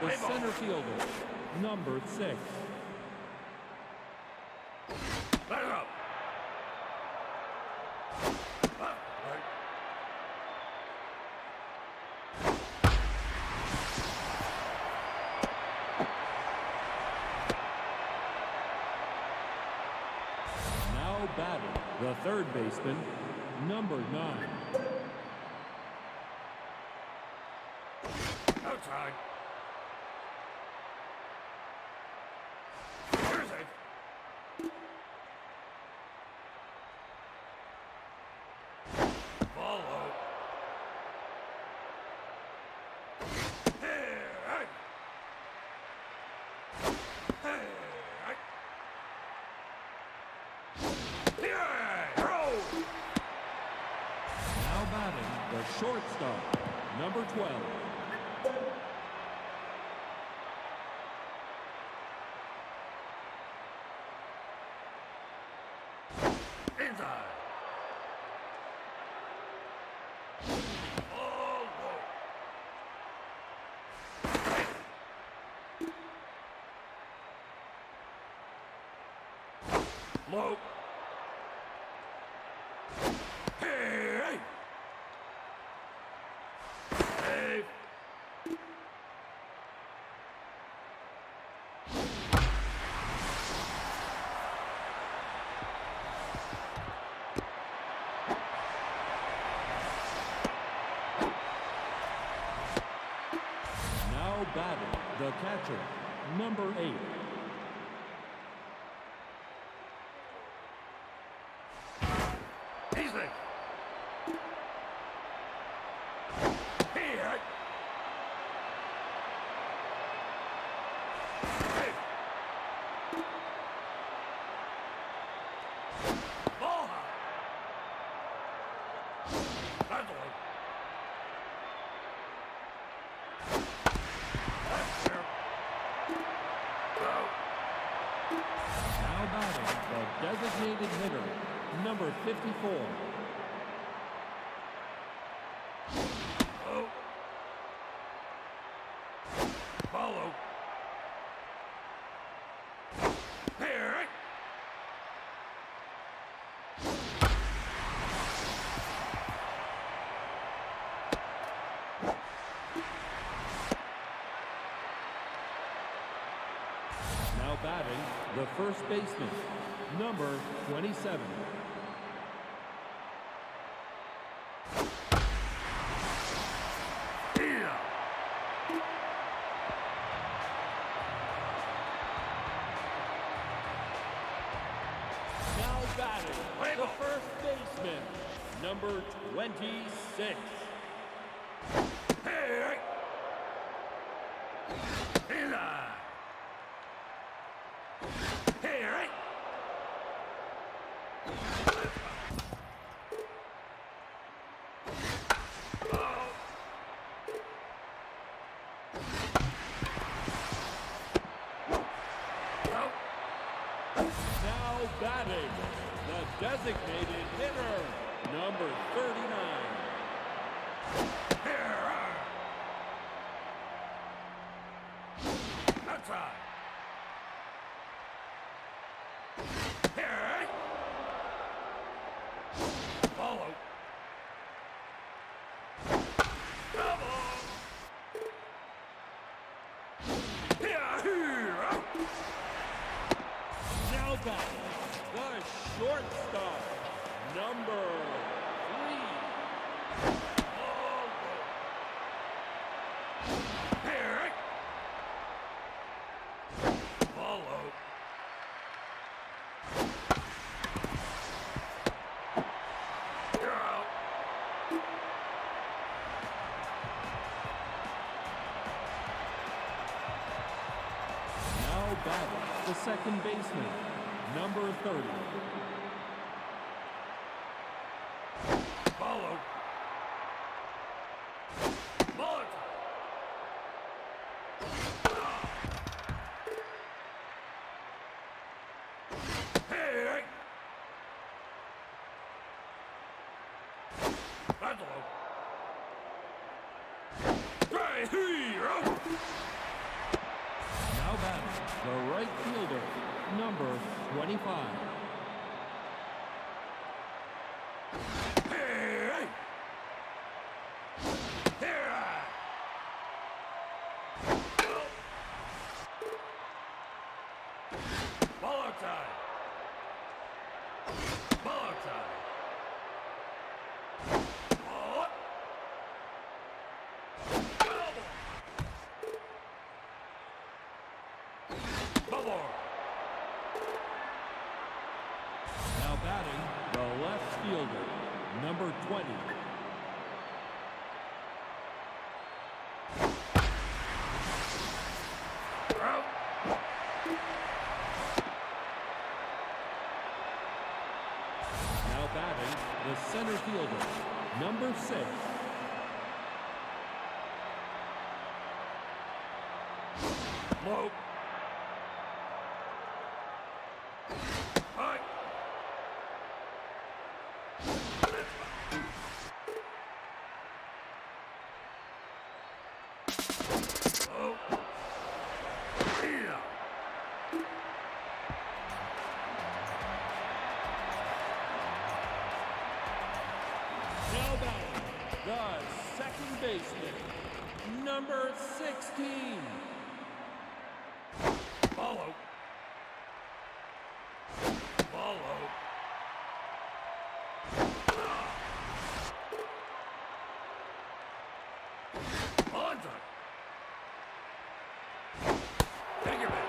the center fielder, number 6. Now batting, the third baseman, number 9. Outside. Here's it. Follow. Hey, hey. Hey, hey. Yeah, throw. Now batting, the shortstop, number 12. Inside. Oh, whoa. Low. Hey. Hey. Now batting, the catcher, number 8. Easy. Here. Hey. Ball high. That's the way. That's fair. Go. Now batting, the designated hitter, number 54. Oh. Follow. Here. Now batting, the first baseman, number 27. Yeah. Now batting, the first baseman, number 26. Hey. Inside. Here. Oh. Oh. Now batting, the designated hitter, number 39. Here. Outside. Here. Follow. Double. Here. Now batting, the shortstop, number 3. Here. Follow. You're out. Now batting, the second baseman, number 30. Follow. Bullet. Hey. That's low. Right here. the right fielder, number 25. Hey! Here! Ball time! Ball time! Ball up! Bubble! Now batting, the left fielder, number 20. Out! Now batting, the center fielder, number 6. Low! High! Low! Yeah! Now batting, the second baseman, number 16. Follow! Follow! On time! Take your back!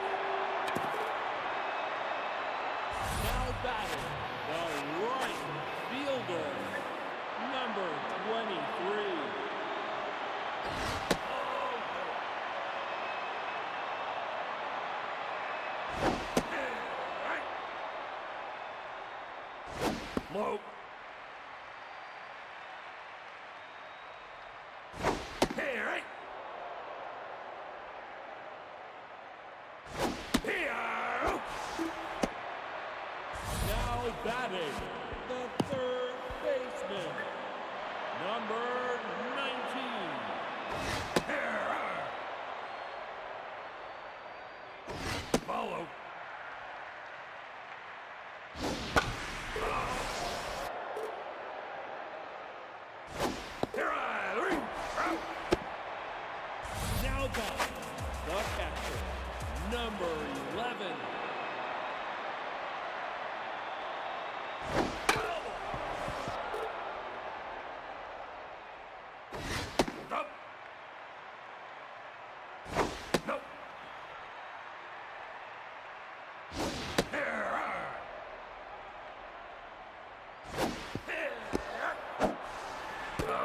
Now batting, the right fielder, number 23. Low. Hey, right. Here. Now batting, the third baseman, number 19. Here. Follow. Here I am. Now batting, the catcher, number 11. Up. Nope. Here. Here. Go.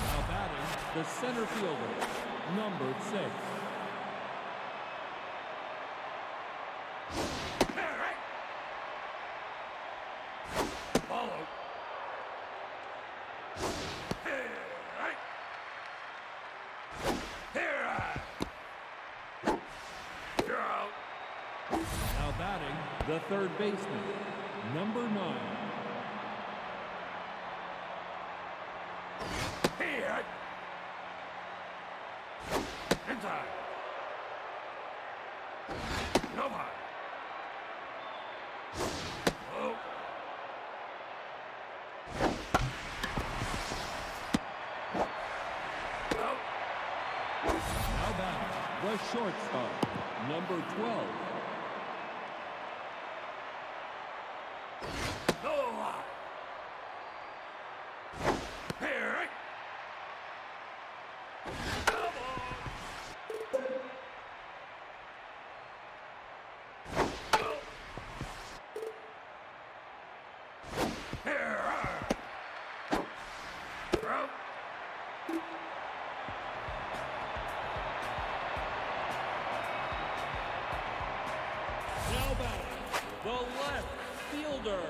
Now batting, the center fielder, number 6. Here, right. Follow. Here, right. Here, right. You're out. Now batting, the third baseman, number 9. Here, right. Inside. Nobody. Oh. Oh. Now batting, the shortstop, number 12. No lie. Here, right. Come on. Oh. Here, right. Throw. Now batting, the left fielder,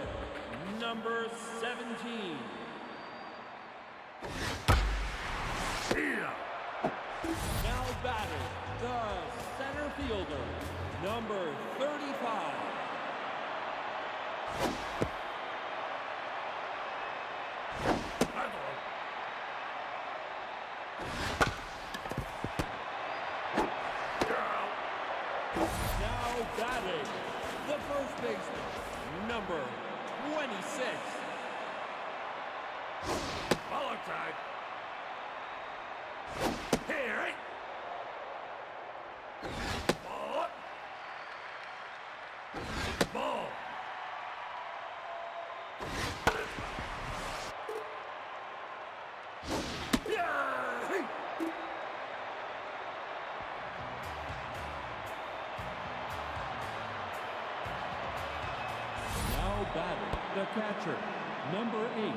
number 17. Yeah. Now batting, the center fielder, number 35. That's all. number 26. Ball outside. Here, eh? Ball up. Ball. Yeah! Hey! Now batting, the catcher, number 8.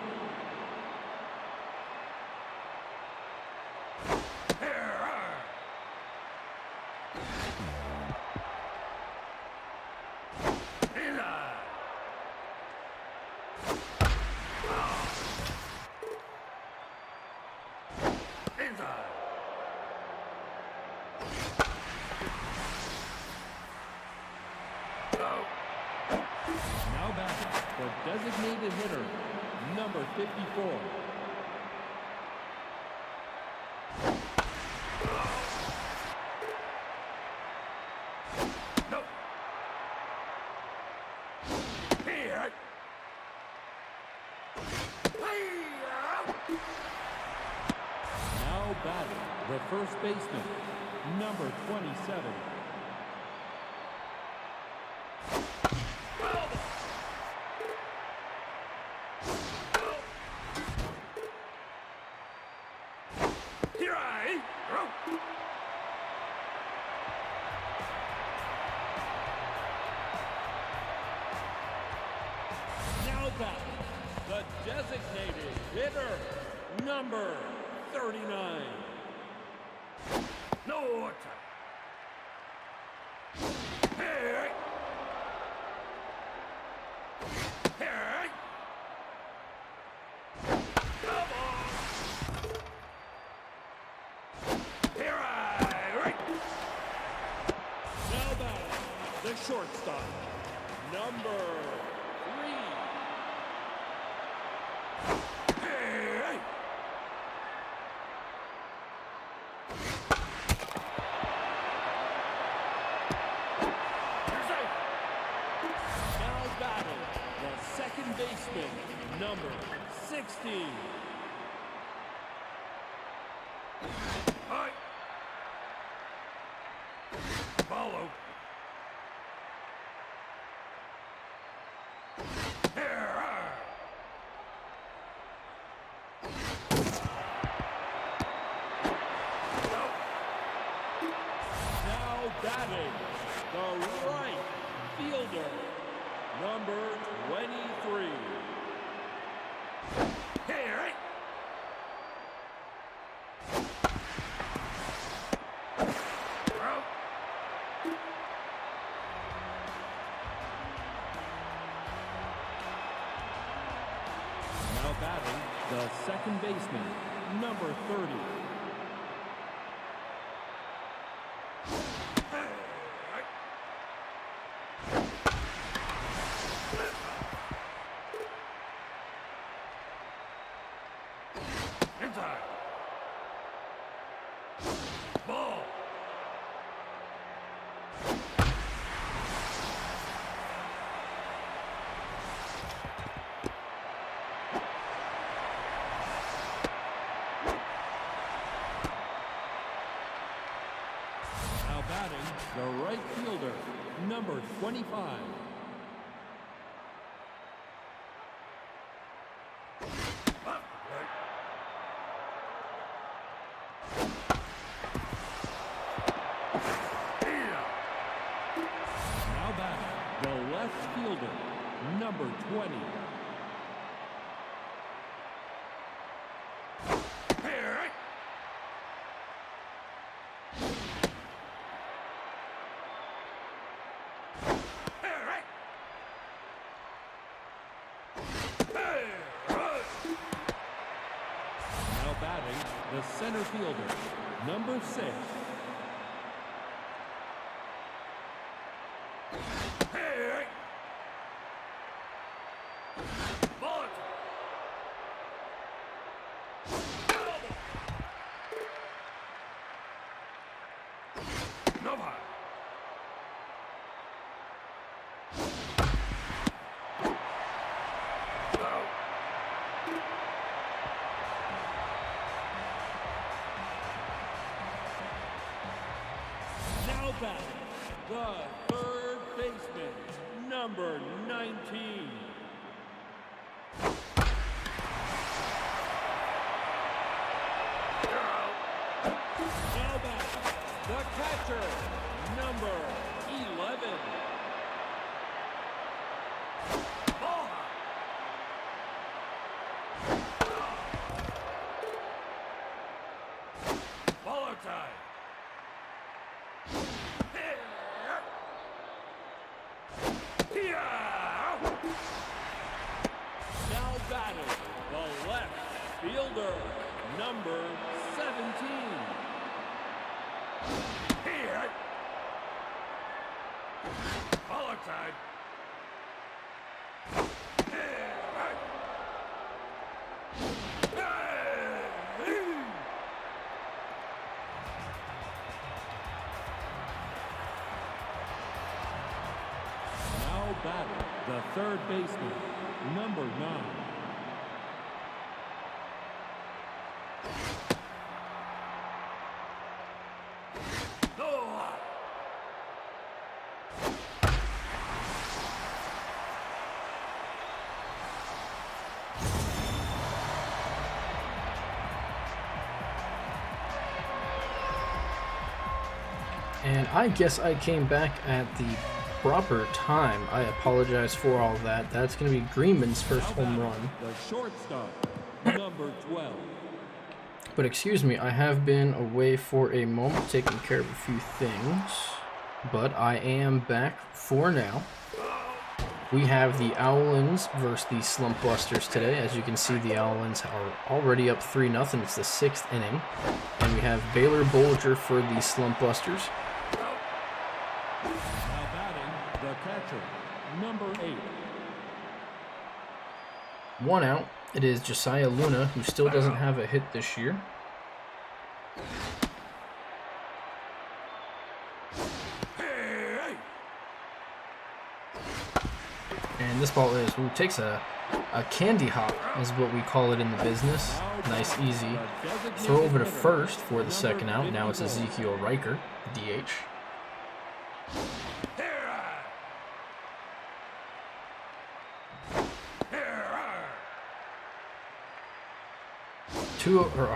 Now batting, the designated hitter, number 54. No. Here. Now batting, the first baseman, number 27. Here I go. Now batting, the designated hitter, number 39. No time. Here. Here. Come on. Here I. Now batting, the shortstop, number 3. Here. You're safe. Now batting, the second baseman, number 16. Hi. Follow. Here. Now batting, the right fielder, number 23. Here. Well, Now batting, the second baseman, number 30. inside. Ball. Now batting, the right fielder, number 25. Up. Right. Here. Now batting, the left fielder, number 20. Here. Here. Now batting, the center fielder, number 6. Here. Ball. Nova. number 19. Now back, the catcher, number 11. Ball. Baller tie. Now batting, the left fielder, number 17. Here. Baller tie. Now batting, the third baseman, number 9. And I guess I came back at the proper time. I apologize for all that. That's going to be Greenman's first home run. The shortstop, number 12. But excuse me, I have been away for a moment taking care of a few things. But I am back for now. We have the Owlins versus the Slumpbusters today. As you can see, the Owlins are already up 3-0. It's the 6th inning. And we have Baylor Bolger for the Slumpbusters. Now batting, the catcher, number 8. 1 out. It is Josiah Luna, who still doesn't have a hit this year. And this ball takes a candy hop, is what we call it in the business. Nice, easy. Throw over to first for the second out. Now it's Ezekiel Riker, DH.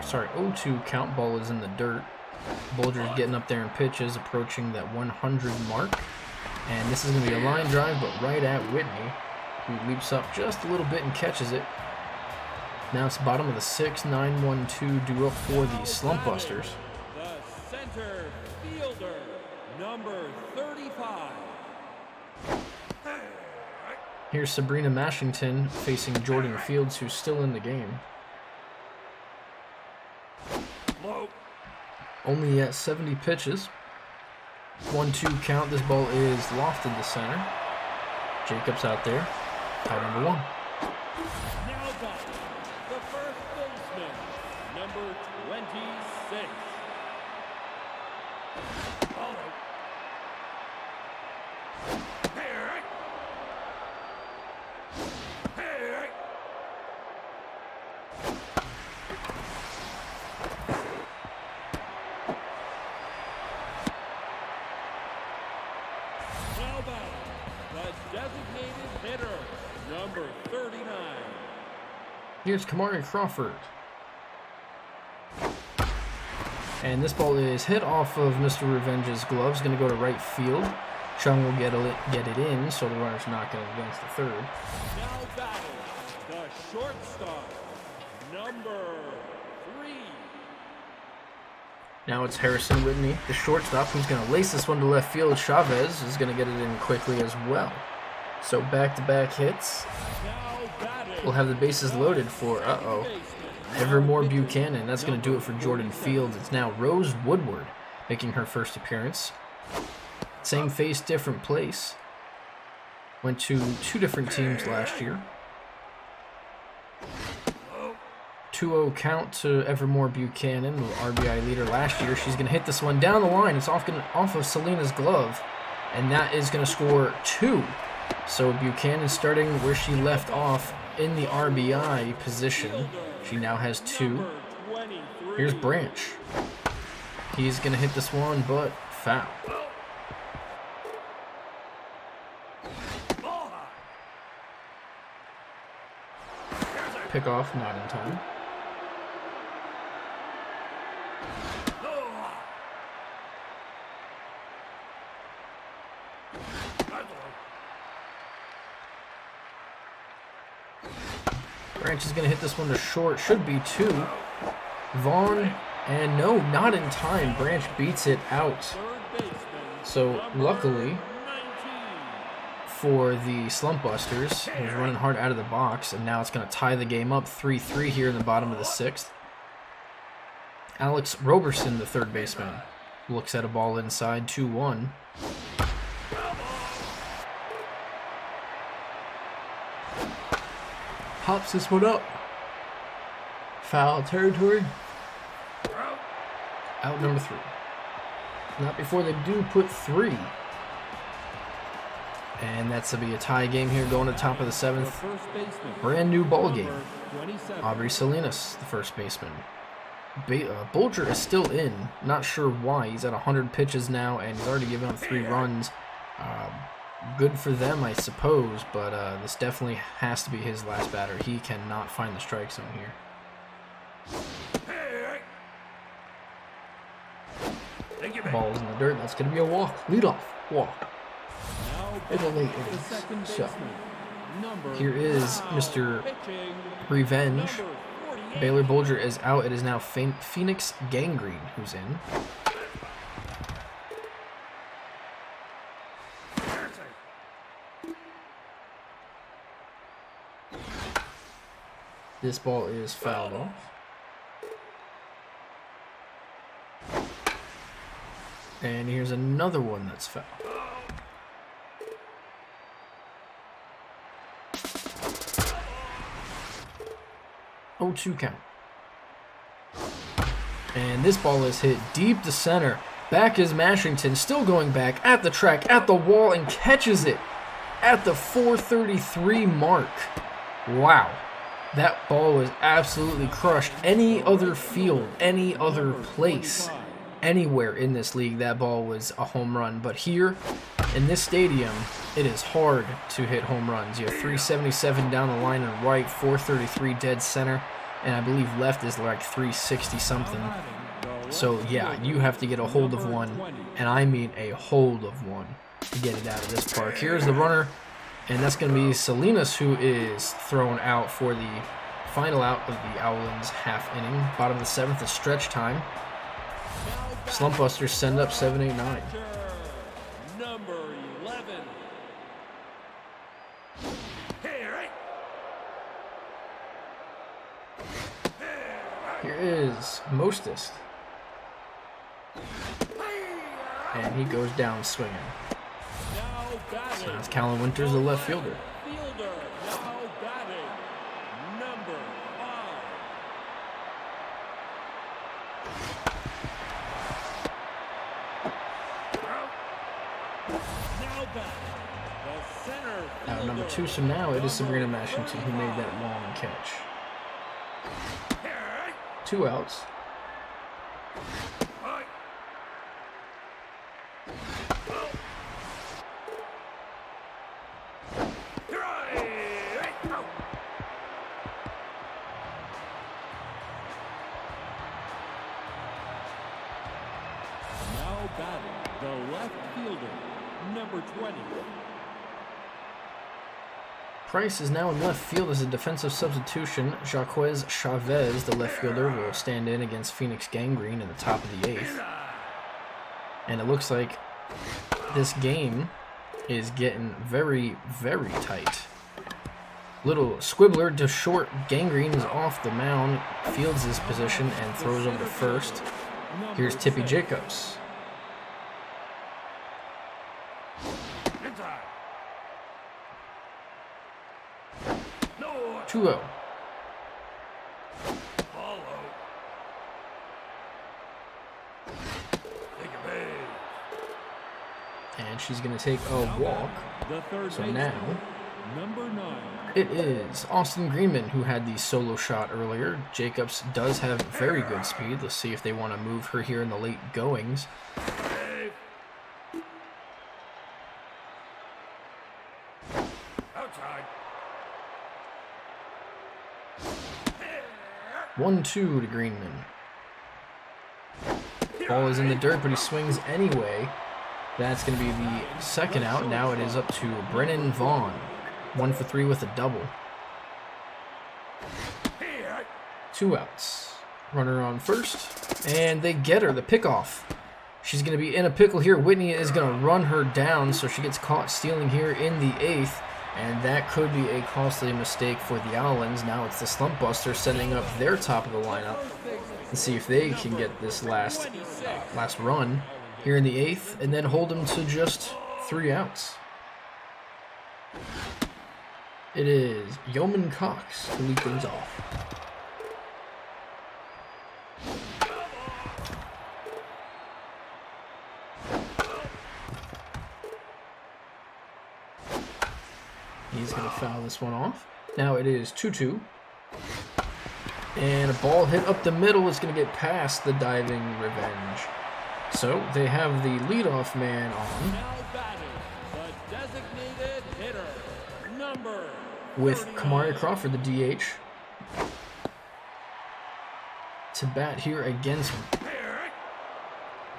Sorry, 0-2 count. Ball is in the dirt. Bolger's getting up there in pitches, approaching that 100 mark. And this is going to be a line drive, but right at Whitney, who leaps up just a little bit and catches it. Now it's the bottom of the 6th, 9-1-2 due up for the Slumpbusters. The center fielder, number 35. Here's Sabrina Mashington facing Jordan Fields, who's still in the game. Only at 70 pitches. 1-2 count. This ball is lofted to center. Jacobs out there. Out number 1. Now batting, the first baseman, number 26. Now batting, the designated hitter, number 39. Here's Kamari Crawford. And this ball is hit off of Mr. Revenge's gloves. Going to go to right field. Chung will get it in, so the runner's not going to advance to third. Now batting, the shortstop, number 3. Now it's Harrison Whitney, the shortstop, who's going to lace this one to left field. Chavez is going to get it in quickly as well. So back-to-back hits. Now batting, We'll have the bases loaded for, Evermore Buchanan. That's going to do it for Jordan Fields. It's now Rose Woodward making her first appearance. Same face, different place. Went to 2 different teams last year. 2-0 count to Evermore Buchanan, the RBI leader last year. She's going to hit this one down the line. It's off of Selena's glove, and that is going to score 2. So Buchanan starting where she left off in the RBI position. She now has 2. Here's Branch. He's going to hit this one, but foul. Pickoff, not in time. Branch is going to hit this one to short. Should be 2. Vaughn, and no, not in time. Branch beats it out. So, luckily for the Slumpbusters, he was running hard out of the box, and now it's going to tie the game up 3-3 here in the bottom of the 6th. Alex Roberson, the third baseman, looks at a ball inside, 2-1. Pops this one up. Foul territory. Out number 3. Not before they do put 3. And that's to be a tie game here going to the top of the 7th. Brand new ball game. Aubrey Salinas, the first baseman. Bulger is still in. Not sure why. He's at 100 pitches now, and he's already given up 3 runs. Good for them, I suppose, but this definitely has to be his last batter. He cannot find the strike zone here. Ball's in the dirt. That's going to be a walk. Leadoff walk. It's a late inning. So, here is Mr. Revenge. Baylor Bulger is out. It is now Phoenix Gangrene who's in. This ball is fouled off. And here's another one that's fouled. 0-2 count. And this ball is hit deep to center. Back is Mashington, still going back at the track, at the wall, and catches it at the 433 mark. Wow. That ball was absolutely crushed. Any other field, any other place, anywhere in this league, that ball was a home run. But here, in this stadium, it is hard to hit home runs. You have 377 down the line and right, 433 dead center, and I believe left is like 360 something. So yeah, you have to get a hold of one, and I mean a hold of one, to get it out of this park. Here's the runner, and that's going to be Salinas, who is thrown out for the final out of the Owlins half inning. Bottom of the 7th is stretch time. Slumpbusters send up 7-8-9. Number 11. Here is Mostest. And he goes down swinging. So that's Callan Winters, the left fielder. Now batting, number 5. Now batting, the center Out number 2, so now it is Sabrina Mashington who made that long catch. 2 outs. Now batting, the left fielder, number 20. Price is now in left field as a defensive substitution. Jaquez Chavez, the left fielder, will stand in against Phoenix Gangrene in the top of the 8th. And it looks like this game is getting very, very tight. Little squibbler to short. Gangrene is off the mound, fields his position, and throws over to first. Here's Tippy Jacobs. 2-0. And she's going to take a walk. So now, Number 9. it is Austin Greenman who had the solo shot earlier. Jacobs does have very good speed. Let's see if they want to move her here in the late goings. 1-2 to Greenman. Ball is in the dirt, but he swings anyway. That's going to be the second out. Now it is up to Brennan Vaughn. 1 for 3 with a double. 2 outs. Runner on first. And they get her, the pickoff. She's going to be in a pickle here. Whitney is going to run her down, so she gets caught stealing here in the 8th. And that could be a costly mistake for the Owlins. Now it's the Slumpbusters setting up their top of the lineup to see if they can get this last run here in the 8th and then hold them to just 3 outs. It is Yeoman Cox to lead things off. He's going to foul this one off. Now it is 2-2. And a ball hit up the middle is going to get past the diving Revenge. So they have the leadoff man on. Now batting, the designated hitter, number With Kamari Crawford, the DH, to bat here against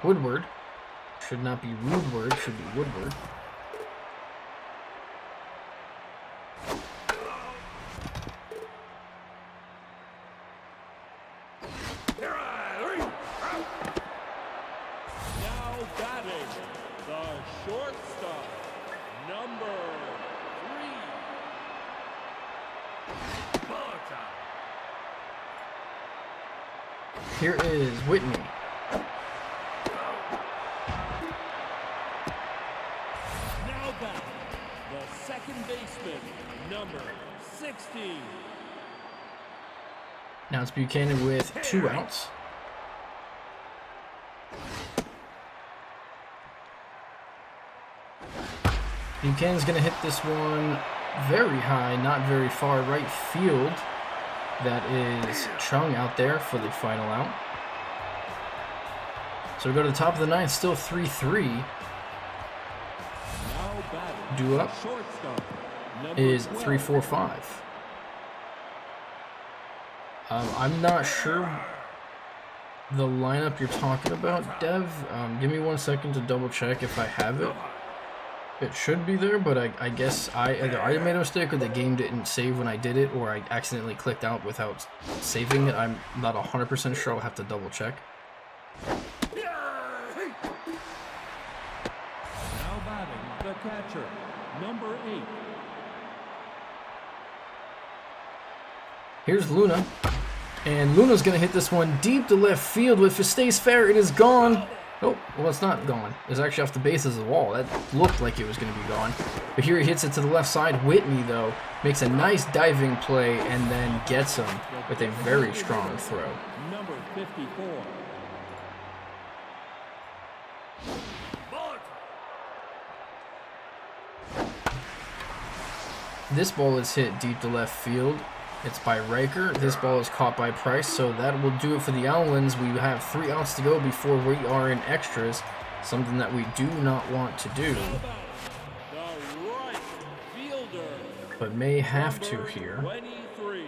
Woodward. Should not be Woodward, should be Woodward. shortstop, number 3. Ball time. Here is Whitney. Now back, the second baseman, number 16. Now it's Buchanan with 2 outs. Buchanan's going to hit this one very high, not very far right field. That is Chung out there for the final out. So we go to the top of the ninth, still 3-3. Due up is 3-4-5. I'm not sure the lineup you're talking about, Dev. Give me 1 second to double check if I have it. It should be there, but I guess either I made a mistake or the game didn't save when I did it, or I accidentally clicked out without saving it. I'm not 100% sure. I'll have to double check. Now batting, the catcher, number 8. Here's Luna. And Luna's going to hit this one deep to left field. If it stays fair, it is gone. Oh, well, it's not gone. It's actually off the bases of the wall. That looked like it was going to be gone. But here he hits it to the left side. Whitney, though, makes a nice diving play and then gets him with a very strong throw. Number 54. This ball is hit deep to left field. It's by Riker. This ball is caught by Price, so that will do it for the Owlins. We have 3 outs to go before we are in extras, something that we do not want to do, but may have to here. 23.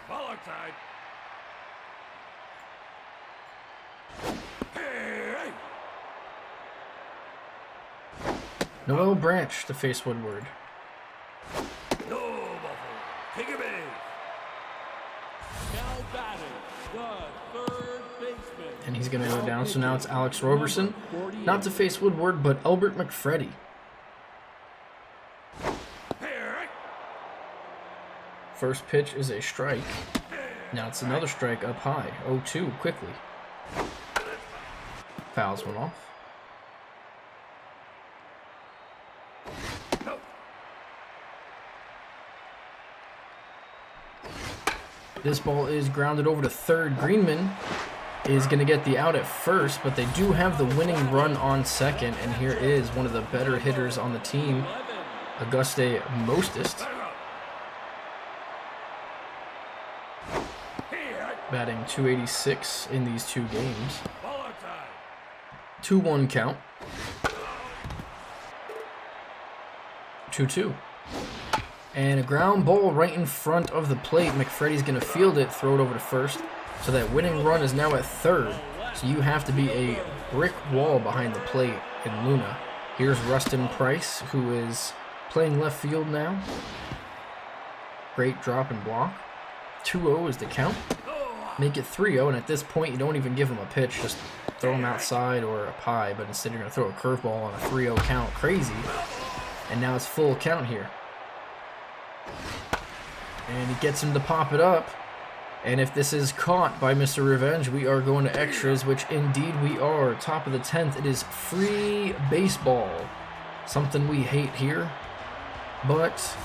Ball outside. Noel Branch to face Woodward. No, Buffalo. Take a base. Now batting, the third baseman. And he's going to go down, so now it's Alex Roberson. Not to face Woodward, but Albert McFreddy. First pitch is a strike. Now it's another strike up high. 0-2 quickly. Fouls one off. This ball is grounded over to third. Greenman is going to get the out at first, but they do have the winning run on second. And here is one of the better hitters on the team, Auguste Mostist. Batting .286 in these 2 games. 2-1 count. 2-2. And a ground ball right in front of the plate. McFreddy's going to field it, throw it over to first. So that winning run is now at third. So you have to be a brick wall behind the plate in Luna. Here's Rustin Price, who is playing left field now. Great drop and block. 2-0 is the count. Make it 3-0, and at this point you don't even give him a pitch. Just throw him outside or a pie, but instead you're going to throw a curveball on a 3-0 count. Crazy. And now it's full count here. And he gets him to pop it up. And if this is caught by Mr. Revenge, we are going to extras, which indeed we are. Top of the 10th, it is free baseball. Something we hate here, but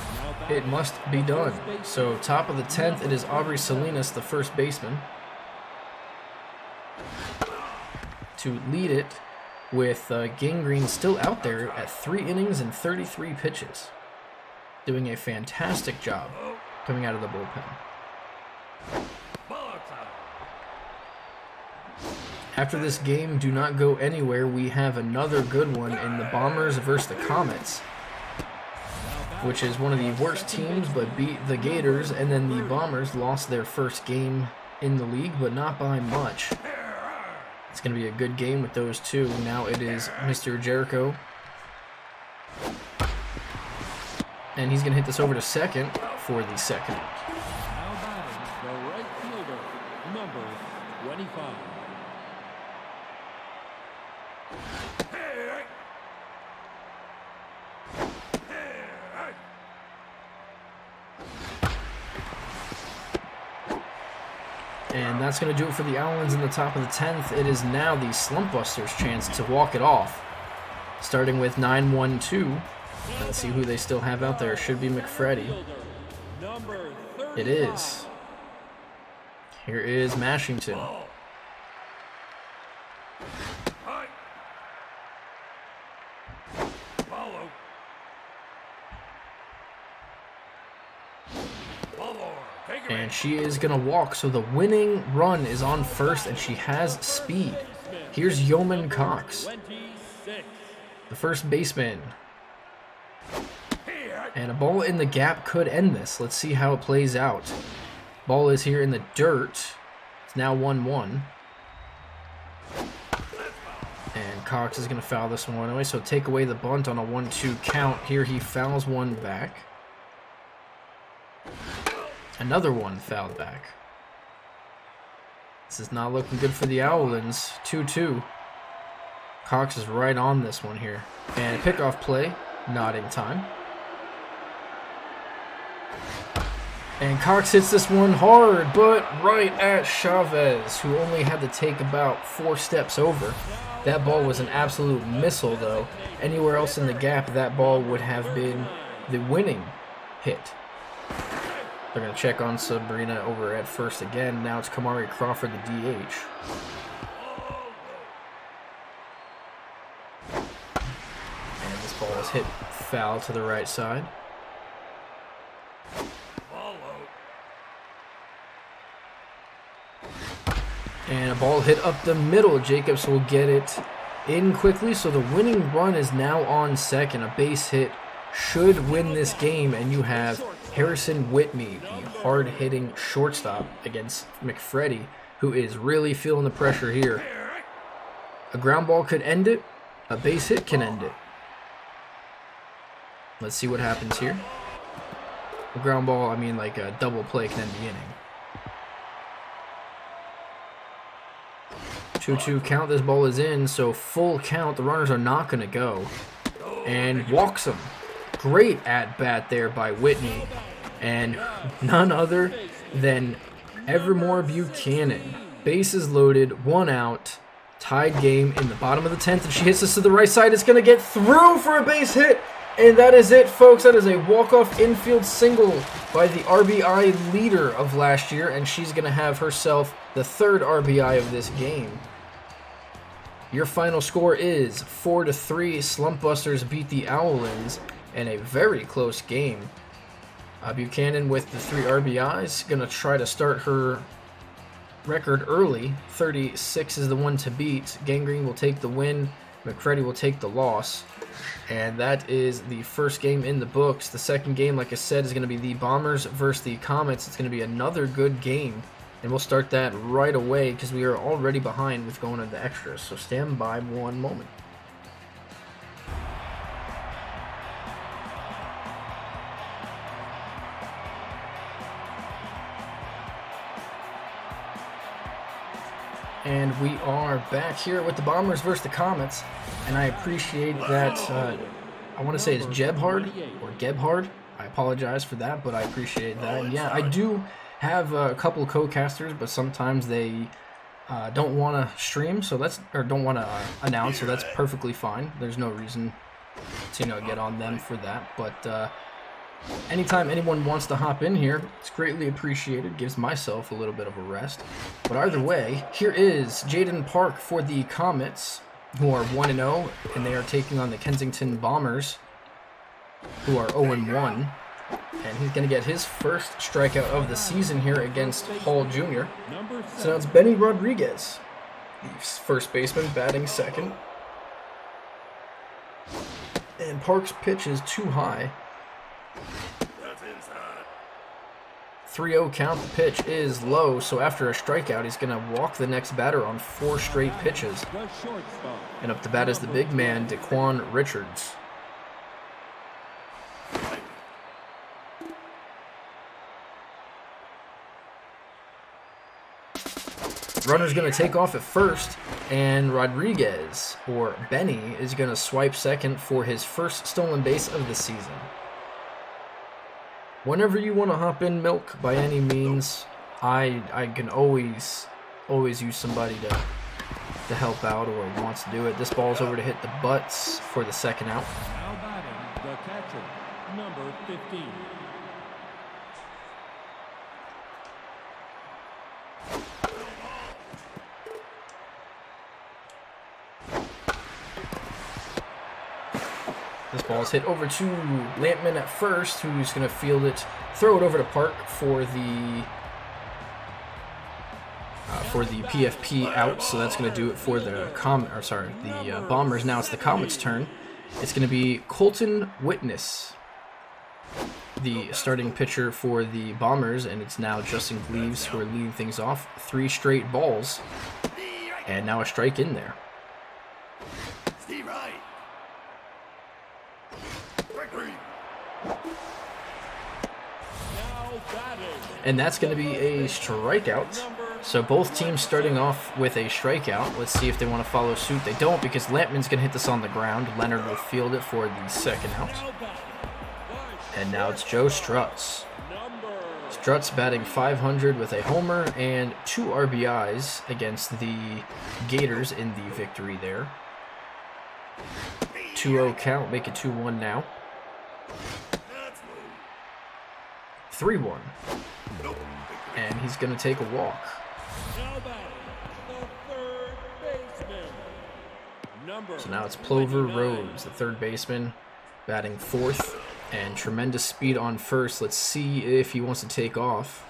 it must be done. So top of the 10th, it is Aubrey Salinas, the first baseman, to lead it with Gangrene still out there at 3 innings and 33 pitches. Doing a fantastic job coming out of the bullpen. After this game, do not go anywhere. We have another good one in the Bombers versus the Comets, which is one of the worst teams, but beat the Gators. And then the Bombers lost their first game in the league, but not by much. It's going to be a good game with those two. Now it is Mr. Jericho. And he's going to hit this over to second for the second. Now batting, the right fielder, number 25. And that's going to do it for the Owlins in the top of the 10th. It is now the Slumpbusters' chance to walk it off. Starting with 9-1-2. Let's see who they still have out there. Should be McFreddy. It is. Here is Mashington. And she is going to walk, so the winning run is on first, and she has speed. Here's Yeoman Cox, the first baseman. And a ball in the gap could end this. Let's see how it plays out. Ball is here in the dirt. It's now 1-1. And Cox is going to foul this one away, so take away the bunt on a 1-2 count. Here he fouls one back. Another one fouled back. This is not looking good for the Owlins. 2-2. Cox is right on this one here. And a pickoff play, not in time. And Cox hits this one hard, but right at Chavez, who only had to take about 4 steps over. That ball was an absolute missile, though. Anywhere else in the gap, that ball would have been the winning hit. They're going to check on Sabrina over at first again. Now it's Kamari Crawford, the DH. And this ball is hit foul to the right side. And a ball hit up the middle. Jacobs will get it in quickly. So the winning run is now on second. A base hit should win this game. And you have Harrison Whitney, the hard-hitting shortstop against McFreddy, who is really feeling the pressure here. A ground ball could end it. A base hit can end it. Let's see what happens here. A ground ball, I mean like a double play can end the inning. 2-2 count. This ball is in, so full count. The runners are not going to go. And walks him. Great at-bat there by Whitney. And none other than Evermore Buchanan. Bases loaded, 1 out. Tied game in the bottom of the 10th. And she hits this to the right side. It's going to get through for a base hit. And that is it, folks. That is a walk-off infield single by the RBI leader of last year. And she's going to have herself the 3rd RBI of this game. Your final score is 4-3. Slumpbusters beat the Owlins in a very close game. Buchanan with the 3 RBIs. Going to try to start her record early. 36 is the one to beat. Gangrene will take the win. McCready will take the loss. And that is the first game in the books. The second game, like I said, is going to be the Bombers versus the Comets. It's going to be another good game. And we'll start that right away because we are already behind with going into extras. So stand by one moment. And we are back here with the Bombers versus the Comets. And I appreciate that, I want to say it's Gebhard or Gebhard. I apologize for that, but I appreciate that. And yeah, I do have a couple co-casters, but sometimes they don't want to stream, so that's, or don't want to announce, so that's perfectly fine. There's no reason to, get on them for that. But anytime anyone wants to hop in here, it's greatly appreciated. Gives myself a little bit of a rest. But either way, here is Jaden Park for the Comets, who are 1-0, and they are taking on the Kensington Bombers, who are 0-1. And he's going to get his first strikeout of the season here against Hall Jr. So now it's Benny Rodriguez, the first baseman, batting second. And Park's pitch is too high. 3-0 count. The pitch is low, so after a strikeout, he's going to walk the next batter on 4 straight pitches. And up to bat is the big man, Daquan Richards. Runner's going to take off at first, and Rodriguez, or Benny, is going to swipe second for his first stolen base of the season. Whenever you want to hop in, Milk, by any means, I can always use somebody to help out or wants to do it. This ball's over to hit the butts for the second out. Now batting, the catcher, number 15. This ball is hit over to Lampman at first, who's going to field it, throw it over to Park for the PFP out. So that's going to do it for the Bombers. Now it's the Comets' turn. It's going to be Colton Witness, the starting pitcher for the Bombers, and it's now Justin Gleaves who are leading things off. 3 straight balls, and now a strike in there. And that's going to be a strikeout. So both teams starting off with a strikeout. Let's see if they want to follow suit. They don't, because Lampman's going to hit this on the ground. Leonard will field it for the second out. And now it's Joe Strutz. Strutz batting .500 with a homer and 2 RBIs against the Gators in the victory there. 2-0 count, make it 2-1 now. 3-1. And he's going to take a walk. So now it's Plover Rhodes, the third baseman, batting fourth, and tremendous speed on first. Let's see if he wants to take off.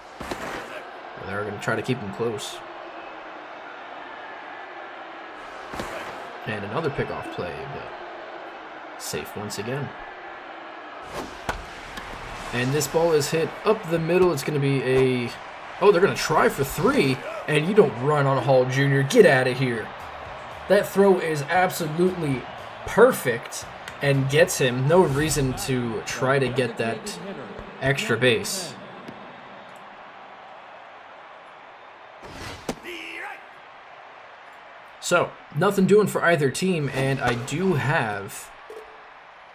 They're going to try to keep him close. And another pickoff play, but safe once again. And this ball is hit up the middle. It's going to be a... Oh, they're going to try for 3, and you don't run on Hall Jr. Get out of here. That throw is absolutely perfect and gets him. No reason to try to get that extra base. So, nothing doing for either team, and I do have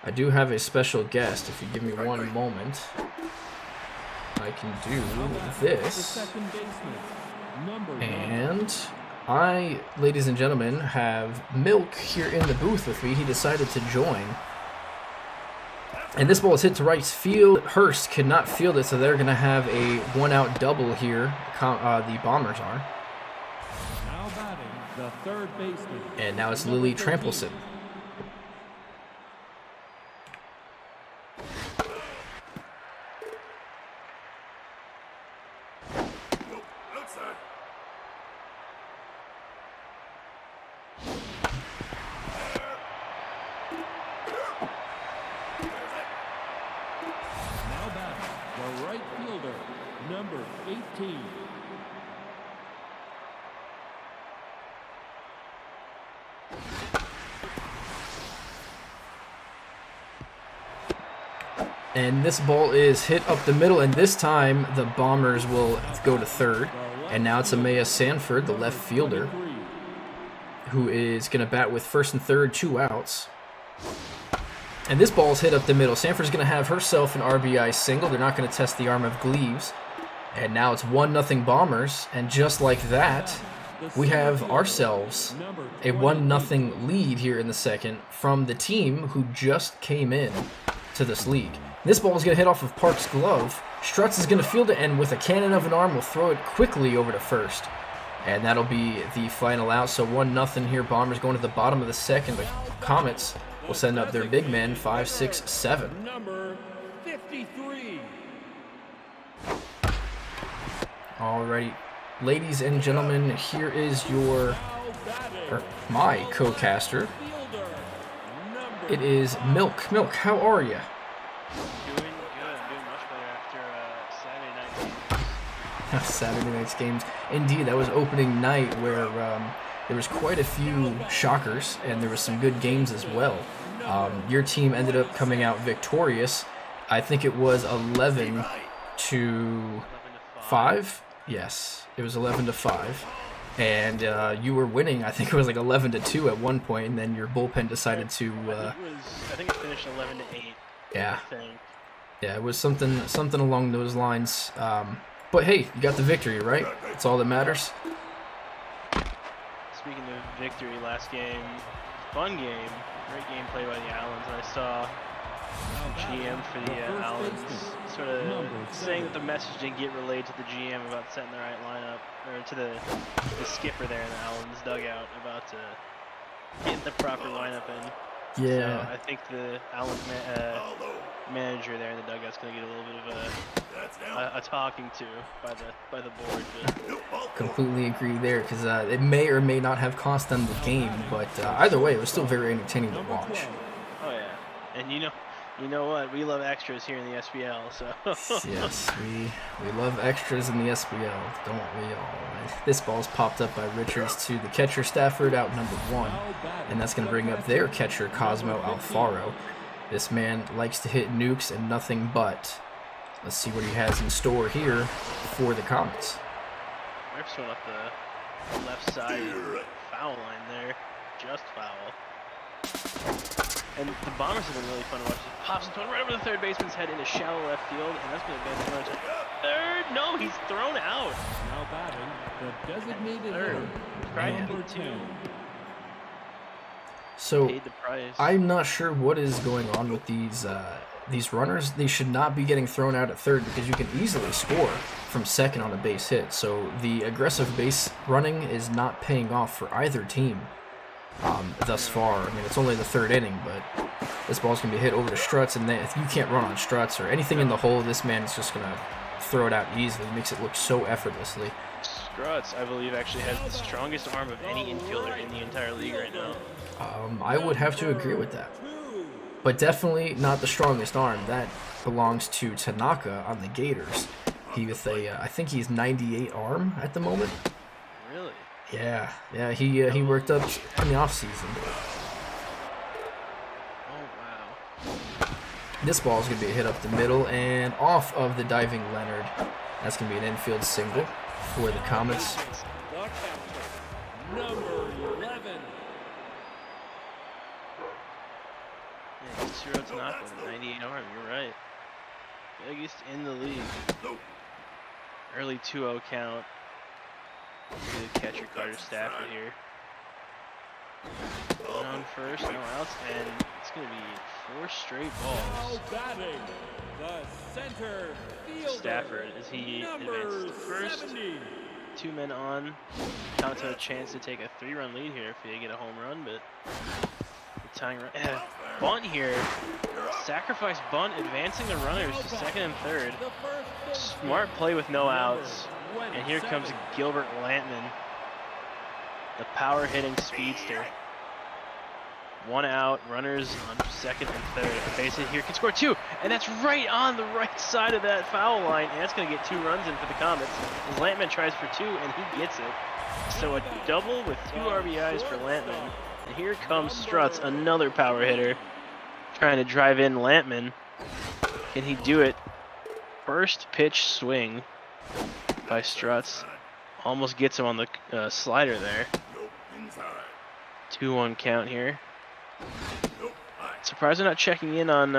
a special guest. If you give me one moment, I can do this. And I, ladies and gentlemen, have Milk here in the booth with me. He decided to join. And this ball is hit to right field. Hurst could not field it, so they're going to have a 1-out double here. The Bombers are. Now batting, the third baseman. And now it's Lily Trampleson. number 18. And this ball is hit up the middle, and this time the Bombers will go to third. And now it's Amaya Sanford, the left fielder, who is going to bat with first and third, 2 outs. And this ball is hit up the middle. Sanford's going to have herself an RBI single. They're not going to test the arm of Gleaves. And now it's 1-0 Bombers. And just like that, we have ourselves a 1-0 lead here in the second from the team who just came in to this league. This ball is going to hit off of Park's glove. Strutz is going to field it, and with a cannon of an arm, will throw it quickly over to first. And that'll be the final out. So 1-0 here. Bombers going to the bottom of the second. The Comets will send up their big men, 5, 6, 7. Number 53. Alrighty, ladies and gentlemen, here is my co-caster. It is Milk. Milk, how are you? Doing good. Doing much better after Saturday night games. Saturday night's games. Indeed, that was opening night where there was quite a few shockers, and there was some good games as well. Your team ended up coming out victorious. I think it was 11 to 5. Yes, it was 11 to 5. And you were winning. I think it was like 11 to 2 at one point, and then your bullpen decided to. I think it finished 11 to 8. Yeah. I think. Yeah, it was something along those lines. But hey, you got the victory, right? That's all that matters. Speaking of victory, last game, fun game, great game played by the Owlins, and I saw GM for the Owlins sort of saying that the message didn't get relayed to the GM about setting the right lineup, or to the skipper there in the Owlins dugout about getting the proper lineup in. Yeah. So I think the Owlins manager there in the dugout's going to get a little bit of a talking to by the board. But Completely agree there, because it may or may not have cost them the game, but either way, it was still very entertaining to watch. oh yeah, and you know what? We love extras here in the SBL, so. Yes, we love extras in the SBL, don't we all? This ball's popped up by Richards to the catcher Stafford, out number 1, and that's going to bring up their catcher Cosmo Alfaro. This man likes to hit nukes and nothing but. Let's see what he has in store here for the Comets. Rips one up the left side foul line there, just foul. And the Bombers have been really fun to watch. He pops into one right over the third baseman's head into shallow left field, and that's going to be another time. Third, no, he's thrown out. Now batting, the designated Third. hitter, Right, number two. 10. So Paid the price. I'm not sure what is going on with these runners. They should not be getting thrown out at third, because you can easily score from second on a base hit. So the aggressive base running is not paying off for either team thus far. I mean, it's only the third inning, but this ball's going to be hit over to Strutz, and if you can't run on Strutz or anything in the hole, this man is just going to throw it out easily. He makes it look so effortlessly. Strutz, I believe, actually has the strongest arm of any infielder in the entire league right now. I would have to agree with that. But definitely not the strongest arm. That belongs to Tanaka on the Gators. He with I think he's 98 arm at the moment. Really? Yeah, he worked up in the offseason. Oh, wow. This ball is going to be hit up the middle and off of the diving Leonard. That's going to be an infield single for the Comets. The catcher, number 11. Yeah, Ichiro Tanaka with a 98 arm, you're right. Biggest in the league. Early 2-0 count. See the catcher Carter Stafford here. One on first, no outs, and it's going to be 4 straight balls. Now batting, the center fielder, Stafford, as he number advances to first. 70. 2 men on. Count to a chance to take a 3-run lead here if they get a home run, but the tying run. Bunt here. Sacrifice bunt, advancing the runners to second and third. Smart play with no outs. And here comes Gilbert Lampman, the power hitting speedster. One out, runners on second and third. A base hit here can score 2, and that's right on the right side of that foul line, and that's going to get 2 runs in for the Comets. As Lampman tries for 2, and he gets it. So a double with 2 RBIs for Lampman. And here comes Struts, another power hitter, trying to drive in Lampman. Can he do it? First pitch swing by Struts. Almost gets him on the slider there. 2-1 count here. Surprised they're not checking in on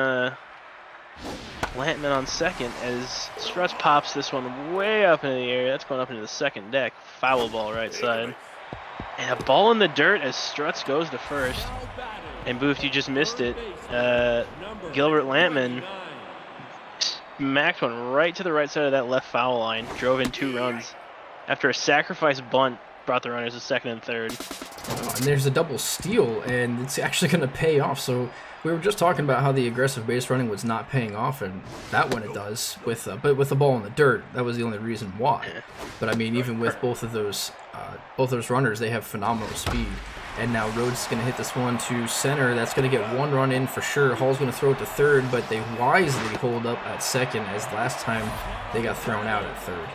Lampman on second as Struts pops this one way up into the air. That's going up into the second deck. Foul ball right side. And a ball in the dirt as Struts goes to first. And Booth, you just missed it. Gilbert Lampman smacked one right to the right side of that left foul line. Drove in 2 runs. After a sacrifice bunt, brought the runners to second and third. And there's a double steal, and it's actually going to pay off. So we were just talking about how the aggressive base running was not paying off, and that one it does. But with the ball in the dirt, that was the only reason why. But I mean, even with both those runners, they have phenomenal speed. And now Rhodes is going to hit this one to center. That's going to get 1 run in for sure. Hall's going to throw it to third, but they wisely hold up at second, as last time they got thrown out at third.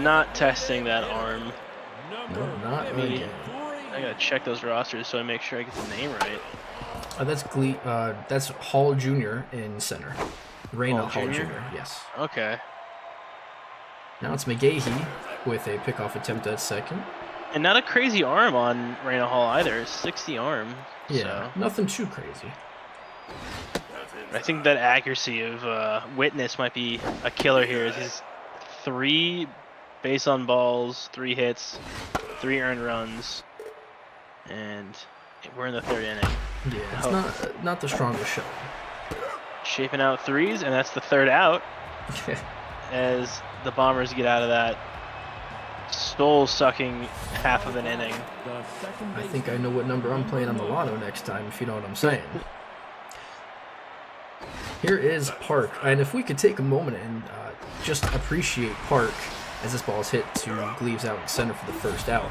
Not testing that arm. No, not again. I gotta check those rosters so I make sure I get the name right. That's Hall Jr. in center. Reyna Hall Jr. Yes. Okay. Now it's McGahee with a pickoff attempt at second. And not a crazy arm on Reyna Hall either. 60 arm. Yeah, so nothing too crazy. I think that accuracy of Witness might be a killer here. He's 3 base on balls, 3 hits, 3 earned runs, and we're in the 3rd inning. Yeah, it's not the strongest show. Shaping out 3s, and that's the 3rd out. As the Bombers get out of that soul-sucking half of an inning. I think I know what number I'm playing on the lotto next time, if you know what I'm saying. Here is Park, and if we could take a moment and just appreciate Park as this ball is hit to Gleaves out in center for the first out.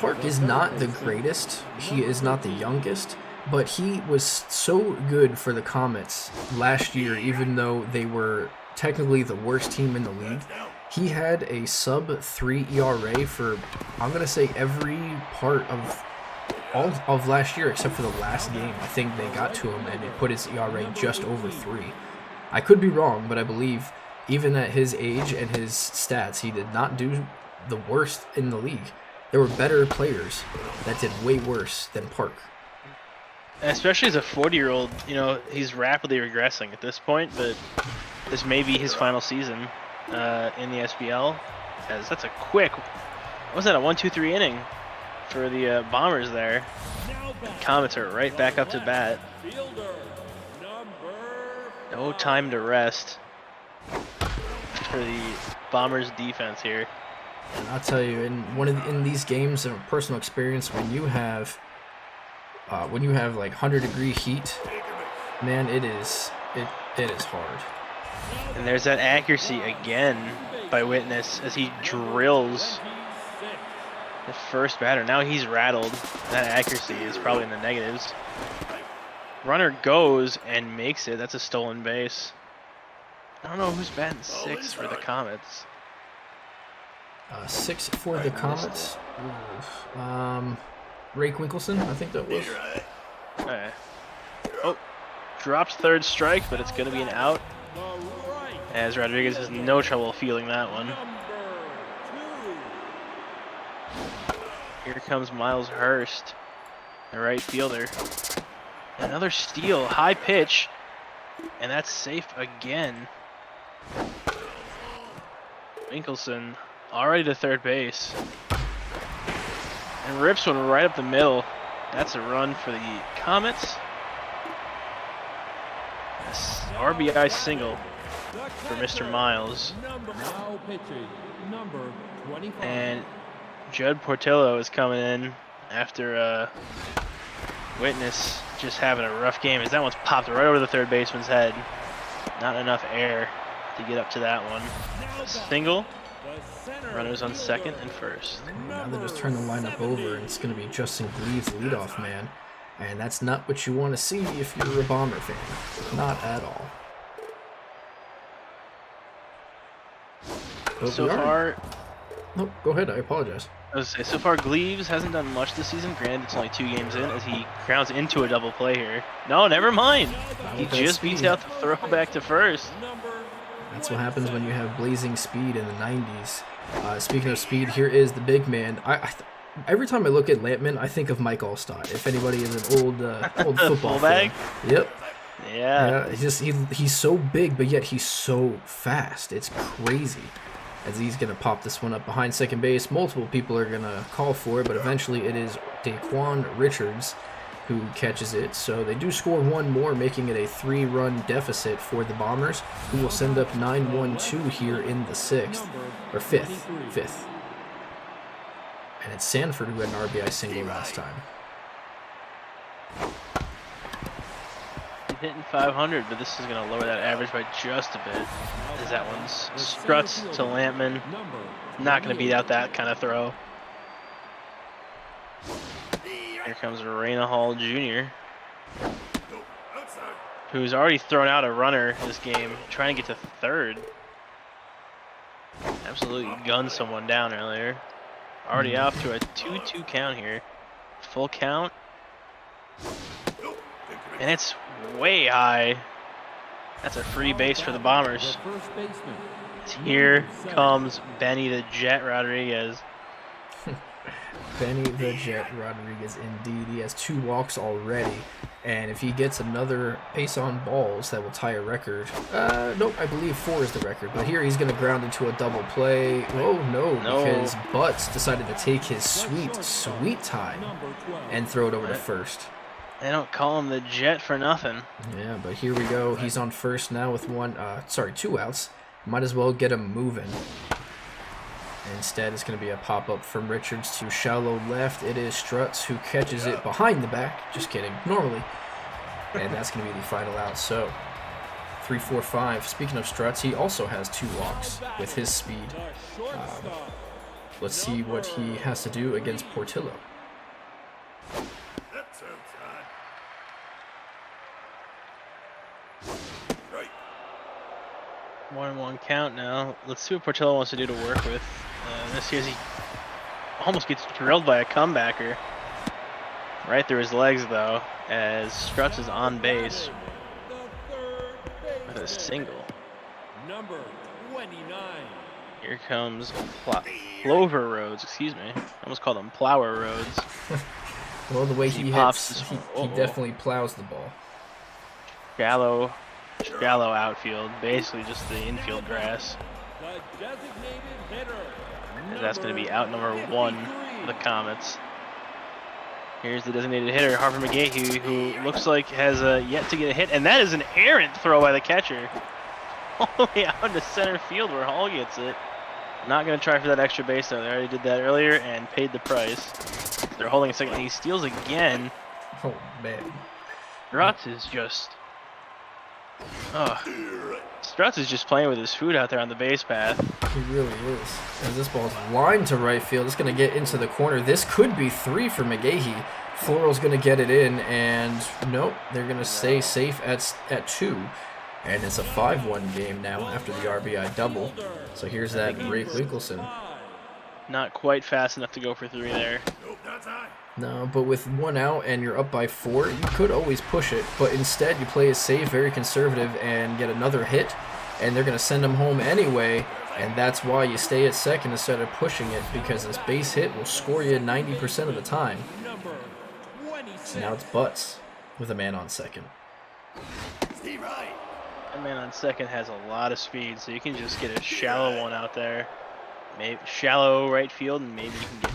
Park is not the greatest, he is not the youngest, but he was so good for the Comets last year, even though they were technically the worst team in the league. He had a sub-3 ERA for, I'm going to say, every part of all of last year except for the last game. I think they got to him and it put his ERA just over 3. I could be wrong, but I believe even at his age and his stats, he did not do the worst in the league. There were better players that did way worse than Park. Especially as a 40-year-old, you know, he's rapidly regressing at this point, but this may be his final season in the SBL. As that's a quick, what was that, a 1-2-3 inning for the Bombers there. The Comets are right back up to bat. No time to rest for the Bombers defense here. And I'll tell you, in these games, in personal experience, when you have like 100-degree heat, man, it is hard. And there's that accuracy again by Witness as he drills the first batter. Now he's rattled. That accuracy is probably in the negatives. Runner goes and makes it. That's a stolen base. I don't know who's batting 6 for the Comets. 6 for the Comets. Rake Winkleson, I think that was. Okay. Oh, drops 3rd strike, but it's going to be an out. As Rodriguez has no trouble fielding that one. Here comes Miles Hurst, the right fielder. Another steal, high pitch, and that's safe again. Winkleson already to 3rd base. And rips one right up the middle. That's a run for the Comets. RBI single for Mr. Miles. And Judd Portillo is coming in after Witness just having a rough game as that one's popped right over the 3rd baseman's head. Not enough air to get up to that one. Single. Runners on 2nd and 1st. Now they just turn the lineup over and it's going to be Justin Gleaves, leadoff man. And that's not what you want to see if you're a Bomber fan. Not at all. But So far, no, go ahead. I apologize. I was gonna say, so far Gleaves hasn't done much this season. Granted, it's only 2 games in as he grounds into a double play here. No, never mind. He just beats out the throw back to first. That's what happens when you have blazing speed in the 90s. Speaking of speed, here is the big man. Every time I look at Lampman, I think of Mike Allstott. If anybody is an old football fan. Yep. Yeah. He's so big, but yet he's so fast. It's crazy. As he's going to pop this one up behind second base. Multiple people are going to call for it, but eventually it is Daquan Richards who catches it. So they do score one more, making it a 3-run deficit for the Bombers, who will send up 9-1-2 here in the 6th, or 5th. And it's Sanford who had an RBI single last time. He's hitting 500, but this is going to lower that average by just a bit. As that one's struts to Lampman. Not going to beat out that kind of throw. Here comes Reyna Hall Jr., who's already thrown out a runner this game, trying to get to third. Absolutely gunned someone down earlier. Already off to a 2-2 count here. Full count. And it's way high. That's a free base for the Bombers. Here comes Benny the Jet Rodriguez. Benny the Jet Rodriguez, indeed. He has 2 walks already, and if he gets another base on balls, that will tie a record. Nope, I believe 4 is the record, but here he's going to ground into a double play. Oh, no, because Butts decided to take his sweet time and throw it over to first. They don't call him the Jet for nothing. Yeah, but here we go. He's on first now with 2 outs. Might as well get him moving. Instead, it's going to be a pop-up from Richards to shallow left. It is Struts who catches it behind the back. Just kidding, normally. And that's going to be the final out. So, 3-4-5. Speaking of Struts, he also has 2 walks with his speed. Let's see what he has to do against Portillo. 1-1 count now. Let's see what Portillo wants to do to work with. This year he almost gets drilled by a comebacker. Right through his legs though, as Struts is on base with a single. Number 29. Here comes Plover Roads, excuse me. I almost called them Plower Roads. Well, the way he hits, he definitely plows the ball. Shallow outfield, basically just the infield grass. The designated hitter. And that's going to be out number 1 for the Comets. Here's the designated hitter, Harper McGahee, who looks like has yet to get a hit, and that is an errant throw by the catcher. All the way out to center field where Hall gets it. Not going to try for that extra base though. They already did that earlier and paid the price. They're holding a second. He steals again. Oh, man. Struts is just... Struts is just playing with his food out there on the base path. He really is. As this ball's lined to right field, it's going to get into the corner. This could be 3 for McGahee. Floral's going to get it in, and nope, they're going to stay safe at 2. And it's a 5-1 game now after the RBI double. So here's that Ray Winkelson. Not quite fast enough to go for 3 there. No, but with 1 out and you're up by 4, you could always push it. But instead, you play it safe, very conservative, and get another hit. And they're going to send him home anyway. And that's why you stay at second instead of pushing it, because this base hit will score you 90% of the time. So now it's Butts with a man on second. That man on second has a lot of speed, so you can just get a shallow one out there. Maybe shallow right field, and maybe you can get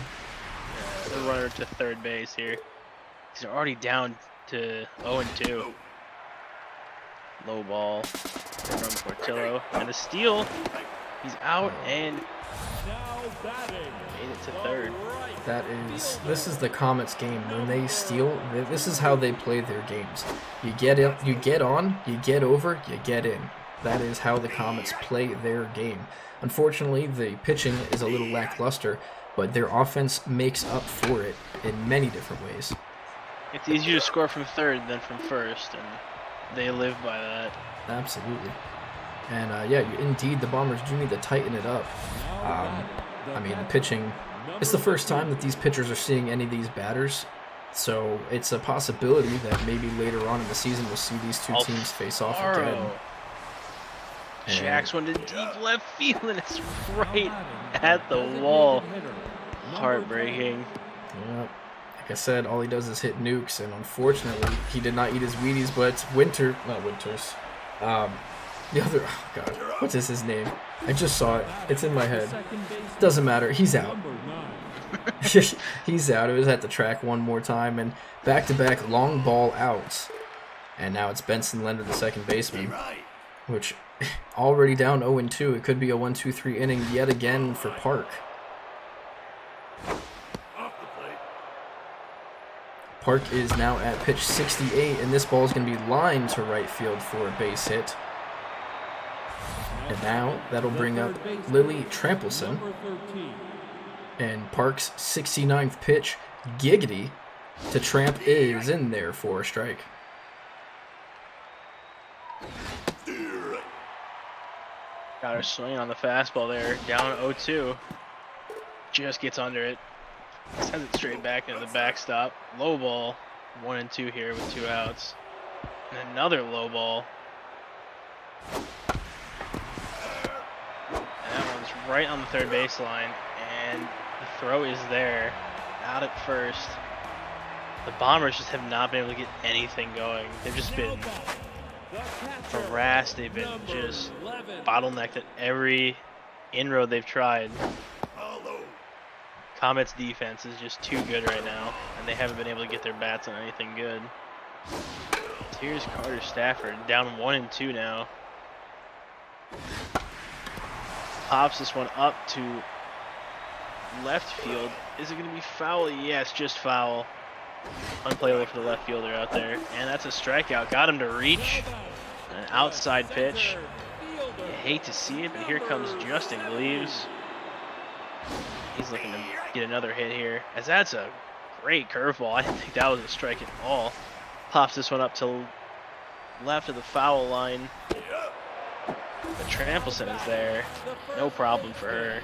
the runner to third base here. He's already down to 0-2. Low ball from Portillo, and the steal. He's out and made it to third. This is the Comets game. When they steal, this is how they play their games. You get up, you get on, you get over, you get in. That is how the Comets play their game. Unfortunately, the pitching is a little lackluster, but their offense makes up for it in many different ways. It's easier to score from third than from first, and they live by that. Absolutely. And yeah, indeed, the Bombers do need to tighten it up. I mean, the pitching, it's the first time that these pitchers are seeing any of these batters. So it's a possibility that maybe later on in the season we'll see these two teams face off again. Jacks one to deep left field, and it's right at the wall. Heartbreaking. Yep. Like I said, all he does is hit nukes, and unfortunately, he did not eat his Wheaties, but it's not Winters. The other, oh God, what is his name? I just saw it. It's in my head. Doesn't matter. He's out. He's out. It was at the track one more time, and back-to-back long ball outs. And now it's Benson Lender, the second baseman, which already down 0-2. It could be a 1-2-3 inning yet again for Park. Park is now at pitch 68, and this ball is going to be lined to right field for a base hit. And now that'll bring up Lily Trampleson. And Park's 69th pitch, giggity, to Tramp is in there for a strike. Got her swing on the fastball there, down 0-2. Just gets under it. Sends it straight back into the backstop. Low ball, 1-2 here with 2 outs. And another low ball. And that one's right on the third baseline. And the throw is there, out at first. The Bombers just have not been able to get anything going. They've just been harassed. They've been just bottlenecked at every inroad they've tried. Comets defense is just too good right now, and they haven't been able to get their bats on anything good. Here's Carter Stafford, down 1-2 now. Pops this one up to left field. Is it going to be foul? Yes, just foul. Unplayable for the left fielder out there. And that's a strikeout. Got him to reach. An outside pitch. You hate to see it, but here comes Justin Gleaves. He's looking to get another hit here, as that's a great curveball. I didn't think that was a strike at all. Pops this one up to left of the foul line. But Trampleson is there. No problem for her.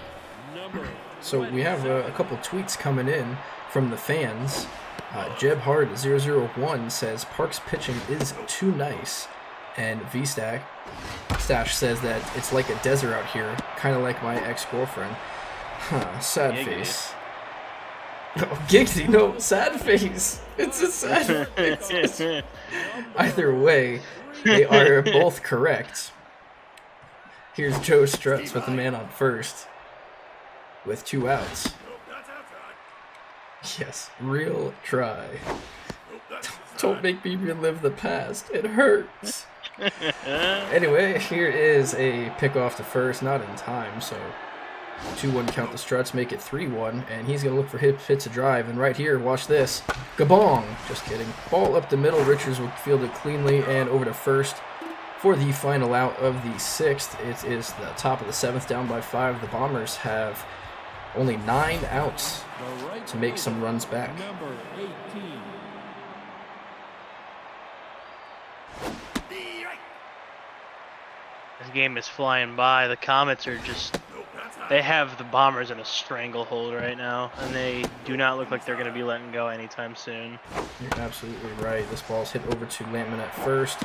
So we have a couple tweets coming in from the fans. Jeb Hard 001 says Park's pitching is too nice, and Stash says that it's like a desert out here, kind of like my ex-girlfriend. Huh, sad Giggity. Face. Oh, Giggity, no, sad face. It's a sad face. Either way, they are both correct. Here's Joe Struts with the man on first, with 2 outs. Yes, real try. Don't make me relive the past. It hurts. Anyway, here is a pickoff to first, not in time, so 2-1 count the Struts, make it 3-1, and he's going to look for hits a drive, and right here, watch this. Gabong! Just kidding. Ball up the middle, Richards will field it cleanly, and over to first for the final out of the 6th. It is the top of the 7th, down by 5. The Bombers have only 9 outs to make some runs back. This game is flying by. The Comets are just, they have the Bombers in a stranglehold right now, and they do not look like they're going to be letting go anytime soon. You're absolutely right. This ball's hit over to Lampman at first.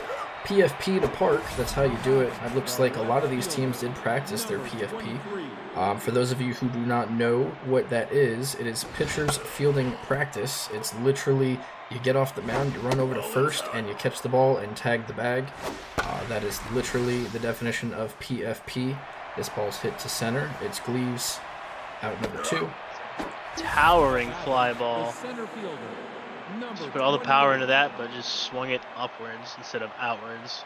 PFP to Park, that's how you do it. It looks like a lot of these teams did practice their PFP. For those of you who do not know what that is, it is pitcher's fielding practice. It's literally, you get off the mound, you run over to first, and you catch the ball and tag the bag. That is literally the definition of PFP. This ball's hit to center. It's Gleaves, out number 2. Towering fly ball. Just put all the power into that, but just swung it upwards instead of outwards.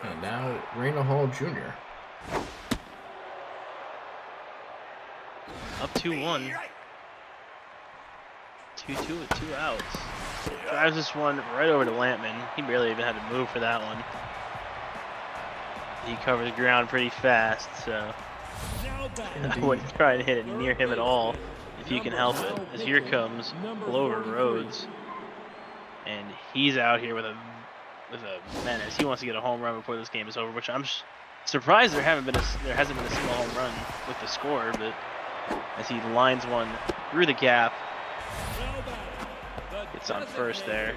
And now, Raina Hall Jr. Up 2-1. 2-2 with 2 outs. Drives this one right over to Lampman. He barely even had to move for that one. He covered the ground pretty fast, so I wouldn't try to hit it near him at all. if you can help it. As here comes Clover Rhodes, and he's out here with a menace. He wants to get a home run before this game is over, which I'm surprised there hasn't been a single home run with the score. But as he lines one through the gap, it's on first there.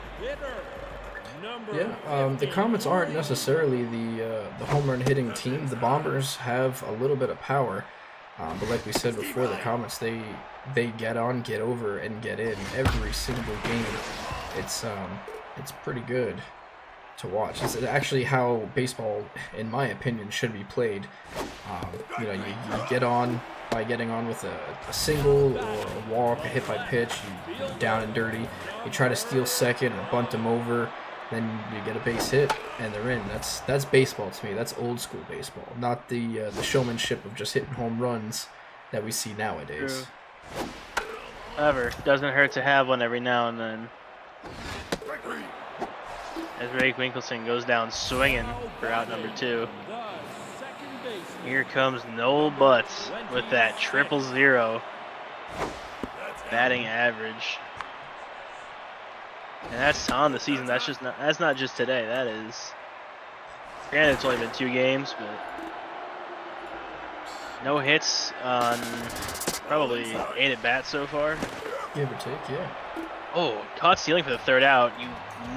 Yeah, the Comets aren't necessarily the home run hitting team. The Bombers have a little bit of power, but like we said before, the Comets they get on, get over, and get in every single game. It's pretty good to watch. It's actually how baseball, in my opinion, should be played. You get on by getting on with a single or a walk, a hit by pitch, you down and dirty. You try to steal second or bunt them over, then you get a base hit and they're in. That's baseball to me. That's old school baseball, not the showmanship of just hitting home runs that we see nowadays. True. However, doesn't hurt to have one every now and then. As Ray Winkleson goes down swinging for out number 2. Here comes Noel Butts with that 000 batting average. And that's on the season. That's not just today. That is. Granted, it's only been 2 games, but no hits on probably 8 at bats so far. Give or take, yeah. Oh, caught stealing for the 3rd out. You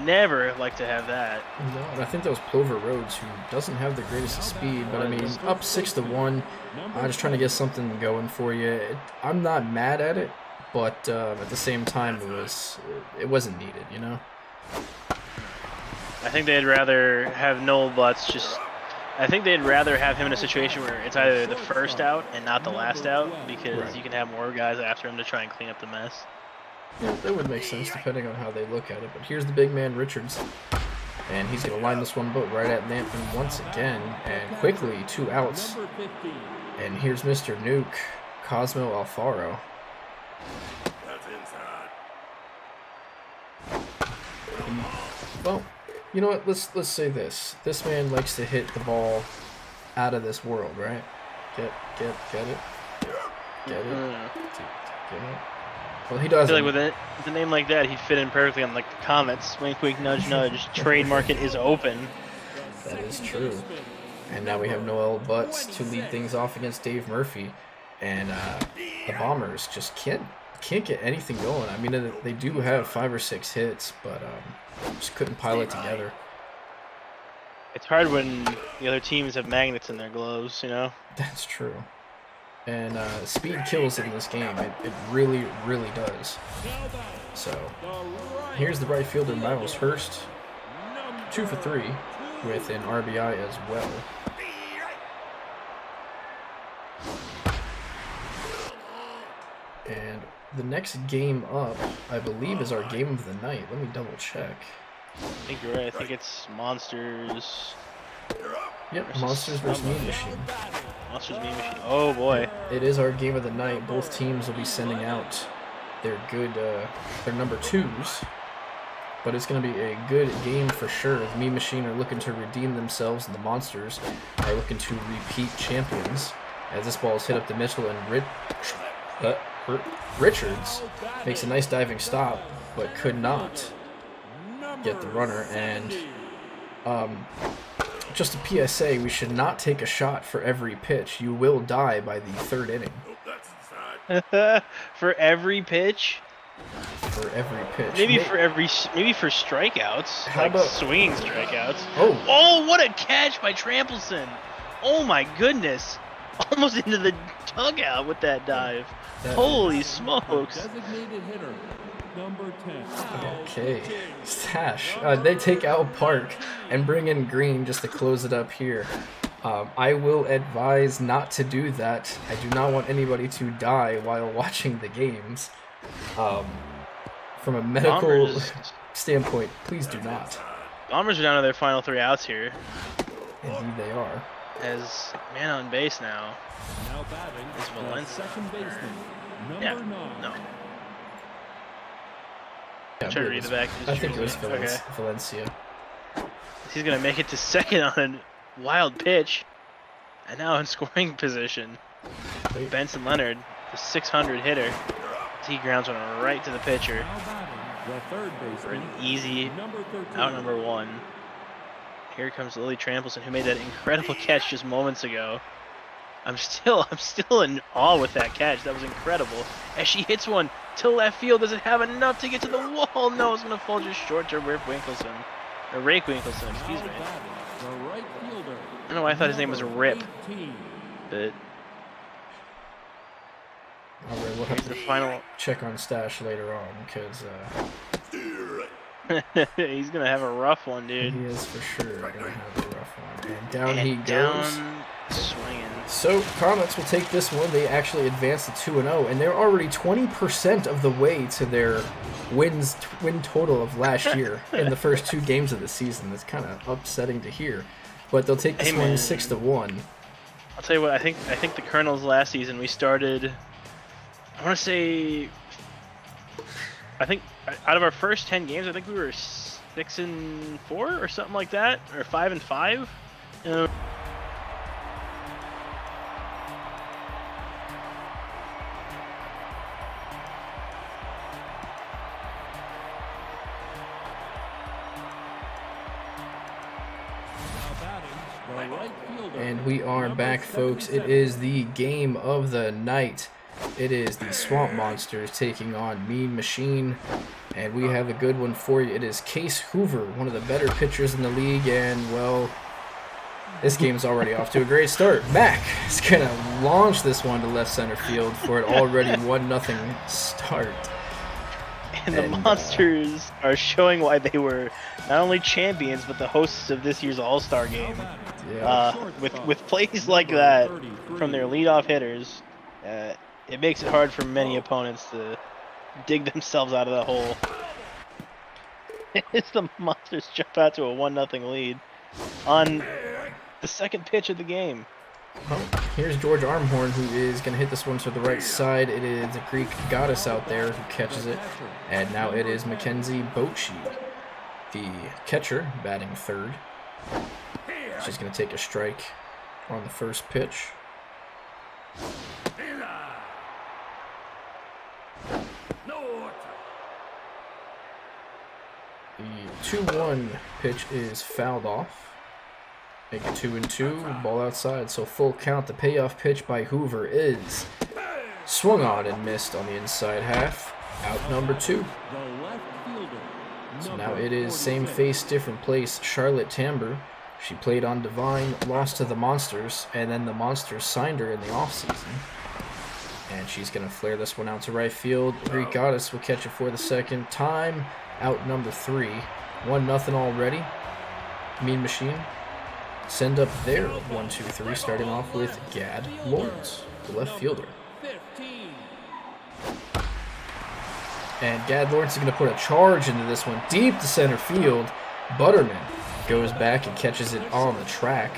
never like to have that. No, and I think that was Clover Rhodes, who doesn't have the greatest of speed, but I mean, up 6-1. I'm just trying to get something going for you. I'm not mad at it, but at the same time, it wasn't needed, you know. I think they'd rather have Noel Butts I think they'd rather have him in a situation where it's either the 1st out and not the last out, because you can have more guys after him to try and clean up the mess. Yeah, that would make sense depending on how they look at it. But here's the big man, Richards. And he's going to line this one boat right at Lampman once again. And quickly, 2 outs. And here's Mr. Nuke, Cosmo Alfaro. Well, you know what? Let's say this. This man likes to hit the ball out of this world, right? Get it? Get it? Get it? Well, he doesn't. I feel like with a name like that, he'd fit in perfectly on like the Comets. Wink, wink, nudge, nudge. Trade market is open. That is true. And now we have Noel Butts to lead things off against Dave Murphy, and the Bombers just can't get anything going. I mean, they do have 5 or 6 hits, but just couldn't pile it together. It's hard when the other teams have magnets in their gloves, you know. That's true. And speed kills in this game. It really, really does. So here's the right fielder, Miles Hurst, 2 for 3 with an RBI as well. And the next game up, I believe, is our game of the night. Let me double check. I think you're right. I think it's Monsters. Yep, Monsters versus Mean Machine. Monsters Mean Machine. Oh boy. It is our game of the night. Both teams will be sending out their good, their number 2s. But it's going to be a good game for sure. The Mean Machine are looking to redeem themselves, and the Monsters are looking to repeat champions. As this ball is hit up the middle, and Richards makes a nice diving stop, but could not get the runner. And just a PSA, we should not take a shot for every pitch. You will die by the 3rd inning. For every pitch? For every pitch. Maybe for strikeouts. How like about swinging strikeouts. Oh. Oh, what a catch by Trampleson. Oh my goodness. Almost into the dugout with that dive. Holy smokes. Designated hitter, number 10. Okay. Stash. They take out Park and bring in Green just to close it up here. I will advise not to do that. I do not want anybody to die while watching the games. From a medical standpoint, please do not. Bombers are down to their final 3 outs here. Indeed they are. As man on base now. Now batting is Valencia. Second baseman, number Yeah, 9. no. Yeah, Try to read the back. I think it was Okay. Valencia. He's going to make it to second on a wild pitch. And now in scoring position. Benson Leonard, the 600 hitter. he grounds one right to the pitcher Now batting, the third for an baseman, easy number 13. out number 1. Here comes Lily Trampleson, who made that incredible catch just moments ago. I'm still in awe with that catch. That was incredible. As she hits one to left field, does it have enough to get to the wall? No, it's gonna fall just short to Rake Winkleson, excuse me. Now batting, the right fielder, I don't know why I thought his name was number Rip, 18. but All right, we'll have the to final. check on Stash later on because He's gonna have a rough one, dude. he is for sure gonna have a rough one. And down And he goes. down, swinging. So Comets will take this one. They actually advance to 2-0, and they're already 20% of the way to their win total of last year in the first 2 games of the season. That's kind of upsetting to hear, but they'll take this one 6-1. I'll tell you what. I think the Kernels last season we started. I want to say. I think out of our first 10 games, I think we were 6-4 or something like that, or 5-5. Now batting, the right fielder, And we are number back, folks. It 77. is the game of the night. It is the Swamp Monsters taking on Mean Machine. And we have a good one for you. It is Case Hoover, one of the better pitchers in the league. And, well, this game's already off to a great start. Mac is going to launch this one to left center field for an already 1-0 start. And the Monsters are showing why they were not only champions, but the hosts of this year's All-Star game. Yeah. With plays like that from their leadoff hitters, it makes it hard for many opponents to dig themselves out of the hole. As the Monsters jump out to a 1-0 lead on the second pitch of the game. Well, here's George Armhorn, who is going to hit this one to the right side. It is a Greek goddess out there who catches it. And now it is Mackenzie Bochy, the catcher, batting third. She's going to take a strike on the first pitch. The 2-1 pitch is fouled off. Make it 2-2, ball outside, so full count. The payoff pitch by Hoover is swung on and missed on the inside half. Out number 2. The left fielder, So number now it is same 46. face, different place. Charlotte Tamber. She played on Divine, lost to the Monsters, and then the Monsters signed her in the offseason. And she's going to flare this one out to right field. Greek Goddess will catch it for the second time. Out number 3. 1-0 already. Mean Machine send up their 1-2-3, starting off with Gad Lawrence, the left fielder. 15. And Gad Lawrence is going to put a charge into this one deep to center field. Butterman goes back and catches it on the track.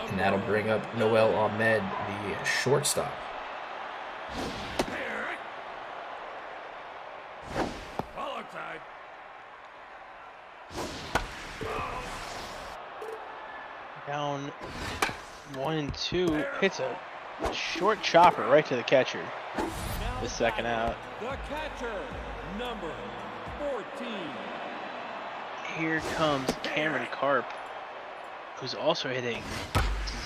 And that'll bring up Noel Ahmed, the shortstop. Down 1-2, hits a short chopper right to the catcher. The second out. The catcher, number 14. Here comes Cameron Karp, who's also hitting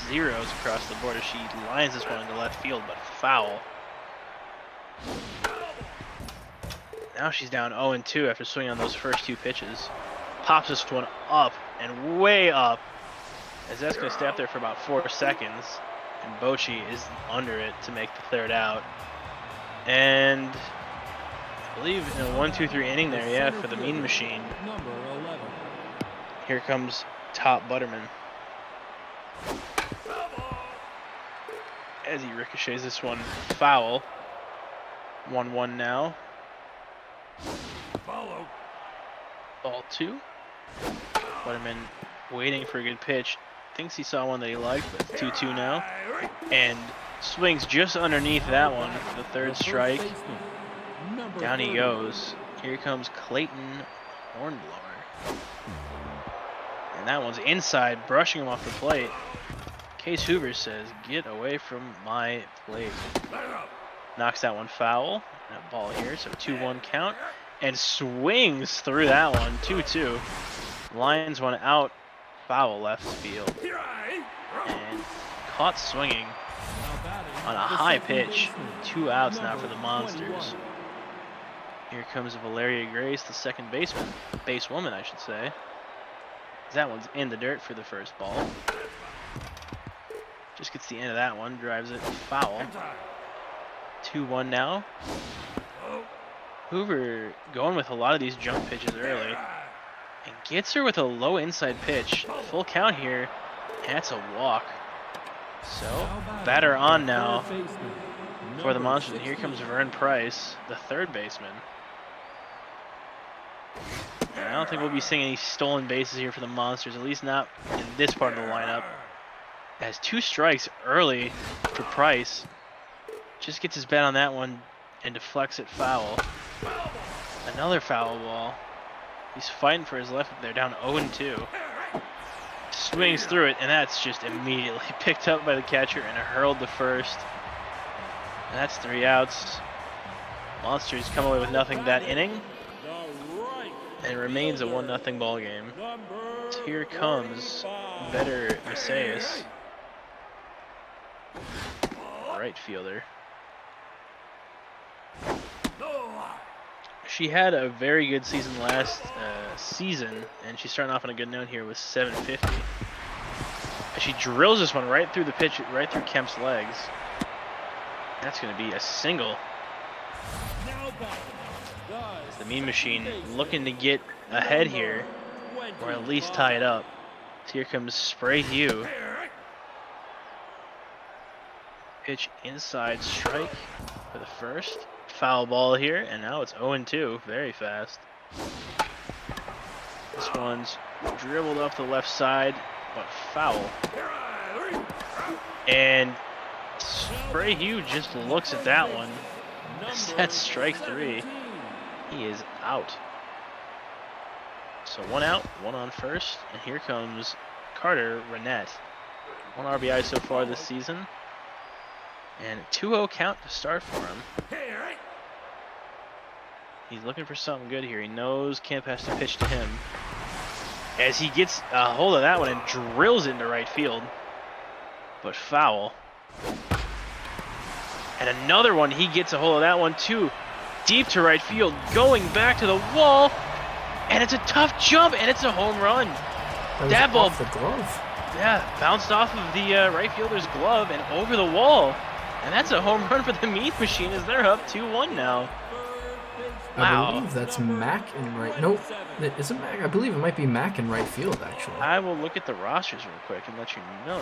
zeros across the board as she lines this one into left field, but foul. Now she's down 0-2 after swinging on those first 2 pitches. Pops this one up and way up, as that's going to stay up there for about 4 seconds. And Bochy is under it to make the third out. And I believe in a 1-2-3 inning there, yeah, for the Mean Machine. Number 11. Here comes Top Butterman. As he ricochets this one foul. 1-1 now. Follow. Ball 2. Butterman waiting for a good pitch. Thinks he saw one that he liked, but it's 2-2 now. And swings just underneath that one for the third strike. Down he goes. Here comes Clayton Hornblower. And that one's inside, brushing him off the plate. Case Hoover says, "Get away from my plate." Knocks that one foul. That ball here, so 2-1 count. And swings through that one, 2-2. Lines one out, foul left field. And caught swinging on a high pitch. 2 outs now for the Monsters. Here comes Valeria Grace, the second basewoman, I should say. That one's in the dirt for the first ball. Just gets the end of that one, drives it foul. 2-1 now. Hoover going with a lot of these jump pitches early. And gets her with a low inside pitch. Full count here. And that's a walk. So, batter on now for the Monsters. And here comes Vern Price, the third baseman. And I don't think we'll be seeing any stolen bases here for the Monsters, at least not in this part of the lineup. Has 2 strikes early for Price. Just gets his bat on that one and deflects it foul. Another foul ball. He's fighting for his left up there, down 0-2. Swings through it, and that's just immediately picked up by the catcher and hurled to first. And that's 3 outs. Monsters come away with nothing that inning. And it remains a 1-0 ball game. So here comes Better Macias, right fielder. She had a very good season last season, and she's starting off on a good note here with 750. And she drills this one right through the pitch, right through Kemp's legs. That's going to be a single. The Mean Machine looking to get ahead here, or at least tie it up. So here comes Spray Hugh. Pitch inside strike for the first. Foul ball here, and now it's 0-2, very fast. This one's dribbled off the left side, but foul. And Spray Hugh just looks at that one. That's strike 3. He is out. So 1 out, 1 on first, and here comes Carter Renette. 1 RBI so far this season. And a 2-0 count to start for him. He's looking for something good here. He knows Kemp has to pitch to him. As he gets a hold of that one and drills it into right field. But foul. And another one, he gets a hold of that one too. Deep to right field, going back to the wall. And it's a tough jump, and it's a home run. That ball, off the glove. Yeah, bounced off of the right fielder's glove and over the wall. And that's a home run for the Mean Machine as they're up 2-1 now. Wow. I believe that's Mac in right. Nope. Is it Mac? I believe it might be Mac in right field, actually. I will look at the rosters real quick and let you know.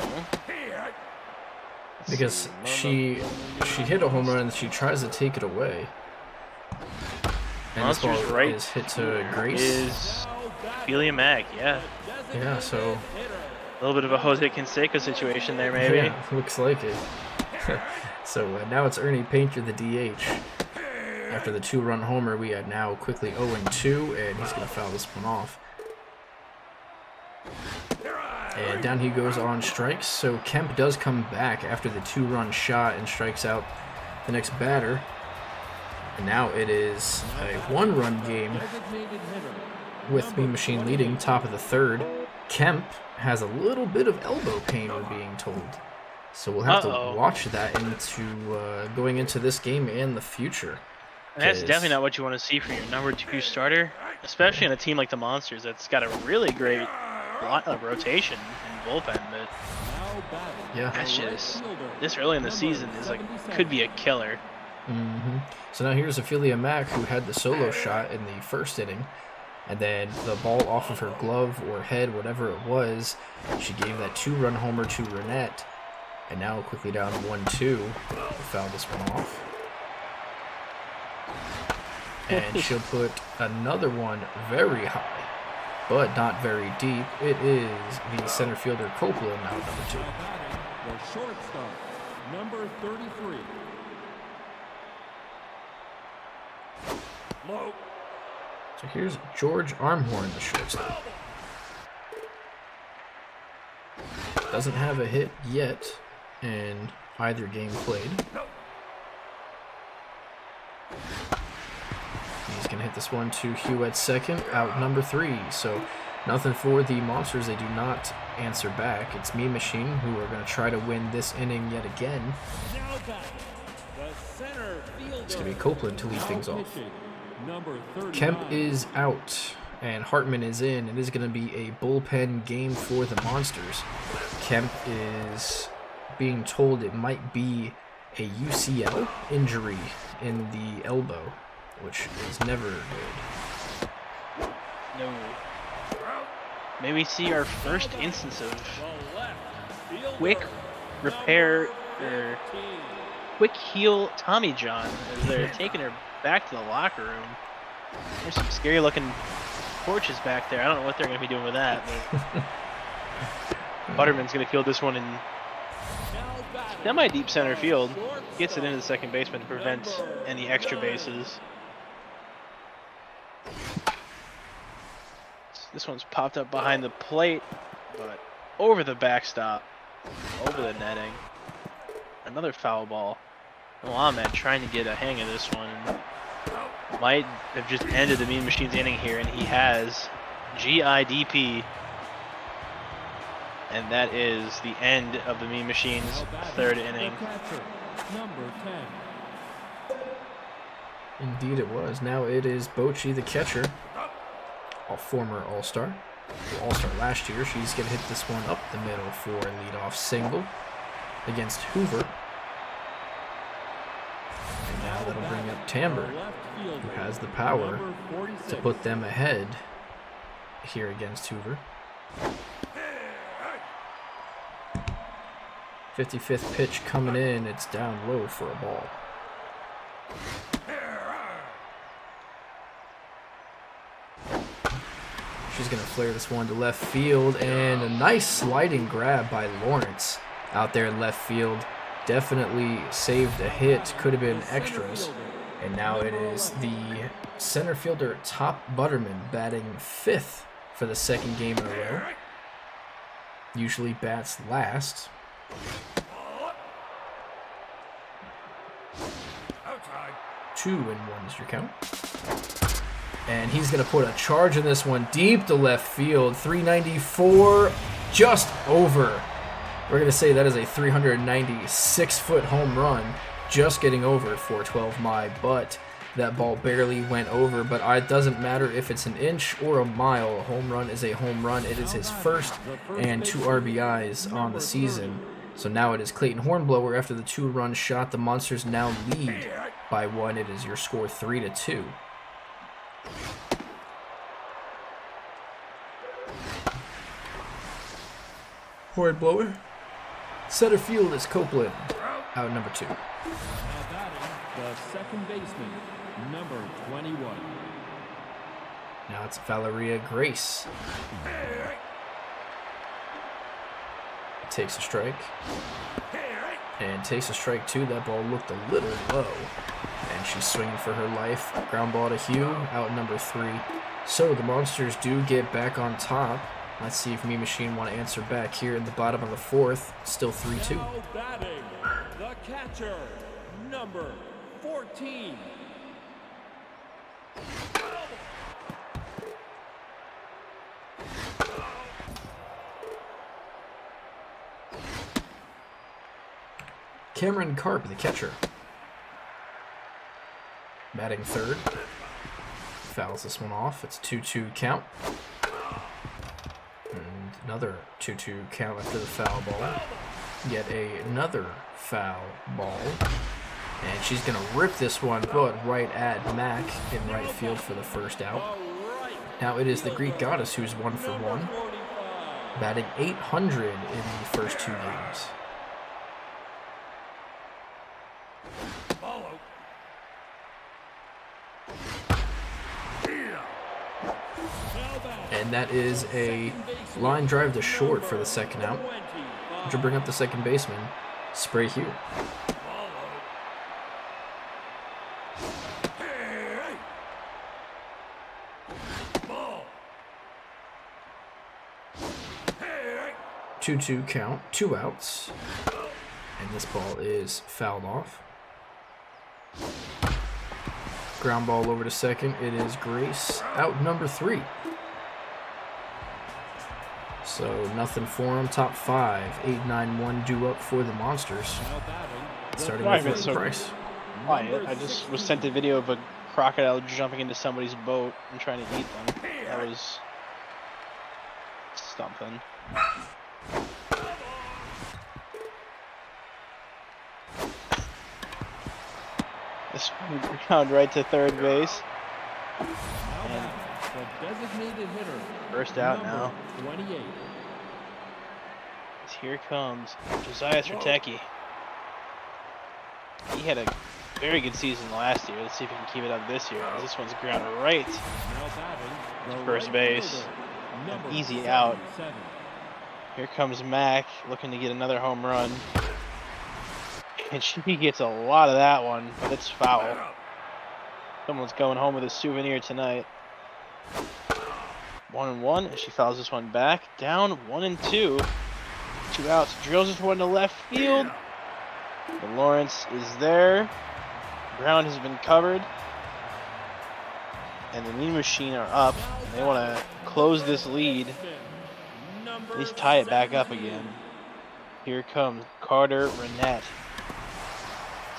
Because she hit a home run and she tries to take it away. And this ball right is hit to Grace. Is Ophelia Mack, yeah. Yeah, so a little bit of a Jose Canseco situation there, maybe. Yeah, looks like it. So now it's Ernie Painter, the DH. After the 2-run homer, we are now quickly 0-2, and he's going to foul this one off. And down he goes on strikes. So Kemp does come back after the 2-run shot and strikes out the next batter. And now it is a 1-run game with Mean Machine leading, top of the 3rd. Kemp has a little bit of elbow pain, we're being told. So we'll have to watch that into going into this game and the future. That's definitely not what you want to see for your number 2 starter, especially in a team like the Monsters that's got a really great rotation and bullpen. But yeah, that's just this early in the season is could be a killer. So now here's Ophelia Mack, who had the solo shot in the first inning, and then the ball off of her glove or head, whatever it was, she gave that 2-run homer to Renette, and now quickly down 1-2, foul this one off. And she'll put another one very high, but not very deep. It is the center fielder Copeland, now number 2. The shortstop, number 33. So here's George Armhorn, the shortstop. Doesn't have a hit yet in either game played. hit this one to Hugh at second, out number 3. So nothing for the Monsters. They do not answer back. It's Mean Machine who are going to try to win this inning yet again. It's going to be Copeland to lead things off. Kemp is out and Hartman is in. It is going to be a bullpen game for the Monsters. Kemp is being told it might be a UCL injury in the elbow, which is never good. No. May we see our first instance of quick repair or quick heal Tommy John as they're taking her back to the locker room. There's some scary looking porches back there. I don't know what they're going to be doing with that, but Butterman's going to field this one in semi-deep center field. Gets it into the second baseman to prevent any extra bases. This one's popped up behind the plate, but over the backstop, over the netting. Another foul ball. Nomads trying to get a hang of this one. Might have just ended the Mean Machine's inning here, and he has GIDP. And that is the end of the Mean Machine's third inning. Indeed it was. Now it is Bochy, the catcher, a former All-Star. All-Star last year. She's going to hit this one up the middle for a leadoff single against Hoover. And now that'll bring up Tamber, who has the power to put them ahead here against Hoover. 55th pitch coming in. It's down low for a ball. She's going to flare this one to left field, and a nice sliding grab by Lawrence out there in left field. Definitely saved a hit. Could have been extras. And now it is the center fielder, Top Butterman, batting 5th for the second game in a row. Usually bats last. 2-1 is your count. And he's going to put a charge in this one deep to left field. 394, just over. We're going to say that is a 396-foot home run, just getting over at 412 my, but that ball barely went over. But it doesn't matter if it's an inch or a mile. A home run is a home run. It is his first and 2 RBIs on the season. So now it is Clayton Hornblower after the 2-run shot. The Monsters now lead by 1. It is your score 3-2. Hornblower. Center field is Copeland. Out number 2. Now batting, the second baseman, number 21. Now it's Valeria Grace. Takes a strike. And takes a strike too. That ball looked a little low. And she's swinging for her life. Ground ball to Hugh, out number 3. So the Monsters do get back on top. Let's see if Mean Machine want to answer back here in the bottom of the 4th. Still 3-2. Now batting, the catcher, number 14. Cameron Karp, the catcher. Batting 3rd. Fouls this one off. It's 2-2 count. And another 2-2 count after the foul ball. Yet another foul ball. And she's going to rip this one, but right at Mac in right field for the first out. Now it is the Greek Goddess who's 1 for 1. Batting 800 in the first 2 games. And that is a line drive to short for the second out, which will bring up the second baseman, Spray Hugh. Two count, 2 outs, and this ball is fouled off. Ground ball over to second. It is Grace. Out number 3. So nothing for them. Top 5. 8-9-1 due up for the Monsters. Starting with Price. Quiet. I just was sent a video of a crocodile jumping into somebody's boat and trying to eat them. That was something. This ground right to third base. And first out now. 28. Here comes Josiah Stratecki. He had a very good season last year. Let's see if he can keep it up this year. This one's ground right to first base. An easy out. Here comes Mac looking to get another home run. And she gets a lot of that one, but it's foul. Someone's going home with a souvenir tonight. 1-1, and she fouls this one back. Down 1-2. 2 outs. Drills this one to left field. But Lawrence is there. Ground has been covered. And the Mean Machine are up. They want to close this lead. At least tie it back up again. Here comes Carter Renette.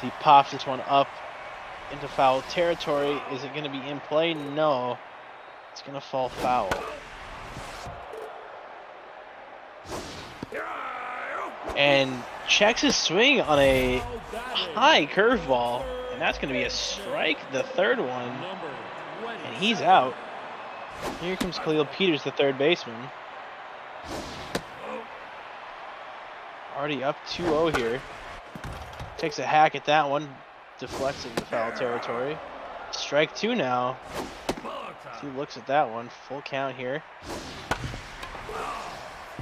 He pops this one up into foul territory. Is it going to be in play? No. It's going to fall foul. And checks his swing on a high curveball. And that's going to be a strike, the third one. And he's out. Here comes Khalil Peters, the third baseman. Already up 2-0 here. Takes a hack at that one. Deflects it into foul territory. Strike 2 now. He looks at that one. Full count here.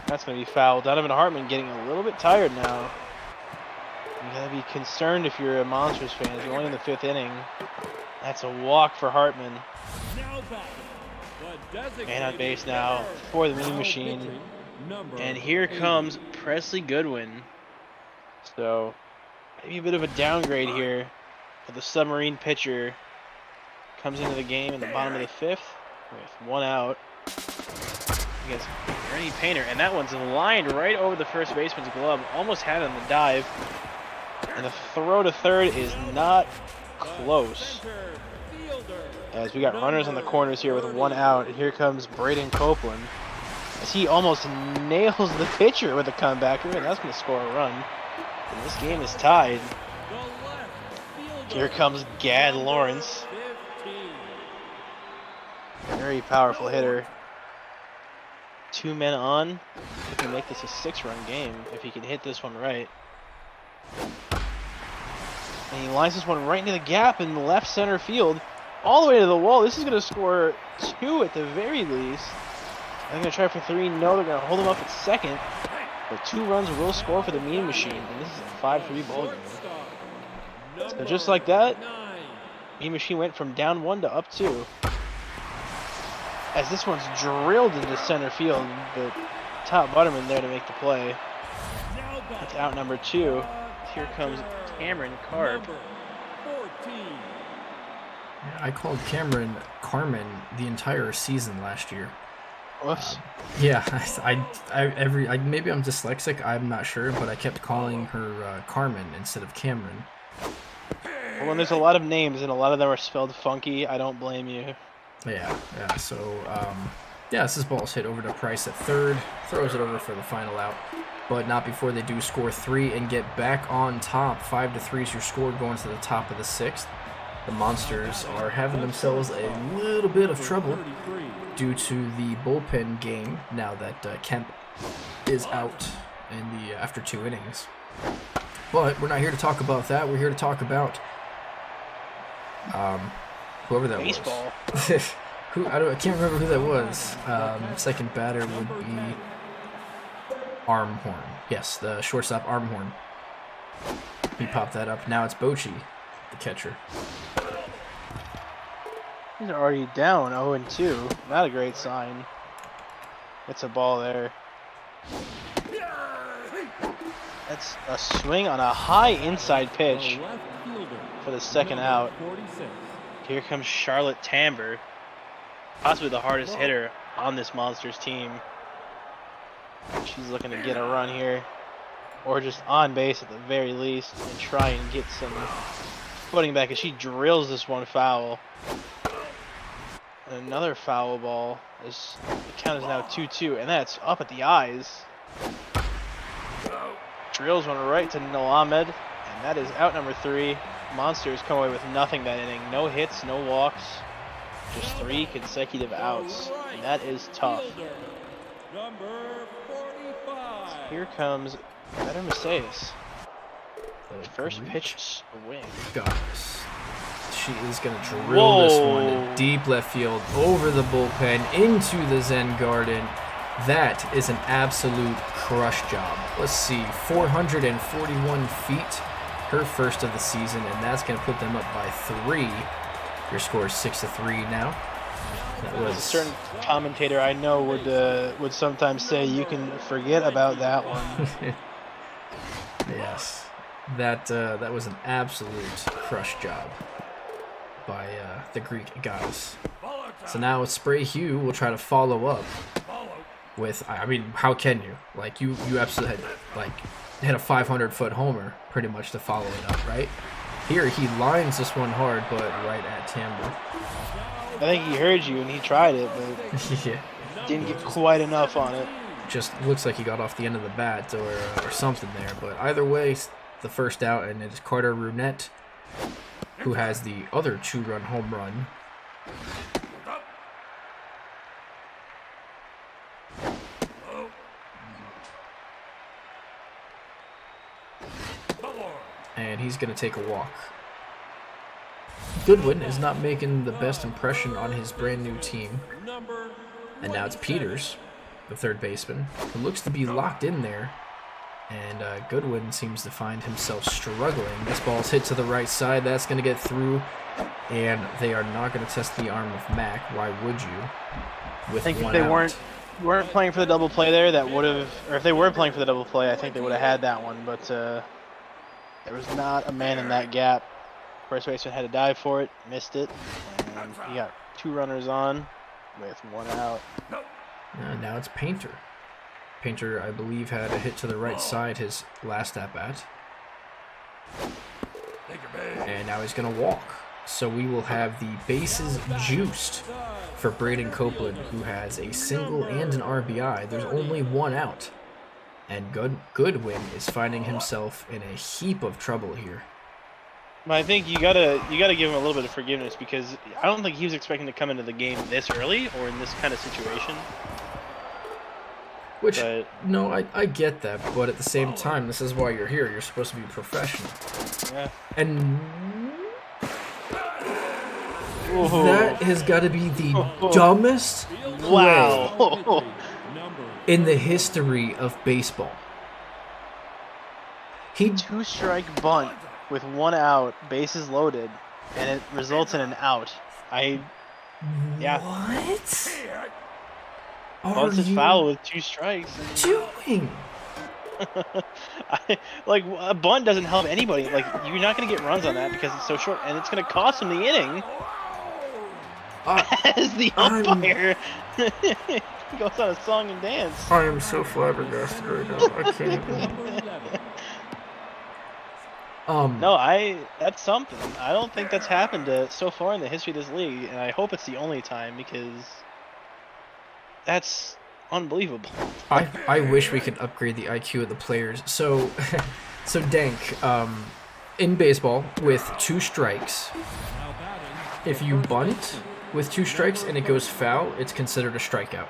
That's going to be foul. Donovan Hartman getting a little bit tired now. You got to be concerned if you're a Monsters fan. He's only in the 5th inning. That's a walk for Hartman. Man on base now for the Mean Machine. And here comes Presley Goodwin. So maybe a bit of a downgrade here. But the submarine pitcher comes into the game in the bottom of the 5th with 1 out against Ernie Painter. And that one's lined right over the first baseman's glove. Almost had it on the dive. And the throw to third is not close. As we got runners on the corners here with 1 out. And here comes Braden Copeland. As he almost nails the pitcher with a comebacker. And that's going to score a run. And this game is tied. Here comes Gad Lawrence. Very powerful hitter. 2 men on. He can make this a 6-run game if he can hit this one right. And he lines this one right into the gap in left center field. All the way to the wall. This is going to score 2 at the very least. They're going to try for 3. No, they're going to hold him up at second. But 2 runs will score for the Mean Machine. And this is a 5-3 ball game. So just like that, Mean Machine went from down 1 to up 2. As this one's drilled into center field, but top butterman there to make the play. That's out number 2. Here comes Cameron Carp. I called Cameron Carmen the entire season last year. Whoops. Yeah, maybe I'm dyslexic. I'm not sure, but I kept calling her Carmen instead of Cameron. Well, when there's a lot of names and a lot of them are spelled funky, I don't blame you. Yeah. So, this ball's hit over to Price at third. Throws it over for the final out, but not before they do score 3 and get back on top. 5-3 is your score going to the top of the 6th. The Monsters are having themselves a little bit of trouble due to the bullpen game now that Kemp is out in the after 2 innings. But we're not here to talk about that. We're here to talk about whoever that baseball. Was. I can't remember who that was. Second batter would be Armhorn. Yes, the shortstop Armhorn. He popped that up. Now it's Bochy, the catcher. He's already down 0-2. Not a great sign. It's a ball there. That's a swing on a high inside pitch for the second out. Here comes Charlotte Tamber, possibly the hardest hitter on this Monsters team. She's looking to get a run here, or just on base at the very least, and try and get some footing back as she drills this one foul. And another foul ball. The count is now 2-2, and that's up at the eyes. Drills one right to Nomads, and that is out number 3. Monsters come away with nothing that inning. No hits, no walks, just 3 consecutive outs, and that is tough. Number 45. Here comes Better Messias. First pitch swing. Goddess. She is going to drill this one to deep left field, over the bullpen, into the Zen Garden. That is an absolute crush job. Let's see, 441 feet, her first of the season, and that's going to put them up by 3. Your score is 6-3 now. That was a certain commentator I know would sometimes say you can forget about that one. Yes, that was an absolute crush job by the Greek goddess. So now Spray Hugh will try to follow up with, I mean, how can you? Like, you absolutely hit a 500-foot homer pretty much to follow it up, right? Here he lines this one hard, but right at Tamber. I think he heard you and he tried it, but yeah, didn't get quite enough on it. Just looks like he got off the end of the bat or something there. But either way, the first out, and it's Carter Runette who has the other 2-run home run. And he's going to take a walk. Goodwin is not making the best impression on his brand new team. And now it's Peters, the third baseman, who looks to be locked in there. And Goodwin seems to find himself struggling. This ball's hit to the right side. That's going to get through. And they are not going to test the arm of Mac. Why would you? With I think one if they out. weren't playing for the double play there, that would have, or if they were playing for the double play, I think they would have had that one. But there was not a man in that gap. First baseman had to dive for it, missed it, and he got 2 runners on with 1 out. And now it's Painter. Painter, I believe, had a hit to the right side his last at-bat. And now he's going to walk. So we will have the bases juiced for Braden Copeland, who has a single and an RBI. There's only 1 out. And Goodwin is finding himself in a heap of trouble here. I think you gotta give him a little bit of forgiveness, because I don't think he was expecting to come into the game this early or in this kind of situation. Which, no, I get that, but at the same time, this is why you're here. You're supposed to be professional. Yeah. And that has got to be the dumbest play in the history of baseball. He 2-strike bunt with 1 out, bases loaded, and it results in an out. Yeah. What? Bunts is foul with 2 strikes. Doing? Like, a bunt doesn't help anybody. Like, you're not going to get runs on that because it's so short, and it's going to cost him the inning. As the umpire goes on a song and dance. I am so flabbergasted right now. I can't even. No, that's something. I don't think that's happened so far in the history of this league, and I hope it's the only time, because that's unbelievable. I wish we could upgrade the IQ of the players. So Dank, in baseball, with 2 strikes, if you bunt with 2 strikes and it goes foul, it's considered a strikeout.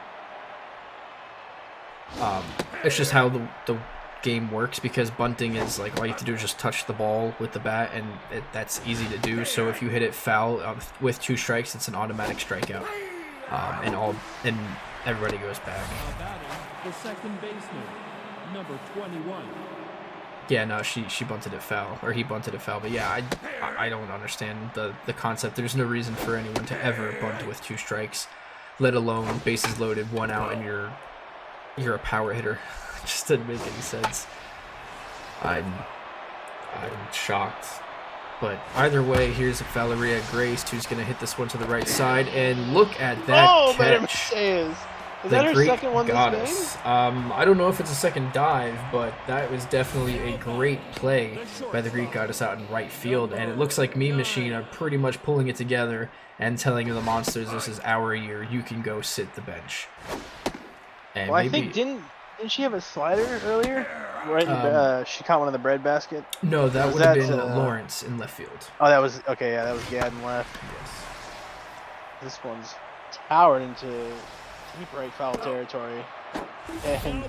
It's just how the game works, because bunting is like, all you have to do is just touch the ball with the bat, and that's easy to do. So if you hit it foul with 2 strikes, it's an automatic strikeout, and everybody goes back. The second baseman, number 21. Yeah, no, she bunted it foul, or he bunted it foul. But yeah, I don't understand the concept. There's no reason for anyone to ever bunt with 2 strikes, let alone bases loaded, 1 out, and you're a power hitter. It just didn't make any sense. I'm shocked. But either way, here's Valeria Grace, who's going to hit this one to the right side. And look at that catch. Is that her second one Goddess. this game? I don't know if it's a second dive, but that was definitely a great play by the Greek Goddess out in right field. And it looks like Meme Machine are pretty much pulling it together and telling the Monsters, this is our year. You can go sit the bench. And well, I think didn't she have a slider earlier? Right, she caught one in the bread basket. No, that would have been Lawrence in left field. Oh, that was okay. Yeah, that was Gad in left. Yes. This one's towered into deep right foul territory, and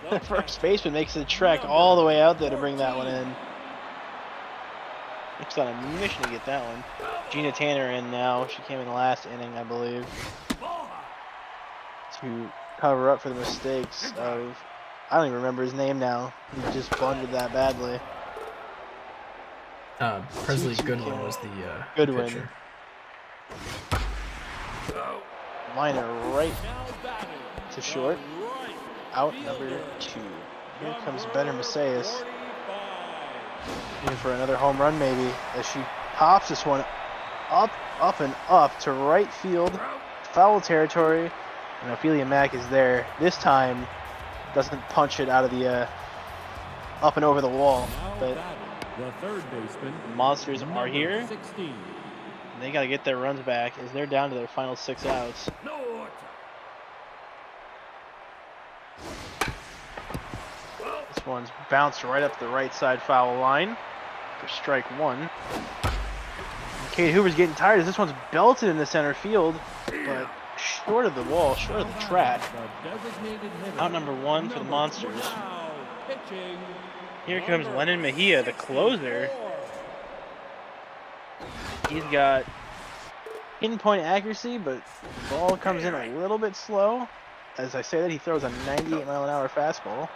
the first baseman makes the trek all the way out there to bring that one in. Looks on a mission to get that one. Gina Tanner in now. She came in the last inning, I believe, to cover up for the mistakes of, I don't even remember his name now. He just blundered that badly. Presley Goodwin was the pitcher. Liner right to short. Out number 2. Here comes Benner Macias. In for another home run maybe, as she pops this one up and up to right field. Foul territory. And Ophelia Mack is there. This time doesn't punch it out of the up and over the wall. But the third baseman, the Monsters are here. 16. And they got to get their runs back as they're down to their final 6 outs. This one's bounced right up the right side foul line for strike 1. Kate Hoover's getting tired as this one's belted into center field, but short of the wall, short of the track. Out number 1 for the Monsters. Here comes Lennon Mejia, the closer. He's got pinpoint accuracy, but the ball comes in a little bit slow. As I say that, he throws a 98-mile-an-hour fastball.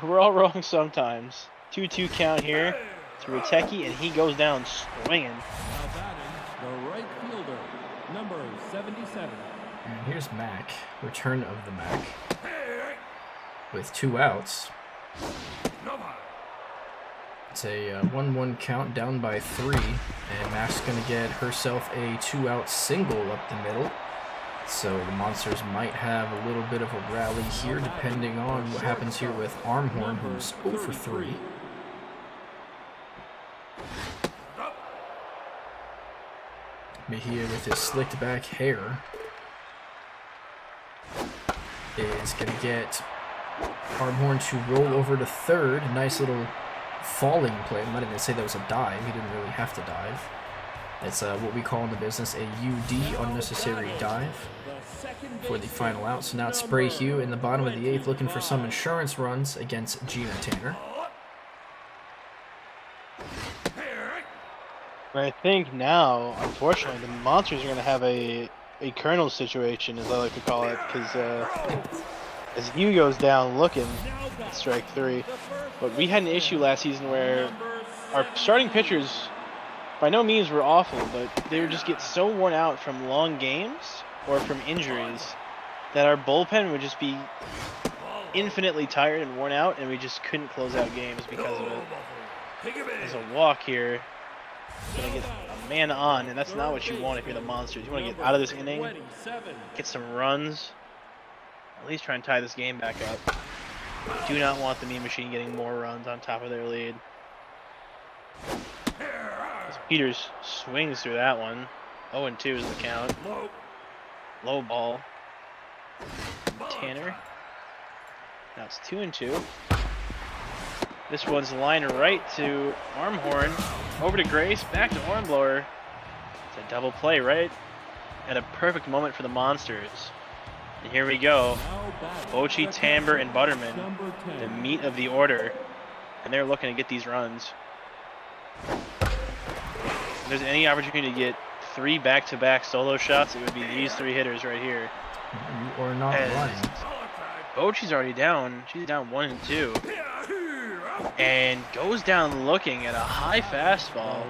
We're all wrong sometimes. 2-2 count here to Riteki, and he goes down swinging. The right fielder, number 77. And here's Mac, return of the Mac, with 2 outs. It's a 1-1 count, down by 3, and Mac's going to get herself a 2-out single up the middle. So the Monsters might have a little bit of a rally here, depending on what happens here with Armhorn, who's 0 for 3. Mejia with his slicked back hair is going to get Armhorn to roll over to third. Nice little falling play. I'm not even going to say that was a dive. He didn't really have to dive. That's what we call in the business a UD, unnecessary dive, for the final out. So now it's Spray Hugh in the bottom of the 8th looking for some insurance runs against Gina Tanner. I think now, unfortunately, the Monsters are going to have a Kernels situation, as I like to call it, because as Hugh goes down looking at strike 3. But we had an issue last season where our starting pitchers by no means were awful, but they would just get so worn out from long games or from injuries that our bullpen would just be infinitely tired and worn out, and we just couldn't close out games because of it. There's a walk here. Gonna get a man on, and that's not what you want if you're the Monsters. You want to get out of this inning, get some runs, at least try and tie this game back up. Do not want the Meme Machine getting more runs on top of their lead. As Peters swings through that one. 0-2 is the count. Low ball. Tanner. Now it's 2-2. This one's line right to Armhorn. Over to Grace, back to Hornblower. It's a double play right at a perfect moment for the Monsters. And here we go. Bochy, Tamber, and Butterman, the meat of the order. And they're looking to get these runs. If there's any opportunity to get 3 back-to-back solo shots, it would be these 3 hitters right here. You are not lying. Bochy's already down. She's down 1-2. And goes down looking at a high fastball.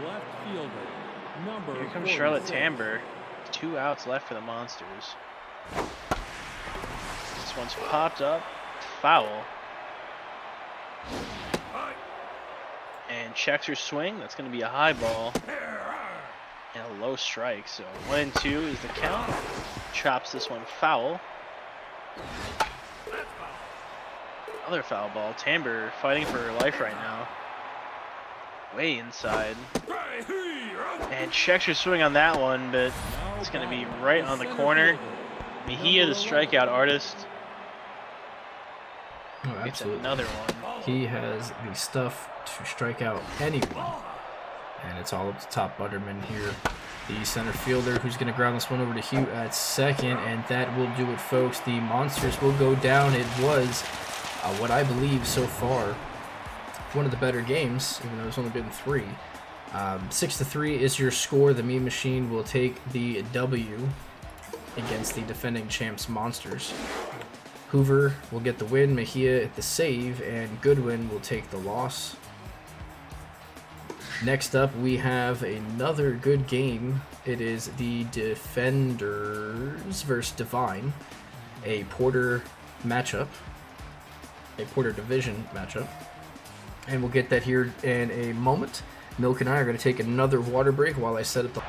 Here comes Charlotte Tamber. 2 outs left for the Monsters. This one's popped up. Foul. and checks her swing. That's going to be a high ball and a low strike. So 1-2 is the count. Chops this one foul. Another foul ball. Timber fighting for her life right now. Way inside. And checks her swing on that one, but it's going to be right on the corner. Mejia, the strikeout artist. Oh, It's absolutely. another one. He has the stuff to strike out anyone. And it's all up to Top Butterman here. The center fielder who's going to ground this one over to Hugh at second. And that will do it, folks. The Monsters will go down. It was what I believe so far one of the better games, even though there's only been 3. 6-3 is your score. The Meme Machine will take the W against the defending champs Monsters. Hoover will get the win, Mejia at the save, and Goodwin will take the loss. Next up, we have another good game. It is the Defenders versus Divine, a Porter matchup, a Porter Division matchup. And we'll get that here in a moment. Milk and I are going to take another water break while I set up the...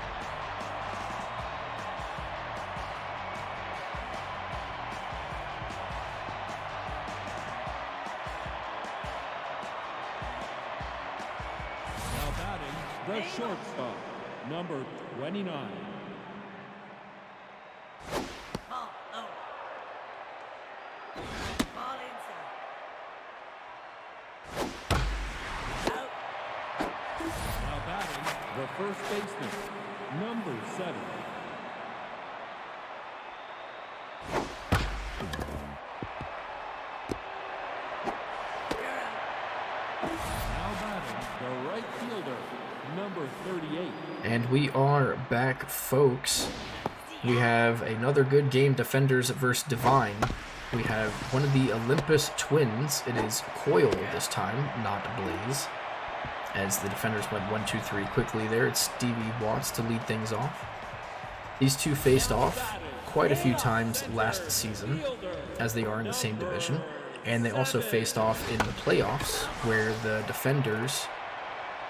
Now batting, the shortstop, number 29. Ball low. Ball inside. Out. Now batting, the first baseman, number 7. Now batting, the right fielder, number 38. And we are back, folks. We have another good game, Defenders versus Divine. We have one of the Olympus twins. It is Coil this time, not Blaze. As the Defenders went 1-2-3 quickly there, it's Stevie Watts to lead things off. These two faced off quite a few times last season, as they are in the same division. And they also faced off in the playoffs, where the Defenders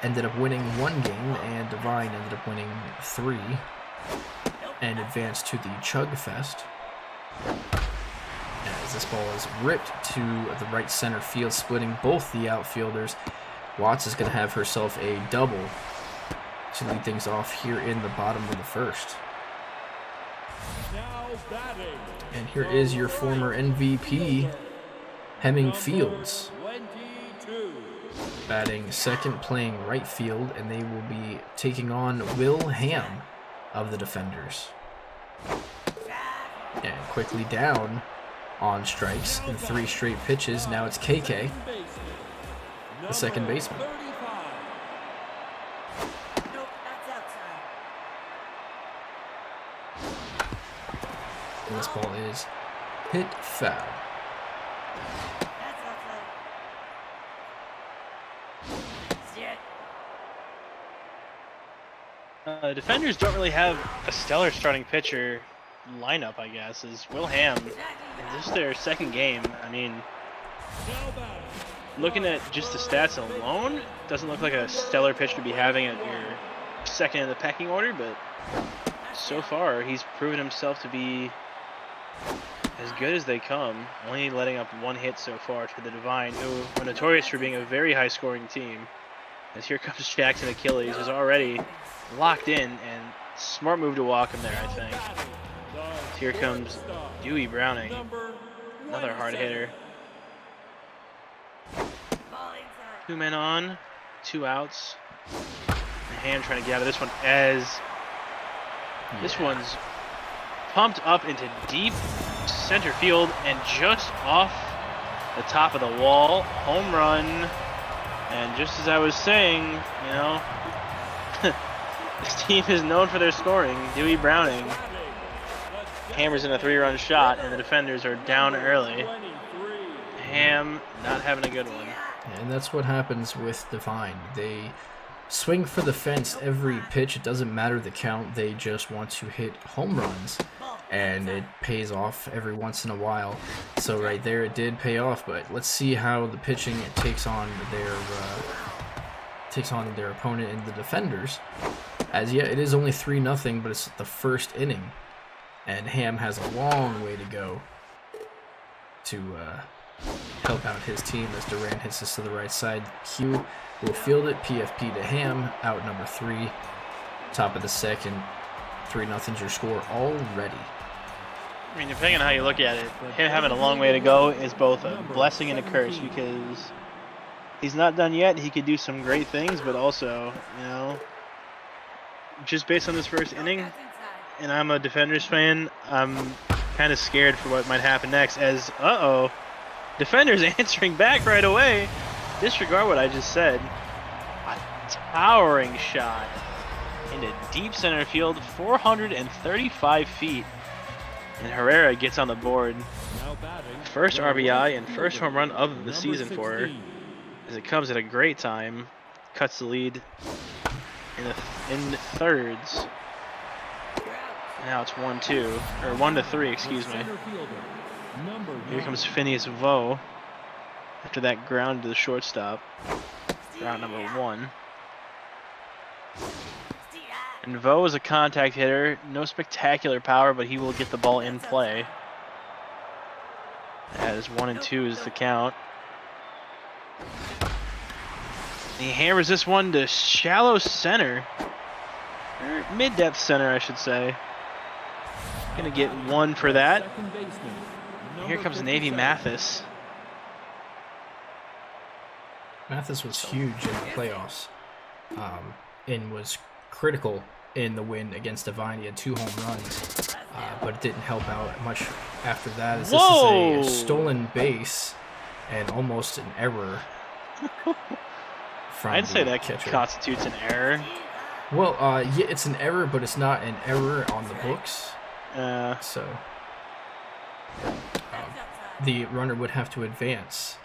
ended up winning 1 game, and Divine ended up winning 3, and advanced to the Chug Fest. As this ball is ripped to the right center field, splitting both the outfielders. Watts is going to have herself a double to lead things off here in the bottom of the first. Now batting, And here is your former MVP, Hemming Fields, 22. batting second, playing right field, and they will be taking on Will Ham of the Defenders. And quickly down on strikes in 3 straight pitches. Now it's KK, the second baseman. 35. Nope, that's outside. And this ball is hit foul. That's outside. Shit. Defenders don't really have a stellar starting pitcher lineup, I guess, is Will Ham. This is their second game. I mean, Now batting, looking at just the stats alone, doesn't look like a stellar pitcher to be having at your second in the pecking order, but so far he's proven himself to be as good as they come, only letting up 1 hit so far to the Divine, who are notorious for being a very high-scoring team. As here comes Jackson Achilles, who's already locked in, and smart move to walk him there, I think. the Here comes shortstop, Dewey Browning, number another hard 27. hitter. Ball inside. 2 men on, 2 outs. Ham trying to get out of this one as this one's pumped up into deep center field and just off the top of the wall. Home run. And just as I was saying, you know, this team is known for their scoring. Dewey Browning hammers in a 3-run shot, and the Defenders are down early. 23. Ham not having a good one. And that's what happens with Divine. They swing for the fence every pitch. It doesn't matter the count. They just want to hit home runs. And it pays off every once in a while. So right there it did pay off. But let's see how the pitching takes on takes on their opponent in the defenders. As yet, it is only 3-0, but it's the first inning. And Ham has a long way to go to help out his team as Durant hits this to the right side. Q will field it, PFP to Ham, out number 3. Top of the second, 3-0's your score already. I mean, depending on how you look at it, him having a long way to go is both a blessing and a curse because he's not done yet. He could do some great things, but also, you know, just based on this first inning, and I'm a Defenders fan, I'm kind of scared for what might happen next as, Defenders answering back right away. Disregard what I just said. A towering shot into deep center field, 435 feet. And Herrera gets on the board. First RBI and first home run of the season for her. As it comes at a great time. Cuts the lead in thirds. Now it's 1-2, or 1-3, excuse me. Here comes Phineas Vo after that ground to the shortstop. Route number 1. And Vo is a contact hitter, no spectacular power, but he will get the ball in play. As 1-2 is the count. He hammers this one to shallow center, or mid-depth center, I should say. Gonna get 1 for that. Here comes Navy Mathis. Mathis was huge in the playoffs, and was critical in the win against Devine. He had 2 home runs, but it didn't help out much after that. As this is a stolen base and almost an error. I'd say that catcher constitutes an error. Well, yeah, it's an error, but it's not an error on the books. So the runner would have to advance.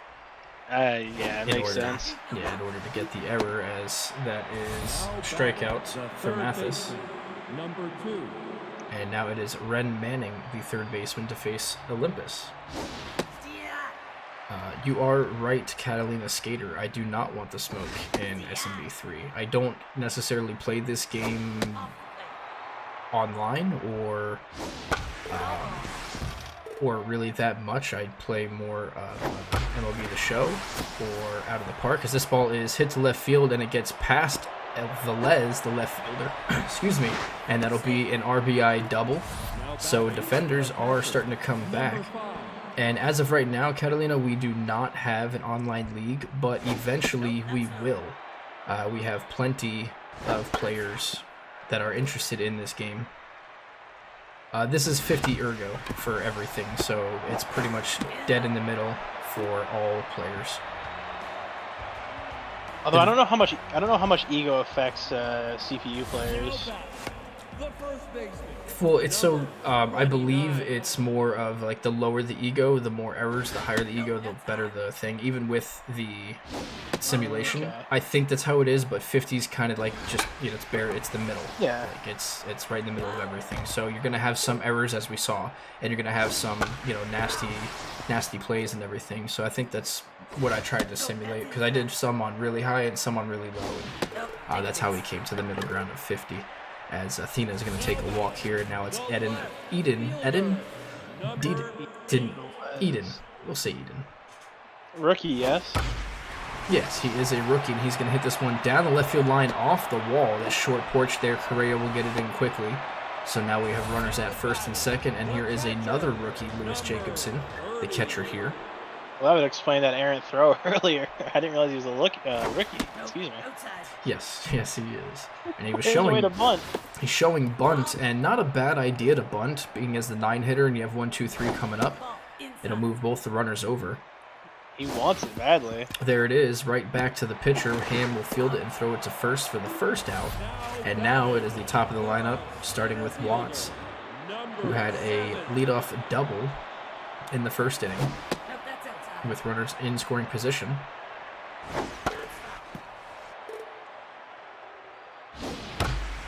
Yeah, it makes sense. Yeah, in order to get the error, as that is strikeout for Mathis. Number 2. And now it is Ren Manning, the third baseman, to face Olympus. You are right, Catalina Skater. I do not want the smoke in SMB3. I don't necessarily play this game online or really that much. I play more MLB The Show or Out of the Park, because this ball is hit to left field and it gets past Velez, the left fielder, excuse me, and that'll be an RBI double. So defenders are starting to come back. And as of right now, Catalina, we do not have an online league, but eventually we will. We have plenty of players that are interested in this game. This is 50 ergo for everything, so it's pretty much dead in the middle for all players. Although I don't know how much ego affects CPU players. Well, it's so I believe it's more of like the lower the ego, the more errors. The higher the ego, the better the thing. Even with the simulation, Okay. I think that's how it is. But 50's kind of like just, you know, it's bare. It's the middle. Yeah. Like it's right in the middle of everything. So you're gonna have some errors, as we saw, and you're gonna have some, you know, nasty plays and everything. So I think that's what I tried to simulate, because I did some on really high and some on really low. And, that's how we came to the middle ground of 50. As Athena is going to take a walk here, and now it's Eden. We'll say Eden. Rookie, yes. Yes, he is a rookie, and he's going to hit this one down the left field line off the wall. That short porch there, Correa will get it in quickly. So now we have runners at first and second, and here is another rookie, Lewis Jacobson, the catcher here. Well, that would explain that errant throw earlier. I didn't realize he was a rookie. Excuse me. Yes, he is. And he was There's a way showing to bunt. he's showing bunt, and not a bad idea to bunt, being as the 9-hitter, and you have 1, 2, 3 coming up. It'll move both the runners over. He wants it badly. There it is, right back to the pitcher. Ham will field it and throw it to first for the first out. And now it is the top of the lineup, starting with Watts, who had a leadoff double in the first inning, with runners in scoring position.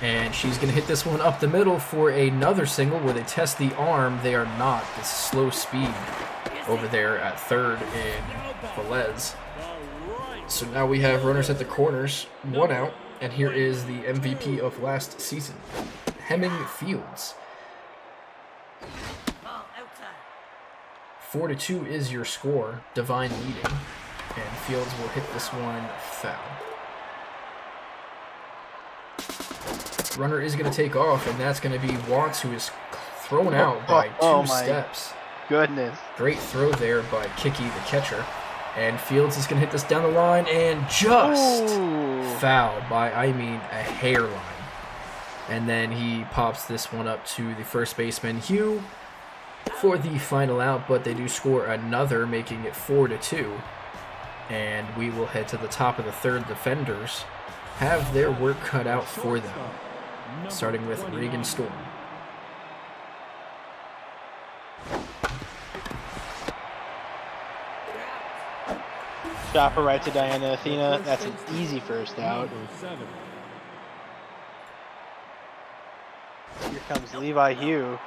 And she's going to hit this one up the middle for another single where they test the arm. They are not. It's slow speed over there at third in Velez. So now we have runners at the corners, 1 out, and here is the MVP of last season, Hemming Fields. Ball outside. 4-2 is your score, Divine leading, and Fields will hit this one foul. Runner is going to take off, and that's going to be Watts, who is thrown out by two steps. Goodness. Great throw there by Kiki, the catcher. And Fields is going to hit this down the line and just fouled by, a hairline. And then he pops this one up to the first baseman, Hugh, for the final out, but they do score another, making it 4-2. And we will head to the top of the third. Defenders have their work cut out for them, starting with Regan Storm. Chopper right to Diana Athena. That's an easy first out. Here comes Levi Hugh.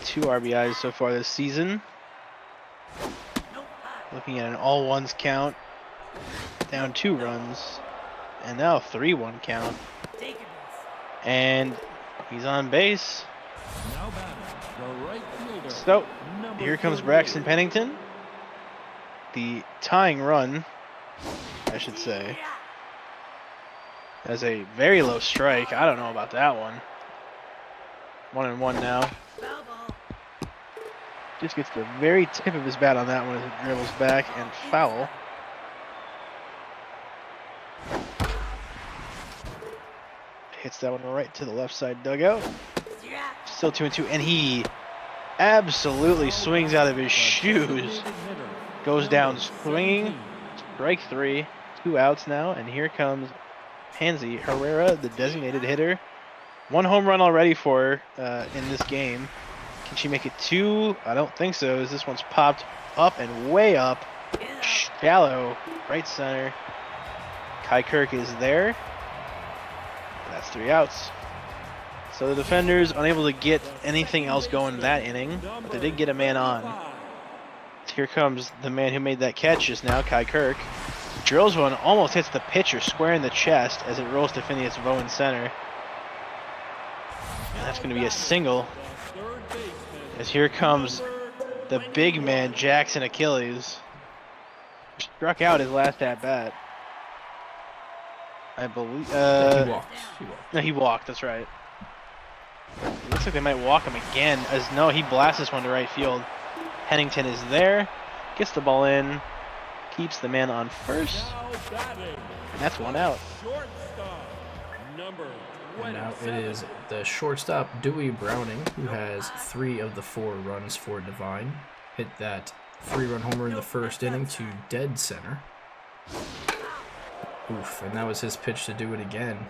2 RBIs so far this season. Looking at an all ones count. Down 2 runs. And now 3-1 count. And he's on base. So here comes Braxton Pennington. The tying run, I should say, as a very low strike. I don't know about that one. 1-1 now. Just gets the very tip of his bat on that one as it dribbles back and foul. Hits that one right to the left side dugout. Still 2-2, and he absolutely swings out of his shoes. Goes down swinging. Strike 3. 2 outs now, and here comes Pansy Herrera, the designated hitter. 1 home run already for her in this game. Can she make it 2? I don't think so, as this one's popped up and way up. Shallow, right center. Kai Kirk is there. That's 3 outs. So the defenders unable to get anything else going that inning, but they did get a man on. Here comes the man who made that catch just now, Kai Kirk. Drills one, almost hits the pitcher square in the chest as it rolls to Phineas Vo in center. And that's going to be a single. As here comes the big man, Jackson Achilles. Struck out his last at bat. I believe. He walked. No, he walked. That's right. It looks like they might walk him again. He blasts this one to right field. Pennington is there, gets the ball in, keeps the man on first, and that's 1 out. And now it is the shortstop, Dewey Browning, who has 3 of the 4 runs for Divine. Hit that 3-run homer in the first inning to dead center. Oof, and that was his pitch to do it again.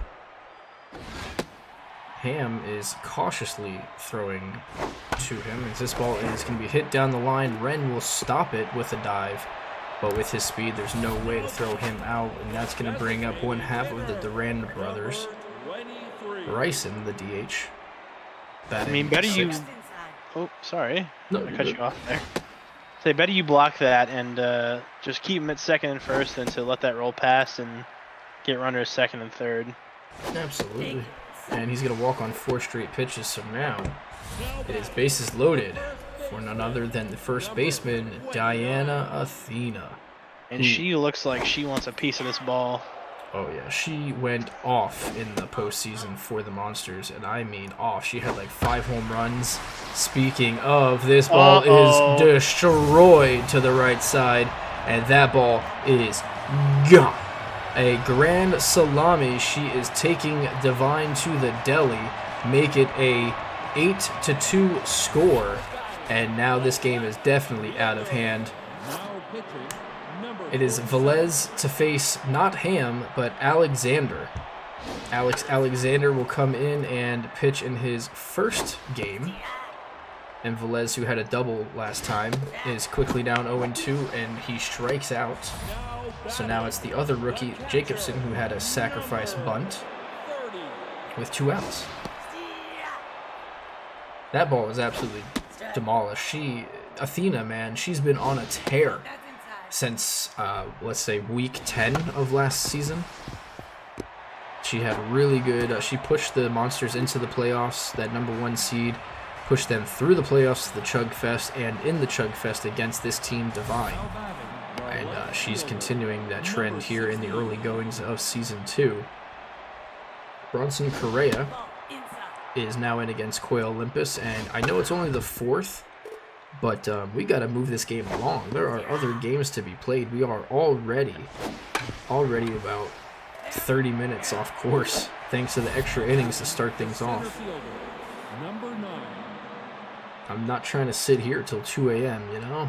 Ham is cautiously throwing to him as this ball is going to be hit down the line. Wren will stop it with a dive, but with his speed, there's no way to throw him out, and that's going to bring up 1/2 of the Duran brothers. Bryson, the DH. Better you... Oh, sorry. No, I cut you off there. Say, better you block that and just keep him at second and first than to let that roll past and get runners second and third. Absolutely. And he's going to walk on 4 straight pitches, so now it is bases loaded for none other than the first baseman, Diana Athena. And she looks like she wants a piece of this ball. Oh, yeah. She went off in the postseason for the Monsters, and I mean off. She had like 5 home runs. Speaking of, this ball is destroyed to the right side, and that ball is gone. A grand salami. She is taking Divine to the deli. Make it a 8-2 score. And now this game is definitely out of hand. It is Velez to face not Ham, but Alexander. Alexander will come in and pitch in his first game. And Velez, who had a double last time, is quickly down 0-2, and he strikes out. So now it's the other rookie, Jacobson, who had a sacrifice bunt with 2 outs. That ball was absolutely demolished. Athena, man, she's been on a tear. since, let's say, week 10 of last season. She had really good, she pushed the Monsters into the playoffs, that #1 seed, pushed them through the playoffs to the Chug Fest, and in the Chug Fest against this team, Divine. And she's continuing that trend here in the early goings of Season 2. Bronson Correa is now in against Coil Olympus, and I know it's only the 4th, but we got to move this game along. There are other games to be played. We are already about 30 minutes off course, thanks to the extra innings to start things off. I'm not trying to sit here till 2 a.m., you know?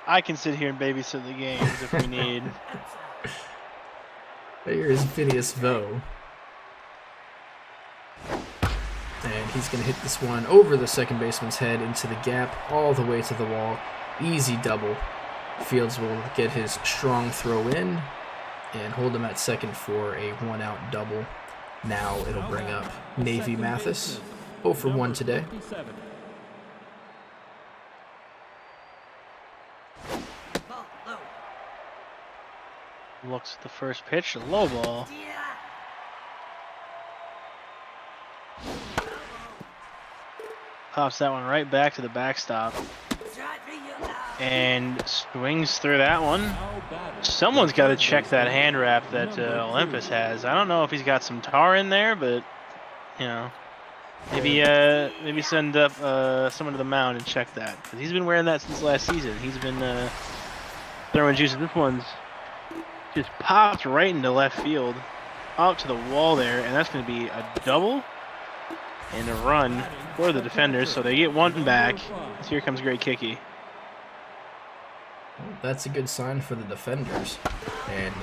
I can sit here and babysit the games if we need. Here's Phineas Vo. And he's going to hit this one over the second baseman's head into the gap, all the way to the wall. Easy double. Fields will get his strong throw in and hold him at second for a 1-out double. Now it'll bring up Navy Mathis. 0 for 1 today. Looks at the first pitch, low ball. Pops that one right back to the backstop. And swings through that one. Someone's got to check that hand wrap that Olympus has. I don't know if he's got some tar in there, but, you know, maybe send up someone to the mound and check that. Because he's been wearing that since last season. He's been throwing juices. This one's just popped right into left field, out to the wall there, and that's going to be a double and a run for the defenders. So they get one back. So here comes Great Kicky. That's a good sign for the defenders. And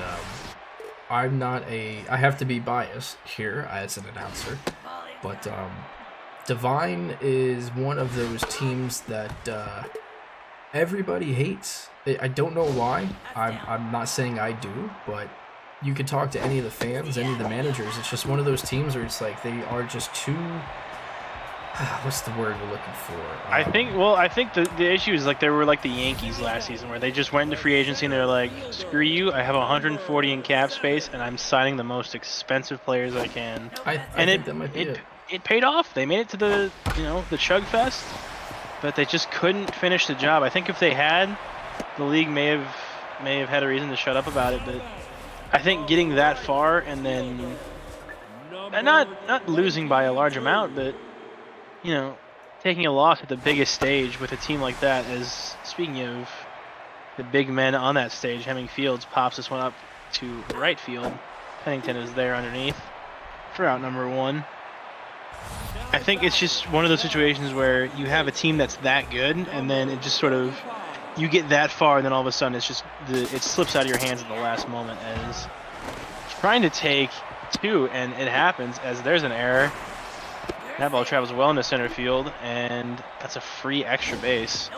I have to be biased here as an announcer, but Divine is one of those teams that everybody hates. I don't know why. I'm not saying I do, but you could talk to any of the fans, any of the managers. It's just one of those teams where it's like they are just too... What's the word we're looking for? I think the issue is like they were like the Yankees last season, where they just went into free agency and they're like, screw you, I have 140 in cap space and I'm signing the most expensive players I can. I think that might be it. It paid off. They made it to the the Chug Fest, but they just couldn't finish the job. I think if they had, the league may have had a reason to shut up about it. But I think getting that far and then not losing by a large amount, but taking a loss at the biggest stage with a team like that, as speaking of the big men on that stage, Hemming Fields pops this one up to right field. Pennington is there underneath for out #1. I think it's just one of those situations where you have a team that's that good, and then it just sort of, you get that far, and then all of a sudden it's just, it slips out of your hands at the last moment, as trying to take two, and it happens as there's an error. That ball travels well into center field, and that's a free extra base.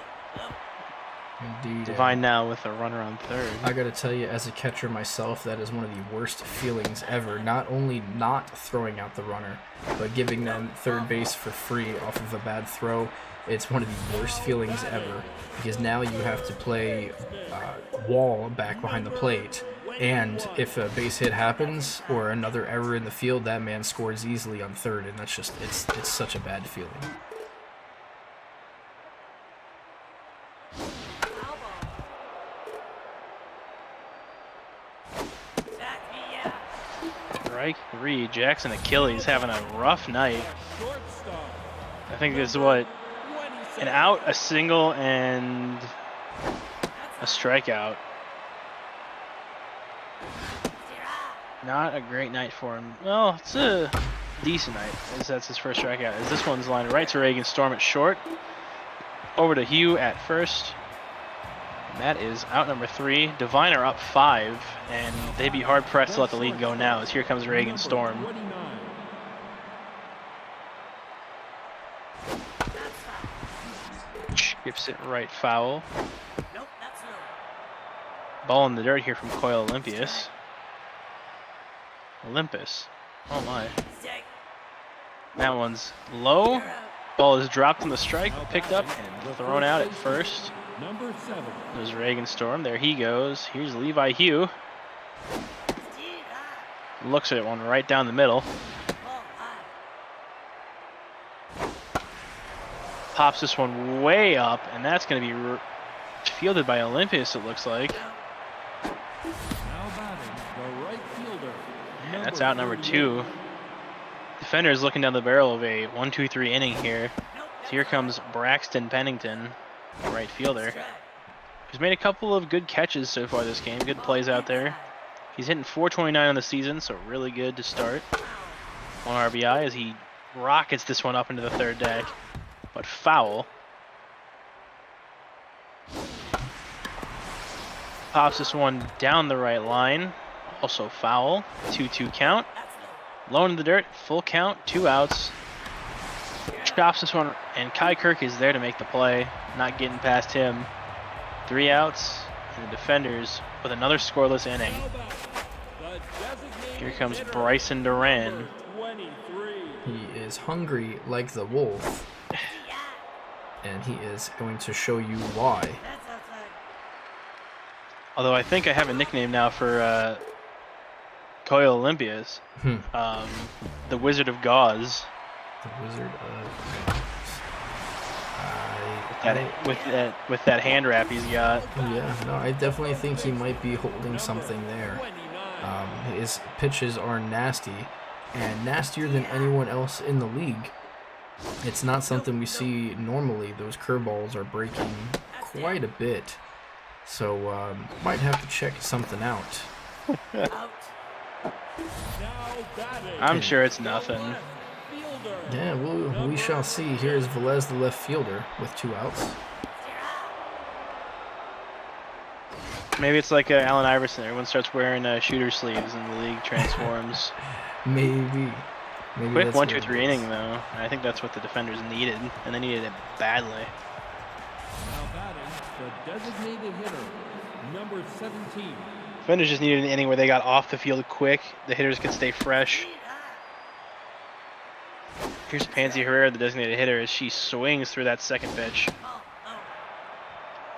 Indeed. Divine now with a runner on third. I gotta tell you, as a catcher myself, that is one of the worst feelings ever. Not only not throwing out the runner, but giving them third base for free off of a bad throw. It's one of the worst feelings ever, because now you have to play wall back behind the plate. And if a base hit happens or another error in the field, that man scores easily on third, and that's just, it's such a bad feeling. Strike 3. Jackson Achilles having a rough night. I think this is what? An out, a single, and a strikeout. Not a great night for him. Well, it's a decent night, as that's his first strikeout. As this one's lined right to Reagan Storm at short. Over to Hugh at first. And that is out #3. Divine are up 5, and they'd be hard-pressed to let the lead go now, as here comes Reagan Storm. Skips it right foul. Ball in the dirt here from Coil Olympus. Oh my. That one's low. Ball is dropped on the strike, picked up, and thrown out at first. number 7. There's Regenstorm. There he goes. Here's Levi Hugh. Looks at one right down the middle. Pops this one way up, and that's going to be fielded by Olympus, it looks like. Now batting the right fielder. And that's out number 2. Defender is looking down the barrel of a 1-2-3 inning here. So here comes Braxton Pennington, right fielder. He's made a couple of good catches so far this game. Good plays out there. He's hitting .429 on the season, so really good to start. 1 RBI as he rockets this one up into the third deck, but foul. Pops this one down the right line, also foul. 2-2 count. Low in the dirt, full count, 2 outs. Chops this one, and Kai Kirk is there to make the play, not getting past him. 3 outs, and the defenders with another scoreless inning. Here comes Bryson Duran. He is hungry like the wolf, and he is going to show you why. Although I think I have a nickname now for Coil Olympias. The Wizard of Gauze. The Wizard of With that hand wrap he's got. Yeah, no, I definitely think he might be holding something there. His pitches are nasty, and nastier than anyone else in the league. It's not something we see normally. Those curveballs are breaking quite a bit, so might have to check something out. I'm sure it's nothing. Yeah, we shall see. Here's Velez, the left fielder, with 2 outs. Maybe it's like Allen Iverson. Everyone starts wearing shooter sleeves and the league transforms. Maybe Quick that's 1-2-3 inning though. I think that's what the defenders needed, and they needed it badly. Now batting the designated hitter, number 17. Defenders just needed an inning where they got off the field quick. The hitters could stay fresh. Here's Pansy Herrera, the designated hitter, as she swings through that second pitch.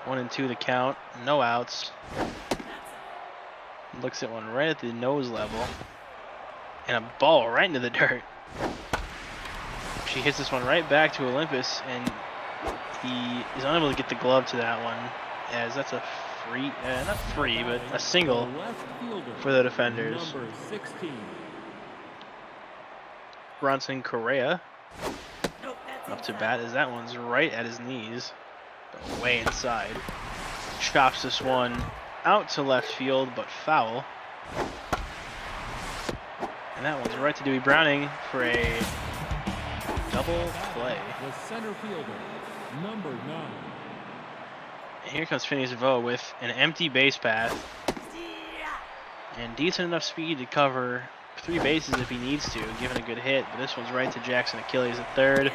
1-2 the count, no outs. Looks at one right at the nose level. And a ball right into the dirt. She hits this one right back to Olympus, and he is unable to get the glove to that one, as that's a free, not free, but a single for the defenders. Number 16. Bronson Correa up to bat as that one's right at his knees, but way inside. Chops this one out to left field, but foul. And that one's right to Dewey Browning for a double play. The center fielder, number 9. And here comes Phineas Vo with an empty base path and decent enough speed to cover 3 bases if he needs to, given a good hit. But this one's right to Jackson Achilles at third.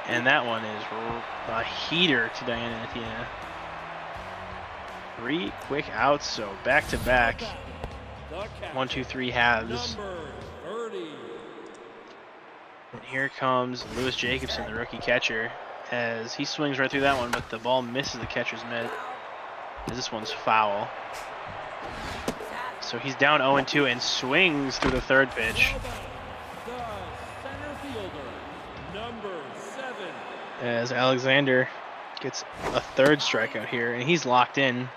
And that one is a heater to Diana Etienne. 3 quick outs, so back to back. 1-2-3 halves. And here comes Lewis Jacobson, the rookie catcher, as he swings right through that one, but the ball misses the catcher's mitt. As this one's foul. So he's down 0-2 and swings through the third pitch. As Alexander gets a 3rd strikeout here, and he's locked in.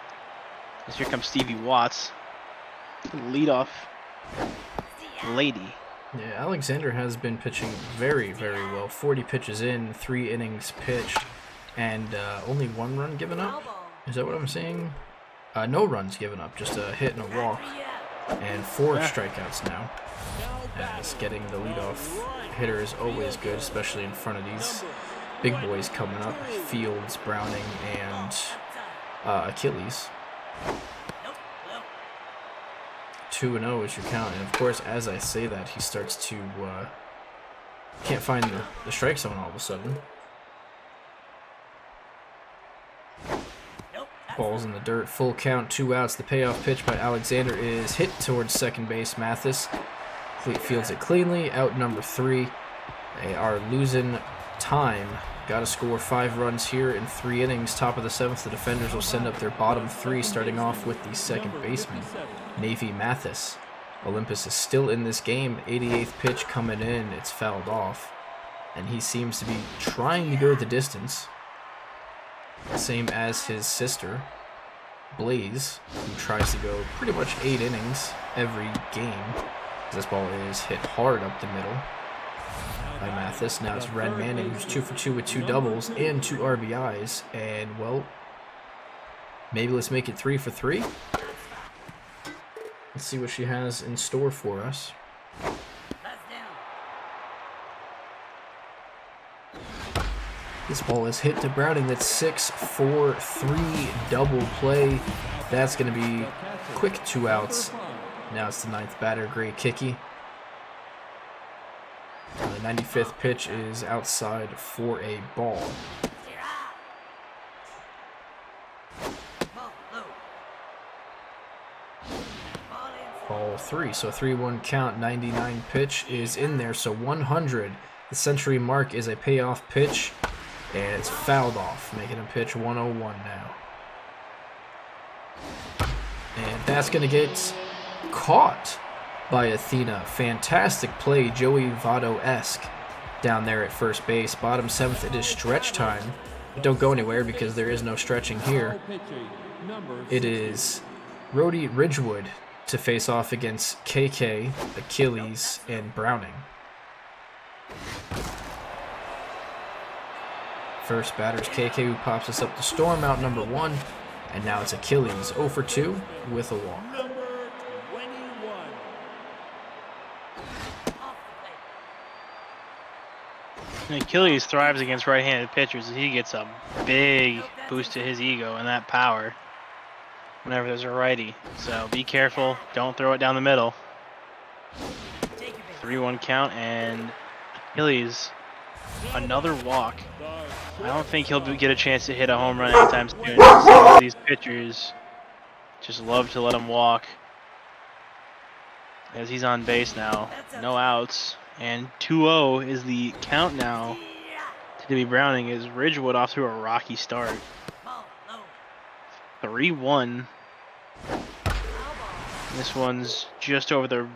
As here comes Stevie Watts, the leadoff lady. Yeah, Alexander has been pitching very, very well. 40 pitches in, 3 innings pitched, and only 1 run given up. Is that what I'm seeing? No runs given up, just a hit and a walk, and 4 strikeouts now. As getting the leadoff hitter is always good, especially in front of these big boys coming up. Fields, Browning, and Achilles. 2-0 is your count, and of course, as I say that, he starts to can't find the strike zone all of a sudden. Ball's in the dirt, full count, 2 outs. The payoff pitch by Alexander is hit towards second base. Mathis fields it cleanly. Out number 3. They are losing time Got to score 5 runs here in 3 innings. Top of the 7th, the defenders will send up their bottom 3, starting off with the second baseman, Navy Mathis. Olympus is still in this game. 88th pitch coming in. It's fouled off. And he seems to be trying to go the distance. Same as his sister, Blaze, who tries to go pretty much 8 innings every game. This ball is hit hard up the middle by Mathis. Now it's Ren Manning, who's 2 for 2 with 2 doubles and 2 RBIs. And, well, maybe let's make it 3 for 3. Let's see what she has in store for us. This ball is hit to Browning. That's 6-4-3 double play. That's going to be quick 2 outs. Now it's the 9th batter, Gray Kicky. The 95th pitch is outside for a ball. Ball 3, so 3-1 count. 99 pitch is in there, so 100. The century mark is a payoff pitch, and it's fouled off, making him pitch 101 now. And that's going to get caught by Athena. Fantastic play, Joey Votto-esque down there at first base. Bottom 7th, it is stretch time. But don't go anywhere because there is no stretching here. It is Rhodey Ridgewood to face off against KK, Achilles, and Browning. First batter's KK, who pops us up to Storm, out number 1. And now it's Achilles, 0 for 2 with a walk. And Achilles thrives against right-handed pitchers. He gets a big boost to his ego and that power whenever there's a righty. So be careful. Don't throw it down the middle. 3-1 count, and Achilles, another walk. I don't think he'll get a chance to hit a home run anytime soon. Some of these pitchers just love to let him walk. As he's on base now. No outs. And 2-0 is the count now to Debbie Browning, as Ridgewood off to a rocky start. 3-1. This one's just over the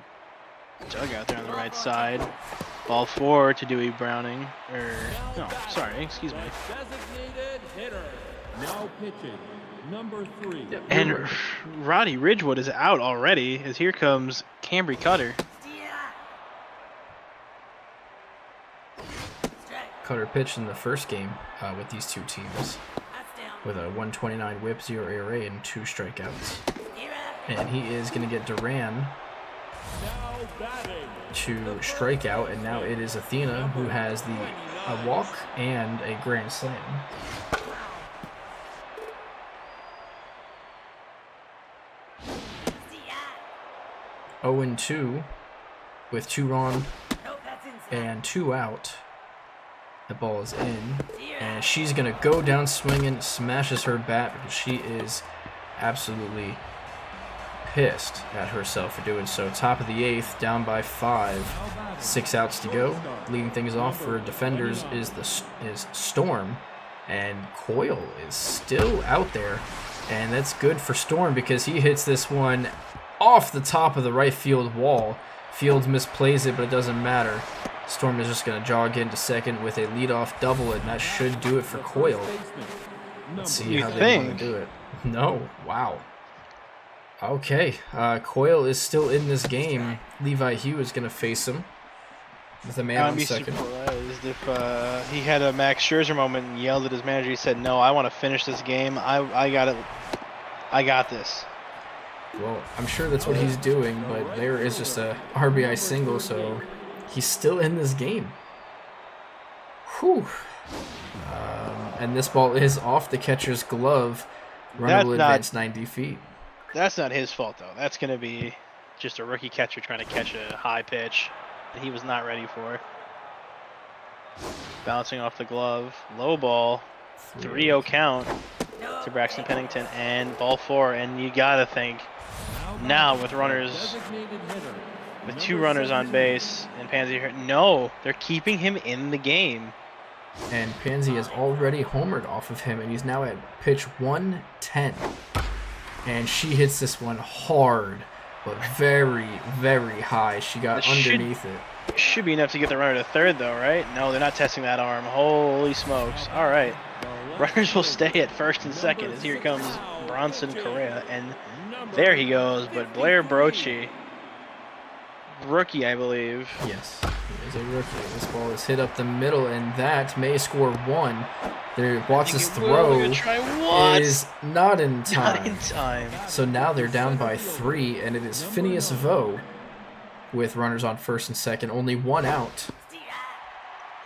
dugout there on the right side. Ball 4 to Dewey Browning. No, sorry, excuse me. Designated hitter. Now pitching, number 3. And Roddy Ridgewood is out already, as here comes Cambry Cutter. Cutter pitched in the first game with these two teams with a 129 whip, 0 ERA, and 2 strikeouts. And he is going to get Duran to strike out, and now it is Athena who has a walk and a grand slam. and 2 with 2 on and 2 out. The ball is in, and she's going to go down swinging, smashes her bat because she is absolutely pissed at herself for doing so. Top of the 8th, down by 5, 6 outs to go. Leading things off for defenders is Storm, and Coyle is still out there, and that's good for Storm because he hits this one off the top of the right field wall. Fields misplays it, but it doesn't matter. Storm is just going to jog into second with a leadoff double, and that should do it for Coyle. Let's see how they want to do it. No, wow. Okay, Coyle is still in this game. Levi Hugh is going to face him with a man on second. I'd be surprised if he had a Max Scherzer moment and yelled at his manager. He said, "No, I want to finish this game. I got it. I got this." Well, I'm sure that's what he's doing, but there is just a RBI single, so he's still in this game. Whew. And this ball is off the catcher's glove. Runner will advance 90 feet. That's not his fault, though. That's going to be just a rookie catcher trying to catch a high pitch that he was not ready for. Bouncing off the glove. Low ball. 3-0 count to Braxton Pennington, and ball 4. And you got to think, now with runners, with 2 runners on base and Pansy here, no, they're keeping him in the game. And Pansy has already homered off of him, and he's now at pitch 110. And she hits this one hard, but very, very high. She got underneath it. Should be enough to get the runner to third, though, right? No, they're not testing that arm. Holy smokes. All right. Runners will stay at first and second as here comes Bronson Correa. And there he goes, but Blair Brochi, rookie, I believe. Yes, he is a rookie. This ball is hit up the middle, and that may score one. There, Watts' throw is not in time. Not in time. So now they're down by 3, and it is Phineas Vo with runners on first and second, only one out.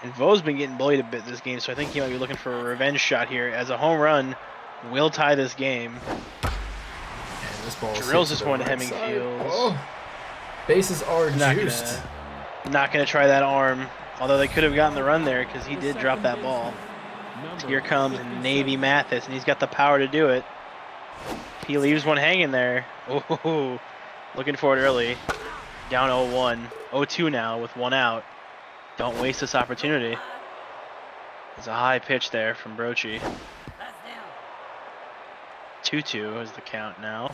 And Vo's been getting bullied a bit this game, so I think he might be looking for a revenge shot here, as a home run will tie this game. And this ball drills this one to right Hemming side. Fields. Oh, bases are juiced. Not gonna try that arm, although they could have gotten the run there because he did drop that ball. So here comes Navy Mathis, and he's got the power to do it. He leaves one hanging there. Oh, looking for it early. Down 0-1, 0-2 now with one out. Don't waste this opportunity. There's a high pitch there from Brochi. 2-2 is the count now.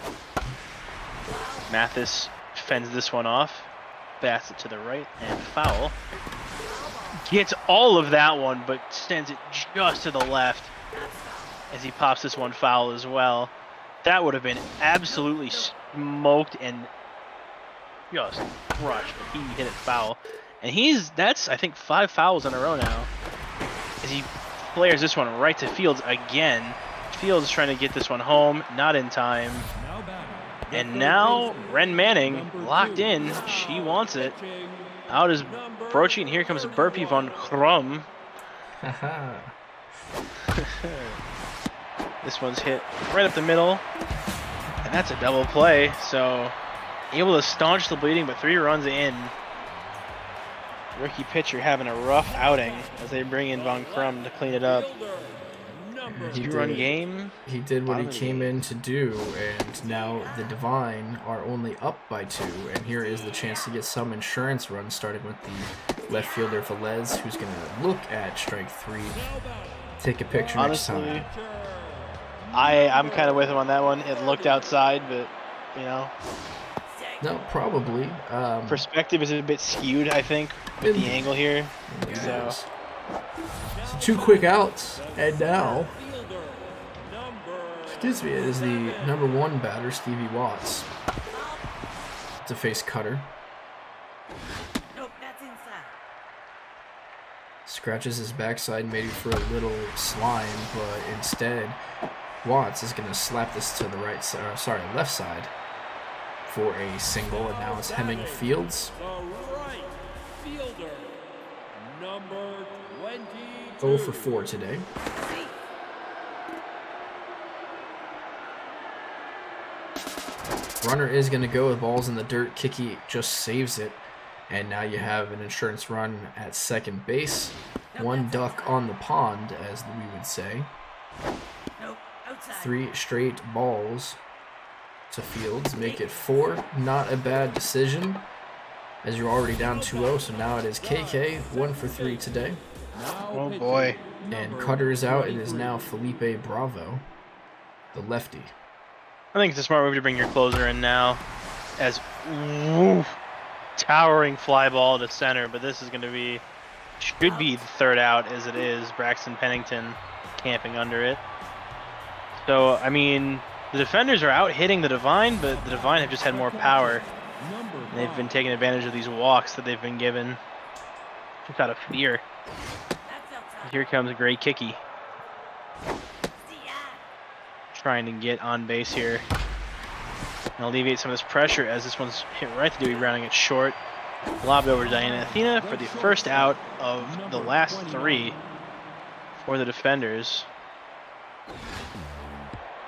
Mathis fends this one off. Bats it to the right and foul. Gets all of that one, but sends it just to the left as he pops this one foul as well. That would have been absolutely smoked and just crushed, but he hit it foul. And that's I think 5 fouls in a row now as he flares this one right to Fields again. Fields trying to get this one home, not in time. And now Ren Manning locked in. She wants it. Out is Brochi, and here comes Burpee von Krum. This one's hit right up the middle, and that's a double play. So able to staunch the bleeding, but 3 runs in. Rookie pitcher having a rough outing as they bring in Von Krum to clean it up. 2-run game. He did what he came in to do, and now the Divine are only up by 2. And here is the chance to get some insurance runs, starting with the left fielder Velez, who's going to look at strike 3. Take a picture next time. I'm kind of with him on that one. It looked outside, but you know. No, probably. Perspective is a bit skewed, I think, with the angle here. So 2 quick outs, and now, excuse me, it is the #1 batter, Stevie Watts, to face Cutter. Nope, that's inside. Scratches his backside, maybe for a little slime, but instead, Watts is going to slap this to the left side for a single, and now it's Hemming Fields. 0 for 4 today. Runner is going to go with balls in the dirt. Kiki just saves it. And now you have an insurance run at second base. 1 duck on the pond, as we would say. 3 straight balls to Fields. Make it 4. Not a bad decision, as you're already down 2-0. So now it is KK. 1 for 3 today. Oh boy. And Cutter is out. It is now Felipe Bravo, the lefty. I think it's a smart move to bring your closer in now, as towering fly ball to center, but this is going to be, should be the 3rd out as it is. Braxton Pennington camping under it. So, I mean, the defenders are out hitting the Divine, but the Divine have just had more power. And they've been taking advantage of these walks that they've been given. Just out of fear. Here comes a great Kiki. Trying to get on base here and alleviate some of this pressure as this one's hit right to Dewey Browning it short. Lobbed over to Diana Athena for the 1st out of the last 3 for the defenders.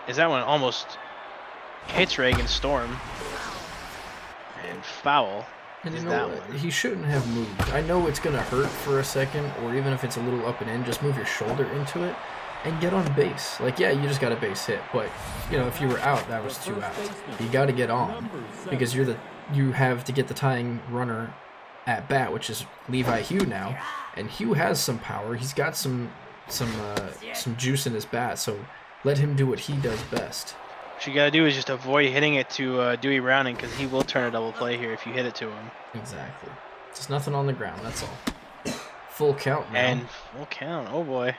Is that one almost hits Reagan Storm and foul? And you know what? He shouldn't have moved. I know it's going to hurt for a second, or even if it's a little up and in, just move your shoulder into it and get on base. Like, yeah, you just got a base hit, but, you know, if you were out, that was 2 outs. You got to get on, because you have to get the tying runner at bat, which is Levi Hugh now, and Hugh has some power. He's got some juice in his bat, so let him do what he does best. What you gotta do is just avoid hitting it to Dewey Browning, because he will turn a double play here if you hit it to him. Exactly. Just nothing on the ground, that's all. Full count now. And full count, oh boy.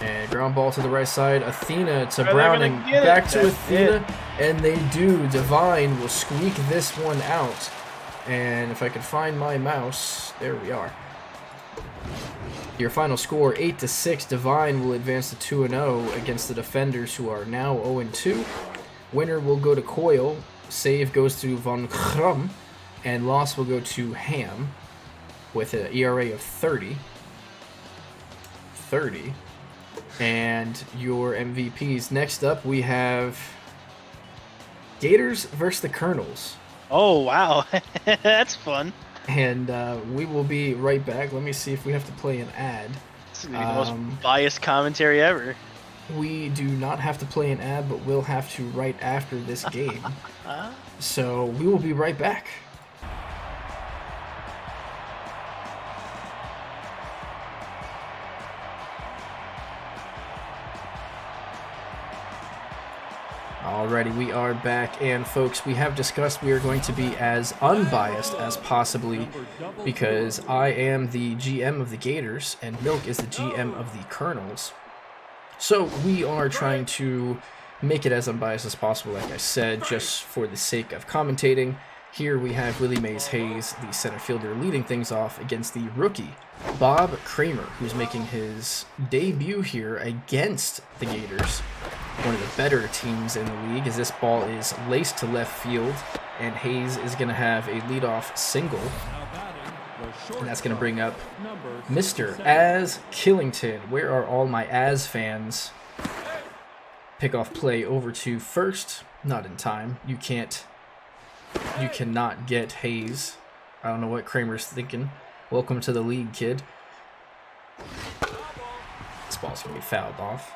And ground ball to the right side. Athena to Are they Browning. gonna get it? Back to That's Athena. And they do. Divine will squeak this one out. And if I could find my mouse, there we are. Your final score, 8-6. Divine will advance to 2-0 against the defenders, who are now 0-2. Winner will go to Coyle. Save goes to Von Krum. And loss will go to Ham with an ERA of 30. And your MVPs. Next up, we have Gators versus the Kernels. Oh, wow. That's fun. And we will be right back. Let me see if we have to play an ad. This is going to be the most biased commentary ever. We do not have to play an ad, but we'll have to right after this game. So we will be right back. Alrighty, we are back, and folks, we have discussed we are going to be as unbiased as possibly, because I am the GM of the Gators and Milk is the GM of the Kernels. So we are trying to make it as unbiased as possible, like I said, just for the sake of commentating. Here we have Willie Mays Hayes, the center fielder, leading things off against the rookie, Bob Kramer, who's making his debut here against the Gators. One of the better teams in the league, as this ball is laced to left field, and Hayes is going to have a leadoff single, and that's going to bring up Mr. Az Killington. Where are all my Az fans? Pickoff play over to first, not in time. You cannot get Hayes. I don't know what Kramer's thinking. Welcome to the league, kid. This ball's going to be fouled off.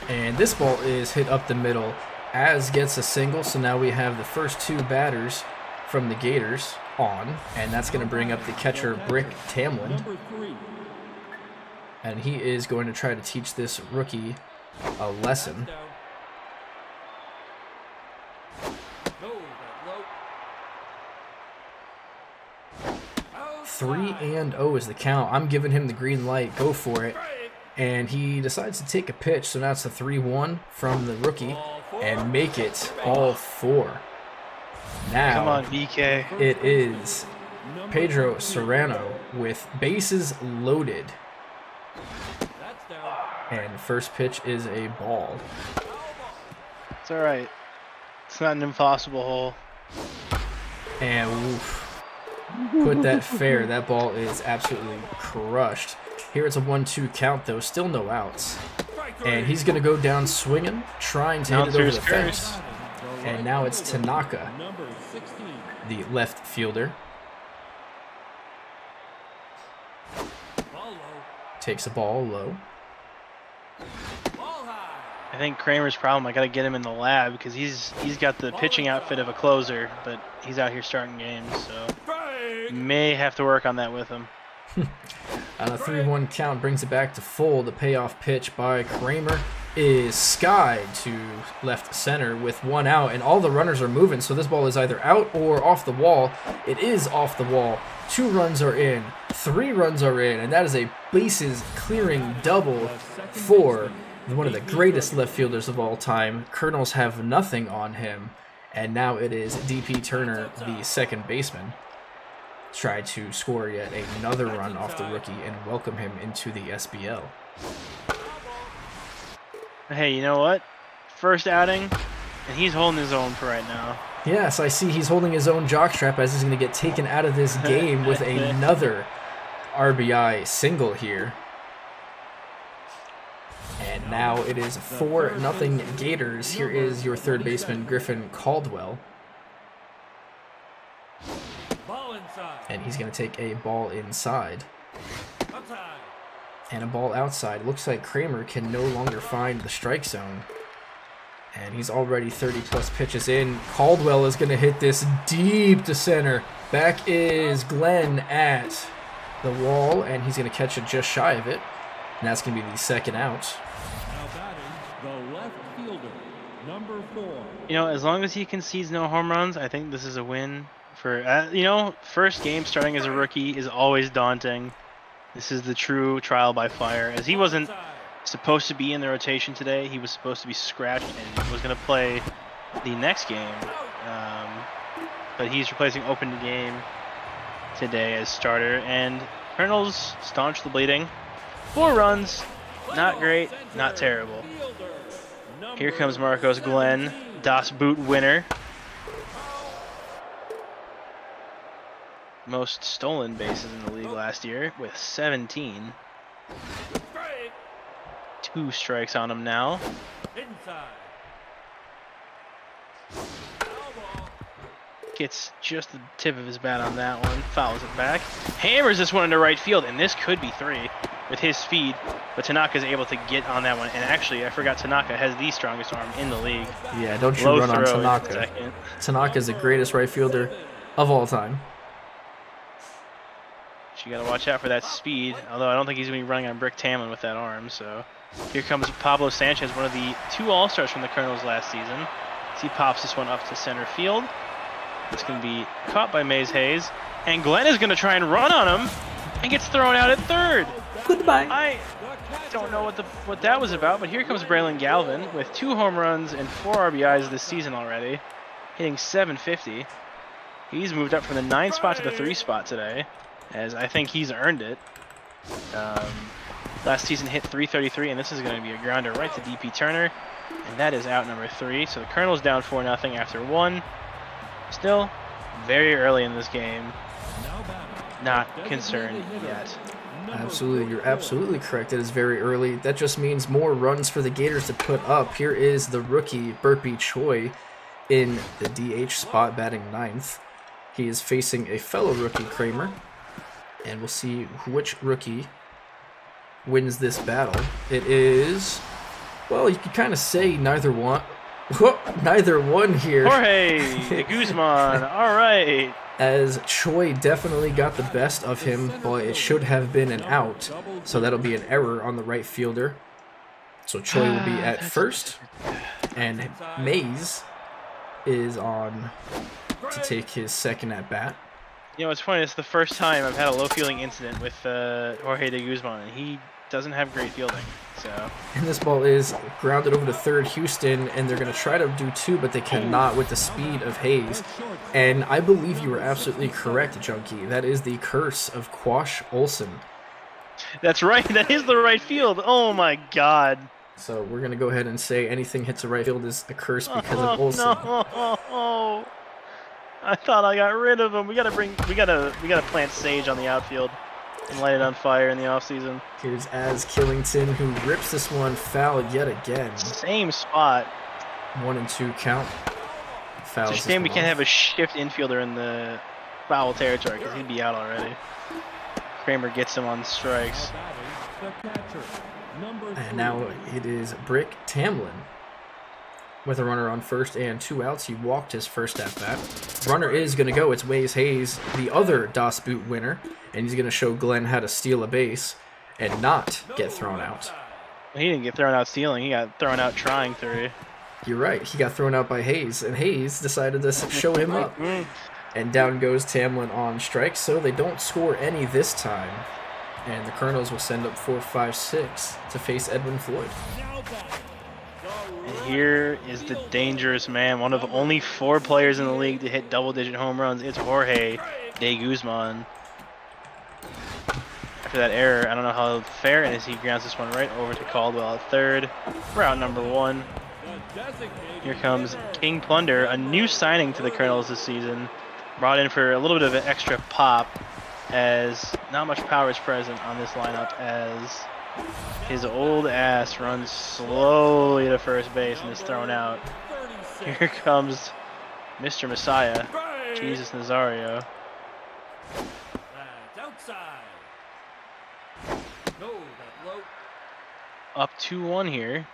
And this ball is hit up the middle. Az gets a single, so now we have the first two batters from the Gators on, and that's going to bring up the catcher, Brick Tamlin. And he is going to try to teach this rookie a lesson. 3-0 is the count. I'm giving him the green light. Go for it. And he decides to take a pitch, so now it's a 3-1 from the rookie, and make it all four. Now, come on, BK. It is Pedro Serrano with bases loaded. And first pitch is a ball. It's all right. It's not an impossible hole. And oof, put that fair. That ball is absolutely crushed. Here it's a 1-2 count, though. Still no outs. And he's going to go down swinging, trying to hit it over the fence. And now it's Tanaka, the left fielder. Takes a ball low. I think Kramer's problem, I got to get him in the lab, because he's got the pitching outfit of a closer, but he's out here starting games, so may have to work on that with him. On a 3-1 count, brings it back to full. The payoff pitch by Kramer is skied to left center with one out, and all the runners are moving, so this ball is either out or off the wall. It is off the wall. 2 runs are in, 3 runs are in, and that is a bases clearing double for one of the greatest left fielders of all time. Kernels have nothing on him, and now it is DP Turner, the second baseman, try to score yet another run off the rookie and welcome him into the SBL. Hey, you know what? First outing, and he's holding his own for right now. Yes, I see he's holding his own jockstrap, as he's going to get taken out of this game with another RBI single here. And now it is 4-0 Gators. Here is your third baseman, Griffin Caldwell. And he's going to take a ball inside. And a ball outside. Looks like Kramer can no longer find the strike zone. And he's already 30-plus pitches in. Caldwell is going to hit this deep to center. Back is Glenn at the wall, and he's going to catch it just shy of it. And that's going to be the second out. Now batting, the left fielder, number 4. You know, as long as he concedes no home runs, I think this is a win. For you know, first game starting as a rookie is always daunting. This is the true trial by fire, as he wasn't supposed to be in the rotation today. He was supposed to be scratched and was going to play the next game. But he's replacing open game today as starter. And Kernels staunch the bleeding. 4 runs, not great, not terrible. Here comes Marcos Glenn, Das Boot winner. Most stolen bases in the league last year with 17. 2 strikes on him now. Inside. Gets just the tip of his bat on that one. Fouls it back. Hammers this one into right field, and this could be 3 with his speed. But Tanaka's able to get on that one. And actually, I forgot Tanaka has the strongest arm in the league. Yeah, don't you Low run on throw in Tanaka. second. Tanaka is the greatest right fielder of all time. So you got to watch out for that speed. Although I don't think he's going to be running on Brick Tamlin with that arm. So here comes Pablo Sanchez, one of the 2 All-Stars from the Kernels last season. As he pops this one up to center field. It's going to be caught by Maze Hayes. And Glenn is going to try and run on him and gets thrown out at third. Goodbye. I don't know what that was about, but here comes Braylon Galvin with 2 home runs and 4 RBIs this season already, hitting .750. He's moved up from the 9 spot to the 3 spot today, as I think he's earned it. Last season hit .333, and this is going to be a grounder right to DP Turner, and that is out number 3. So the Kernels down 4-0 after 1. Still very early in this game. Not concerned yet. Absolutely, you're absolutely correct. It is very early. That just means more runs for the Gators to put up. Here is the rookie, Burpee Choi, in the DH spot, batting 9th. He is facing a fellow rookie, Kramer. And we'll see which rookie wins this battle. It is, well, you could kind of say neither one. Neither one here. Jorge Guzman, all right. As Choi definitely got the best of him, but it should have been an out. So that'll be an error on the right fielder. So Choi will be at first. And Mays is on to take his second at bat. You know, it's funny, it's the first time I've had a low fielding incident with Jorge de Guzman, and he doesn't have great fielding. So. And this ball is grounded over to third Houston, and they're going to try to do 2, but they cannot with the speed of Hayes. And I believe you were absolutely correct, Junkie. That is the curse of Quash Olson. That's right, that is the right field. Oh my god. So we're going to go ahead and say anything hits the right field is a curse because of Olson. No. I thought I got rid of him. We gotta plant sage on the outfield and light it on fire in the offseason. Here's Az Killington, who rips this one foul yet again. Same spot. 1-2 count. Fouls. It's a shame we can't have a shift infielder in the foul territory because he'd be out already. Kramer gets him on strikes. And now it is Brick Tamlin. With a runner on first and 2 outs, he walked his first at bat. Runner is going to go. It's Maze Hayes, the other Das Boot winner, and he's going to show Glenn how to steal a base and not get thrown out. He didn't get thrown out stealing. He got thrown out trying 3. You're right. He got thrown out by Hayes, and Hayes decided to show him up. And down goes Tamlin on strike, so they don't score any this time. And the Kernels will send up 4-5-6 to face Edwin Floyd. And here is the dangerous man, one of only 4 players in the league to hit double-digit home runs. It's Jorge de Guzman. After that error, I don't know how fair it is. He grounds this one right over to Caldwell at third. We're out number 1. Here comes King Plunder, a new signing to the Kernels this season. Brought in for a little bit of an extra pop, as not much power is present on this lineup, as his old ass runs slowly to first base and is thrown out. Here comes Mr. Messiah, Jesus Nazario. That's outside. No, that low. Up 2-1 here.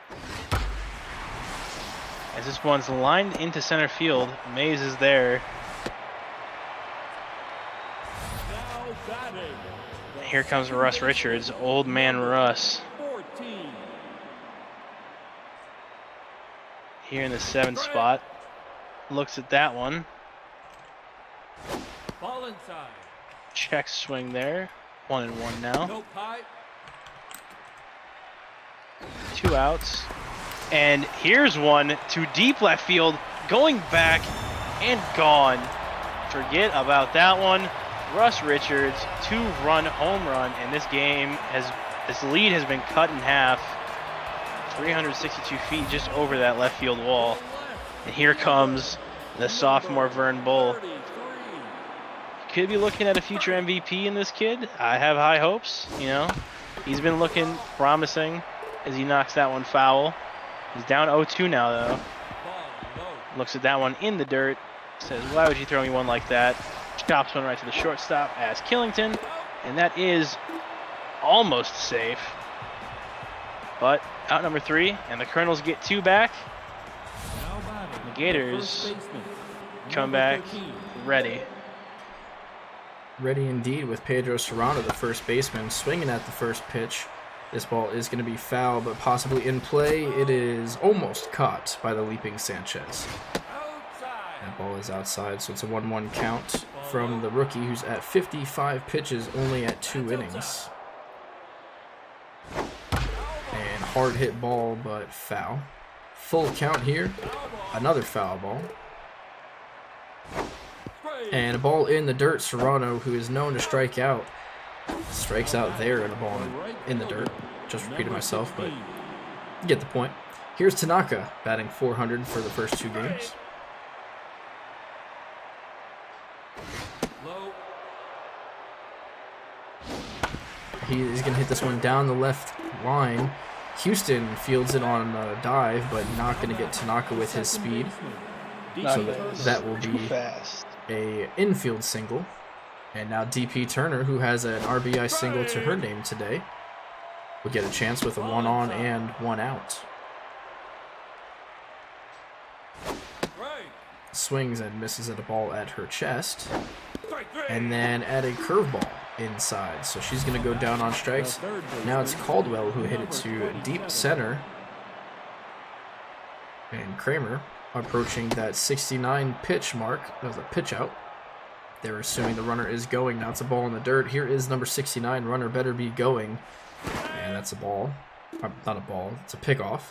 As this one's lined into center field, Mays is there. Now batting. Here comes Russ Richards, old man Russ. 14. Here in the 7th spot. Looks at that one. Ball inside. Check swing there. 1-1 now. Nope high. 2 outs. And here's one to deep left field, going back and gone. Forget about that one. Russ Richards, 2-run home run, and this lead has been cut in half. 362 feet just over that left field wall. And here comes the sophomore Vern Bull. 33. Could be looking at a future MVP in this kid. I have high hopes, you know. He's been looking promising as he knocks that one foul. He's down 0-2 now, though. Ball low. Looks at that one in the dirt. Says, why would you throw me one like that? Chops one right to the shortstop as Killington. And that is almost safe. But out number 3, and the Kernels get 2 back. Now batting. The Gators First baseman, come number back 13. ready. Ready indeed with Pedro Serrano, the first baseman, swinging at the first pitch. This ball is going to be foul, but possibly in play. It is almost caught by the leaping Sanchez. Outside. That ball is outside, so it's a 1-1 count from the rookie, who's at 55 pitches, only at 2 innings. And hard hit ball, but foul. Full count here. Another foul ball. And a ball in the dirt. Serrano, who is known to strike out, strikes out there and a ball in the dirt. Just repeated myself, but you get the point. Here's Tanaka batting 400 for the first 2 games. Low. He is going to hit this one down the left line. Houston fields it on a dive, but not going to get Tanaka with his speed. So that will be fast. a infield single. And now DP Turner, who has an RBI single to her name today, will get a chance with a 1 on and 1 out. Right. Swings and misses at a ball at her chest. Strike 3. And then at a curveball inside. So she's going to go down on strikes. Now it's Caldwell who hit it to deep center. And Kramer approaching that 69 pitch mark. That was a pitch out. They're assuming the runner is going. Now it's a ball in the dirt. Here is number 69. Runner better be going. And that's a ball. Not a ball. It's a pickoff.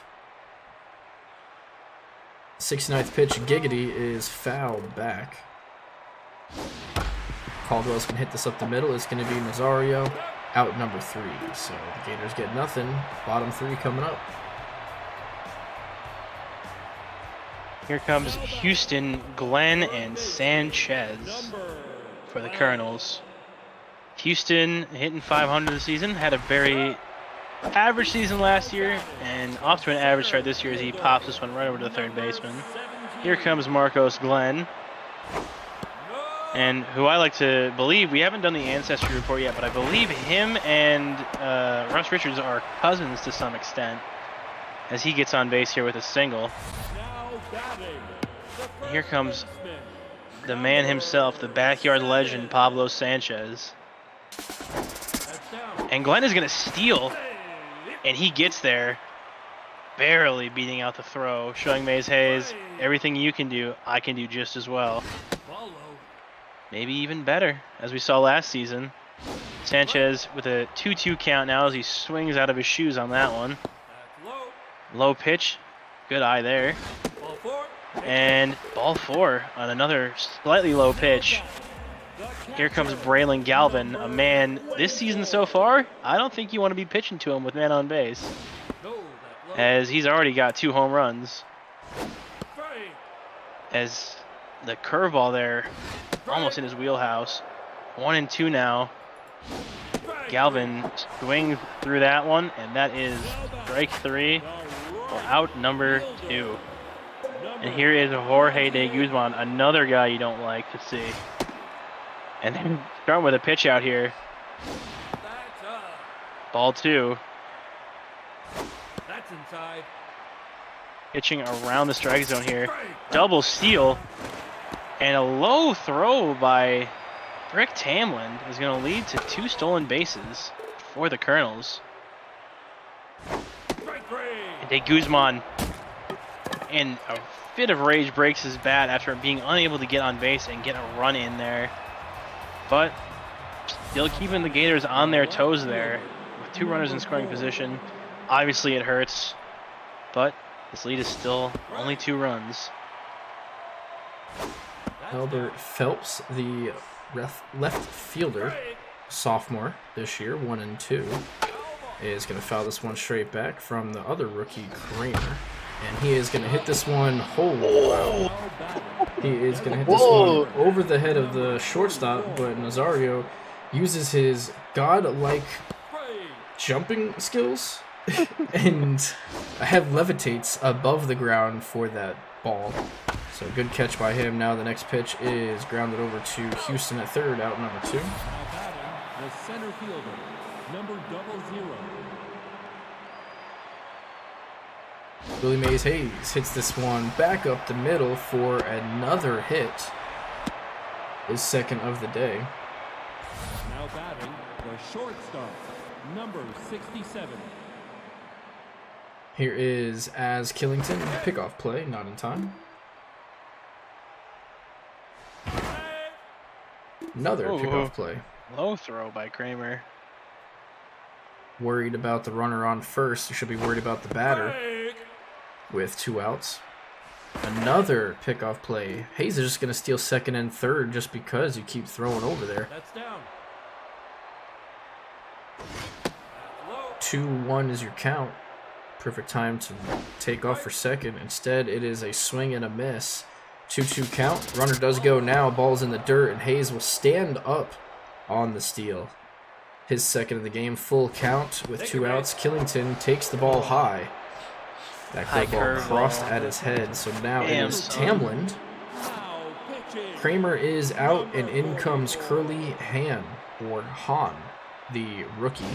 69th pitch, Giggity, is fouled back. Caldwell's going to hit this up the middle. It's going to be Nazario, out number 3. So the Gators get nothing. Bottom 3 coming up. Here comes Houston, Glenn, and Sanchez for the Kernels. Houston hitting 500 this season, had a very average season last year, and off to an average start this year as he pops this one right over to the third baseman. Here comes Marcos Glenn, and who I like to believe, we haven't done the ancestry report yet, but I believe him and Russ Richards are cousins to some extent, as he gets on base here with a single. And here comes the man himself, the backyard legend, Pablo Sanchez. And Glenn is going to steal, and he gets there, barely beating out the throw, showing Mays Hayes, everything you can do, I can do just as well. Maybe even better, as we saw last season. Sanchez with a 2-2 count now as he swings out of his shoes on that one. Low pitch, good eye there. And ball 4 on another slightly low pitch. Here comes Braylon Galvin, a man this season so far, I don't think you want to be pitching to him with man on base, as he's already got 2 home runs. As the curveball there, almost in his wheelhouse. 1-2 now. Galvin swings through that one, and that is strike 3, or out number 2. And here is Jorge de Guzman, another guy you don't like to see. And then starting with a pitch out here. Ball 2. That's inside. pitching around the strike zone here. Double steal. And a low throw by Rick Tamland is going to lead to 2 stolen bases for the Kernels. And De Guzman, in a fit of rage, breaks his bat after being unable to get on base and get a run in there. But still keeping the Gators on their toes there with 2 runners in scoring position. Obviously it hurts, but this lead is still only 2 runs. Albert Phelps, the left fielder, sophomore this year, 1 and 2, is going to foul this one straight back from the other rookie, Kramer. And he is going to hit this one. Oh, wow. He is going to hit this one over the head of the shortstop, but Nazario uses his godlike jumping skills and levitates above the ground for that ball. So good catch by him. Now the next pitch is grounded over to Houston at third, out number 2. The center fielder, number 00. Willie Mays Hayes hits this one back up the middle for another hit. His second of the day. Now batting, the shortstop, number 67. Here is Az Killington, pickoff play, not in time. Another pickoff play. Low throw by Kramer. Worried about the runner on first. You should be worried about the batter with 2 outs. Another pickoff play. Hayes is just going to steal second and third just because you keep throwing over there. That's down. 2-1 is your count. Perfect time to take off for second. Instead, it is a swing and a miss. 2-2 count. Runner does go now. Ball's in the dirt, and Hayes will stand up on the steal. His second of the game. Full count with 2 outs. Killington takes the ball high. That curveball crossed at his head. So now it is Tamland. Kramer is out, and in comes Curly Han, or Han, the rookie.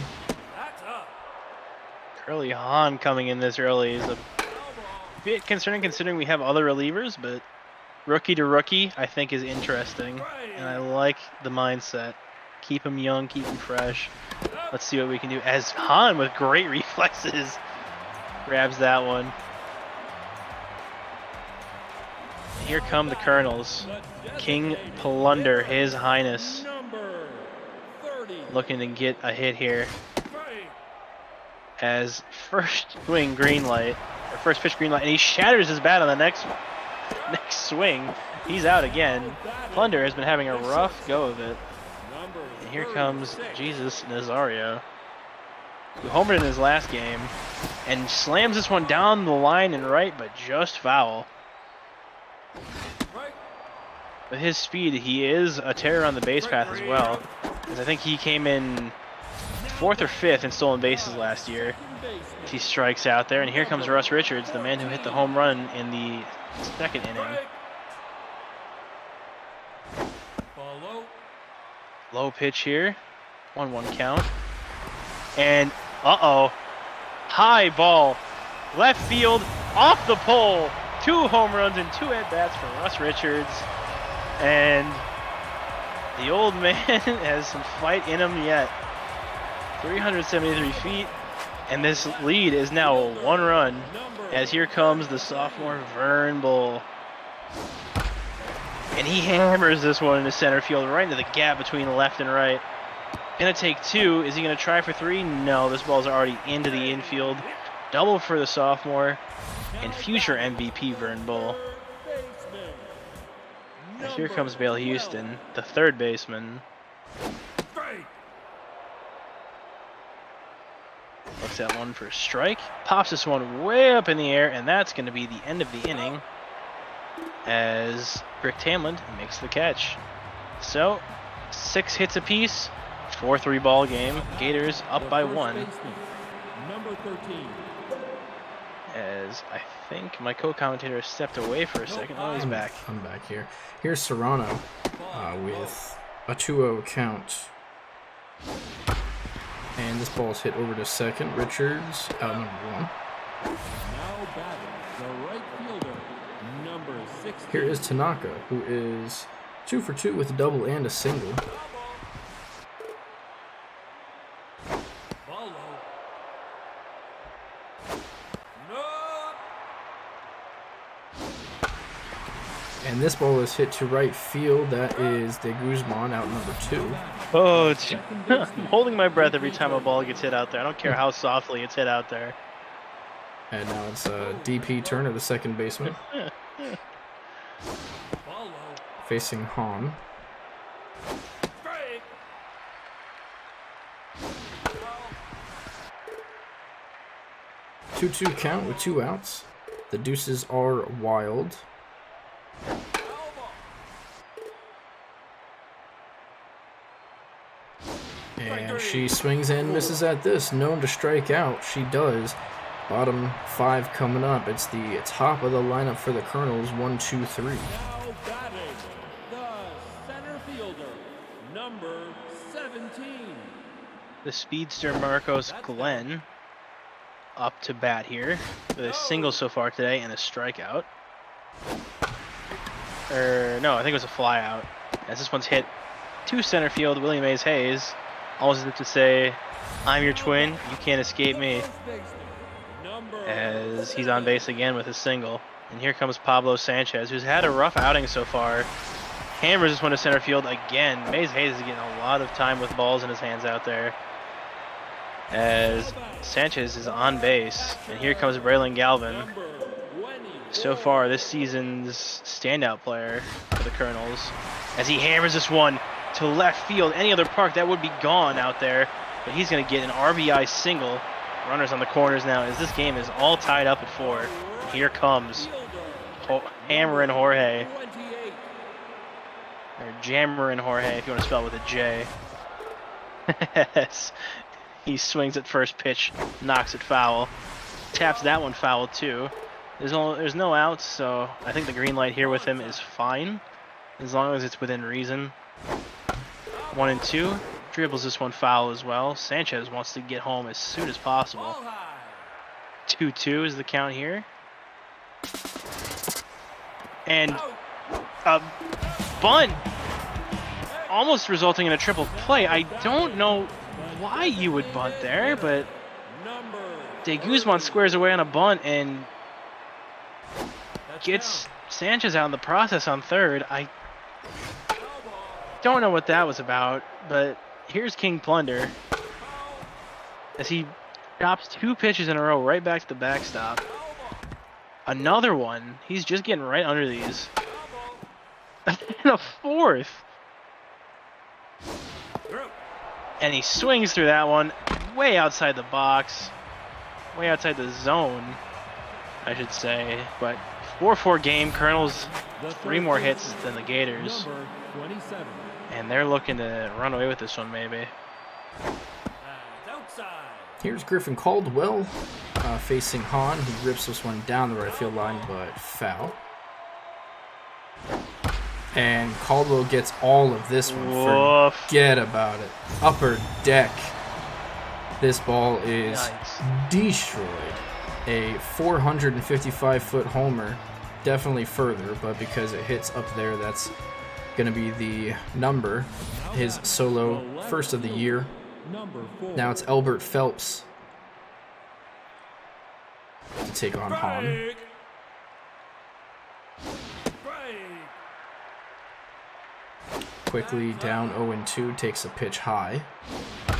Curly Han coming in this early is a bit concerning considering we have other relievers, but rookie to rookie I think is interesting, and I like the mindset. Keep him young, keep him fresh. Let's see what we can do. As Han, with great reflexes, grabs that one. And here come the Kernels. King Plunder, His Highness, looking to get a hit here. As first swing green light, or first pitch green light, and he shatters his bat on the next swing. He's out again. Plunder has been having a rough go of it. And here comes Jesus Nazario, who homered in his last game and slams this one down the line and right, but just foul. With his speed, he is a terror on the base path as well, as I think he came in 4th or 5th in stolen bases last year. He strikes out there, and here comes Russ Richards, the man who hit the home run in the 2nd inning. Low pitch here, 1-1 count, and high ball, left field, off the pole. 2 home runs and 2 at-bats for Russ Richards, and the old man has some fight in him yet. 373 feet, and this lead is now a 1 run, as here comes the sophomore Vern Bull. And he hammers this one into center field, right into the gap between left and right. Gonna take 2. Is he gonna try for 3? No, this ball's already into the infield. Double for the sophomore and future MVP Vern Bull. And here comes Bale Houston, the 3rd baseman. Looks at one for a strike, pops this one way up in the air, and that's going to be the end of the inning as Rick Tamland makes the catch. So, 6 hits apiece, 4-3 ball game. Gators up by 1. Number 13. As I think my co-commentator stepped away for a second. Oh, he's back. I'm back here. Here's Serrano with a 2-0 count. And this ball's hit over to second. Richards out number 1. Now batting, the right fielder, number 16. Here is Tanaka, who is 2 for 2 with a double and a single. Ball low. No. And this ball is hit to right field. That is De Guzman out number 2. Oh, it's I'm holding my breath every time a ball gets hit out there. I don't care how softly it's hit out there. And now it's DP Turner, the second baseman, Ball low. facing Hahn. Strike. 2-2 count with 2 outs. The deuces are wild. And she swings and misses at this. Known to strike out. She does. Bottom 5 coming up. It's the top of the lineup for the Kernels. 1, 2, 3. Now batting, the center fielder, number 17. The speedster Marcos Glenn up to bat here with a single so far today and a strikeout. No, I think it was a fly out. As this one's hit to center field, Willie Mays Hayes. Almost as if to say, I'm your twin, you can't escape me. As he's on base again with a single. And here comes Pablo Sanchez, who's had a rough outing so far. Hammers this one to center field again. Mays Hayes is getting a lot of time with balls in his hands out there. As Sanchez is on base. And here comes Braylon Galvin. So far, this season's standout player for the Kernels. As he hammers this one to left field. Any other park, that would be gone out there. But he's going to get an RBI single. Runners on the corners now as this game is all tied up at 4. Here comes Hammerin' Jorge. Or Jammerin' Jorge if you want to spell it with a J. He swings at first pitch, knocks it foul. Taps that one foul too. There's no outs, so I think the green light here with him is fine. As long as it's within reason. 1 and 2. Dribbles this one foul as well. Sanchez wants to get home as soon as possible. 2-2 is the count here. And a bunt almost resulting in a triple play. I don't know why you would bunt there, but De Guzman squares away on a bunt and gets Sanchez out in the process on third. I don't know what that was about, but here's King Plunder as he drops 2 pitches in a row right back to the backstop. Another one. He's just getting right under these. And a fourth. And he swings through that one way outside the box. Way outside the zone, I should say. But 4-4 game. Kernels 3 more hits than the Gators. And they're looking to run away with this one, maybe. Here's Griffin Caldwell facing Hahn. He rips this one down the right field line, but foul. And Caldwell gets all of this one. Woof. Forget about it. Upper deck. This ball is destroyed. A 455-foot homer. Definitely further, but because it hits up there, that's going to be the number. His solo first of the year. Now it's Albert Phelps to take on Hahn. Quickly down 0-2, takes a pitch high.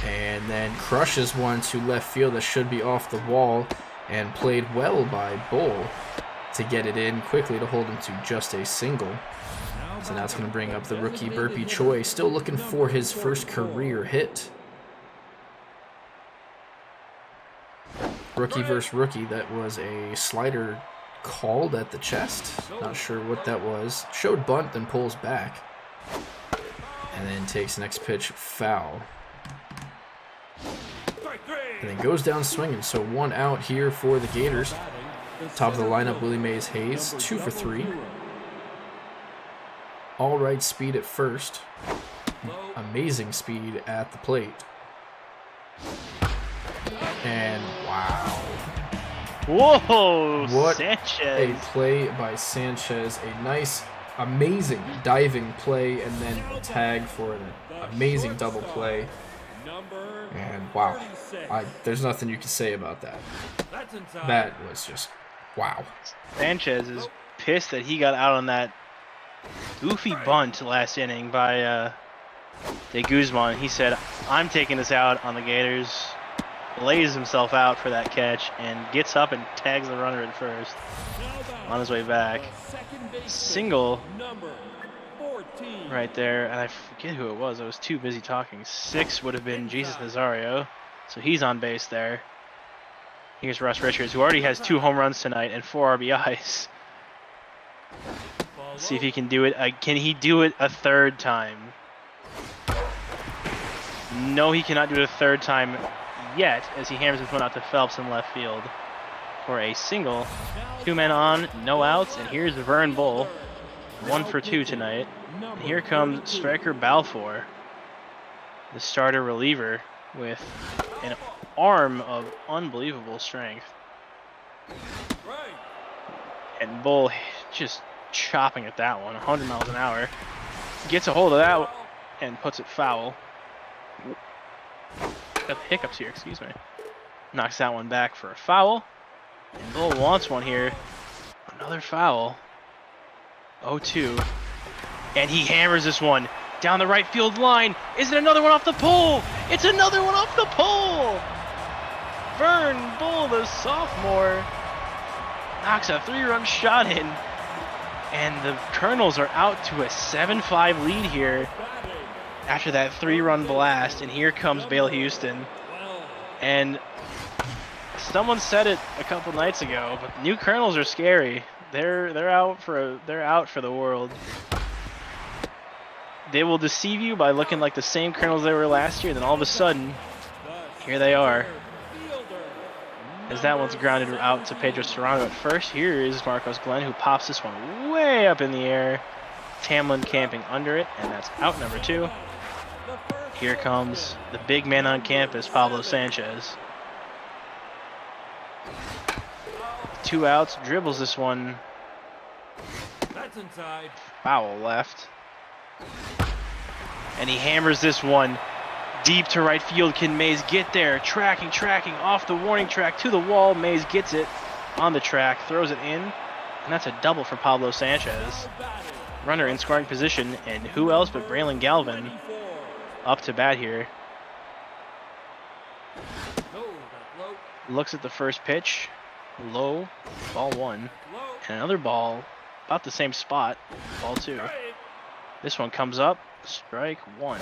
And then crushes one to left field that should be off the wall. And played well by Bull to get it in quickly to hold him to just a single. So now it's going to bring up the rookie Burpee Choi, still looking for his first career hit. Rookie versus rookie. That was a slider called at the chest. Not sure what that was. Showed bunt, then pulls back. And then takes next pitch foul. And then goes down swinging. So 1 out here for the Gators. Top of the lineup, Willie Mays Hayes, 2 for 3. All right speed at first. Amazing speed at the plate. And wow. Whoa, What Sanchez. a play by Sanchez. A nice, amazing diving play, and then a tag for an amazing double play. And wow, there's nothing you can say about that. That was just wow. Sanchez is pissed that he got out on that goofy bunt last inning by De Guzman. He said, I'm taking this out on the Gators. Lays himself out for that catch and gets up and tags the runner at first on his way back. Single right there, and I forget who it was. I was too busy talking. 6 would have been Jesus Nazario, so he's on base there. Here's Russ Richards, who already has 2 home runs tonight and 4 RBIs. Let's see if he can do it. Can he do it a third time? No, he cannot do it a third time yet, as he hammers this one out to Phelps in left field for a single. 2 men on, no outs, and here's Vern Bull, 1 for 2 tonight. And here comes striker Balfour, the starter reliever, with an arm of unbelievable strength. And Bull just chopping at that one, 100 miles an hour. Gets a hold of that and puts it foul. Got the hiccups here, excuse me. Knocks that one back for a foul. And Bull wants one here. Another foul. 0-2. And he hammers this one down the right field line. Is it another one off the pole? It's another one off the pole! Vern Bull, the sophomore, knocks a 3-run shot in. And the Kernels are out to a 7-5 lead here after that 3-run blast. And here comes Bale Houston. And someone said it a couple nights ago, but new Kernels are scary. They're out for the world. They will deceive you by looking like the same Kernels they were last year, then all of a sudden, here they are. As that one's grounded out to Pedro Serrano at first. Here is Marcos Glenn, who pops this one way up in the air. Tamlin camping under it, and that's out number 2. Here comes the big man on campus, Pablo Sanchez. 2 outs, dribbles this one. That's inside. Foul left. And he hammers this one deep to right field. Can Mays get there? Tracking off the warning track to the wall. Mays gets it on the track, throws it in, and that's a double for Pablo Sanchez. Runner in scoring position, and who else but Braylon Galvin up to bat here. Looks at the first pitch. Low, ball 1. And another ball, about the same spot, ball 2. This one comes up, strike 1.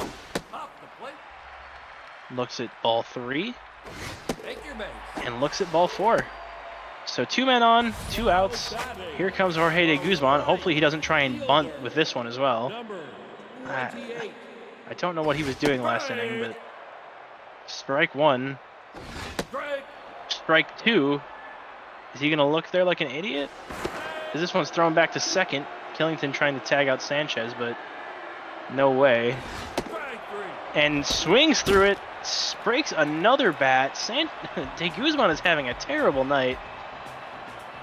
Looks at ball 3. And looks at ball 4. So 2 men on, 2 outs. Here comes Jorge de Guzman. Hopefully he doesn't try and bunt with this one as well. I don't know what he was doing last inning, but strike 1. Strike 2. Is he going to look there like an idiot? Because this one's thrown back to second. Killington trying to tag out Sanchez, but no way. And swings through it. Breaks another bat. De Guzman is having a terrible night.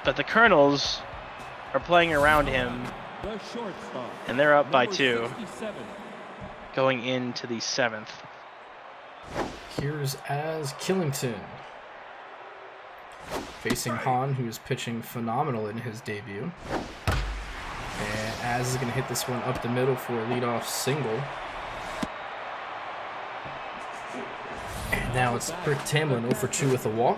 But the Kernels are playing around him. And they're up by 2. Going into the 7th. Here's Az Killington facing Hahn, who is pitching phenomenal in his debut. And Az is going to hit this one up the middle for a leadoff single. And now it's Britt Tamlin 0 for 2 with a walk.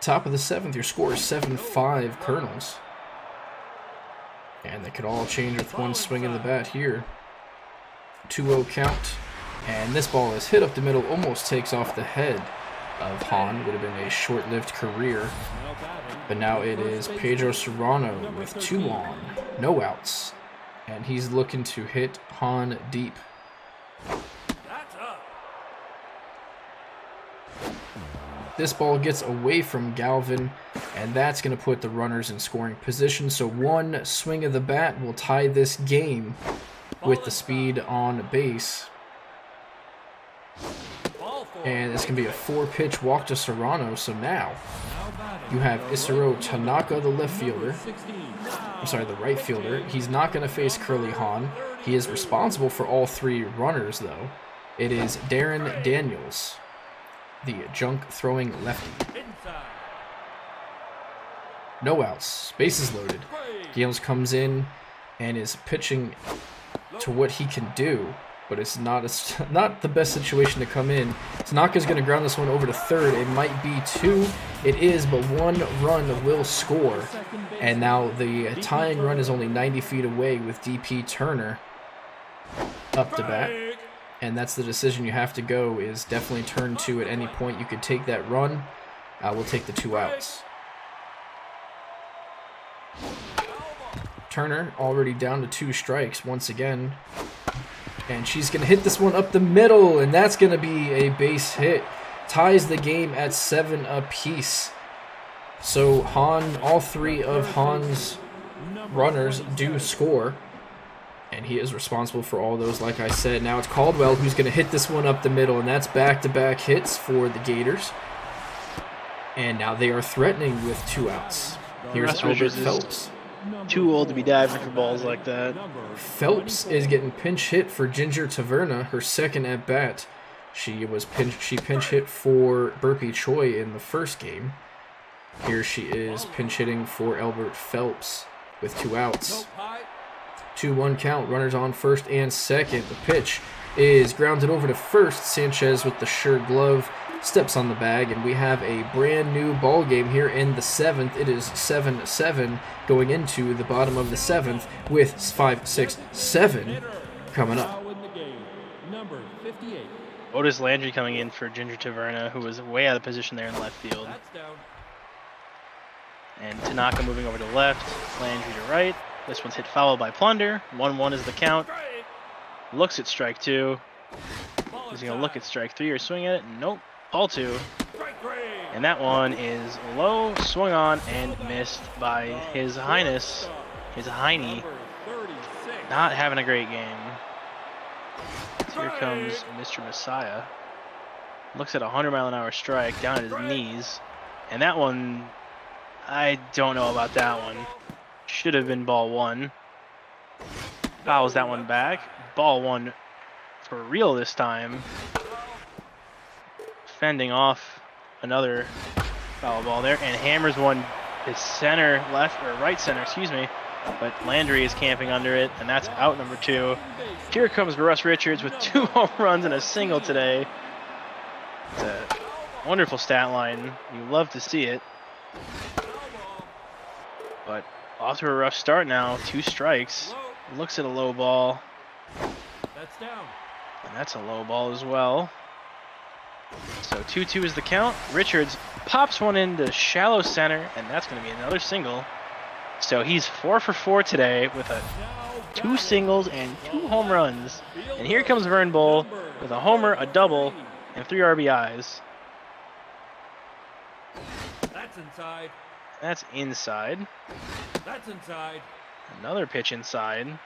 Top of the 7th, your score is 7-5 Kernels. And they could all change with one swing of the bat here. 2-0 count. And this ball is hit up the middle, almost takes off the head of Hahn. Would have been a short-lived career. But now it is Pedro Serrano with 2 on, no outs. And he's looking to hit Hahn deep. This ball gets away from Galvin, and that's going to put the runners in scoring position. So one swing of the bat will tie this game with the speed on base. And it's going to be a 4-pitch walk to Serrano. So now you have Isaro Tanaka, the left fielder. I'm sorry, the right fielder. He's not going to face Curly Hahn. He is responsible for all 3 runners, though. It is Darren Daniels, the junk throwing lefty. No outs. Bases loaded. Daniels comes in and is pitching to what he can do, but it's not the best situation to come in. Tanaka's going to ground this one over to third. It might be 2. It is, but 1 run will score. And now the tying run is only 90 feet away with DP Turner up to bat. And that's the decision you have to go, is definitely turn 2 at any point. You could take that run. We'll take the 2 outs. Turner already down to 2 strikes once again. And she's going to hit this one up the middle, and that's going to be a base hit. Ties the game at 7 apiece. So Hahn, all 3 of Hahn's runners do score. And he is responsible for all those, like I said. Now it's Caldwell who's going to hit this one up the middle, and that's back-to-back hits for the Gators. And now they are threatening with 2 outs. Here's Albert Phelps. Too old to be diving for balls like that. Phelps is getting pinch hit for Ginger Taverna, her second at bat. She pinch hit for Burpee Choi in the first game. Here she is pinch hitting for Albert Phelps with 2 outs. 2-1 count, runners on first and second. The pitch is grounded over to first. Sanchez with the sure glove steps on the bag, and we have a brand new ball game here in the 7th. It is 7-7 going into the bottom of the 7th with 5, 6, 7 coming up. Otis Landry coming in for Ginger Taverna, who was way out of position there in left field. And Tanaka moving over to left, Landry to right. This one's hit foul by Plunder. 1-1 is the count. Looks at strike 2. Is he going to look at strike 3 or swing at it? Nope. Ball 2. And that one is low, swung on, and missed by His Highness. His Heine. Not having a great game. So here comes Mr. Messiah. Looks at a 100-mile-an-hour strike down at his knees. And that one, I don't know about that one. Should have been ball 1. Fouls that one back. Ball 1 for real this time. Fending off another foul ball there, and hammers one to center, left, or right center, excuse me. But Landry is camping under it, and that's out number 2. Here comes Russ Richards with 2 home runs and a single today. It's a wonderful stat line. You love to see it. But off to a rough start now. 2 strikes. Looks at a low ball. That's down. And that's a low ball as well. So 2-2 is the count. Richards pops one into shallow center, and that's going to be another single. So he's 4 for 4 today with 2 singles and 2 home runs. And here comes Vern Bull with a homer, a double, and 3 RBIs. That's inside. That's inside. That's inside. Another pitch inside.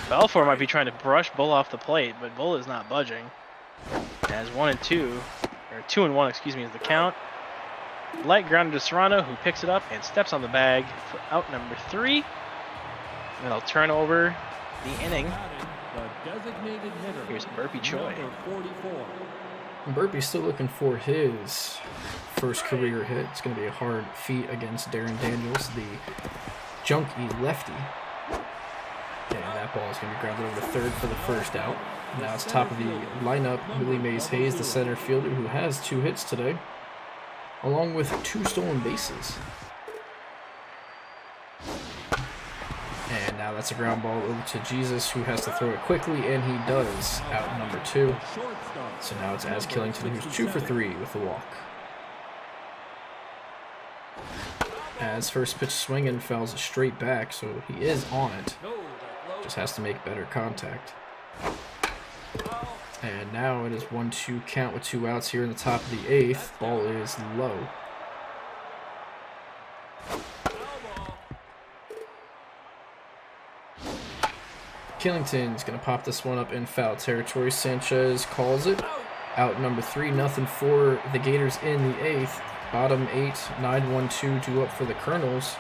Belfour might be trying to brush Bull off the plate, but Bull is not budging. As 1-2, or 2-1, excuse me, is the count. Light grounded to Serrano, who picks it up and steps on the bag for out number 3. And they'll turn over the inning. Here's Burpee Choi. Burpee's still looking for his first career hit. It's going to be a hard feat against Darren Daniels, the junky lefty. And that ball is going to be grounded over to third for the first out. Now it's top of the lineup, Willie Mays Hayes, the center fielder, who has 2 hits today, along with 2 stolen bases. And now that's a ground ball over to Jesus, who has to throw it quickly, and he does, out number 2. So now it's Az Killington, who's 2 for 3 with the walk. As first pitch swinging, fouls straight back, so he is on it. Just has to make better contact. And now it is 1-2 count with 2 outs here in the top of the 8th. Ball is low. Killington's going to pop this one up in foul territory. Sanchez calls it. Out number 3, nothing for the Gators in the 8th. Bottom 8, 9-1-2 due up for the Kernels.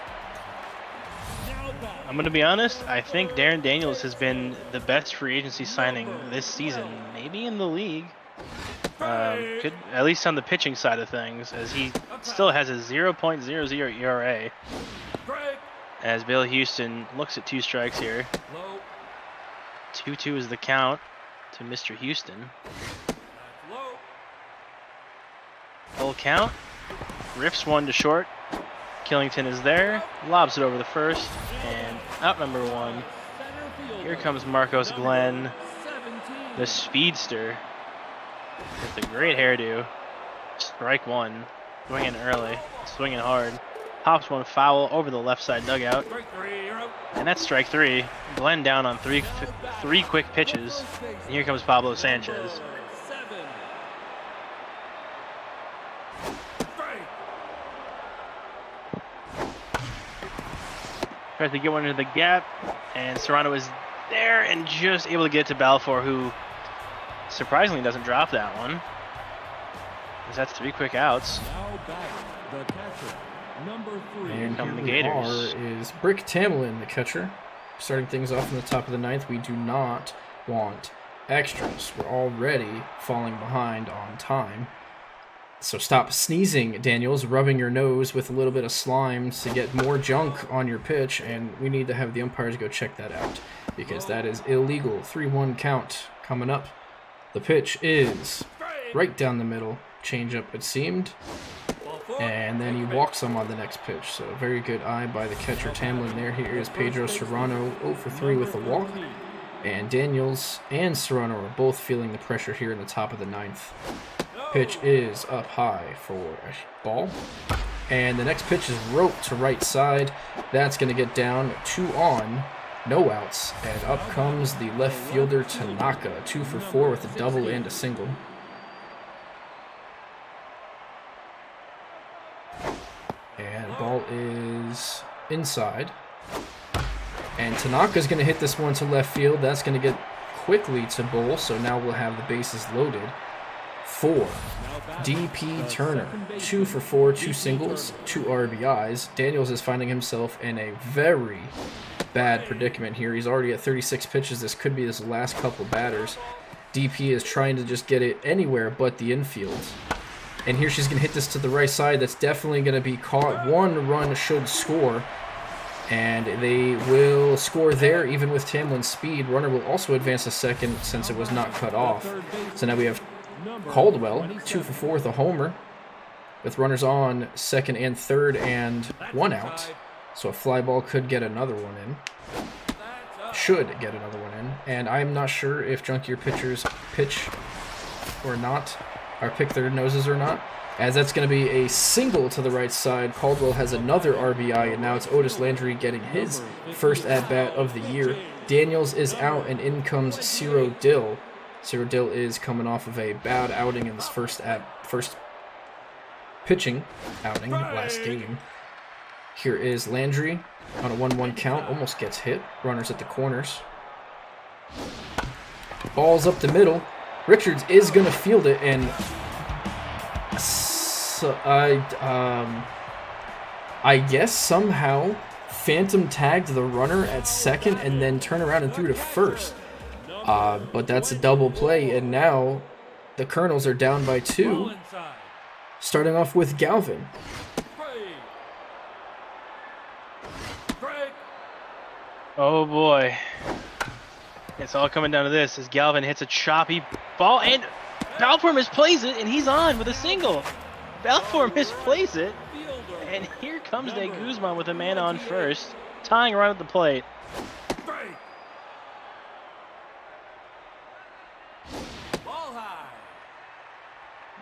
I'm going to be honest, I think Darren Daniels has been the best free agency signing this season, maybe in the league. Could, at least on the pitching side of things, as he still has a 0.00 ERA. As Bill Houston looks at 2 strikes here. 2-2 is the count to Mr. Houston. Full count. Riffs 1 to short. Killington is there. Lobs it over the first. And out number 1. Here comes Marcos Glenn, the speedster, with a great hairdo. Strike 1. Swinging early. Swinging hard. Pops 1 foul over the left side dugout. And that's strike 3. Glenn down on three quick pitches. And here comes Pablo Sanchez. Tries to get one into the gap, and Serrano is there and just able to get to Balfour, who surprisingly doesn't drop that one. That's 3 quick outs. Now batting, the catcher, number 3. And come here the Gators. is Brick Tamlin, the catcher. Starting things off in the top of the 9th. We do not want extras. We're already falling behind on time. So stop sneezing, Daniels, rubbing your nose with a little bit of slime to get more junk on your pitch, and we need to have the umpires go check that out because that is illegal. 3-1 count coming up. The pitch is right down the middle. Change up, it seemed. And then he walks him on the next pitch. So very good eye by the catcher Tamlin there. Here is Pedro Serrano 0 for 3 with a walk. And Daniels and Serrano are both feeling the pressure here in the top of the 9th. Pitch is up high for a ball. And the next pitch is roped to right side. That's going to get down 2 on. No outs. And up comes the left fielder Tanaka. 2 for 4 with a double and a single. And ball is inside. And Tanaka's going to hit this one to left field. That's going to get quickly to Bull. So now we'll have the bases loaded. 4. DP Turner, 2 for 4, 2 singles, 2 RBIs. Daniels is finding himself in a very bad predicament here. He's already at 36 pitches. This could be his last couple batters. DP is trying to just get it anywhere but the infield. And here she's going to hit this to the right side. That's definitely going to be caught. 1 run should score. And they will score there even with Tamlin's speed. Runner will also advance to second since it was not cut off. So now we have Caldwell, 2 for 4 with a homer, with runners on second and third and 1 out. So a fly ball could get another one in. Should get another one in. And I'm not sure if junkier pitchers pitch or not, or pick their noses or not, as that's going to be a single to the right side. Caldwell has another RBI, and now it's Otis Landry getting his first at-bat of the year. Daniels is out, and in comes Ciro Dill. Ciro Dill is coming off of a bad outing in this first pitching outing last game. Here is Landry on a 1-1 count, almost gets hit. Runners at the corners. Ball's up the middle. Richards is going to field it, and so I guess somehow phantom tagged the runner at second and then turned around and threw to first. But that's a double play, and now the Kernels are down by 2, starting off with Galvin. Oh boy. It's all coming down to this as Galvin hits a choppy ball, and Balfour misplays it, and he's on with a single. Balfour misplays it, and here comes De Guzman with a man on first, tying right at the plate.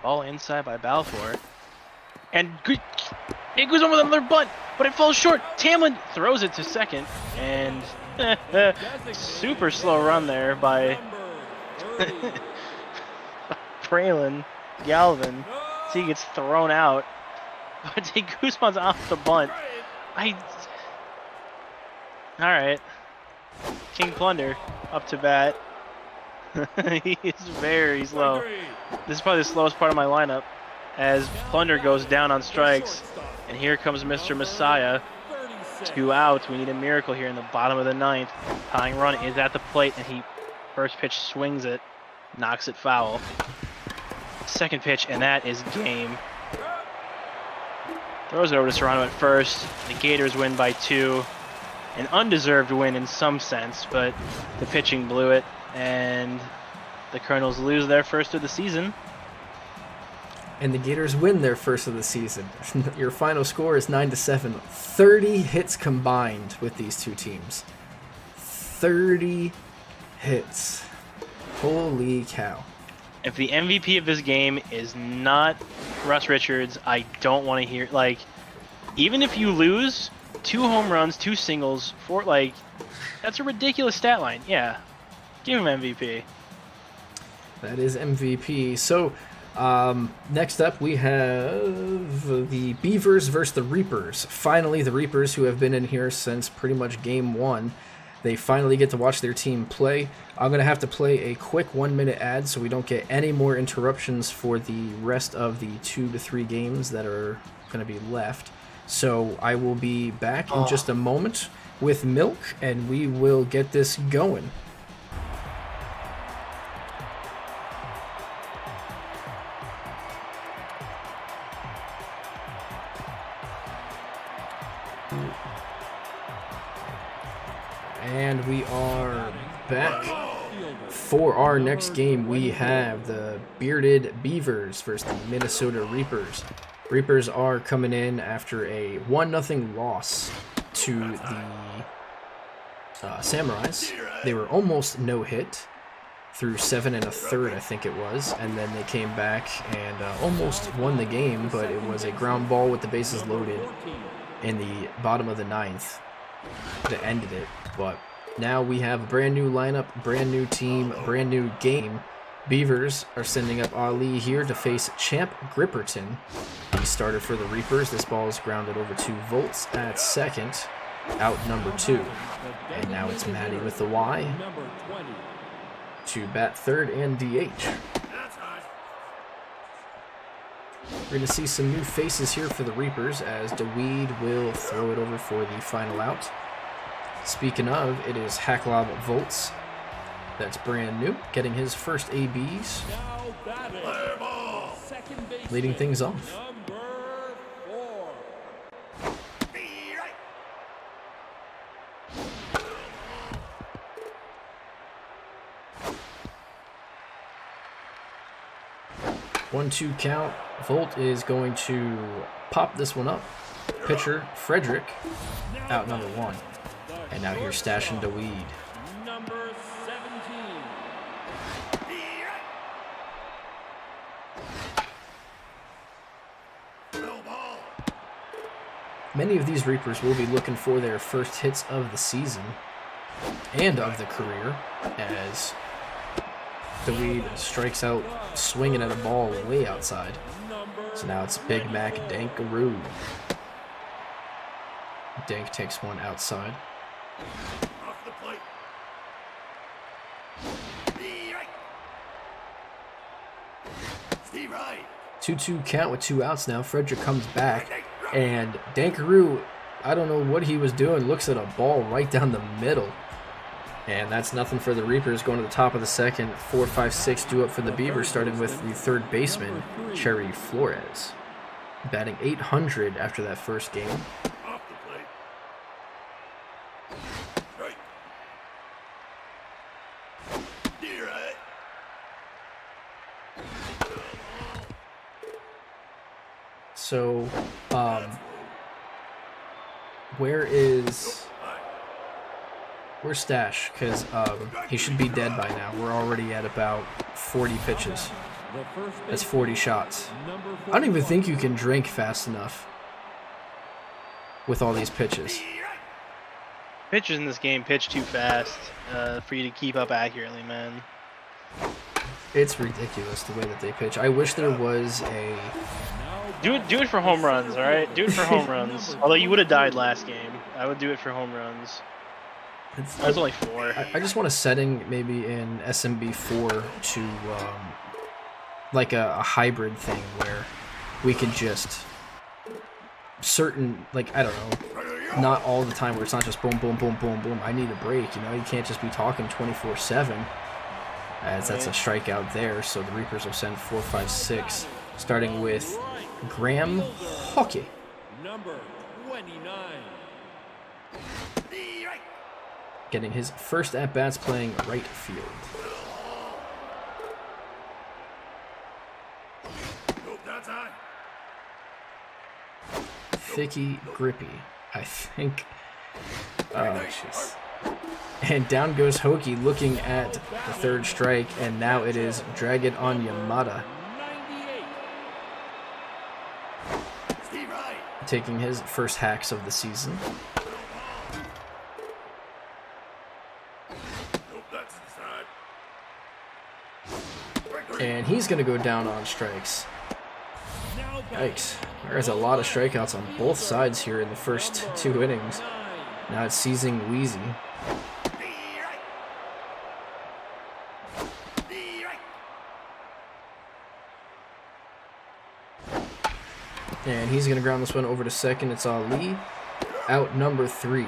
Ball inside by Balfour. And De Guzman with another bunt, but it falls short. Tamlin throws it to second, and super slow run there by Braylon Galvin. So he gets thrown out, but De Guzman's off the bunt. All right. King Plunder up to bat. He's very slow. This is probably the slowest part of my lineup as Plunder goes down on strikes. And here comes Mr. Messiah. 2 outs. We need a miracle here in the bottom of the 9th. Tying run is at the plate, and he first pitch swings it, knocks it foul. Second pitch, and that is game. Throws it over to Serrano at first. The Gators win by 2. An undeserved win in some sense, but the pitching blew it, and the Kernels lose their first of the season. And the Gators win their first of the season. Your final score is 9-7. 30 hits combined with these two teams. 30 hits. Holy cow. If the MVP of this game is not Russ Richards, I don't want to hear, like, even if you lose 2 home runs, 2 singles, 4, like, that's a ridiculous stat line. Yeah, give him MVP. That is MVP. So, next up we have the Beavers versus the Reapers. Finally, the Reapers, who have been in here since pretty much game 1, they finally get to watch their team play. I'm going to have to play a quick 1-minute ad so we don't get any more interruptions for the rest of the 2 to 3 games that are going to be left. So I will be back in just a moment with Milk, and we will get this going. And we are back. For our next game, we have the Bearded Beavers versus the Minnesota Reapers. Reapers are coming in after a 1-0 loss to the Samurais. They were almost no-hit through 7 1/3, I think it was, and then they came back and almost won the game, but it was a ground ball with the bases loaded in the bottom of the 9th that ended it. But now we have a brand new lineup, brand new team, brand new game. Beavers are sending up Ali here to face Champ Gripperton. He started for the Reapers. This ball is grounded over to Volts at second, out number 2. And now it's Maddie with the Y to bat third and DH. We're going to see some new faces here for the Reapers as DeWeed will throw it over for the final out. Speaking of, it is Hacklob Volts. That's brand new, getting his first ABs. Leading things off. One-two count. Volt is going to pop this one up. Pitcher Frederick, out number 1. And now here's stashing DeWeed. Number 17. Many of these Reapers will be looking for their first hits of the season and of the career as DeWeed strikes out swinging at a ball way outside. So now it's Big Mac Dankaroo. Dank takes one outside. Off the plate. 2-2 count with 2 outs now. Frederick comes back, and Dankaroo, I don't know what he was doing, looks at a ball right down the middle. And that's nothing for the Reapers. Going to the top of the second. 4, 5, 6 due up for the Beavers, starting with the third baseman, Cherry Flores. Batting .800 after that first game. Off the plate. Strike. Right. So, where's Stash? Because he should be dead by now. We're already at about 40 pitches. That's 40 shots. I don't even think you can drink fast enough with all these pitches. Pitchers in this game pitch too fast for you to keep up accurately, man. It's ridiculous the way that they pitch. I wish there was a... Do it for home runs, all right? Do it for home runs. Although you would have died last game. I would do it for home runs. That's only 4. I just want a setting maybe in SMB4 to like a hybrid thing where we could just certain, like, I don't know, not all the time where it's not just boom, boom, boom, boom, boom. I need a break, you know? You can't just be talking 24/7 as that's a strikeout there. So the Reapers will send 4, 5, 6, starting with Graham Hockey. Number 29. Getting his first at-bats playing right field. Thicky Grippy, I think. Oh, jeez. And down goes Hokie looking at the third strike, and now it is Dragon on Yamada. Taking his first hacks of the season. And he's going to go down on strikes. Yikes. There's a lot of strikeouts on both sides here in the first 2 innings. Now it's seizing Wheezy. And he's going to ground this one over to second. It's Ali. Out number 3.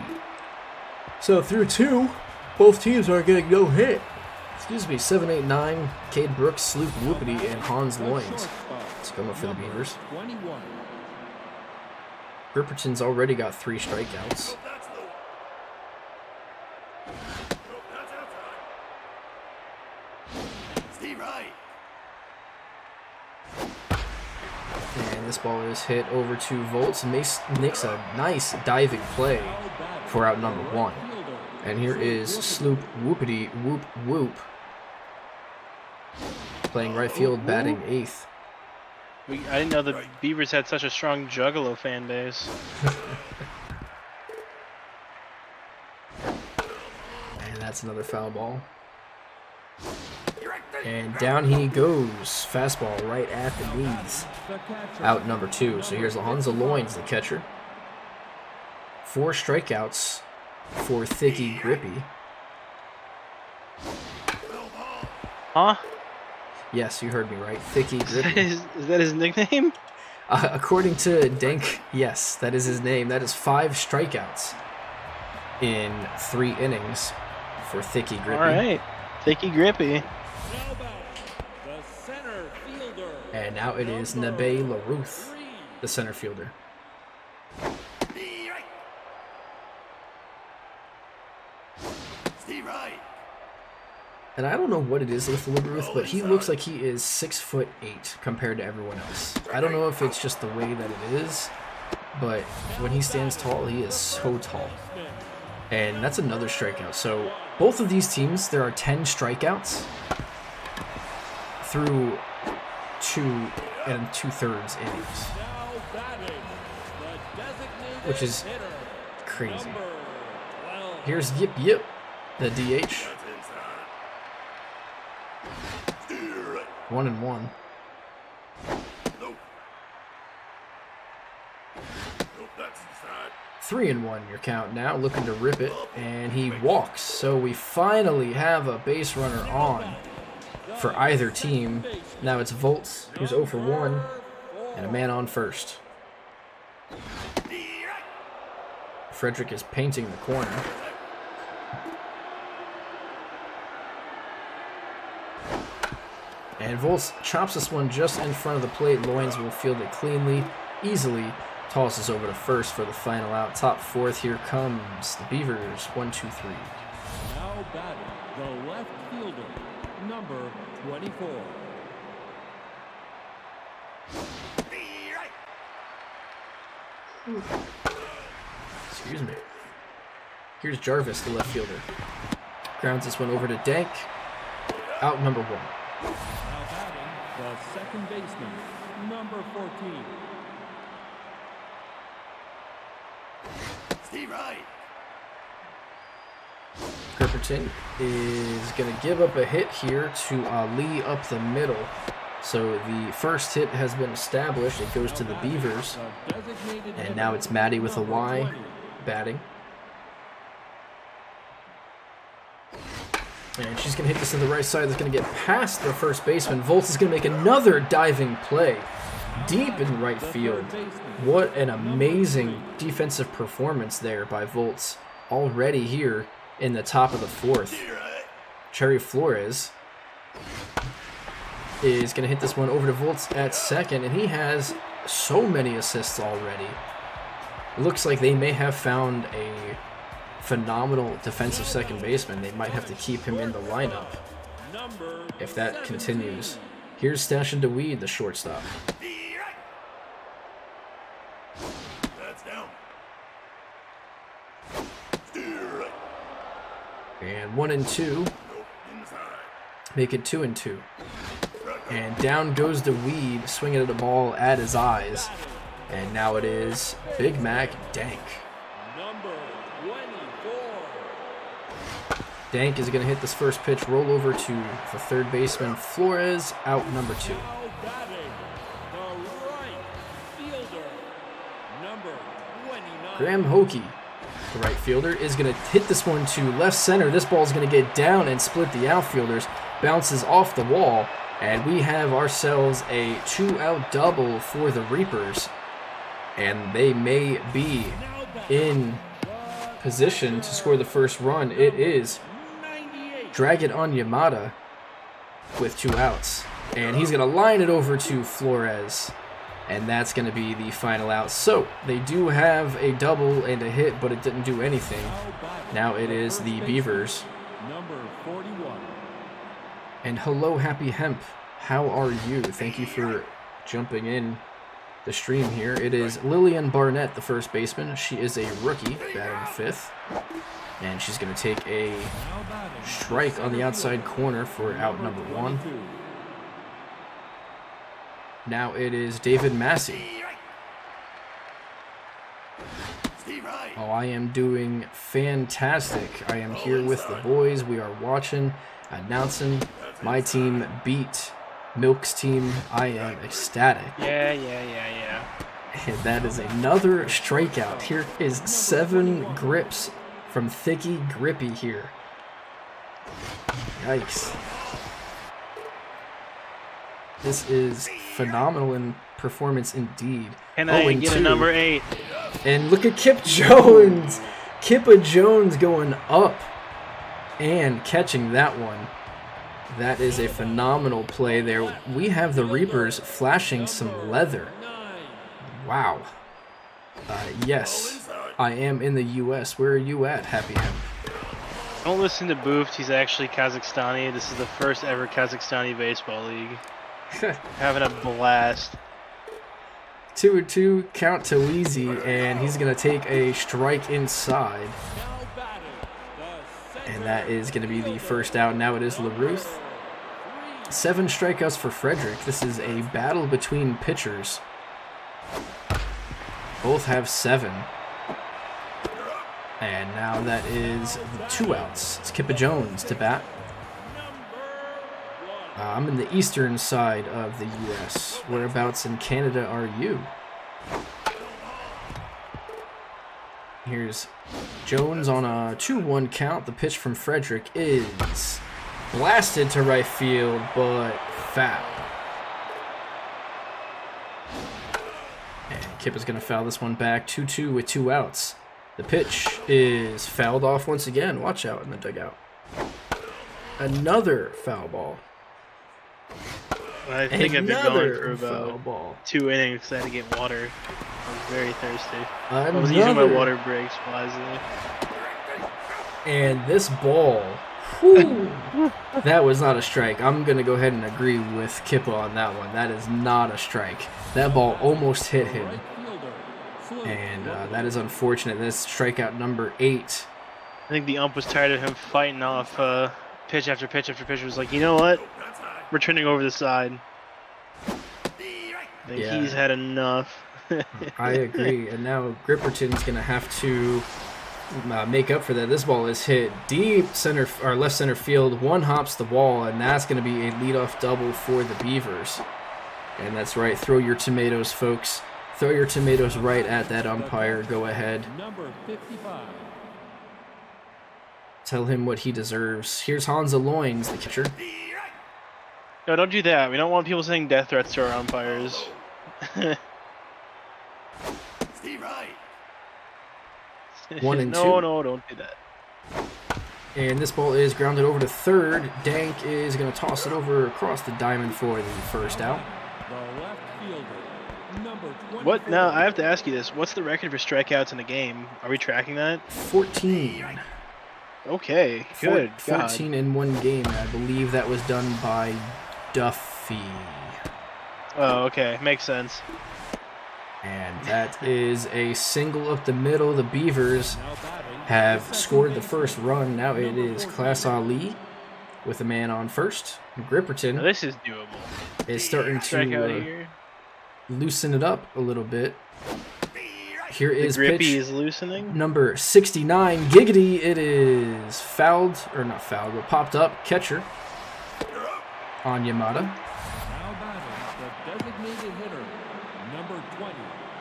So through 2, both teams are getting no hit. Excuse me, 7, 8, 9, Cade Brooks, Sloop Whoopity, and Hans Loins. Let's go for the Beavers. Ripperton's already got 3 strikeouts. And this ball is hit over to Volts. Makes a nice diving play for out number 1. And here is Sloop Whoopity Whoop Whoop. Playing right field, batting 8th. I didn't know the Beavers had such a strong Juggalo fan base. And that's another foul ball. And down he goes. Fastball right at the knees. Out number 2. So here's Alonzo Loins, the catcher. 4 strikeouts for Thicky Grippy. Huh? Yes, you heard me right. Thicky Grippy. Is that his nickname? According to Denk, yes, that is his name. That is 5 strikeouts in 3 innings for Thicky Grippy. All right, Thicky Grippy. And now it is Nabe LaRuth, the center fielder. And I don't know what it is with LaRuth, but he looks like he is 6'8" compared to everyone else. I don't know if it's just the way that it is, but when he stands tall, he is so tall. And that's another strikeout. So both of these teams, there are 10 strikeouts through 2 2/3 innings, which is crazy. Here's Yip Yip, the DH. 1-1. Three and 1 your count now, looking to rip it, and he walks. So we finally have a base runner on for either team. Now it's Volts, who's 0 for 1, and a man on first. Frederick is painting the corner. And Volts chops this one just in front of the plate. Loins will field it cleanly, easily. Tosses over to first for the final out. Top 4th, here comes the Beavers. 1, 2, 3. Now batting, the left fielder, number 24. Excuse me. Here's Jarvis, the left fielder. Grounds this one over to Dank. Out number 1. Now batting, the second baseman, number 14. Cripperton is going to give up a hit here to Ali up the middle. So the first hit has been established. It goes to the Beavers. And now it's Maddie with a Y batting. And she's going to hit this to the right side. That's going to get past the first baseman. Volts is going to make another diving play deep in right field. What an amazing defensive performance there by Volts already here in the top of the fourth. Cherry Flores is going to hit this one over to Volts at second, and he has so many assists already. It looks like they may have found a phenomenal defensive second baseman. They might have to keep him in the lineup if that continues. Here's Stash and DeWeed, the shortstop. And 1-2. Make it 2-2. And down goes DeWeed, swinging at the ball at his eyes. And now it is Big Mac Dank. Dank is going to hit this first pitch, roll over to the third baseman, Flores, out number 2. Graham Hokie, the right fielder, is going to hit this one to left center. This ball is going to get down and split the outfielders, bounces off the wall, and we have ourselves a 2-out double for the Reapers. And they may be in position to score the first run. It is Drag It on Yamada with 2 outs. And he's going to line it over to Flores. And that's going to be the final out. So they do have a double and a hit, but it didn't do anything. Now it is the Beavers. And hello, Happy Hemp. How are you? Thank you for jumping in the stream here. It is Lillian Barnett, the first baseman. She is a rookie, batting 5th. And she's going to take a strike on the outside corner for out number 1. Now it is David Massey. Oh, I am doing fantastic. I am here with the boys. We are watching, announcing. My team beat Milk's team. I am ecstatic. Yeah. And that is another strikeout. Here is 7 grips from Thicky Grippy here. Yikes. This is phenomenal in performance indeed. And I get a number 8. And look at Kip Jones. Kippa Jones going up and catching that one. That is a phenomenal play there. We have the Reapers flashing some leather. Wow. Yes, I am in the U.S. Where are you at, Happy Hemp? Don't listen to Booft. He's actually Kazakhstani. This is the first ever Kazakhstani baseball league. Having a blast. 2-2 count to Weezy, and he's going to take a strike inside. And that is going to be the first out. Now it is LaRuth. 7 strikeouts for Frederick. This is a battle between pitchers. Both have 7. And now that is 2 outs. It's Kippa Jones to bat. I'm in the eastern side of the U.S. Whereabouts in Canada are you? Here's Jones on a 2-1 count. The pitch from Frederick is blasted to right field, but foul. And Kip is going to foul this one back. 2-2 with 2 outs. The pitch is fouled off once again. Watch out in the dugout. Another foul ball. I think I've been going for about 2 innings because I had to get water. I was very thirsty. I was using my water breaks wisely. And this ball, whew, that was not a strike. I'm going to go ahead and agree with Kippa on that one. That is not a strike. That ball almost hit him. And that is unfortunate. That's strikeout number 8. I think the ump was tired of him fighting off pitch after pitch after pitch. He was like, you know what? We're turning over the side. I think he's had enough. I agree. And now Gripperton's going to have to make up for that. This ball is hit deep center or left center field. One hops the ball, and that's going to be a leadoff double for the Beavers. And that's right. Throw your tomatoes, folks. Throw your tomatoes right at that umpire. Go ahead. Tell him what he deserves. Here's Hans Owlins, the catcher. No, don't do that. We don't want people saying death threats to our umpires. Steve right. 1 and 2. No, don't do that. And this ball is grounded over to third. Dank is going to toss it over across the diamond for the first out. The left fielder, number 24. What? Now, I have to ask you this. What's the record for strikeouts in a game? Are we tracking that? 14. Okay, good. 14 in one game. I believe that was done by Duffy. Oh, okay. Makes sense. And that is a single up the middle. The Beavers have scored the first run. Now it is Class Ali with a man on first. Gripperton Now, this is doable. is starting Strikeout to here. loosen it up a little bit. Here The is grippy pitch is loosening. number 69. Giggity. It is fouled, or not fouled, but popped up. Catcher on Yamada. Now batting, the designated hitter, number 20.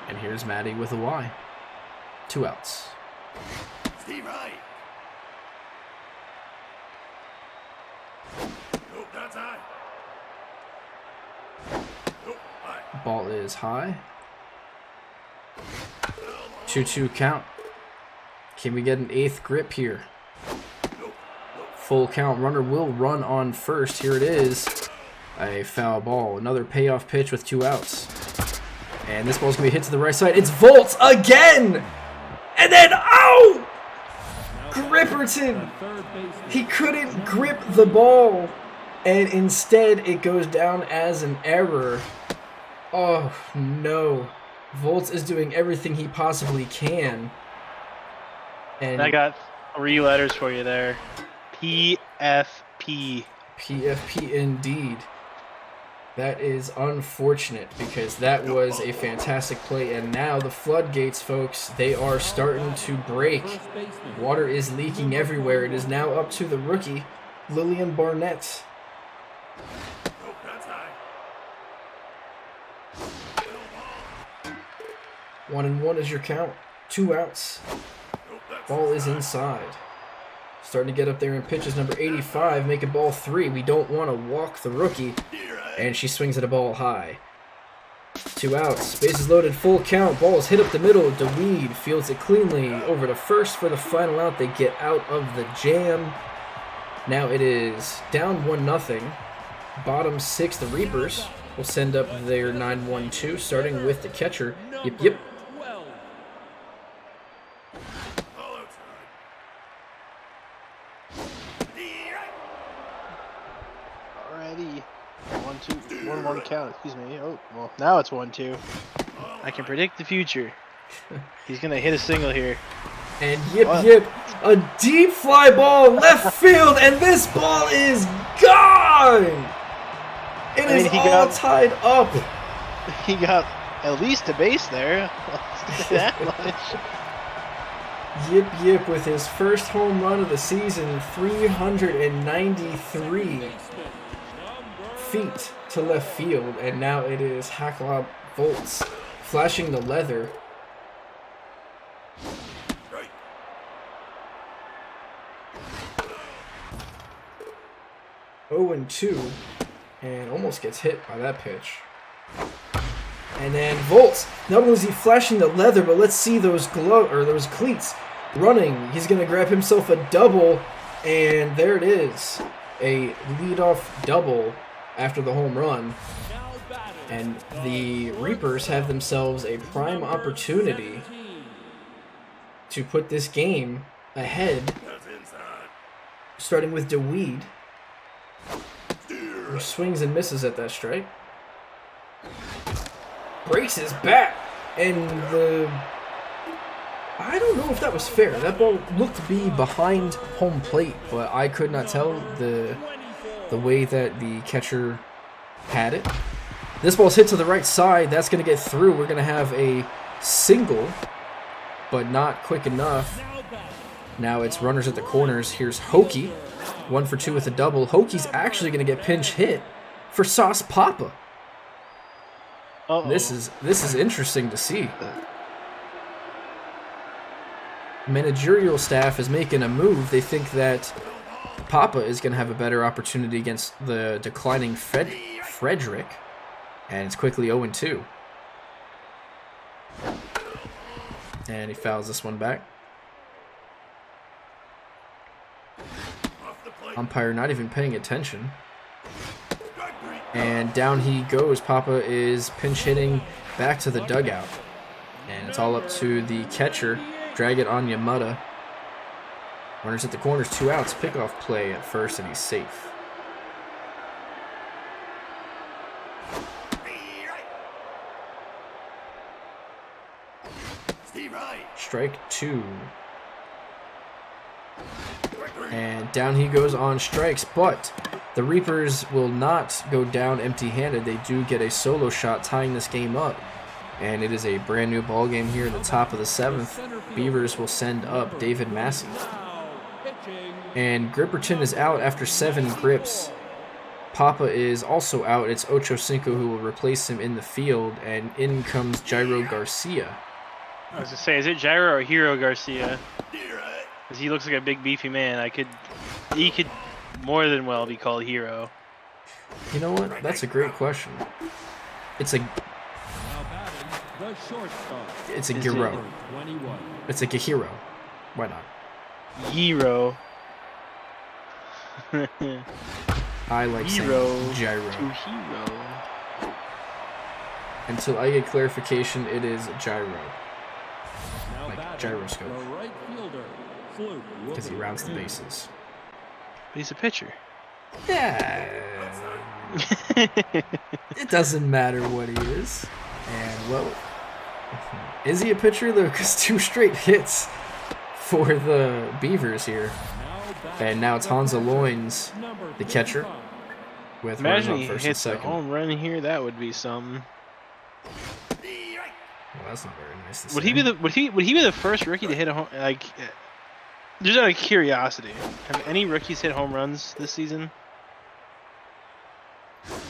And here's Maddie with a Y. 2 outs. Steve right. Nope, that's high. Nope, high. Ball is high. 2-2 count. Can we get an 8th grip here? Full count. Runner will run on first. Here it is. A foul ball. Another payoff pitch with 2 outs. And this ball's going to be hit to the right side. It's Volts again! And then, oh! Gripperton! He couldn't grip the ball. And instead, it goes down as an error. Oh, no. Volts is doing everything he possibly can. And I got 3 letters for you there. PFP. PFP indeed. That is unfortunate because that was a fantastic play. And now the floodgates, folks, they are starting to break. Water is leaking everywhere. It is now up to the rookie, Lillian Barnett. Nope, that's high. 1-1 is your count. 2 outs. Nope, that's Ball is inside. Starting to get up there in pitches. Number 85, make it ball 3. We don't want to walk the rookie. And she swings at a ball high. 2 outs. Bases loaded, full count. Ball is hit up the middle. DeWeed fields it cleanly over to first for the final out. They get out of the jam. Now it is down 1-0. Bottom 6, the Reapers will send up their 9-1-2, starting with the catcher. Yep. Alrighty. 1-1 count, excuse me. Oh, well, now it's 1-2. I can predict the future. He's going to hit a single here. And yip, a deep fly ball left field, and this ball is gone! It is all tied up. He got at least a base there. That much. Yip with his first home run of the season, 393 feet to left field, and now it is Hacklop Volts flashing the leather. right. 0-2, and almost gets hit by that pitch. And then Volts, not only is he flashing the leather, but let's see those those cleats running. He's gonna grab himself a double, and there it is, a leadoff double after the home run. And the Reapers have themselves a prime opportunity to put this game ahead, That's inside. starting with DeWeed, who swings and misses at that strike. Breaks his bat, and I don't know if that was fair. That ball looked to be behind home plate, but I could not tell the way that the catcher had it. This ball's hit to the right side. That's going to get through. We're going to have a single, but not quick enough. Now it's runners at the corners. Here's Hokie, 1 for 2 with a double. Hokie's actually going to get pinch hit for Sauce Papa. This is interesting to see. managerial staff is making a move. They think that Papa is going to have a better opportunity against the declining Frederick, and it's quickly 0-2. And he fouls this one back. Umpire not even paying attention. And down he goes. Papa is pinch hitting back to the dugout. And it's all up to the catcher. Drag it on Yamada. Runners at the corners, 2 outs. Pickoff play at first, and he's safe. Strike 2. And down he goes on strikes, but the Reapers will not go down empty-handed. They do get a solo shot tying this game up. And it is a brand new ball game here in the top of the 7th. Beavers will send up David Massey. And Gripperton is out after 7 grips. Papa is also out. It's Ocho Cinco who will replace him in the field, and in comes Jairo Garcia. I was gonna say, is it Jairo or Hero Garcia? Because he looks like a big beefy man. He could more than well be called Hero. You know what? That's a great question. It's a Giro. It's a Gahiro. Why not? Hero. I like Hero saying Gyro. to Hero. Until I get clarification, it is Gyro. Like gyroscope. Because he rounds the bases. But he's a pitcher. Yeah. It doesn't matter what he is. And, well, is he a pitcher, though? Because 2 straight hits for the Beavers here. And now it's Hansa Loins, the catcher, with Imagine runners he on first and hits a second. home run here. That would be something. Well, that's not very nice to Would say. he be the first rookie to hit a home? Like, just out of curiosity, have any rookies hit home runs this season?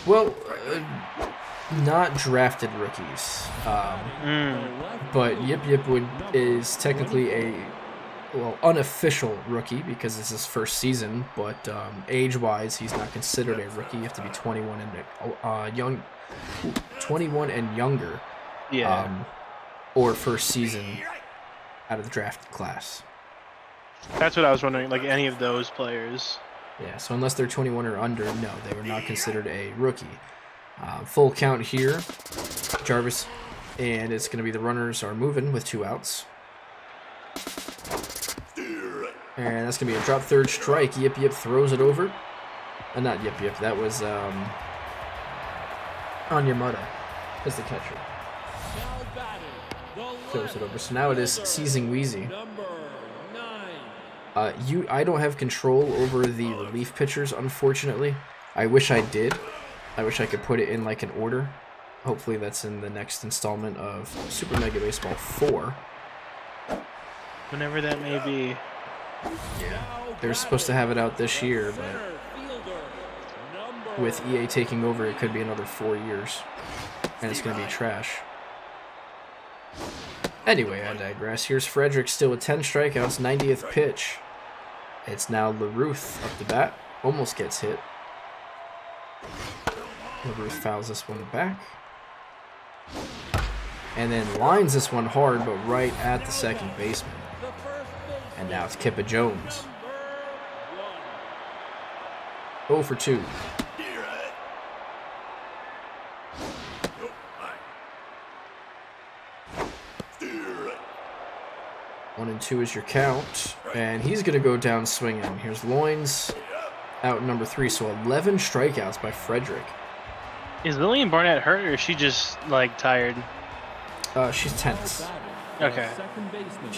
Well, not drafted rookies. But Yip Yip is technically a unofficial rookie because it's his first season. But age-wise, he's not considered a rookie. You have to be 21 and younger. Yeah. Or first season out of the drafted class. That's what I was wondering. Like any of those players. Yeah, so unless they're 21 or under, no, they were not considered a rookie. Full count here, Jarvis, and it's going to be the runners are moving with 2 outs. And that's going to be a drop third strike. Yip Yip throws it over. Not Yip Yip, that was Anyamada as the catcher. Throws it over. So now it is Seizing Wheezy. I don't have control over the relief pitchers, unfortunately. I wish I did. I wish I could put it in like an order. Hopefully that's in the next installment of Super Mega Baseball 4. Whenever that may be. Yeah. They're supposed to have it out this year, but with EA taking over, it could be another 4 years. And it's going to be trash. Anyway, I digress. Here's Frederick still with 10 strikeouts, 90th pitch. It's now LaRuth up the bat. Almost gets hit. LaRuth fouls this one back. And then lines this one hard, but right at the second baseman. And now it's Kippa Jones. 0 for 2. 1-2 is your count, and he's going to go down swinging. Here's Loins, out number 3, so 11 strikeouts by Frederick. Is Lillian Barnett hurt, or is she just like tired? She's tense. Okay.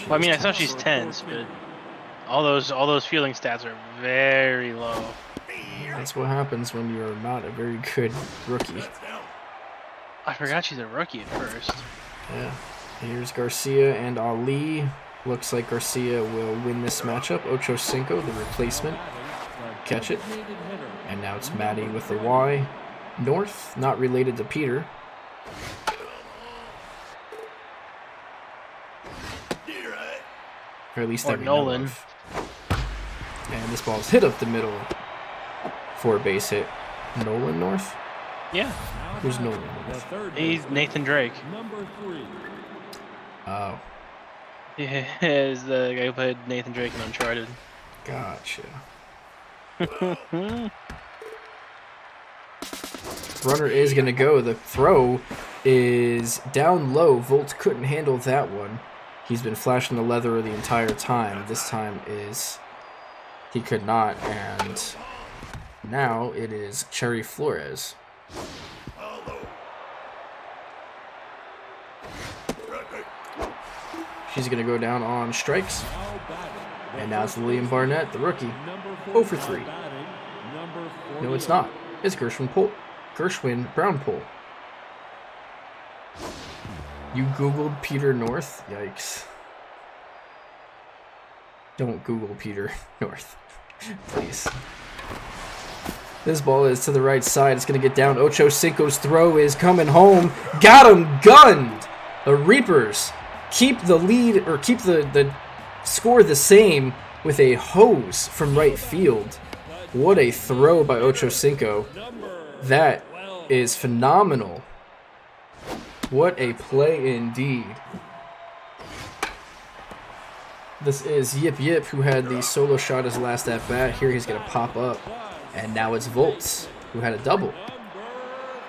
Well, I mean, I know she's tense, but all those fielding stats are very low. That's what happens when you're not a very good rookie. I forgot she's a rookie at first. Yeah. Here's Garcia and Ali. Looks like Garcia will win this matchup. Ocho Cinco, the replacement, catch it. And now it's Maddie with the Y. North, not related to Peter. Or at least Or that we know Nolan. of. And this ball is hit up the middle for a base hit. Nolan North? Yeah. Who's Nolan The North? third He's baseman, Nathan Drake. number 3. Oh, Yeah, is the guy who played Nathan Drake in Uncharted. gotcha. Runner is going to go. The throw is down low. Volt couldn't handle that one. He's been flashing the leather the entire time. This time is he could not, and now it is Cherry Flores. She's going to go down on strikes. Now batting. And now it's William Barnett, the rookie. Number 0 for 3. batting, number No, it's 48. not. It's Gershwin Brownpool. You Googled Peter North? Yikes. Don't Google Peter North, please. This ball is to the right side. It's going to get down. Ocho Cinco's throw is coming home. Got him gunned! The Reapers keep the lead, or keep the score the same with a hose from right field. What a throw by Ocho Cinco. That is phenomenal. What a play indeed. This is Yip Yip, who had the solo shot his last at bat. Here he's going to pop up. And now it's Volts, who had a double.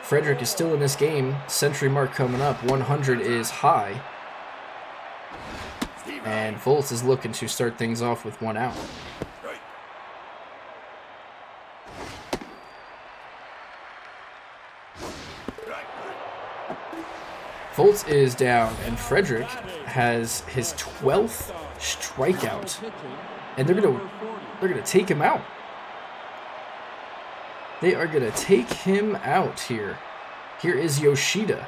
Frederick is still in this game. Century mark coming up. 100 is high. And Volts is looking to start things off with 1 out. Volts is down, and Frederick has his 12th strikeout, and they're gonna take him out. They are gonna take him out here. Here is Yoshida.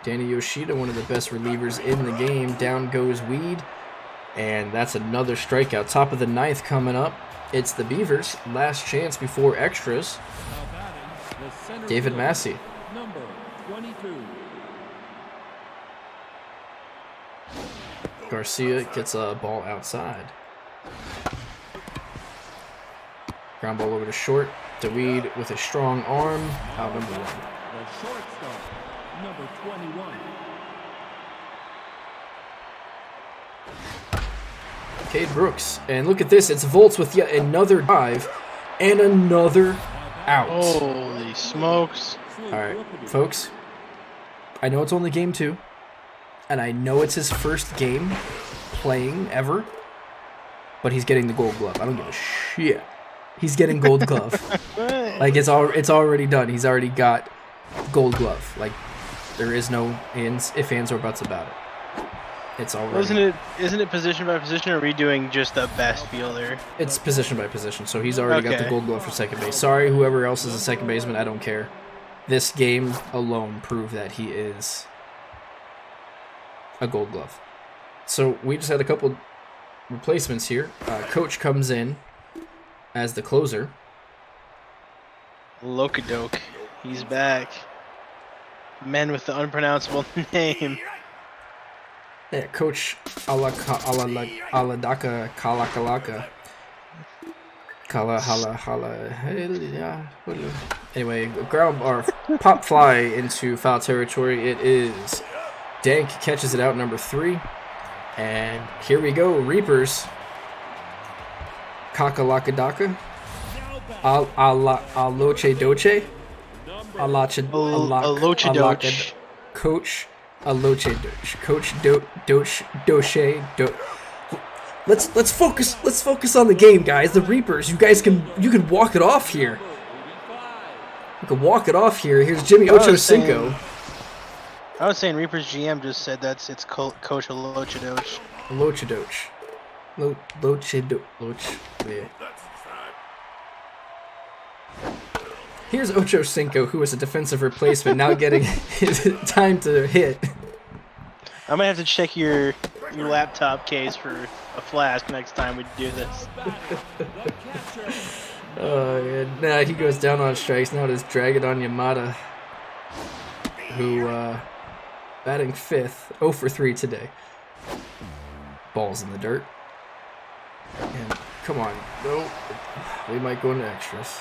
Danny Yoshida, one of the best relievers in the game. Down goes Weed, and that's another strikeout. Top of the 9th coming up. It's the Beavers. Last chance before extras. Now batting, the center David fielder, Massey. number 22. Garcia gets a ball outside. Ground ball over to short. DeWeed with a strong arm. Out number 1. The shortstop, number 21. Cade Brooks. And look at this. It's Volts with yet another dive and another out. Holy smokes. All right, folks. I know it's only game 2. And I know it's his first game playing ever. But he's getting the gold glove. I don't give a shit. He's getting gold glove. Like, it's already done. He's already got gold glove. Like, there is no if, ands, or buts about it. It's already. Isn't it position by position, or are we doing just the best fielder? It's position by position, so he's already got the Okay. gold glove for second base. Sorry, whoever else is a second baseman, I don't care. This game alone proved that he is a gold glove. So we just had a couple replacements here. Coach comes in as the closer. Lokadoke. He's back. Men with the unpronounceable name. Yeah, Coach Aladaka Kalakalaka. Kala hala hala. Anyway, ground or pop fly into foul territory. It is Dank catches it out, number 3. And here we go, Reapers. Kakalakadaka. Aloche Doche. Aloche Doche. Coach Aloche Doche. Coach Doche. Let's focus on the game, guys. The Reapers. You can walk it off here. You can walk it off here. Here's Jimmy Ocho Cinco. I was saying Reaper's GM just said it's Coach Aloche Doche. Aloche Doche. Loche. Yeah. Here's Ocho Cinco, who is a defensive replacement, now getting his time to hit. I might have to check your laptop case for a flask next time we do this. Oh, yeah. Nah, he goes down on strikes. Now it is Dragon on Yamada. who batting 5th, 0 for 3 today. Ball's in the dirt. And come on, no, we might go into extras.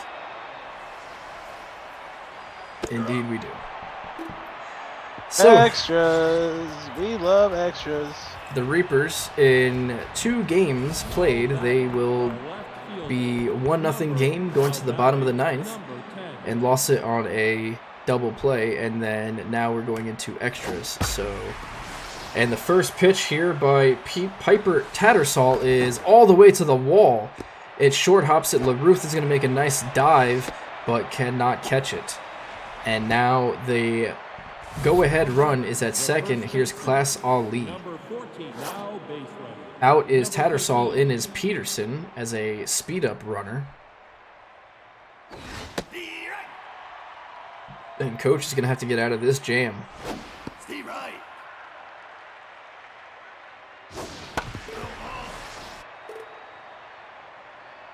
Indeed we do. So, extras! We love extras. the Reapers, in 2 games played, they will be 1-0 game going to the bottom of the 9th and lost it on a double play, and then now we're going into extras. So, and the first pitch here by Piper Tattersall is all the way to the wall. It short hops it. LaRuth is going to make a nice dive, but cannot catch it. And now the go-ahead run is at second. Here's Class Ali. Out is Tattersall, in is Peterson as a speed-up runner. And coach is going to have to get out of this jam. Steve right.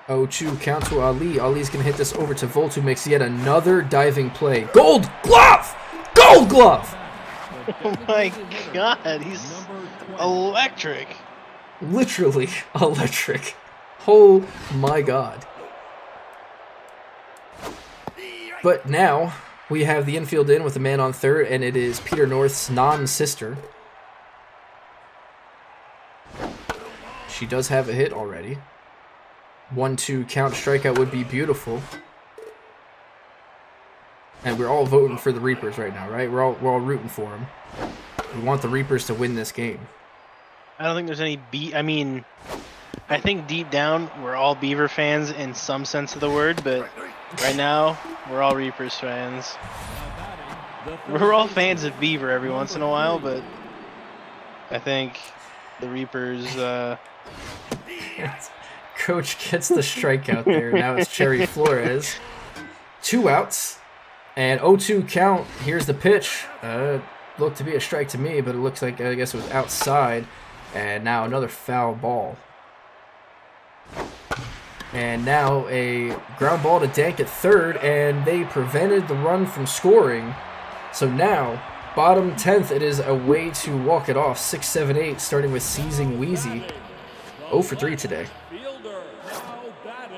0-2 count to Ali. Ali's going to hit this over to Volt, who makes yet another diving play. Gold glove! Gold glove! Oh my god, he's electric. Literally electric. Oh my god. But now we have the infield in with a man on third, and it is Peter North's non-sister. She does have a hit already. 1-2 count, strikeout would be beautiful. And we're all voting for the Reapers right now, right? We're all rooting for them. We want the Reapers to win this game. I don't think there's any I mean, I think deep down we're all Beaver fans in some sense of the word, but right now we're all Reapers fans. We're all fans of Beaver every once in a while, but I think the Reapers. Coach gets the strikeout there. Now it's Cherry Flores. 2 outs. And 0-2 count. Here's the pitch. Looked to be a strike to me, but it looks like, I guess it was outside. And now another foul ball. And now a ground ball to Dank at third, and they prevented the run from scoring. So now, bottom 10th, it is a way to walk it off. 6, 7, 8, starting with Seizing Wheezy. 0 for 3 today.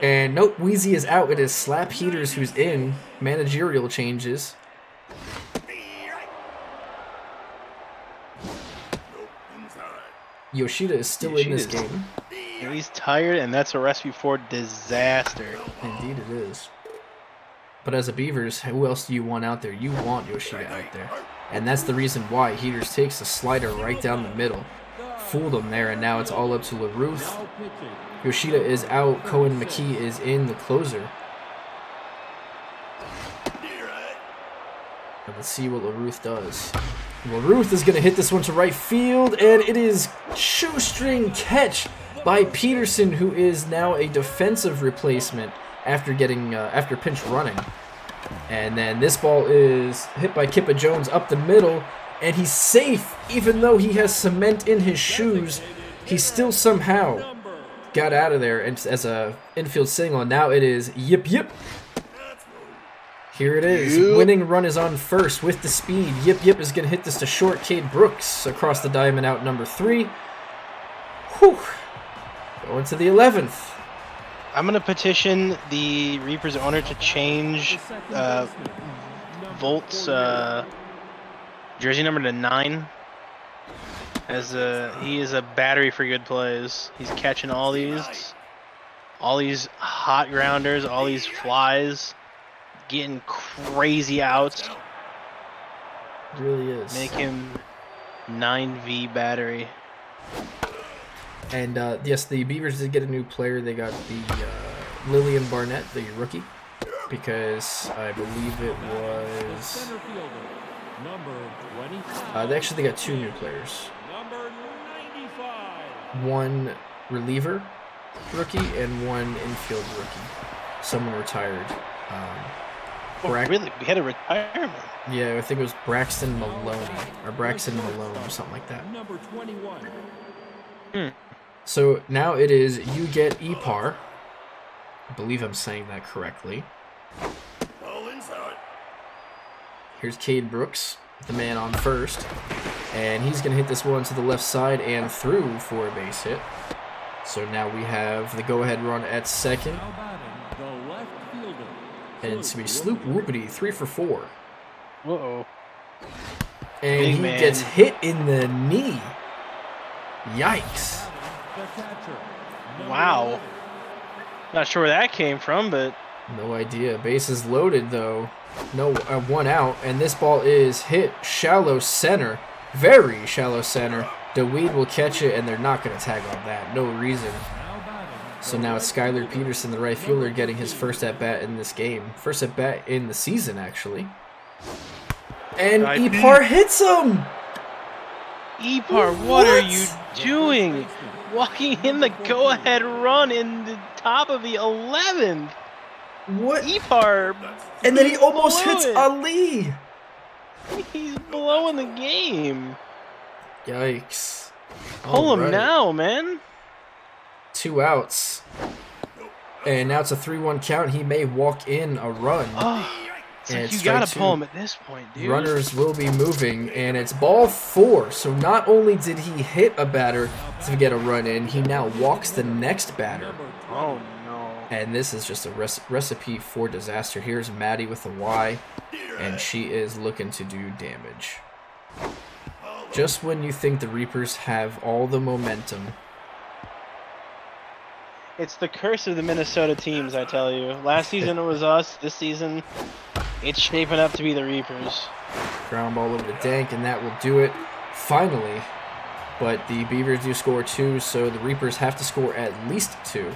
And nope, Wheezy is out. It is Slap Heaters who's in. Managerial changes. Yoshida is still in this game. He's tired, and that's a recipe for disaster. Indeed it is. But as a Beavers, who else do you want out there? You want Yoshida out there. And that's the reason why. Heaters takes a slider right down the middle. Fooled him there, and now it's all up to LaRuth. Yoshida is out. Cohen McKee is in, the closer. And let's see what LaRuth does. LaRuth is going to hit this one to right field, and it is shoestring catch by Peterson, who is now a defensive replacement after getting after pinch running. And then this ball is hit by Kippa Jones up the middle, and he's safe. Even though he has cement in his shoes, he still somehow got out of there as a infield single. And now it is Yip Yip. Here it is. Yep. Winning run is on first with the speed. Yip Yip is going to hit this to short. Cade Brooks across the diamond, out number 3. Whew. Going to the 11th. I'm going to petition the Reapers owner to change Volt's jersey number to 9. As he is a battery for good plays. He's catching all these hot grounders, all these flies, getting crazy outs. It really is. Make him 9V battery. And yes, the Beavers did get a new player. They got the Lillian Barnett, the rookie, because I believe it was. They got 2 new players. One reliever rookie and one infield rookie. Someone retired. Really? We had a retirement? Yeah, I think it was Braxton Maloney or Braxton Malone or something like that. Number 21. So now it is you get Epar. I believe I'm saying that correctly. Owlins out. Here's Cade Brooks. the man on first. And he's going to hit this one to the left side and through for a base hit. So now we have the go-ahead run at second. And it's going to be Sloop Whoopity, 3 for 4. Uh-oh. And he gets hit in the knee. Yikes. Wow. Not sure where that came from, but... No idea. Bases loaded, though. No, 1 out. And this ball is hit shallow center. Very shallow center. DeWeed will catch it, and they're not going to tag on that. No reason. So now it's Skylar Peterson, the right fielder, getting his first at-bat in this game. First at-bat in the season, actually. And Epar hits him! Epar, what are you doing? Walking in the go-ahead run in the top of the 11th. What? Epar. And then he almost hits Ali. He's blowing the game. Yikes. Pull him now, man. 2 outs. And now it's a 3-1 count. He may walk in a run. Oh, it's like you gotta pull him at this point, dude. Runners will be moving, and it's ball 4. So not only did he hit a batter to get a run in, he now walks the next batter. Oh, no. And this is just a recipe for disaster. Here's Maddie with a Y, and she is looking to do damage. Just when you think the Reapers have all the momentum. It's the curse of the Minnesota teams, I tell you. Last season it was us. This season, it's shaping up to be the Reapers. Ground ball over to Dank, and that will do it finally. But the Beavers do score 2, so the Reapers have to score at least 2.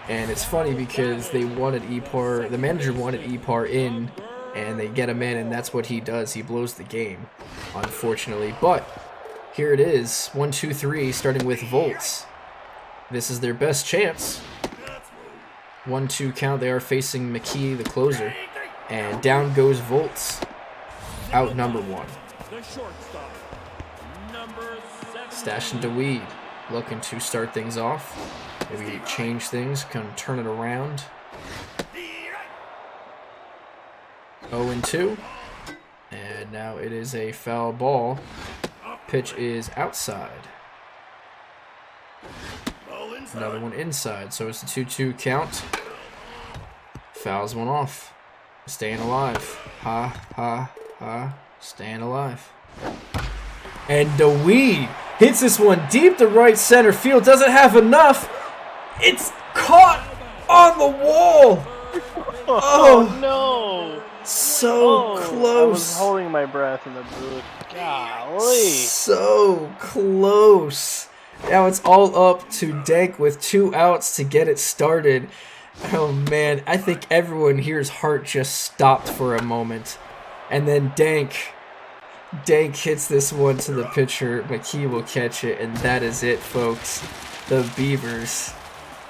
And it's funny because they wanted Epar, the manager wanted Epar in, and they get him in, and that's what he does. He blows the game, unfortunately. But here it is, 1, 2, 3, starting with Volts. This is their best chance. 1-2 count. They are facing McKee, the closer. And down goes Volts. Out number 1. Stash into Weed. Looking to start things off. Maybe change things. Kind of turn it around. 0-2. And now it is a foul ball. Pitch is outside. Another one inside, so it's a 2-2 count. Fouls one off. Staying alive. Ha, ha, ha. Staying alive. And DeWeed hits this one deep to right center field. Doesn't have enough. It's caught on the wall. Oh no. So close. I was holding my breath in the booth. Golly. So close. Now it's all up to Dank with 2 outs to get it started. Oh man, I think everyone here's heart just stopped for a moment. And then Dank hits this one to the pitcher. McKee will catch it, and that is it, folks. The Beavers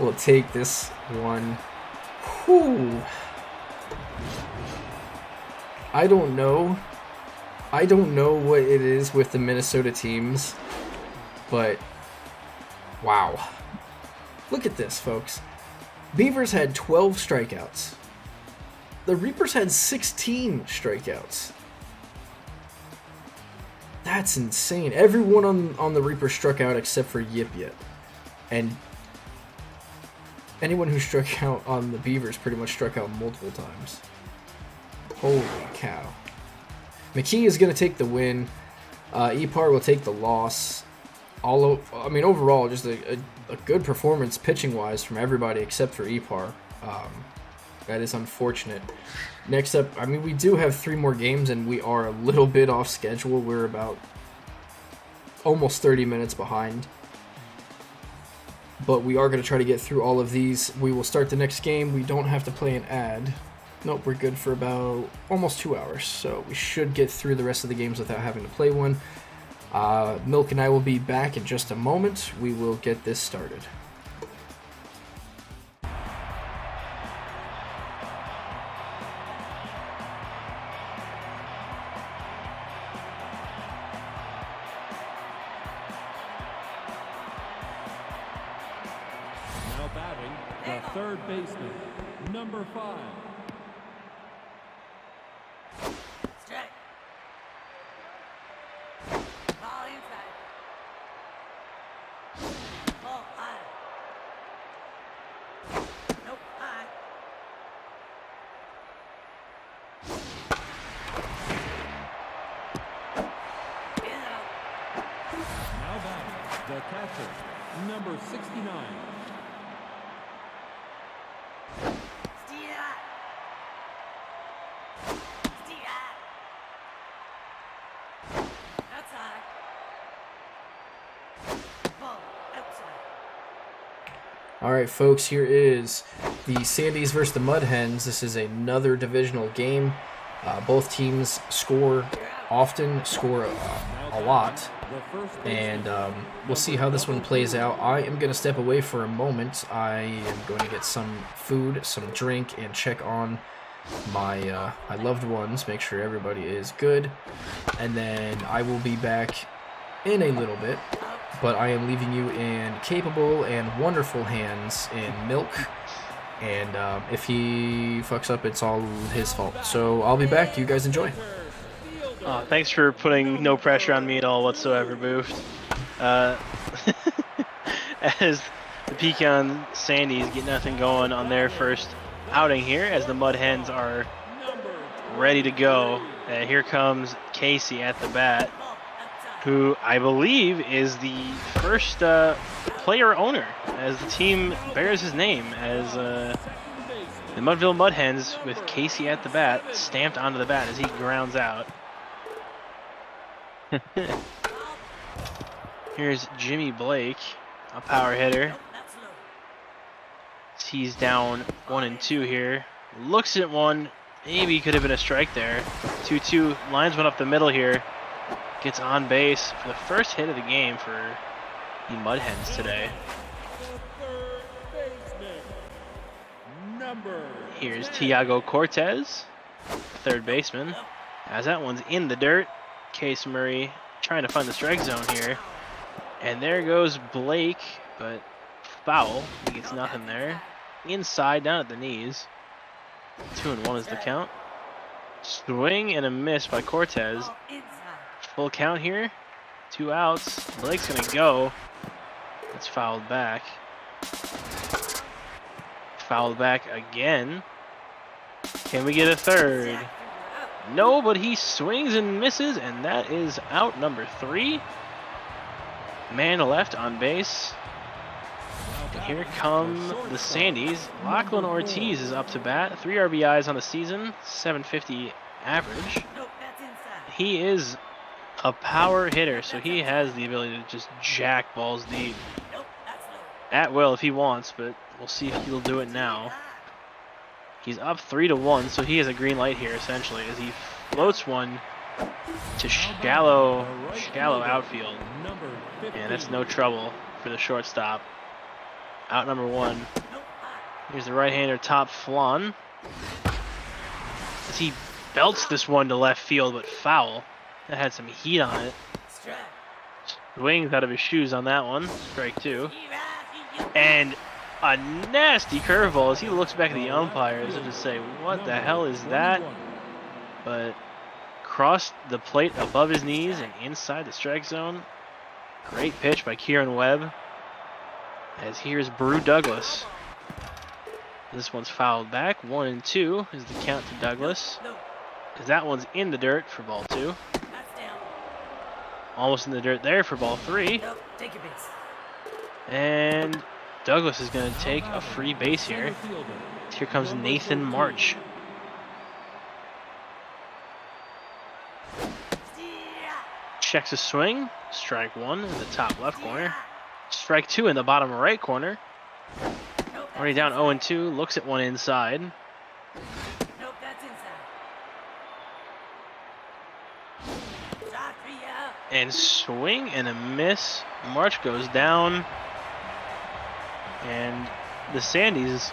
will take this one. Whew. I don't know what it is with the Minnesota teams, but wow. Look at this, folks. Beavers had 12 strikeouts. The Reapers had 16 strikeouts. That's insane. Everyone on the Reapers struck out except for Yip Yip. And anyone who struck out on the Beavers pretty much struck out multiple times. Holy cow. McKee is going to take the win. Epar will take the loss. Overall, just a good performance pitching-wise from everybody except for Epar. That is unfortunate. Next up, we do have 3 more games, and we are a little bit off schedule. We're about almost 30 minutes behind. But we are going to try to get through all of these. We will start the next game. We don't have to play an ad. Nope, we're good for about almost 2 hours. So we should get through the rest of the games without having to play one. Milk and I will be back in just a moment. We will get this started. Now batting, the third baseman, number 5. Strike. All right, folks, here is the Sandies versus the Mud Hens. This is another divisional game. Both teams score often, score a lot, and we'll see how this one plays out. I am going to step away for a moment. I am going to get some food, some drink, and check on my loved ones, make sure everybody is good, and then I will be back in a little bit. But I am leaving you in capable and wonderful hands in Milk, and if he fucks up, it's all his fault. So I'll be back. You guys enjoy. Thanks for putting no pressure on me at all whatsoever, Boof. As the Pecan Sandies get nothing going on their first outing here, as the Mud Hens are ready to go. Here comes Casey at the bat, who I believe is the first player owner, as the team bears his name, as the Mudville Mud Hens with Casey at the bat stamped onto the bat as he grounds out. Here's Jimmy Blake, a power hitter. He's down 1 and 2 here. Looks at one, maybe could have been a strike there. 2-2, lines one up the middle here. Gets on base for the first hit of the game for the Mud Hens today. Here's Tiago Cortez, third baseman, as that one's in the dirt. Case Murray trying to find the strike zone here. And there goes Blake, but foul. He gets nothing there. Inside, down at the knees. 2-1 is the count. Swing and a miss by Cortez. Full count here. 2 outs. Blake's gonna go. It's fouled back. Fouled back again. Can we get a third? No, but he swings and misses, and that is out number 3. Man left on base. And here come the Sandies. Lachlan Ortiz is up to bat. 3 RBIs on the season, 750 average. He is a power hitter, so he has the ability to just jack balls deep at will if he wants, but we'll see if he'll do it now. He's up 3-1, so he has a green light here essentially as he floats one to shallow outfield, and that's no trouble for the shortstop. Out number 1. Here's the right-hander Top Flan as he belts this one to left field, but foul. That had some heat on it. Swings out of his shoes on that one. Strike 2. And a nasty curveball as he looks back at the umpires and just say, what the hell is that? But crossed the plate above his knees and inside the strike zone. Great pitch by Kieran Webb. As here's Brew Douglas. This one's fouled back. 1-2 is the count to Douglas. As that one's in the dirt for ball 2. Almost in the dirt there for ball 3. And Douglas is going to take a free base here. Here comes Nathan March. Checks a swing. Strike 1 in the top left corner. Strike 2 in the bottom right corner. Already down 0-2. Looks at one inside. And swing and a miss. March goes down. And the Sandies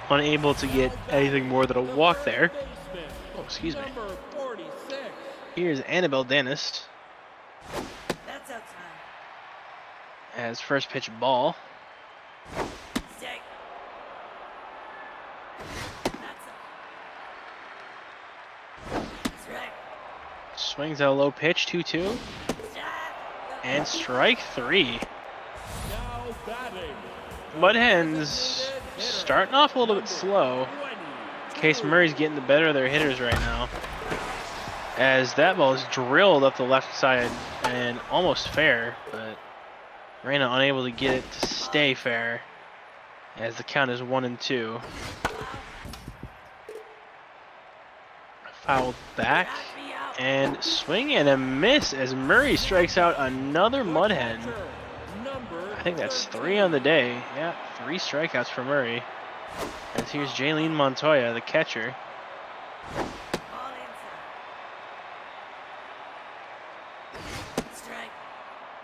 unable to get anything more than a walk there. Oh, excuse me. Here's Annabelle Dennis. As first pitch ball. Swings out a low pitch, 2-2. And strike 3. Mud Hens starting off a little bit slow. Case Murray's getting the better of their hitters right now. As that ball is drilled up the left side and almost fair, but Reina unable to get it to stay fair. As the count is 1-2. Fouled back. And swing and a miss as Murray strikes out another Mud Hen. I think that's 3 on the day. Yeah, 3 strikeouts for Murray. And here's Jaylene Montoya, the catcher. Ball inside. Strike.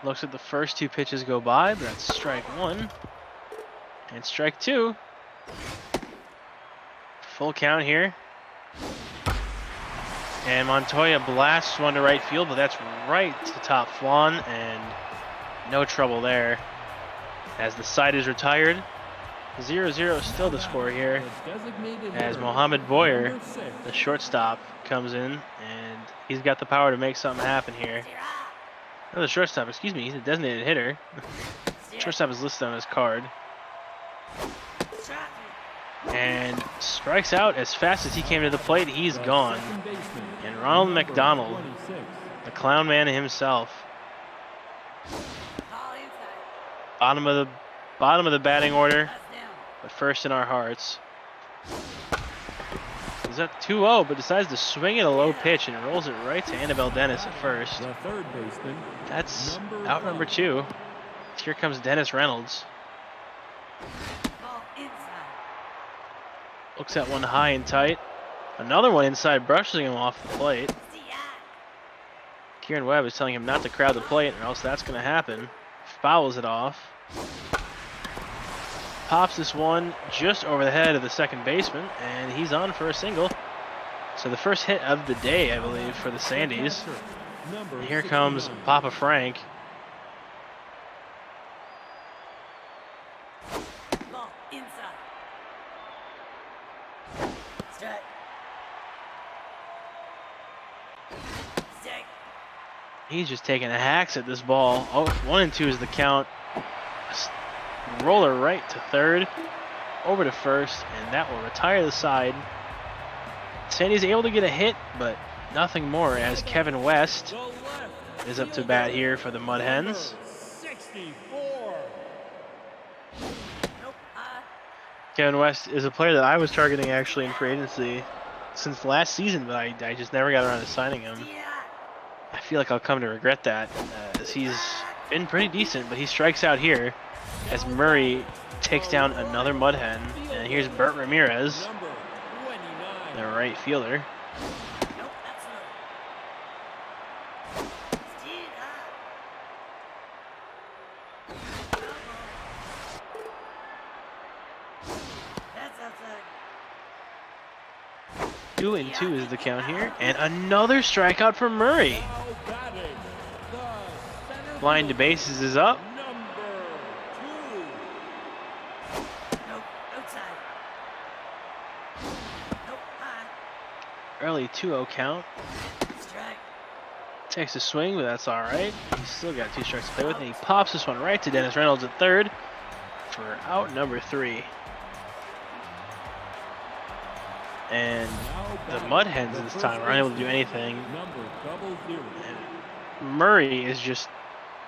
Looks at the first 2 pitches go by, but that's strike 1. And strike 2. Full count here. And Montoya blasts one to right field, but that's right to top Flan, and no trouble there. As the side is retired, 0-0 still the score here. As Mohammed Boyer, the shortstop, comes in, and he's got the power to make something happen here. No, the shortstop, excuse me, he's a designated hitter. Shortstop is listed on his card. And strikes out as fast as he came to the plate. He's gone. And Ronald McDonald, the clown man himself, bottom of the batting order, but first in our hearts. He's up 2-0, but decides to swing at a low pitch and rolls it right to Annabelle Dennis at first. That's out number 2. Here comes Dennis Reynolds. Looks at one high and tight. Another one inside, brushing him off the plate. Kieran Webb is telling him not to crowd the plate, or else that's going to happen. Fouls it off. Pops this one just over the head of the second baseman, and he's on for a single. So the first hit of the day, I believe, for the Sandies. And here comes Papa Frank. Ball inside. Strike. Strike. He's just taking a hacks at this ball. Oh, 1-2 is the count. Roller right to third, over to first, and that will retire the side. Sandy's able to get a hit, but nothing more, as Kevin West is up to bat here for the Mud Hens. Kevin West is a player that I was targeting actually in free agency since last season, but I just never got around to signing him. I feel like I'll come to regret that, as he's been pretty decent, but he strikes out here as Murray takes down another Mud Hen. And here's Bert Ramirez, the right fielder. That's outside. 2-2 is the count here, and another strikeout for Murray. Line to bases is up. Nope. Outside. Nope. High. Early 2-0 count. Strike. Takes a swing, but that's all right. He's still got 2 strikes to play with, and he pops this one right to Dennis Reynolds at third for out number 3. And the Mud Hens this time are unable to do anything. And Murray is just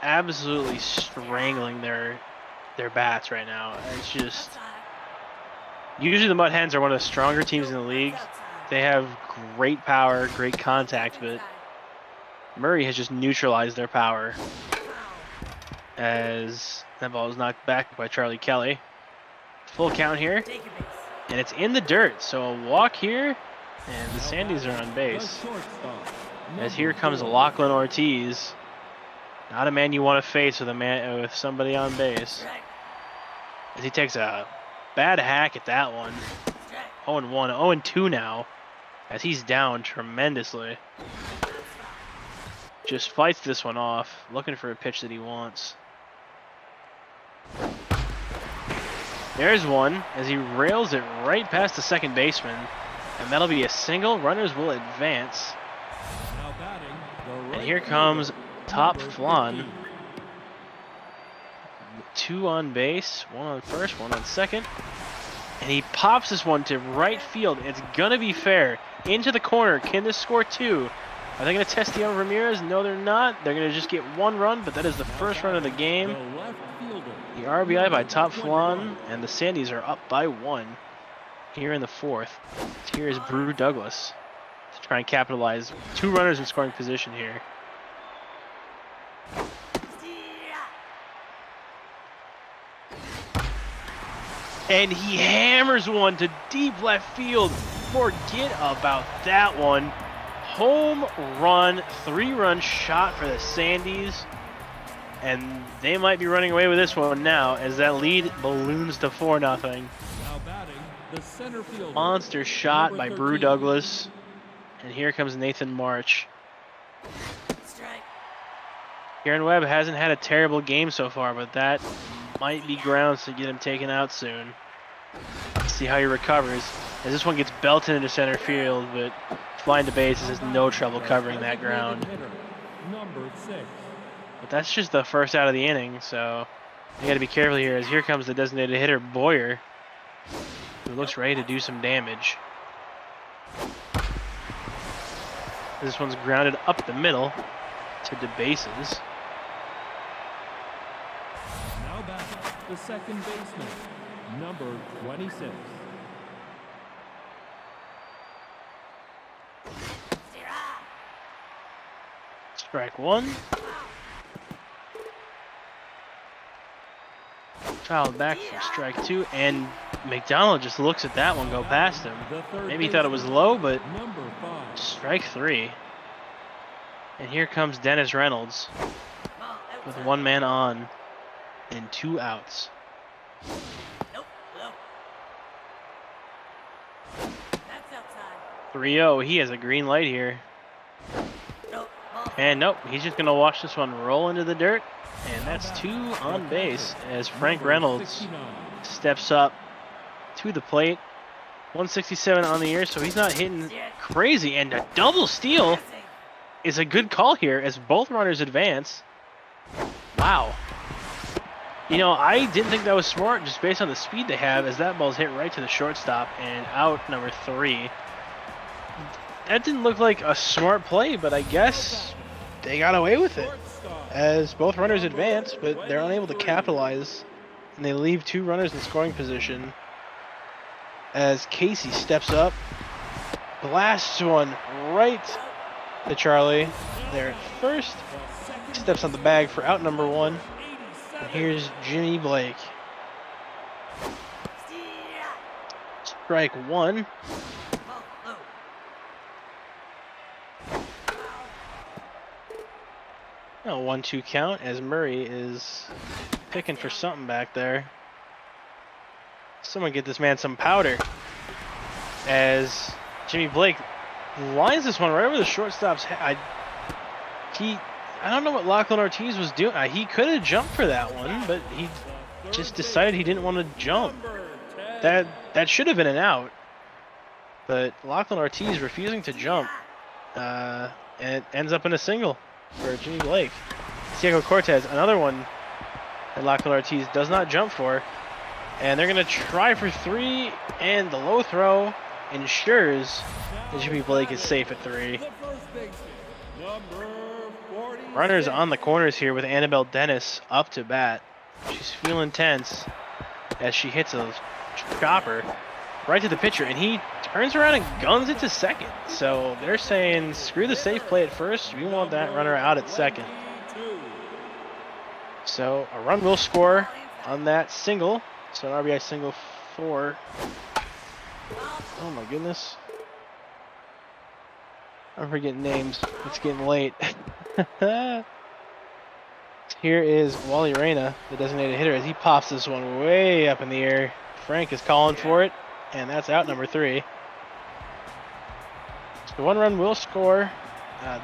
absolutely strangling their bats right now. It's just, usually the Mud Hens are one of the stronger teams in the league. They have great power, great contact, but Murray has just neutralized their power, as that ball is knocked back by Charlie Kelly. Full count here, Take your base. and it's in the dirt, so a walk here, and the Sandies are on base. As here comes Lachlan Ortiz. Not a man you want to face with somebody on base. Strike. As he takes a bad hack at that one. Strike. 0-1, 0-2 now, as he's down tremendously. Just fights this one off, looking for a pitch that he wants. There's one, as he rails it right past the second baseman, and that'll be a single. Runners will advance. And here comes Top Flan. 2 on base, 1 on first, 1 on second. And he pops this one to right field. It's gonna be fair. Into the corner. Can this score 2? Are they gonna test Dion Ramirez? No, they're not. They're gonna just get 1 run, but that is the first run of the game. The RBI by Top Flan, and the Sandies are up by 1 here in the 4th. Here is Brew Douglas to try and capitalize. 2 runners in scoring position here. And he hammers one to deep left field. Forget about that one. Home run, 3-run shot for the Sandies. And they might be running away with this one now as that lead balloons to 4-0. Now batting, the center fielder. Monster shot Number by 13. Brew Douglas. And here comes Nathan March. Strike. Kieran Webb hasn't had a terrible game so far, but that might be grounds to get him taken out soon. Let's see how he recovers. As this one gets belted into center field, but flying to bases has no trouble covering that ground. Hitter, number 6. But that's just the first out of the inning, so you got to be careful here. As here comes the designated hitter, Boyer, who looks ready to do some damage. This one's grounded up the middle to the bases. Now batting, the second baseman, number 26. Strike one. Fouled back for strike two, and McDonald just looks at that one go past him. The third Maybe he thought it was low, but number 5. strike three. And here comes Dennis Reynolds Ball with outside. 1 man on and 2 outs. Nope. Low. That's outside. 3-0. He has a green light here. Nope. Ball. And nope, he's just going to watch this one roll into the dirt. And that's 2 on base as Frank Reynolds 69. steps up to the plate. 167 on the year, so he's not hitting crazy. And a double steal Passing. is a good call here as both runners advance. Wow. You know, I didn't think that was smart just based on the speed they have as that ball's hit right to the shortstop and out number 3. That didn't look like a smart play, but I guess they got away with it as both runners advance, but they're unable to capitalize, and they leave 2 runners in scoring position as Casey steps up, blasts one right to Charlie there at first, steps on the bag for out number 1, and here's Jimmy Blake. Strike one. Ball low. A 1-2 count as Murray is picking for something back there. Someone get this man some powder. As Jimmy Blake lines this one right over the shortstop's head. I don't know what Lachlan Ortiz was doing. He could have jumped for that one, but he just decided he didn't want to jump. That should have been an out. But Lachlan Ortiz refusing to jump. And it ends up in a single for Jimmy Blake. Diego Cortez, another one that Lachlan Ortiz does not jump for. And they're going to try for 3, and the low throw ensures that Jimmy Blake is safe at 3. The first baseman, number 40. Runners on the corners here with Annabelle Dennis up to bat. She's feeling tense as she hits a chopper right to the pitcher, and he turns around and guns it to second. So they're saying, screw the safe play at first. We want that runner out at second. So a run will score on that single. So an RBI single for... Oh my goodness. I'm forgetting names. It's getting late. Here is Wally Reyna, the designated hitter, as he pops this one way up in the air. Frank is calling for it, and that's out number 3. So 1 run will score.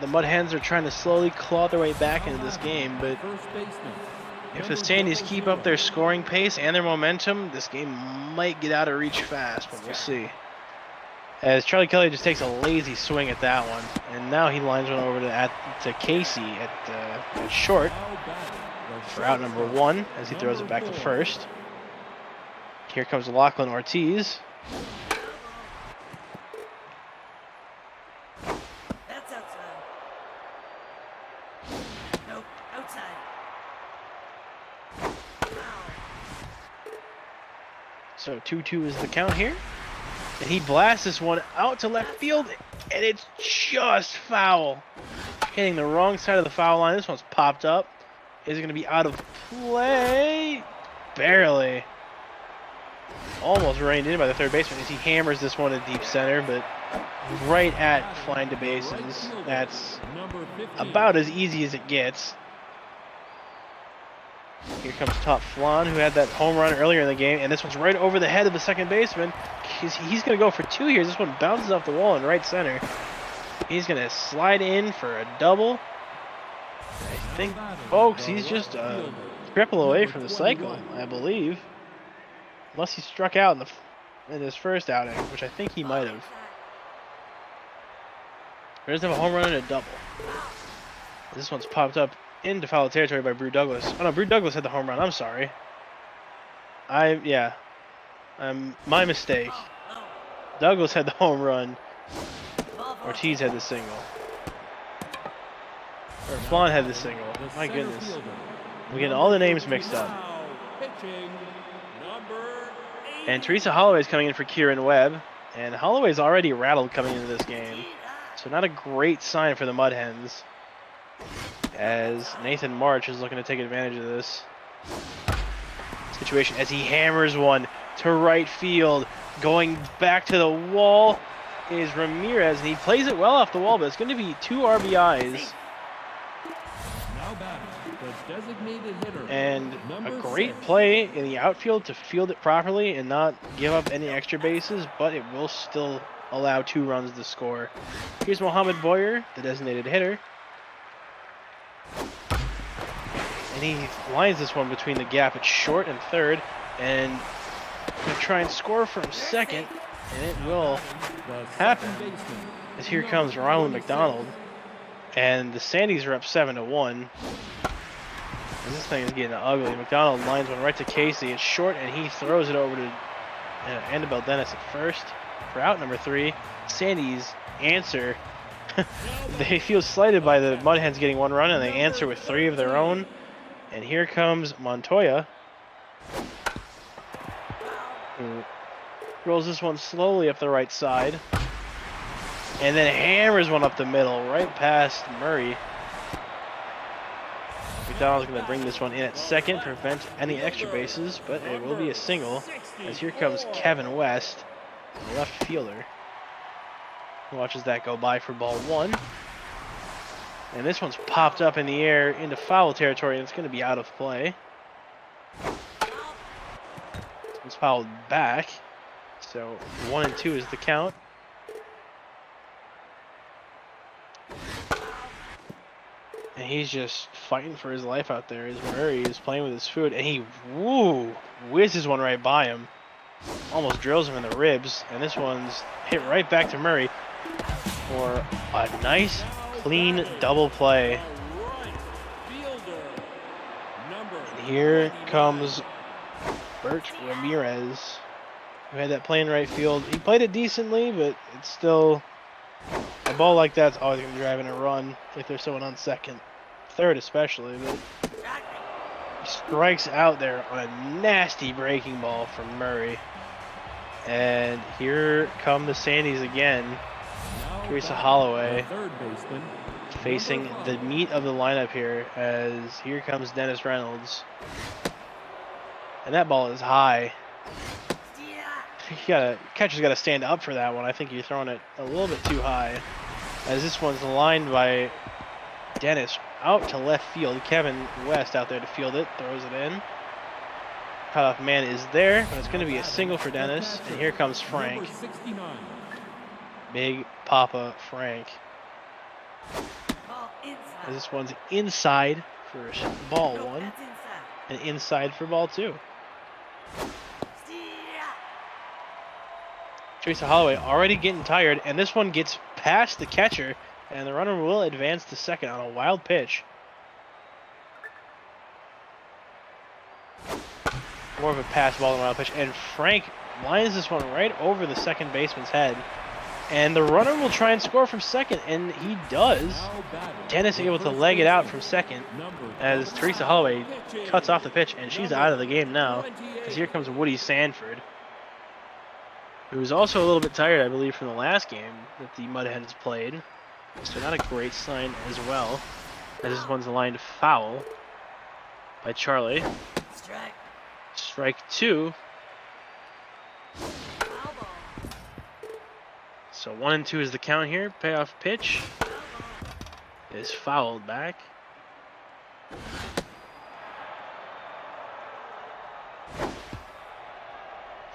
The Mud Hens are trying to slowly claw their way back into this game, but First baseman, if the Sandies keep up their scoring pace and their momentum, this game might get out of reach fast, but we'll see. As Charlie Kelly just takes a lazy swing at that one, and now he lines one over to Casey at short for out number 1 as he throws it back to first. Here comes Lachlan Ortiz. That's outside. Nope. Outside. Foul. So 2-2 is the count here. And he blasts this one out to left field, and it's just foul. Hitting the wrong side of the foul line. This one's popped up. Is it going to be out of play? Barely. almost reined in by the third baseman as he hammers this one in deep center, but right at flying to bases. That's about as easy as it gets. Here comes Top Flan, who had that home run earlier in the game, and this one's right over the head of the second baseman. He's going to go for two here. This one bounces off the wall in right center. He's going to slide in for a double. I think, folks, he's just a triple away from the cycle, I believe. Unless he struck out in his first outing, which I think he might have. He doesn't have a home run and a double. This one's popped up into foul territory by Brew Douglas. Oh no, Brew Douglas had the home run. I'm sorry. My mistake. Douglas had the home run. Ortiz had the single. Or Flan had the single. My goodness. I'm getting all the names mixed up. And Teresa Holloway is coming in for Kieran Webb. And Holloway's already rattled coming into this game. So not a great sign for the Mud Hens, as Nathan March is looking to take advantage of this situation as he hammers one to right field. Going back to the wall is Ramirez, and he plays it well off the wall, but it's going to be 2 RBIs. And a great play in the outfield to field it properly and not give up any extra bases, but it will still allow 2 runs to score. Here's Mohamed Boyer, the designated hitter. And he lines this one between the gap at short and third, and going to try and score from second, and it will happen. As here comes Ronald McDonald, and the Sandies are up 7-1. This thing is getting ugly. McDonald lines one right to Casey. It's short, and he throws it over to Annabelle Dennis at first for out number 3. Sandies answer. They feel slighted by the Mud Hens getting 1 run, and they answer with 3 of their own. And here comes Montoya, who rolls this one slowly up the right side, and then hammers one up the middle, right past Murray. McDonald's going to bring this one in at second, prevent any extra bases, but it will be a single, as here comes Kevin West, the left fielder. Watches that go by for ball 1. And this one's popped up in the air into foul territory, and it's going to be out of play. It's fouled back, so 1 and 2 is the count. And he's just fighting for his life out there as Murray is playing with his food, and he whizzes one right by him. Almost drills him in the ribs, and this one's hit right back to Murray for a nice, clean double play. And here comes Bert Ramirez, who had that play in right field. He played it decently, but it's still... a ball like that's always going to drive in a run if there's someone on second. Third especially, but he strikes out there on a nasty breaking ball from Murray. And here come the Sandies again. Teresa Holloway facing the meat of the lineup here, as here comes Dennis Reynolds. And that ball is high. Catcher's got to stand up for that one. I think you're throwing it a little bit too high, as this one's lined by Dennis out to left field. Kevin West out there to field it, throws it in. Cutoff man is there, but it's going to be a single for Dennis. And here comes Frank. Big Papa Frank. As this one's inside for ball 1, and inside for ball 2. Teresa Holloway already getting tired, and this one gets past the catcher, and the runner will advance to second on a wild pitch. More of a pass ball than a wild pitch, and Frank lines this one right over the second baseman's head, and the runner will try and score from second, and he does. Dennis able to leg it out from second, as Teresa Holloway cuts off the pitch, and she's out of the game now, because here comes Woody Sanford, who was also a little bit tired, I believe, from the last game that the Mud Hens played. So not a great sign as well, as this one's lined foul by Charlie. Strike 2. Foul ball. So 1 and 2 is the count here. Payoff pitch Foul ball. is fouled back.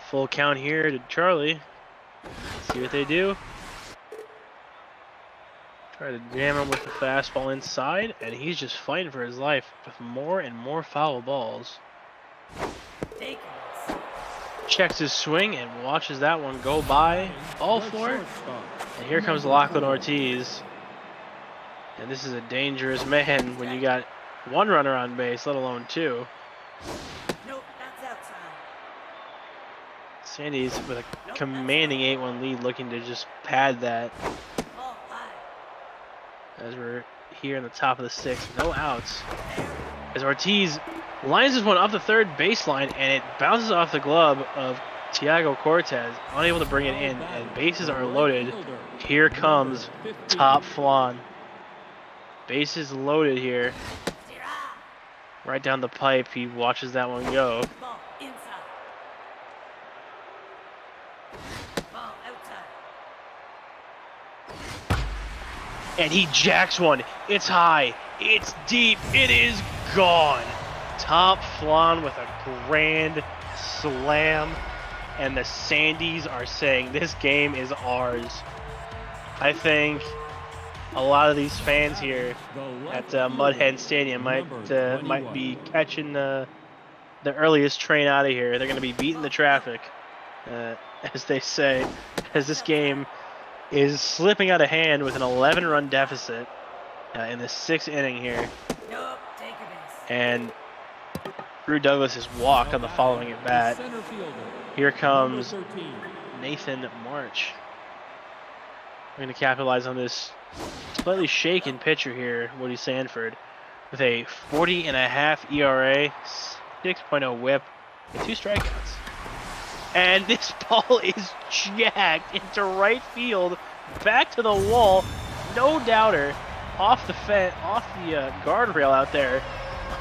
Full count here to Charlie. See what they do. Try to jam him with the fastball inside, and he's just fighting for his life with more and more foul balls. Take it. Checks his swing and watches that one go by. All The for it. shortstop, And here comes Lachlan Ortiz. And this is a dangerous man when you got 1 runner on base, let alone 2. Nope, that's outside. Sandies with a commanding 8-1 lead, looking to just pad that Ball high. as we're here in the top of the 6th. No outs. As Ortiz lines this one up the third baseline, and it bounces off the glove of Tiago Cortez, unable to bring it in, and bases are loaded. Here comes Top Flan. Bases loaded here. Zero. Right down the pipe, he watches that one go. Ball inside. Ball outside. And he jacks one. It's high. It's deep. It is gone. Top Flan with a grand slam. And the Sandies are saying this game is ours. I think a lot of these fans here at Mud Hens Stadium might be catching the earliest train out of here. They're going to be beating the traffic, as they say, as this game is slipping out of hand with an 11-run deficit in the 6th inning here. Nope, take a base. And Drew Douglas is walked on the following at bat. Center fielder, Here comes number 13. Nathan March. We're going to capitalize on this slightly shaken pitcher here, Woody Sanford, with a 40.5 ERA, 6.0 WHIP, and 2 strikeouts. And this ball is jacked into right field, back to the wall, no doubter, off the guardrail out there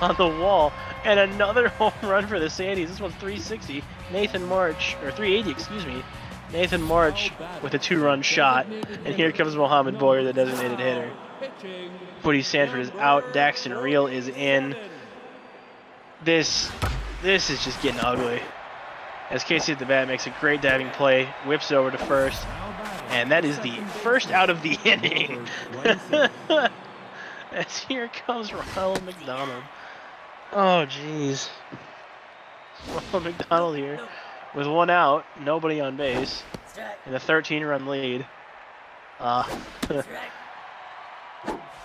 on the wall, and another home run for the Sandies. This one's 360. Nathan March, or 380, excuse me. Nathan March with a 2-run shot, and here comes Mohamed Boyer, the designated hitter. Woody Sanford is out. Daxton Reel is in. This is just getting ugly. As Casey at the bat makes a great diving play, whips it over to first, and that is the first out of the inning. As here comes Ronald McDonald. Oh, jeez. Ronald McDonald here with 1 out, nobody on base, Strike. and a 13-run lead. Strike.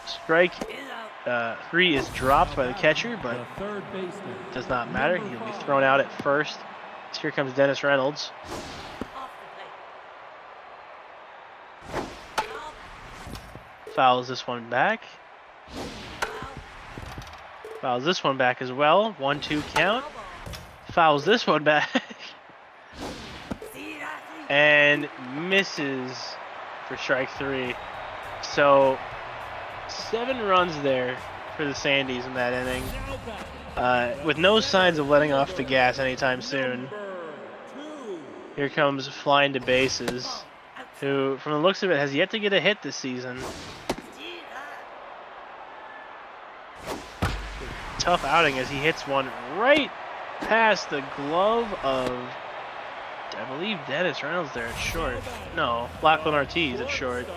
Strike Is out. 3 is dropped by the catcher, but The third baseman, does not matter. He'll be thrown out at first. So here comes Dennis Reynolds. Off the plate. Foul. Fouls this one back. Foul. Fouls this one back as well. 1-2 count. Foul ball. Fouls this one back. See that? And misses for strike 3. So 7 runs there for the Sandies in that inning, with no signs of letting off the gas anytime soon. Here comes flying to bases, who, from the looks of it, has yet to get a hit this season. See that? Tough outing as he hits one right past the glove of, I believe, Dennis Reynolds there at short. No, Lachlan Ortiz at short.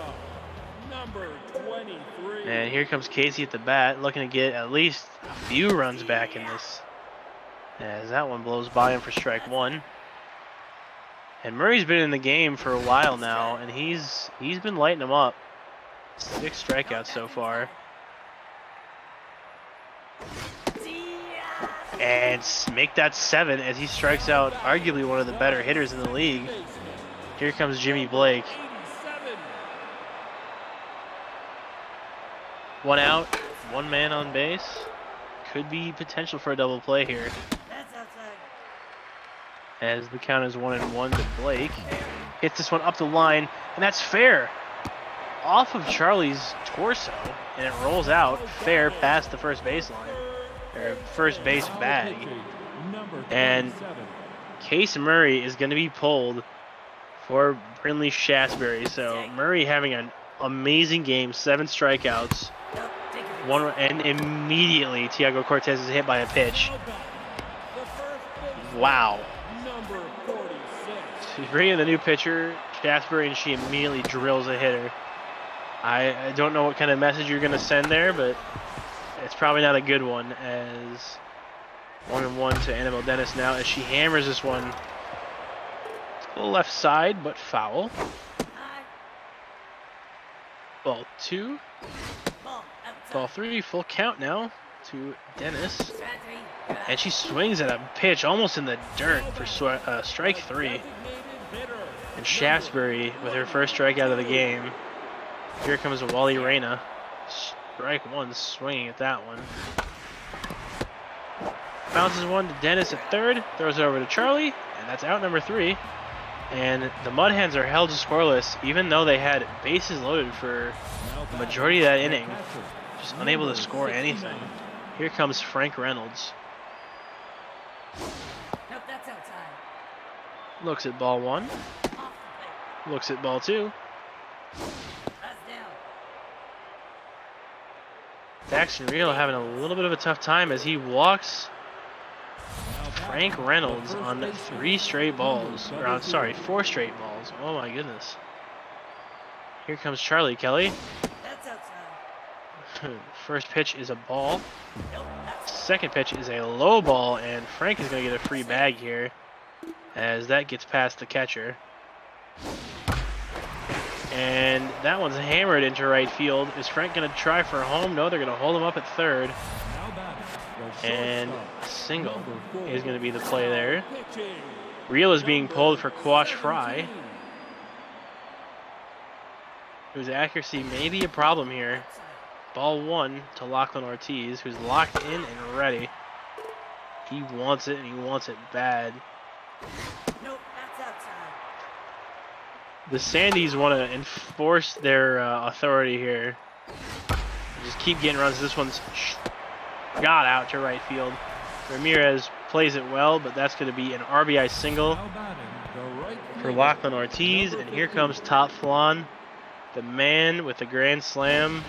number 23. And here comes Casey at the bat, looking to get at least a few runs back in this, as that one blows by him for strike 1. And Murray's been in the game for a while now, and he's been lighting them up. 6 strikeouts so far. See that? And make that 7 as he strikes out arguably one of the better hitters in the league. Here comes Jimmy Blake. 87. 1 out, 1 man on base. Could be potential for a double play here, That's outside. as the count is 1-1 to Blake. Hits this one up the line, and that's fair. Off of Charlie's torso, and it rolls out fair past the first baseline, or first base bag. Number And 27. Case Murray is going to be pulled for Brinley Shasberry. So Murray having an amazing game, 7 strikeouts. And immediately Tiago Cortez is hit by a pitch. Wow. Number 46. She's bringing the new pitcher, Shasberry, and she immediately drills a hitter. I don't know what kind of message you're going to send there, but it's probably not a good one, as 1-1 to Annabelle Dennis now as she hammers this one to the left side, but foul. Ball 2. Ball 3, full count now to Dennis. And she swings at a pitch almost in the dirt for strike 3. And Shasberry with her first strikeout of the game. Here comes Wally Reyna. Strike 1, swinging at that one. Bounces one to Dennis at third, throws it over to Charlie, and that's out number 3. And the Mud Hens are held scoreless, even though they had bases loaded for the majority of that inning. Just unable to score anything. Here comes Frank Reynolds. Nope, that's outside. Looks at ball 1. Off the plate. Looks at ball 2. That's down. Daxton Real having a little bit of a tough time as he walks Frank Reynolds on 3 straight balls. Or, I'm sorry, 4 straight balls. Oh my goodness. Here comes Charlie Kelly. That's outside. First pitch is a ball. Nope, that's Second pitch is a low ball, and Frank is going to get a free bag here as that gets past the catcher. And that one's hammered into right field. Is Frank going to try for a home? No, they're going to hold him up at third. And a single is going to be the play there. Real is being pulled for Quash Fry, whose accuracy may be a problem here. Ball 1 to Lachlan Ortiz, who's locked in and ready. He wants it, and he wants it bad. nope, that's outside. The Sandies want to enforce their authority here. Just keep getting runs. This one's got out to right field. Ramirez plays it well, but that's going to be an RBI single for Lachlan Ortiz. And here comes Top Flan, the man with the grand slam.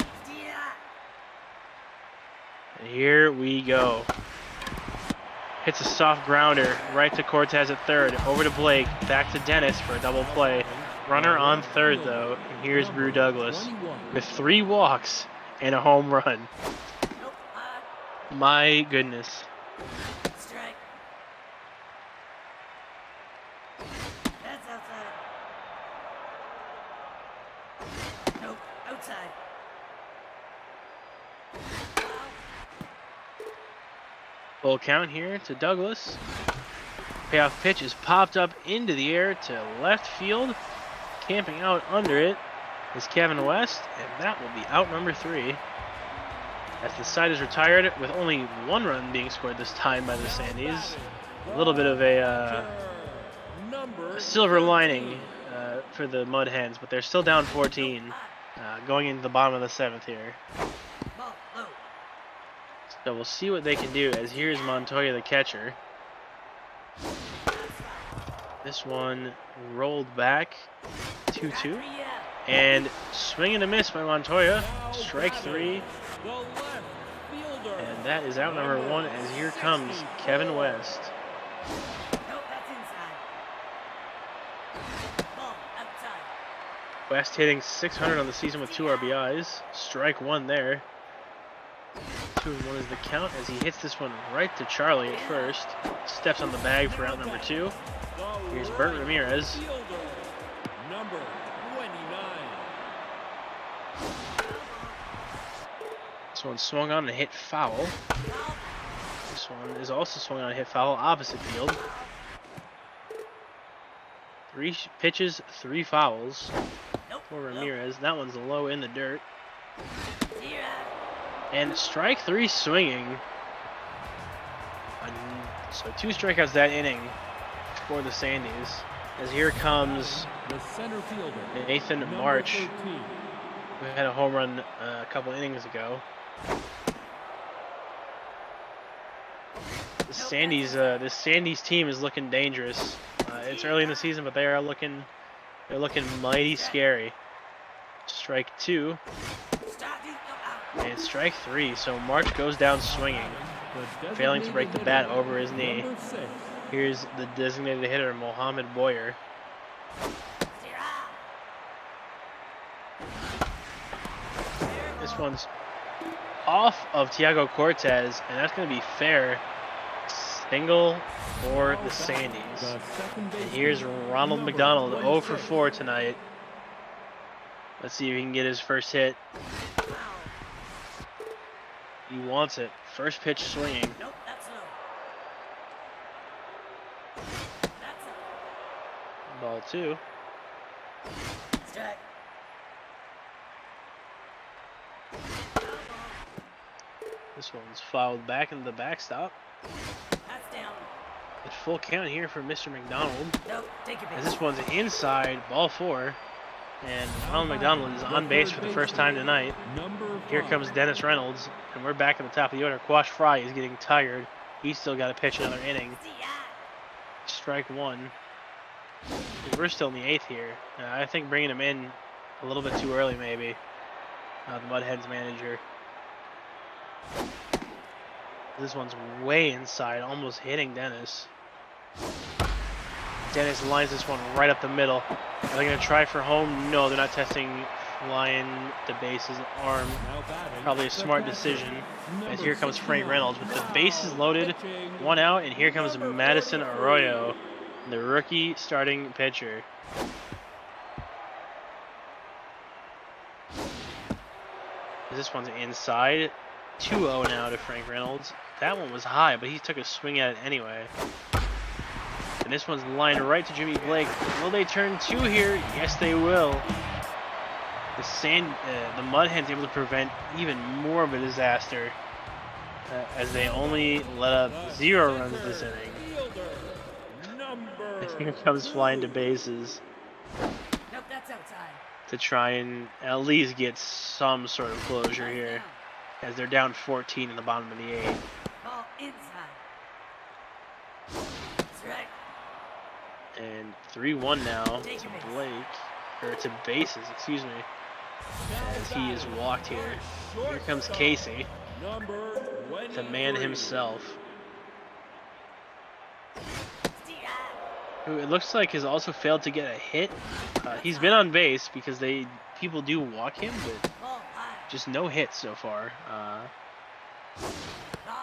And here we go. Hits a soft grounder right to Cortez at third. Over to Blake. Back to Dennis for a double play. Runner on third, though. And here's Brew Douglas with 3 walks and a home run. Nope, My goodness. strike. That's outside. Nope, outside. Full count here to Douglas. Payoff pitch is popped up into the air to left field. Camping out under it is Kevin West, and that will be out number 3. As the side is retired with only 1 run being scored this time by the Sandies. A little bit of a silver lining for the Mud Hens, but they're still down 14 going into the bottom of the 7th here. Ball low. So we'll see what they can do, as here's Montoya, the catcher. This one rolled back 2-2. And swing and a miss by Montoya. Strike 3. And that is out number 1, as here comes Kevin West. Nope, that's inside. Ball outside. West hitting 600 on the season with 2 RBIs. Strike 1 there. 2-1 is the count as he hits this one right to Charlie at first. Steps on the bag for out number 2. Here's Bert Ramirez. Number 29. This one swung on and hit foul. This one is also swung on and hit foul opposite field. 3 pitches, 3 fouls for Ramirez. That one's low in the dirt. And strike 3 swinging. So 2 strikeouts that inning for the Sandies. As here comes The center fielder. Nathan Number March, 13. who had a home run a couple innings ago. The This Sandies team is looking dangerous. It's early in the season, but they're looking mighty scary. Strike 2 and strike 3. So March goes down swinging, failing to break the bat over his knee. Here's the designated hitter, Mohammed Boyer. This one's off of Tiago Cortez, and that's going to be fair. Single for the Sandies. And here's Ronald McDonald, 0 for 4 tonight. Let's see if he can get his first hit. He wants it. First pitch swinging. Nope, that's low. That's low. Ball 2. Strike. This one's fouled back into the backstop. That's down. It's full count here for Mr. McDonald. Nope, take your As base. this one's inside, ball 4. And Ronald McDonald is on base for the first time tonight. Here comes Dennis Reynolds, and we're back at the top of the order. Quash Fry is getting tired. He's still got to pitch another inning. Strike 1. We're still in the 8th here. I think bringing him in a little bit too early, maybe. The Mud Hens manager. This one's way inside, almost hitting Dennis. Dennis lines this one right up the middle. Are they going to try for home? No, they're not testing flying the bases arm. Probably a smart decision. As here comes Frank Reynolds with the bases loaded, 1 out, and here comes Madison Arroyo, the rookie starting pitcher. This one's inside. 2-0 now to Frank Reynolds. That one was high, but he took a swing at it anyway. And this one's lined right to Jimmy Blake. Will they turn 2 here? Yes, they will. The Mud Hens able to prevent even more of a disaster as they only let up 0 runs this inning. Here comes flying to bases Nope, that's outside. to try and at least get some sort of closure here, as they're down 14 in the bottom of the 8th. Ball inside. Strike. And 3-1 now to Blake, or to bases, excuse me, as he is walked here. Here comes Casey, the man himself, who it looks like has also failed to get a hit. He's been on base because people do walk him, but Ball high. just no hits so far. Ball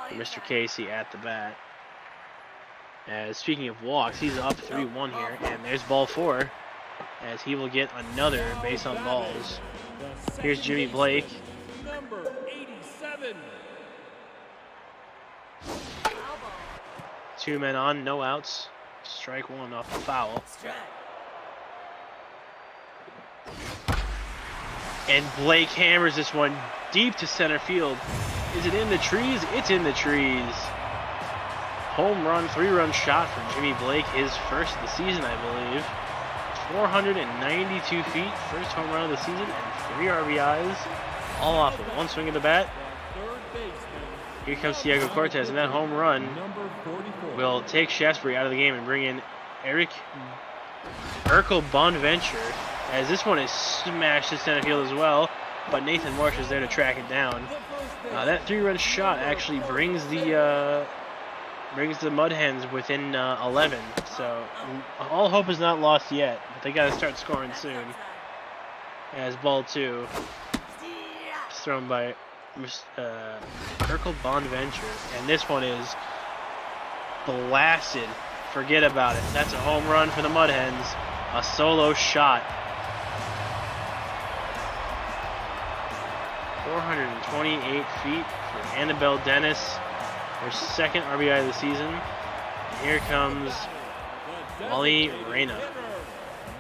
Mr. inside. Casey at the bat. Speaking of walks, he's up 3-1 here, and there's ball 4, as he will get another base on balls. Here's Jimmy Blake. Number 87. Foul ball. 2 men on, no outs. Strike 1 off the foul. Strike. And Blake hammers this one deep to center field. Is it in the trees? It's in the trees. Home run, 3-run shot for Jimmy Blake, his first of the season, I believe. 492 feet, first home run of the season, and 3 RBIs, all off of 1 swing of the bat. Here comes Tiago Cortez, and that home run Number 44. will take Shasbury out of the game and bring in Urkel Bonventure, as this one is smashed to center field as well, but Nathan Marsh is there to track it down. That 3-run shot actually brings the Mud Hens within 11, so all hope is not lost yet, but they got to start scoring soon. As ball 2 is thrown by Urkel Bonventure, and this one is blasted. Forget about it. That's a home run for the Mud Hens. A solo shot. 428 feet for Annabelle Dennis, her second RBI of the season. And here comes Wally Reyna.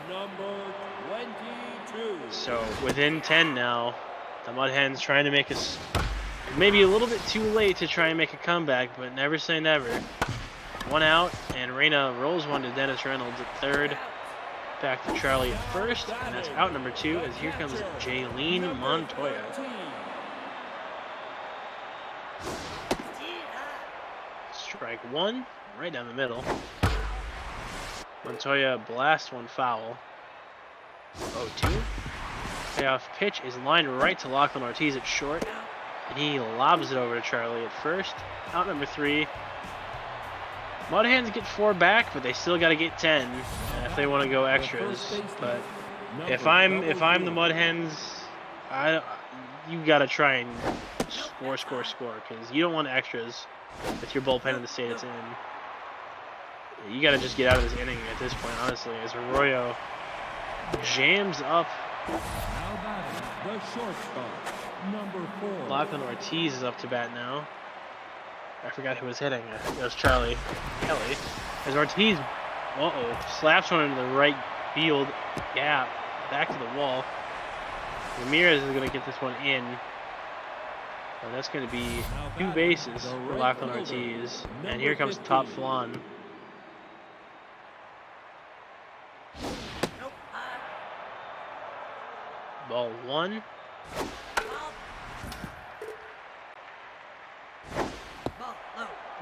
Number 22. So within 10 now, the Mud Hens trying to make us maybe a little bit too late to try and make a comeback, but never say never. 1 out, and Reyna rolls one to Dennis Reynolds at third. Back to Charlie at first, and that's out number 2, as here comes Jaylene Montoya. Strike one, right down the middle. Montoya blast one foul. 0-2. Payoff pitch is lined right to Lachlan Ortiz at short. And he lobs it over to Charlie at first. Out number 3. Mud Hens get 4 back, but they still got to get 10 if they want to go extras. But if I'm the Mud Hens, you got to try and score, because you don't want extras with your bullpen in the state it's in. You got to just get out of this inning at this point, honestly, as Arroyo jams up. The shortstop, number 4. Lachlan Ortiz is up to bat now. I forgot who was hitting. It was Charlie Kelly. As Ortiz, slaps one into the right field gap, back to the wall. Ramirez is going to get this one in. And that's going to be 2 bases for Lachlan Ortiz. And here comes top flan. Ball 1.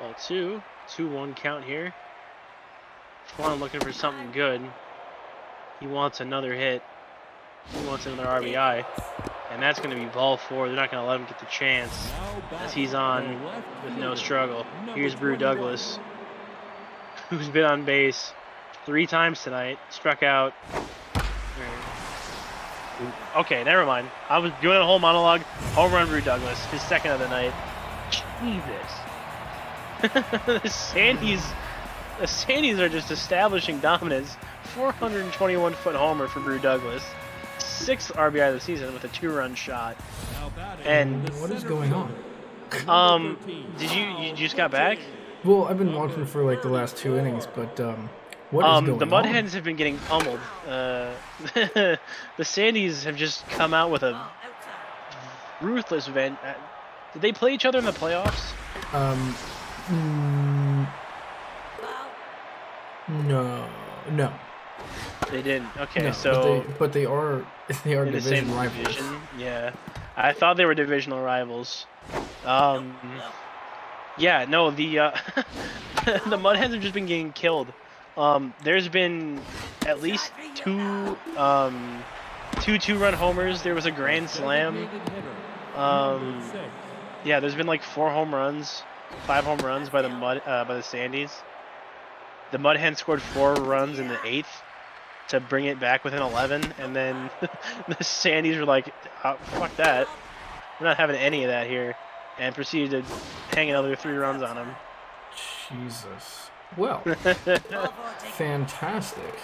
Ball 2. 2-1 count here. Flan looking for something good. He wants another hit. He wants another RBI. And that's going to be ball 4. They're not going to let him get the chance as he's on with no struggle. Here's Brew Douglas, who's been on base 3 times tonight. Struck out. Okay, never mind. I was doing a whole monologue. Home run, Brew Douglas, his 2nd of the night. Jesus. The Sandies are just establishing dominance. 421-foot homer for Brew Douglas. 6th RBI of the season with a 2-run shot. And What is going on? did you just got back? Well, I've been watching for like the last 2 innings, but what is going on? The Mud Hens have been getting pummeled. The Sandies have just come out with a ruthless event. Did they play each other in the playoffs? No. They didn't. Okay, No, so but they are in the same division rivals. division. Yeah, I thought they were divisional rivals. Yeah, no, the the Mud Hens have just been getting killed. There's been at least 2 2-run homers. There was a grand slam. Yeah, there's been like 4 home runs, 5 home runs by the Sandies. The Mud Hens scored 4 runs in the 8th to bring it back within 11, and then the Sandies were like, "Fuck that, we're not having any of that here," and proceeded to hang another 3 runs on them. Jesus. Well, fantastic.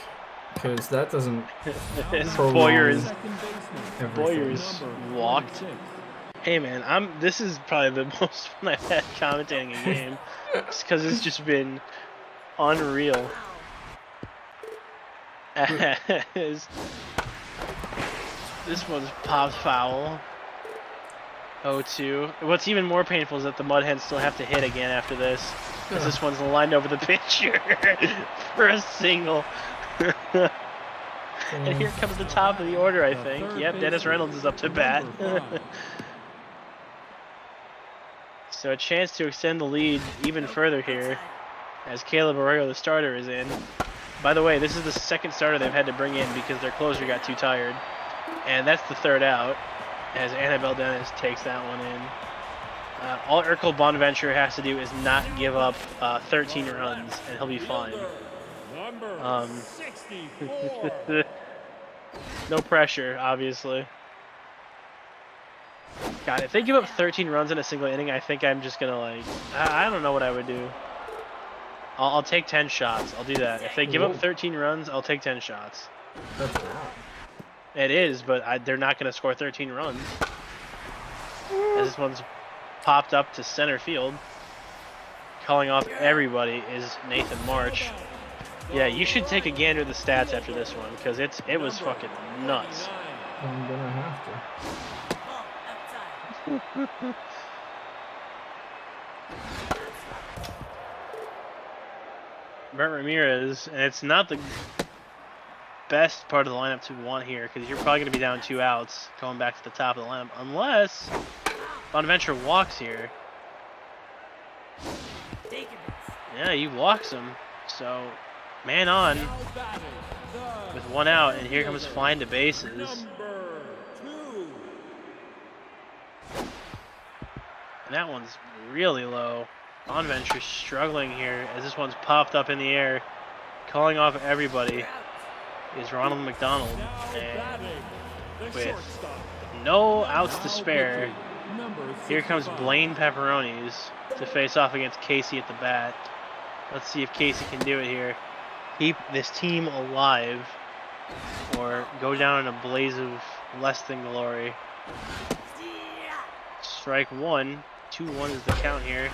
Because that doesn't. Boyer's everything. walked. Hey man, this is probably the most fun I've had commentating a game, because it's just been unreal. As this one's popped foul. 0-2. What's even more painful is that the Mud Hens still have to hit again after this, because this one's lined over the pitcher for a single. And here comes the top of the order, I think. Yep, Dennis Reynolds is up to bat. So a chance to extend the lead even further here, as Caleb Arroyo, the starter, is in. By the way, this is the 2nd starter they've had to bring in because their closer got too tired. And that's the 3rd out, as Annabelle Dennis takes that one in. All Urkel Bonaventure has to do is not give up 13 runs, and he'll be fine. No pressure, obviously. God, if they give up 13 runs in a single inning, I think I'm just gonna like, I don't know what I would do. I'll take 10 shots. I'll do that. If they give up 13 runs, I'll take 10 shots. That's a lot. It is, but they're not gonna score 13 runs. As this one's popped up to center field. Calling off everybody is Nathan March. Yeah, you should take a gander at the stats after this one, because it was fucking nuts. I'm gonna have to. Brent Ramirez, and it's not the best part of the lineup to want here, because you're probably going to be down 2 outs going back to the top of the lineup, unless Bonaventure walks here. Yeah, he walks him. So, man on Now batting, the with one out, and here comes flying to bases. number 2. And that one's really low. Bonventure struggling here as this one's popped up in the air. Calling off everybody is Ronald McDonald. Now And batting, the with shortstop. no outs to Now spare, pitching, number here comes 65. Blaine Pepperonis to face off against Casey at the bat. Let's see if Casey can do it here. Keep this team alive or go down in a blaze of less than glory. Strike one. 2-1 is the count here.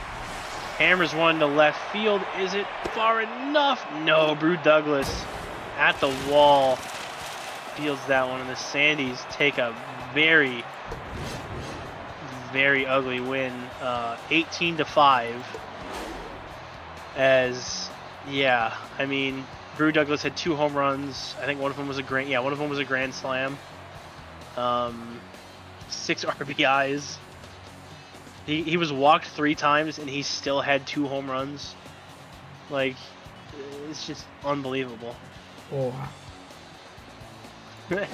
Hammers one to left field. Is it far enough? No, Brew Douglas at the wall fields that one, and the Sandies take a very, very ugly win, 18-5. As, yeah, I mean, Brew Douglas had 2 home runs. I think one of them was a grand slam. 6 RBIs. He was walked 3 times and he still had 2 home runs. Like, it's just unbelievable. Oh, wow.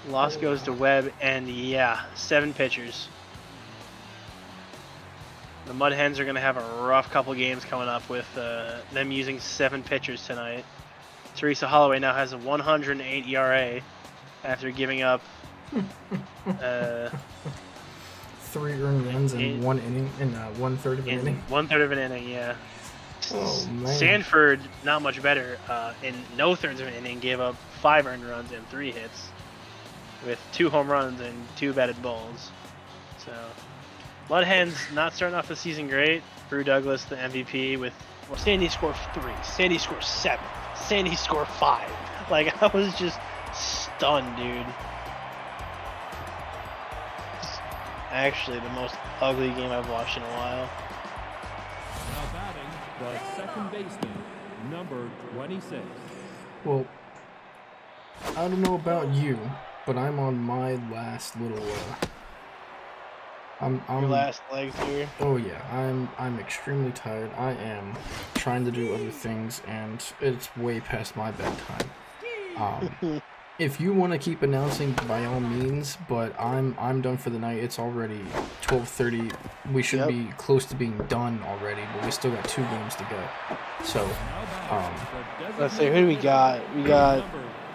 Loss goes to Webb, and yeah, 7 pitchers. The Mud Hens are going to have a rough couple games coming up with them using 7 pitchers tonight. Teresa Holloway now has a 108 ERA after giving up 3 earned runs in 1 inning, in 1/3 of an inning. 1/3 of an inning, yeah. Oh, man. Sanford, not much better. In no thirds of an inning, gave up 5 earned runs and 3 hits, with 2 home runs and 2 batted balls. So, Mud Hens not starting off the season great. Brew Douglas, the MVP, with Sandy score 3, Sandy score 7, Sandy score 5. Like, I was just stunned, dude. Actually, the most ugly game I've watched in a while. Now batting, the second baseman, number 26. Well, I don't know about you, but I'm on my last little. I'm Your last legs here. Oh yeah, I'm extremely tired. I am trying to do other things, and it's way past my bedtime. If you want to keep announcing, by all means, but I'm done for the night. It's already 12:30. We should be close to being done already, but we still got 2 games to go. So, let's see, who do we got? We got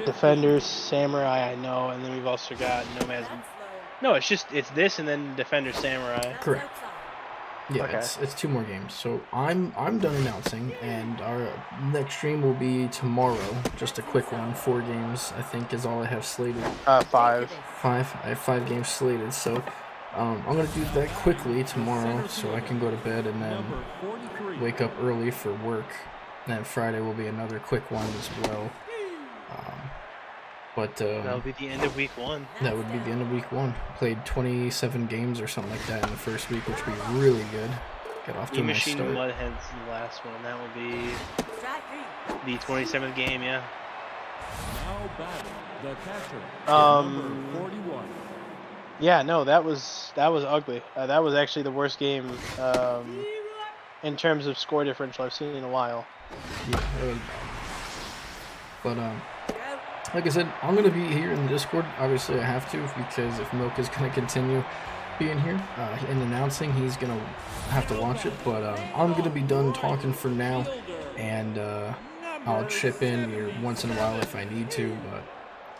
Defenders, Samurai, I know, and then we've also got Nomads. No, it's this and then Defender, Samurai. correct. Yeah, Okay. it's 2 more games. So I'm done announcing, and our next stream will be tomorrow. Just a quick one. 4 games, I think, is all I have slated. 5. 5. I have 5 games slated, so I'm gonna do that quickly tomorrow, so I can go to bed and then wake up early for work. And then Friday will be another quick one as well. That'll be the end of week 1. That would be the end of week 1. Played 27 games or something like that in the first week, which would be really good. Get off to a nice E-Machine start. Mud Hens is the last one. That will be Strike 3. the 27th game, yeah. Now batting, the catcher, Um, number 41. Yeah, no, that was ugly. That was actually the worst game in terms of score differential I've seen in a while. Yeah, that was bad. But like I said, I'm gonna be here in the Discord. Obviously, I have to, because if Milk is gonna continue being here and announcing, he's gonna have to watch it. But I'm gonna be done talking for now, and I'll chip in here once in a while if I need to. But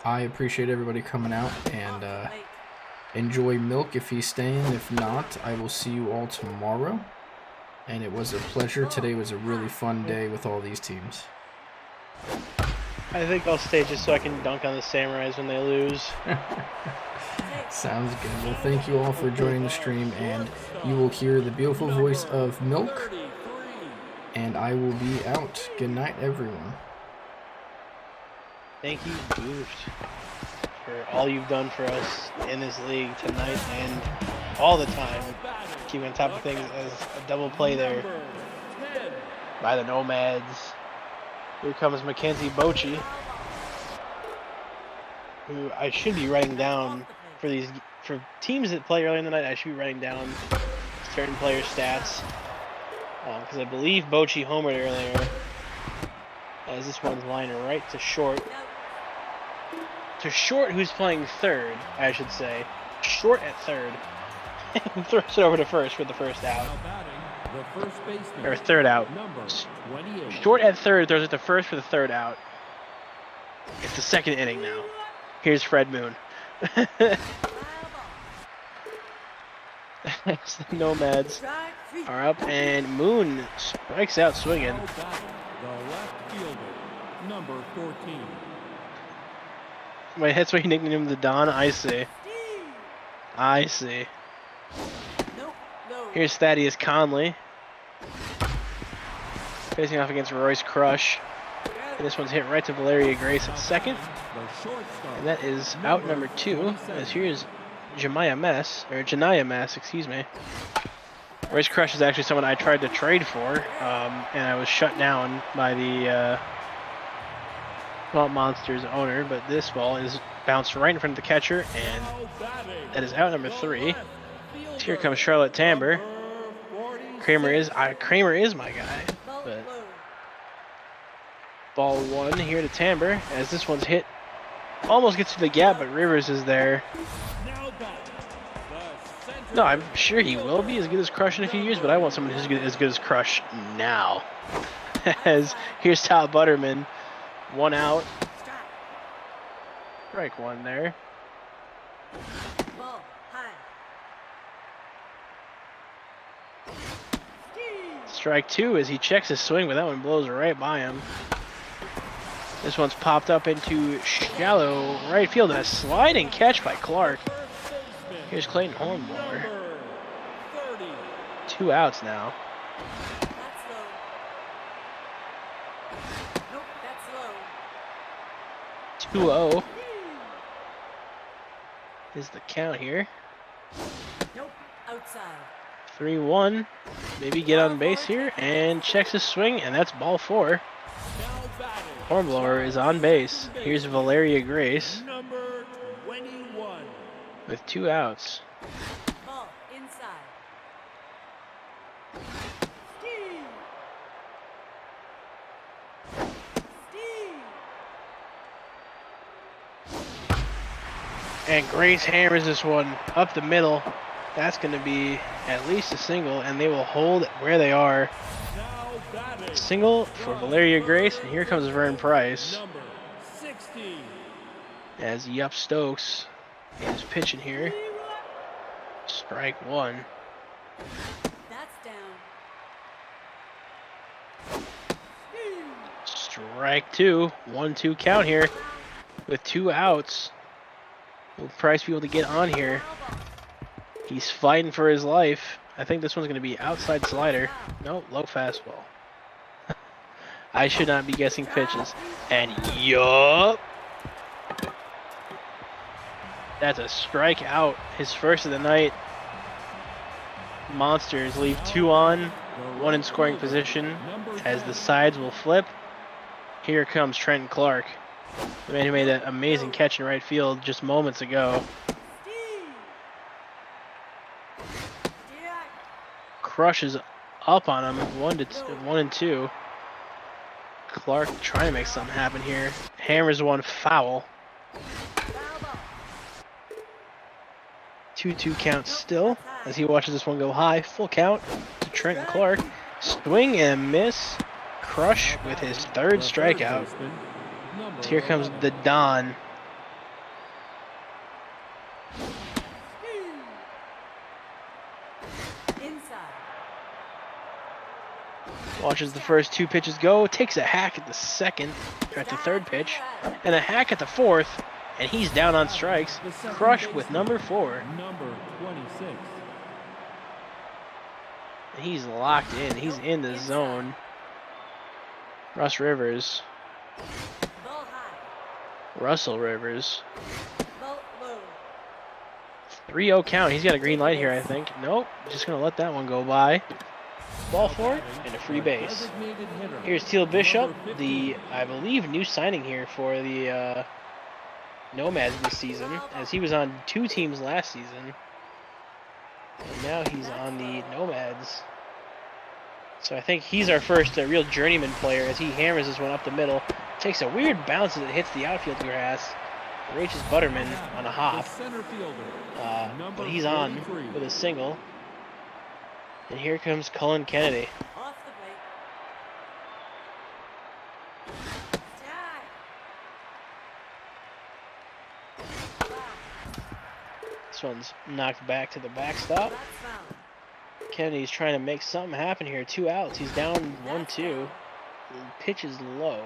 I appreciate everybody coming out, and enjoy Milk if he's staying. If not, I will see you all tomorrow. And it was a pleasure. Today was a really fun day with all these teams. I think I'll stay just so I can dunk on the Samurais when they lose. Sounds good. Well, thank you all for joining the stream, and you will hear the beautiful voice of Milk, and I will be out. Good night, everyone. Thank you, Boost, for all you've done for us in this league tonight and all the time. Keeping on top of things as a double play there by the Nomads. Here comes Mackenzie Bochy, who I should be writing down for teams that play early in the night. I should be writing down certain player stats. Because I believe Bochy homered earlier. As this one's lining right to short. To short, who's playing third, I should say. Short at third. Throws it over to first for the first out. Now batting, the first baseman. Or third out. Number 28. Short at third, throws it to first for the third out. It's the second inning now. Here's Fred Moon. The Nomads Strike three. are up, and Moon strikes out swinging. Now batting, the left fielder. Number 14. Wait, that's why you nicknamed him the Don? I see. I see. Nope. No. Here's Thaddeus Conley. Facing off against Royce Crush. And this one's hit right to Valeria Grace at second. The shortstop. And that is out number 2. As here's Janiyah Mess, excuse me. Royce Crush is actually someone I tried to trade for, and I was shut down by the Swamp Monsters owner, but this ball is bounced right in front of the catcher, and Now batting, that is out number 3. left fielder. Here comes Charlotte Tamber. Number 46. Kramer is my guy, Ball but low. ball 1 here to Tamber, as this one's hit. Almost gets to the gap, but Rivers is there. Now batting, the center No, I'm sure he will be as good as Crush in a few years, but I want someone who's as good as Crush now. As here's Todd Butterman, 1 out, Strike. strike 1 there. Ball high. Strike 2 as he checks his swing, but that one blows right by him. This one's popped up into shallow right field. A sliding catch by Clark. Here's Clayton Hornblower. number 30. 2 outs now. That's low. Nope. That's low. 2-0 is the count here. Nope. Outside. 3-1. Maybe get on base here and checks his swing, and that's ball 4. Now batting, Hornblower is on base. Here's Valeria Grace number 21. with 2 outs. Ball inside. And Grace hammers this one up the middle. That's going to be at least a single, and they will hold where they are. Now batting, Single for Valeria Grace, and here comes Vern Price number 60. as Yup Stokes is pitching here. Strike 1. That's down. Strike 2. 1-2 count here with 2 outs. Will Price be able to get on here? He's fighting for his life. I think this one's going to be outside slider. Nope, low fastball. I should not be guessing pitches. And yup! That's a strikeout. His first of the night. Monsters leave 2 on, 1 in scoring position as the sides will flip. Here comes Trenton Clark, the man who made that amazing catch in right field just moments ago. Crushes up on him, 1-2. Clark trying to make something happen here. Hammers one foul. 2-2 count still as he watches this one go high. Full count to Trenton Clark. Swing and miss. Crush with his 3rd strikeout. Here comes the Don. Watches the first 2 pitches go, takes a hack at the second, or at the 3rd pitch, and a hack at the 4th, and he's down on strikes. Crush with number 4. Number 26. He's locked in. He's in the zone. Russ Rivers. Russell Rivers. 3-0 count. He's got a green light here, I think. Nope. Just going to let that one go by. Ball 4 and a free base. Here's Teal Bishop, the, I believe, new signing here for the Nomads this season, as he was on 2 teams last season. And now he's on the Nomads. So I think he's our first real journeyman player as he hammers this one up the middle. Takes a weird bounce as it hits the outfield grass. Reaches Butterman on a hop. But he's on with a single. And here comes Cullen Kennedy. Off the plate. Strike. This one's knocked back to the backstop. That's foul. Kennedy's trying to make something happen here. 2 outs. He's down 1-2. Pitch is low.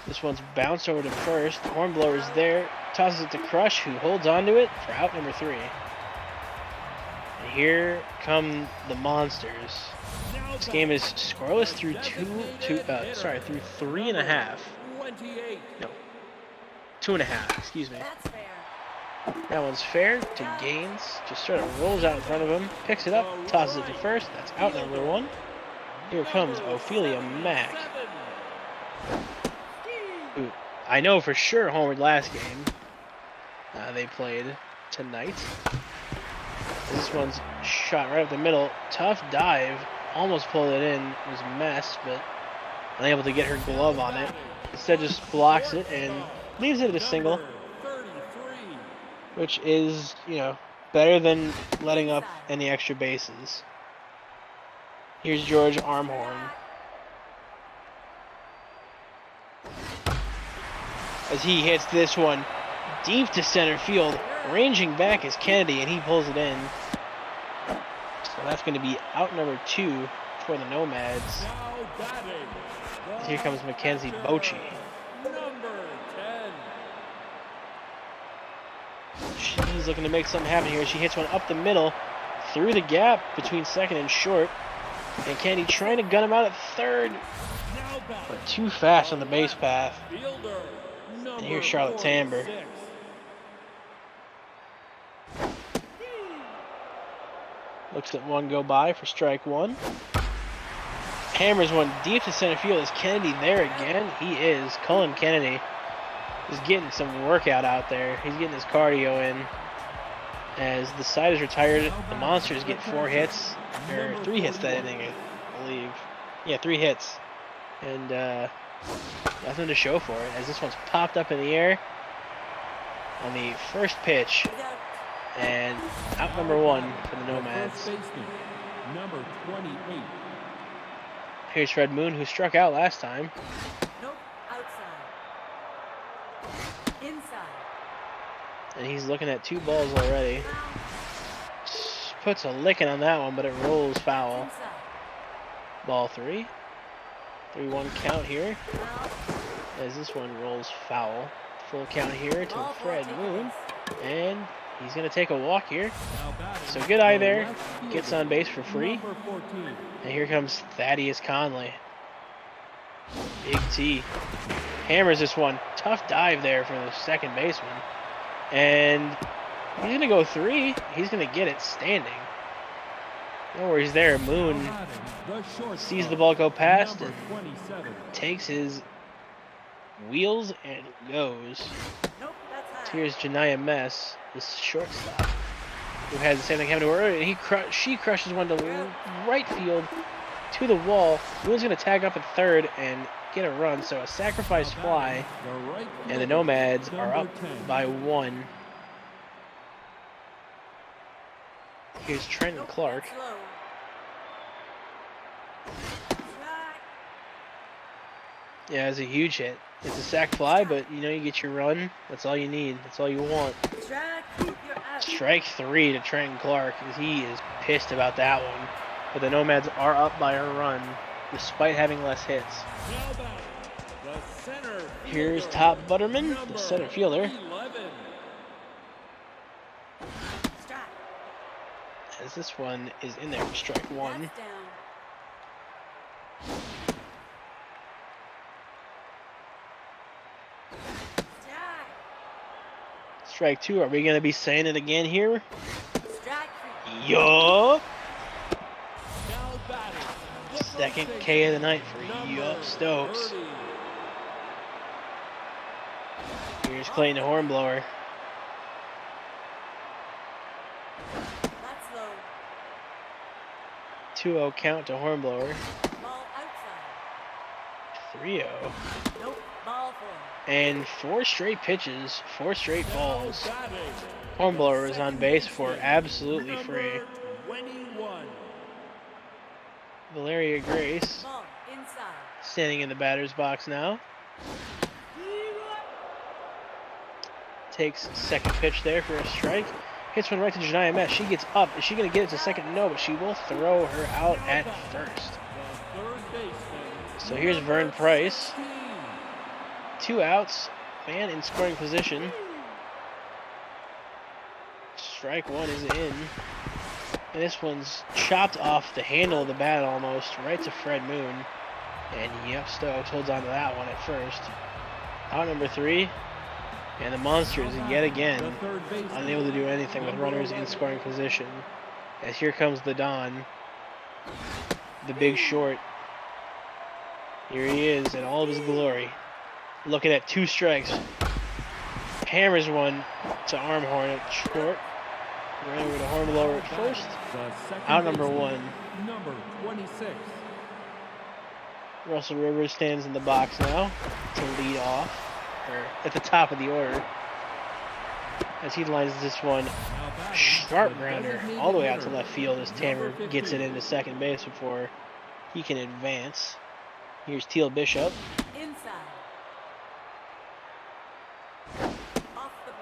This one's bounced over to first. Hornblower's there. Tosses it to Crush, who holds onto it for out number 3. And here come the monsters. This game is scoreless through through 3.5. No, 2.5. Excuse me. That's fair. That one's fair to Gaines. Just sort of rolls out in front of him, picks it up, tosses it to first. That's out number 1. Here comes Ophelia Mack. Who I know for sure homered last game. They played tonight. This one's shot right up the middle. Tough dive. Almost pulled it in. It was a mess, but unable to get her glove on it. Instead just blocks it and leaves it at a single. Which is, you know, better than letting up any extra bases. Here's George Armhorn. As he hits this one deep to center field, ranging back is Kennedy, and he pulls it in. So that's going to be out number 2 for the Nomads. As here comes Mackenzie Bochy. She's looking to make something happen here. She hits one up the middle, through the gap between second and short. And Kennedy trying to gun him out at third, but too fast on the base path. And here's Charlotte Tamber. Looks at one go by for strike 1. Hammers one deep to center field. Is Kennedy there again? He is. Cullen Kennedy is getting some workout out there. He's getting his cardio in. As the side is retired, the Monsters get 4 hits, or 3 hits that inning, I believe. Yeah, 3 hits. And nothing to show for it, as this one's popped up in the air on the first pitch. And out number 1 for the Nomads. Number 28. Here's Fred Moon, who struck out last time. Nope. Outside. Inside. And he's looking at 2 balls already. Puts a licking on that one, but it rolls foul. Inside. Ball 3. 3-1 count here. As this one rolls foul. Full count here to Fred Moon. And he's going to take a walk here. So good eye there. Gets on base for free. And here comes Thaddeus Conley. Big T. Hammers this one. Tough dive there for the second baseman. And he's going to go 3. He's going to get it standing. No worries there. Moon sees the ball go past and takes his wheels and goes. Nope. That's high. Here's Janiyah Mess, this shortstop, who has the same thing happen to her earlier. She crushes one to right field to the wall. Moon's going to tag up at third and get a run, so a sacrifice fly, and the Nomads are up by 1. Here's Trenton Clark. That's low. Strike. Yeah, it's a huge hit. It's a sac fly, but you know, you get your run. That's all you need. That's all you want. Strike. You're out. Strike 3 to Trenton Clark, as he is pissed about that one. But the Nomads are up by a run, despite having less hits. Here's Top Butterman, the center fielder. Strike. As this one is in there for strike 1. That's down. Strike. Strike 2. Are we going to be saying it again here? Strike 3. Yup. Second K of the night for Yup Stokes. Here's Clayton the Hornblower. That's low. 2-0 count to Hornblower. Ball outside. 3-0. Nope. Ball 4. And 4 straight pitches, 4 straight balls. Hornblower is on base for absolutely free. Number 21. Valeria Grace Ball inside. standing in the batter's box now. Takes second pitch there for a strike. Hits one right to Janiyah Metz. She gets up. Is she going to get it to second? No, but she will throw her out at first. So here's Vern Price. 2 outs. Man in scoring position. Strike 1 is in. And this one's chopped off the handle of the bat almost, right to Fred Moon. And yep, Stokes holds on to that one at first. Out number 3. And the Monsters, yet again, unable to do anything with runners in scoring position. As here comes the Don, the big short. Here he is in all of his glory. Looking at 2 strikes. Hammers one to Armhorn at short. Right over to Hornblower at first. Out number 1. Number 26. Russell Rivers stands in the box now to lead off. Or at the top of the order, as he lines this one sharp grounder all the way out to left field as Tammer gets it into second base before he can advance. Here's Teal Bishop. Inside. Off the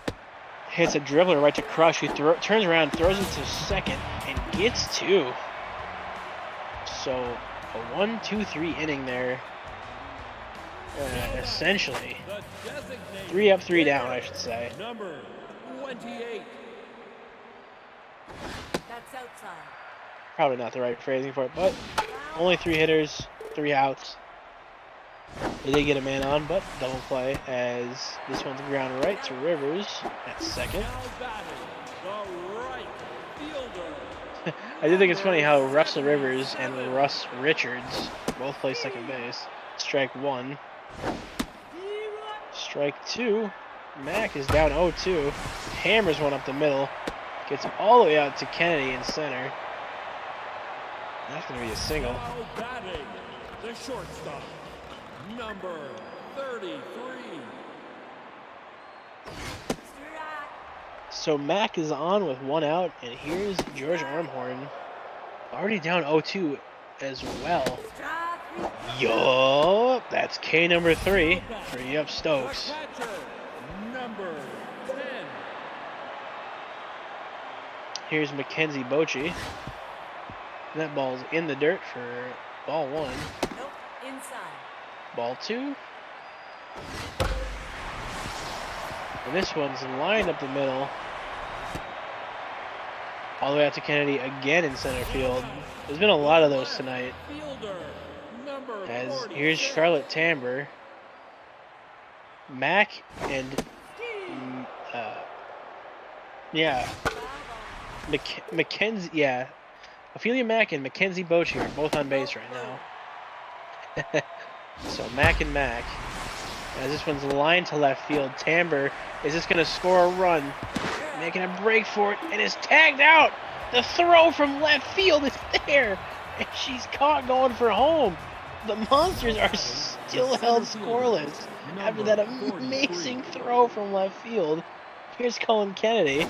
plate. Hits a dribbler right to Crush, who turns around, throws it to second, and gets 2. So a 1-2-3 inning there. Essentially. 3 up, 3 down, I should say. Number 28. That's outside. Probably not the right phrasing for it, but only 3 hitters, 3 outs. They did get a man on, but double play as this one's ground right to Rivers at second. Now batting, the right fielder. I do think it's funny how Russell Rivers and Russ Richards both play second base. Strike 1. Strike 2. Mack is down 0-2. Hammers one up the middle. Gets all the way out to Kennedy in center. That's going to be a single. Now batting, the shortstop. Number 33. Strike. So Mack is on with 1 out, and here's George Armhorn. Already down 0-2 as well. Strike. Yup, that's K number 3 for Yup Stokes. The catcher, number 10. Here's Mackenzie Bochy. That ball's in the dirt for ball 1. Nope. Inside. Ball 2. And this one's lined up the middle. All the way out to Kennedy again in center field. There's been a lot of those tonight. Fielder, number As 46. here's Charlotte Tamber. Mack and Mackenzie, yeah. Ophelia Mack and Mackenzie Bochy are both on base right now. So Mack and Mack. As this one's lined to left field, Tamber is just going to score a run. Making a break for it and is tagged out. The throw from left field is there. And she's caught going for home. The Monsters are still held scoreless after that amazing throw from left field. Here's Colin Kennedy.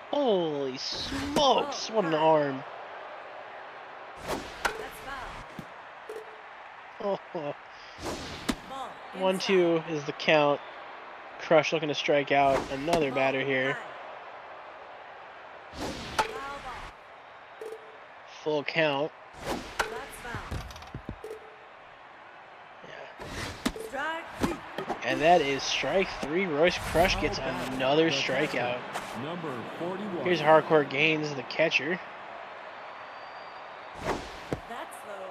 Holy smokes, what an arm. That's foul. Oh. Ball. 1-2 is the count. Crush looking to strike out another batter here. Foul ball. Full count. That's foul. Yeah. Strike 3. And that is strike 3. Royce Crush gets another strikeout. Number 41. Here's Hardcore Gaines, the catcher. That's low.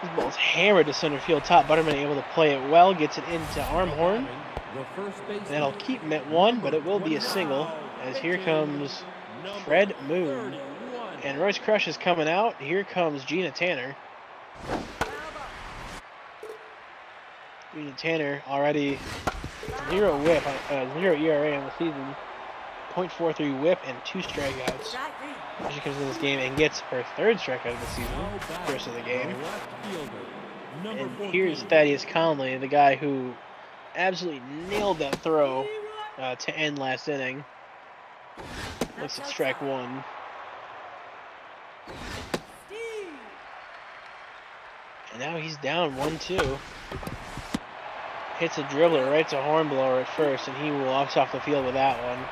This ball's hammered to center field. Top Butterman able to play it well. Gets it into Armhorn. The first baseman. That'll keep him at 1, but it will be a single. As here comes Fred Moon. 31. And Royce Crush is coming out. Here comes Gina Tanner. Foul ball. Green Tanner already 0 whip, 0 ERA on the season, .43 whip and 2 strikeouts. Strike three. She comes in this game and gets her 3rd strikeout of the season, Now batting, first of the game. left fielder, number And 14. here's Thaddeus Conley, the guy who absolutely nailed that throw to end last inning. Looks at strike 1. Steve. And now he's down 1-2. Hits a dribbler right to Hornblower at first, and he walks off the field with that one.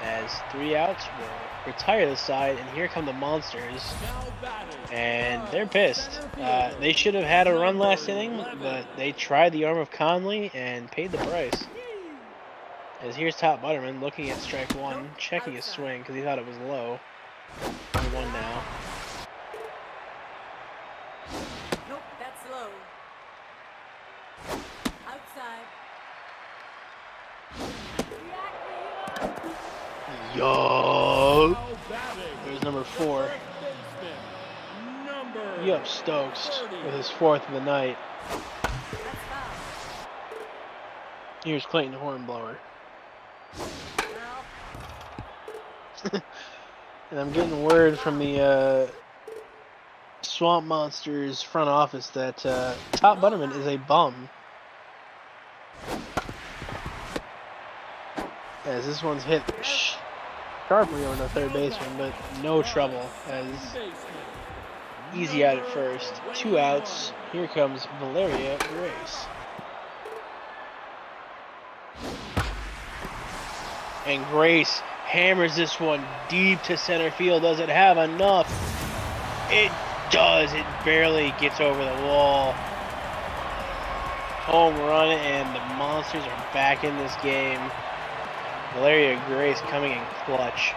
As 3 outs will retire the side, and here come the Monsters. Now batting, And they're pissed. They should have had a run last inning, but they tried the arm of Conley and paid the price. As here's Top Butterman looking at strike 1, checking his swing because he thought it was low. 1 now. Nope, that's low. Outside. Yo! now batting, There's number 4. third baseman, number Yup, Stokes with his 4th of the night. That's foul. Here's Clayton Hornblower. Now, And I'm getting word from the Swamp Monsters front office that Top Butterman is a bum. As this one's hit sharply on the 3rd baseman, but no trouble. As baseman, easy out at first. 2 outs. Here comes Valeria Grace. And Grace hammers this one deep to center field. Does it have enough? It does. It barely gets over the wall. Home run, and the Monsters are back in this game. Valeria Grace coming in clutch.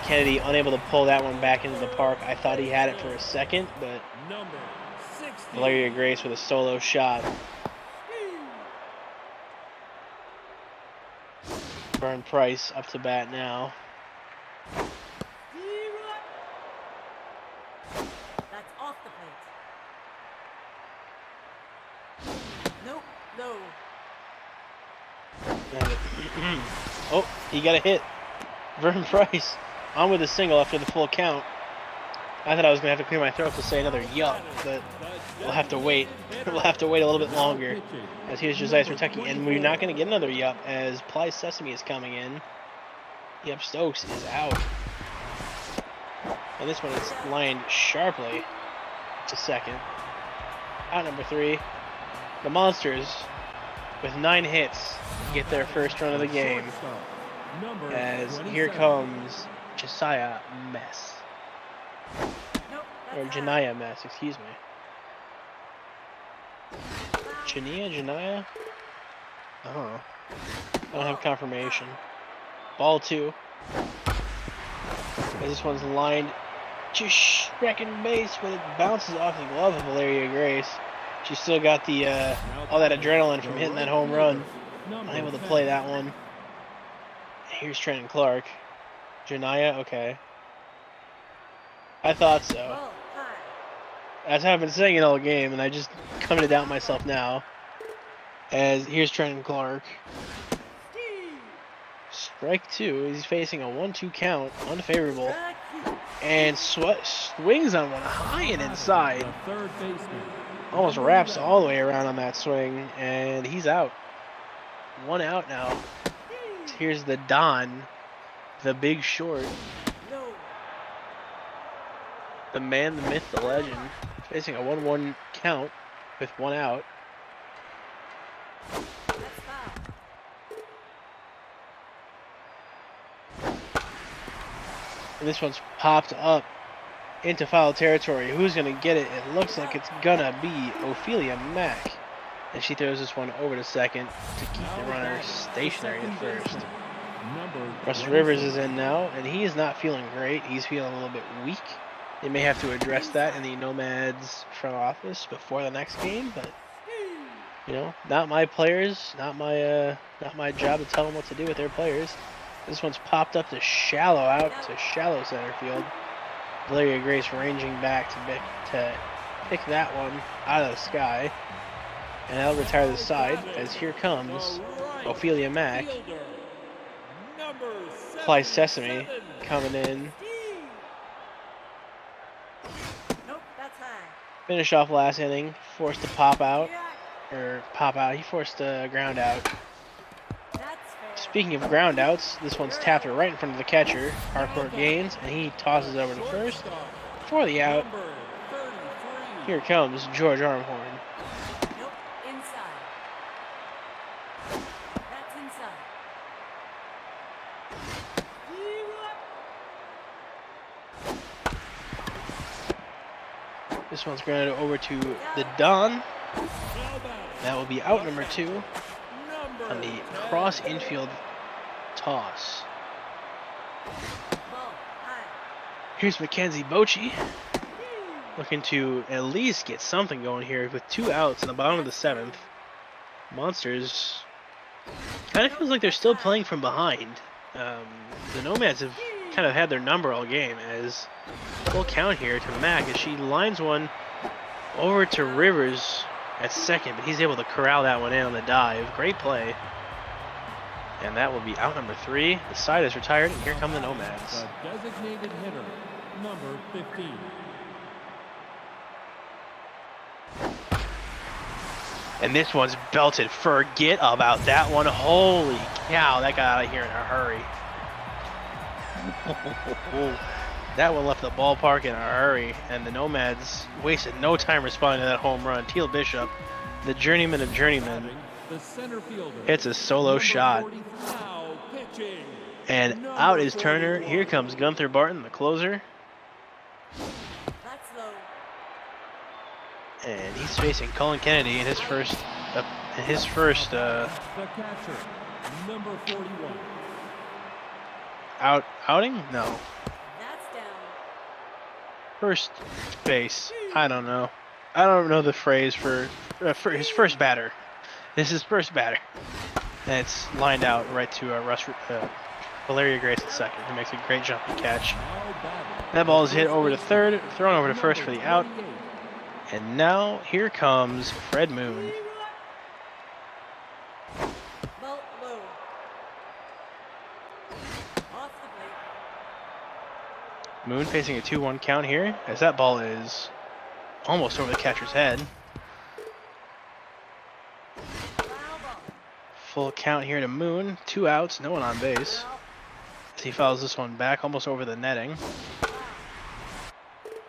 Kennedy unable to pull that one back into the park. I thought he had it for a second, but number 60. Valeria Grace with a solo shot. Vern Price up to bat now. that's off the plate. Nope, no. Oh, he got a hit. Vern Price on with a single after the full count. I thought I was going to have to clear my throat to say another yup, but we'll have to wait. We'll have to wait a little bit longer. As here's Josiah Kentucky, and we're not going to get another yup as Ply Sesame is coming in. Yep, Stokes is out. And this one is lined sharply to second. Out number 3. The Monsters, with 9 hits, get their first run of the game. As here comes Josiah Mess. Nope, Or that's out. Janiyah Mess, excuse me. Janiyah? Oh. I don't have confirmation. Ball 2. As this one's lined to second base, but it bounces off the glove of Valeria Grace. She's still got the all that adrenaline from hitting that home run. Unable to play that one. Here's Trenton Clark. Janiyah, okay. I thought so. Ball high. That's how I've been saying it all game, and I just come to doubt myself now. As here's Trenton Clark. Strike 2. He's facing a 1-2 count, unfavorable, Strike three. and swings on one high and inside. The third baseman, Almost wraps all the way around on that swing, and he's out. 1 out now. Here's the Don, the Big Short, No. the man, the myth, the legend, facing a 1-1 count with 1 out. That's foul. And this one's popped up into foul territory. Who's going to get it? It looks like it's going to be Ophelia Mack. And she throws this one over to second to keep the runner stationary at first. Russ Rivers is in now, and he is not feeling great. He's feeling a little bit weak. They may have to address that in the Nomads front office before the next game, but you know, not my players, not my job to tell them what to do with their players. This one's popped up to shallow out to shallow center field. Valeria Grace ranging back to pick that one out of the sky. And I'll retire the side as here comes Ophelia Mack. Fielder, number Fly Sesame 77. coming in. Nope, that's high. Finish off last inning. Forced to pop out. Yeah, He forced a ground out. that's fair. Speaking of ground outs, this one's tapped right in front of the catcher. Harcourt gains, and he tosses over to first for the out. Number 33. Here comes George Armhorn. Nope, inside. That's inside. This one's grounded over to the Don. Now batting, That will be out number 2 number on the 10. cross infield toss. Ball, high. Here's Mackenzie Bochy, looking to at least get something going here with 2 outs in the bottom of the 7th. Monsters kind of feels like they're still playing from behind. The Nomads have kind of had their number all game as full count here to Mack as she lines one over to Rivers at second, but he's able to corral that one in on the dive. Great play. And that will be out number 3. The side is retired, and here come the Nomads. The designated hitter, number 15. And this one's belted. Forget about that one. Holy cow, that got out of here in a hurry. That one left the ballpark in a hurry, and the Nomads wasted no time responding to that home run. Teal Bishop, the journeyman of journeymen, The center fielder, hits a solo number shot. 40, now pitching. And Number out is Turner. 41. Here comes Gunther Barton, the closer. That's low. And he's facing Cullen Kennedy in his first The catcher, number 41. outing? No. That's down. First base. I don't know. I don't know the phrase for his first batter. This is first batter. And it's lined out right to Valeria Grace at second, who makes a great jumping catch. Now batting, That ball is hit over to third, thrown over to first for the out. 28. And now here comes Fred Moon. Ball low. Off the plate. Moon facing a 2-1 count here, as that ball is almost over the catcher's head. Foul ball. Full count here to Moon. 2 outs, no one on base. Foul. As he fouls this one back almost over the netting.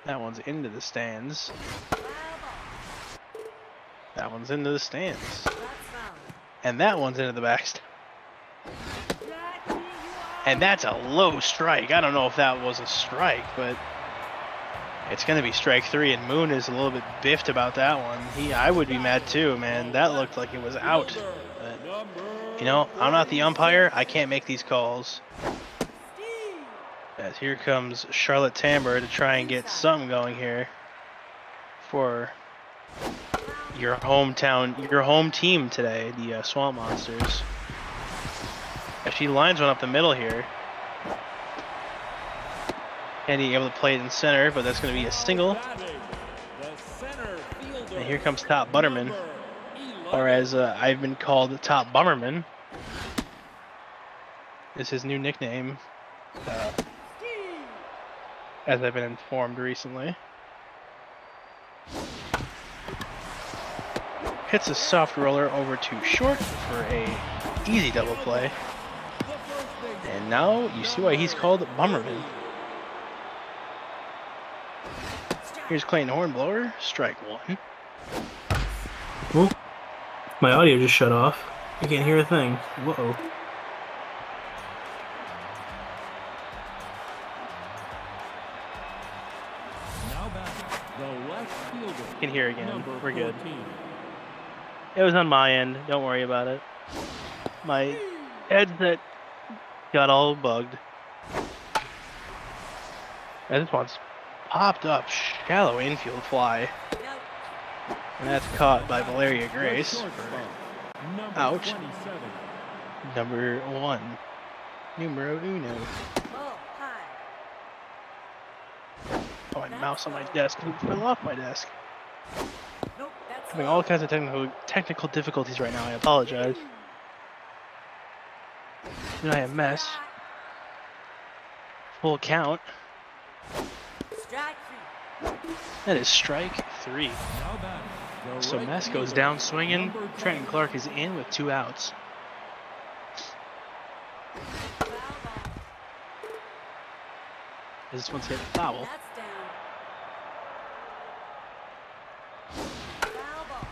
That one's into the stands. Foul ball. That one's into the stands. That's foul. And that one's into the backstop. And that's a low strike. I don't know if that was a strike, but it's going to be strike 3, and Moon is a little bit biffed about that one. I would be mad too, man. That looked like it was out. But, you know, I'm not the umpire. I can't make these calls. As here comes Charlotte Tamber to try and get something going here for your home team today, the Swamp Monsters. As she lines one up the middle here. Andy able to play it in center, but that's going to be a single. And here comes Top Butterman, or as I've been called, Top Bummerman. Is his new nickname, as I've been informed recently. Hits a soft roller over to short for a easy double play. And now you see why he's called Bummerman. Here's Clayton Hornblower, strike 1. Oh, my audio just shut off. I can't hear a thing. Whoa. Now batting, the left fielder, You can hear again. number We're good. 14. It was on my end. Don't worry about it. My headset got all bugged. And this one's popped up. Shallow infield fly. Out. And that's caught by Valeria Grace. Shortstop, number Out. 27. Number 1. Numero uno. Ball high. Oh, my mouse on my desk fell off my desk. Nope, that's Having all kinds of technical difficulties right now. I apologize. Then I have mess. Full count. Strike three. That is strike 3. Now batting, the So right Mess goes fielder, down swinging. number Trenton 10. Clark is in with 2 outs. Foul ball. This one's hit foul. That's down. Foul ball.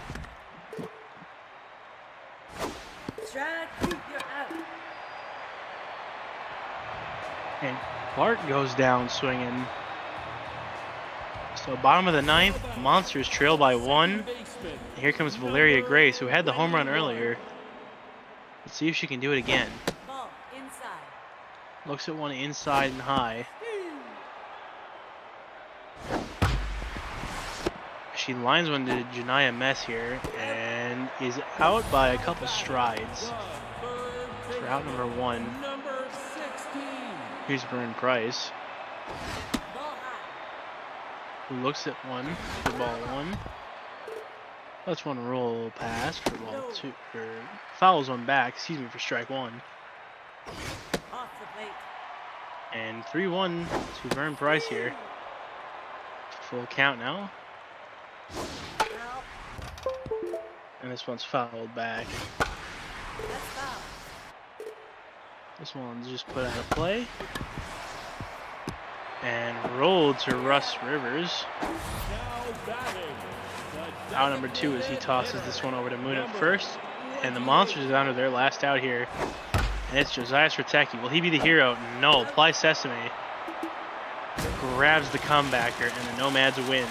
Strike three. You're out. And Clark goes down swinging. So bottom of the 9th, Monsters trail by 1. Second baseman, And here comes Valeria Grace, who had the home run earlier. Let's see if she can do it again. Ball inside. Looks at one inside and high. She lines one to Janiyah Mess here and is out by a couple strides for out number 1. number 16. Here's Vern Price, Ball high. who looks at one for ball 1. Lets one roll past for ball 2, or fouls one back, excuse me, for strike 1. Off the plate. And 3-1 to Vern Price here. Full count now. Foul. And this one's fouled back. That's foul. This one's just put out of play. And rolled to Russ Rivers. Now batting, the Out number 2 as he tosses this one over to Moon at first. And the Monsters is down to their last out here. And it's Josiah Sretecki. Will he be the hero? No. Ply Sesame grabs the comebacker and the Nomads win.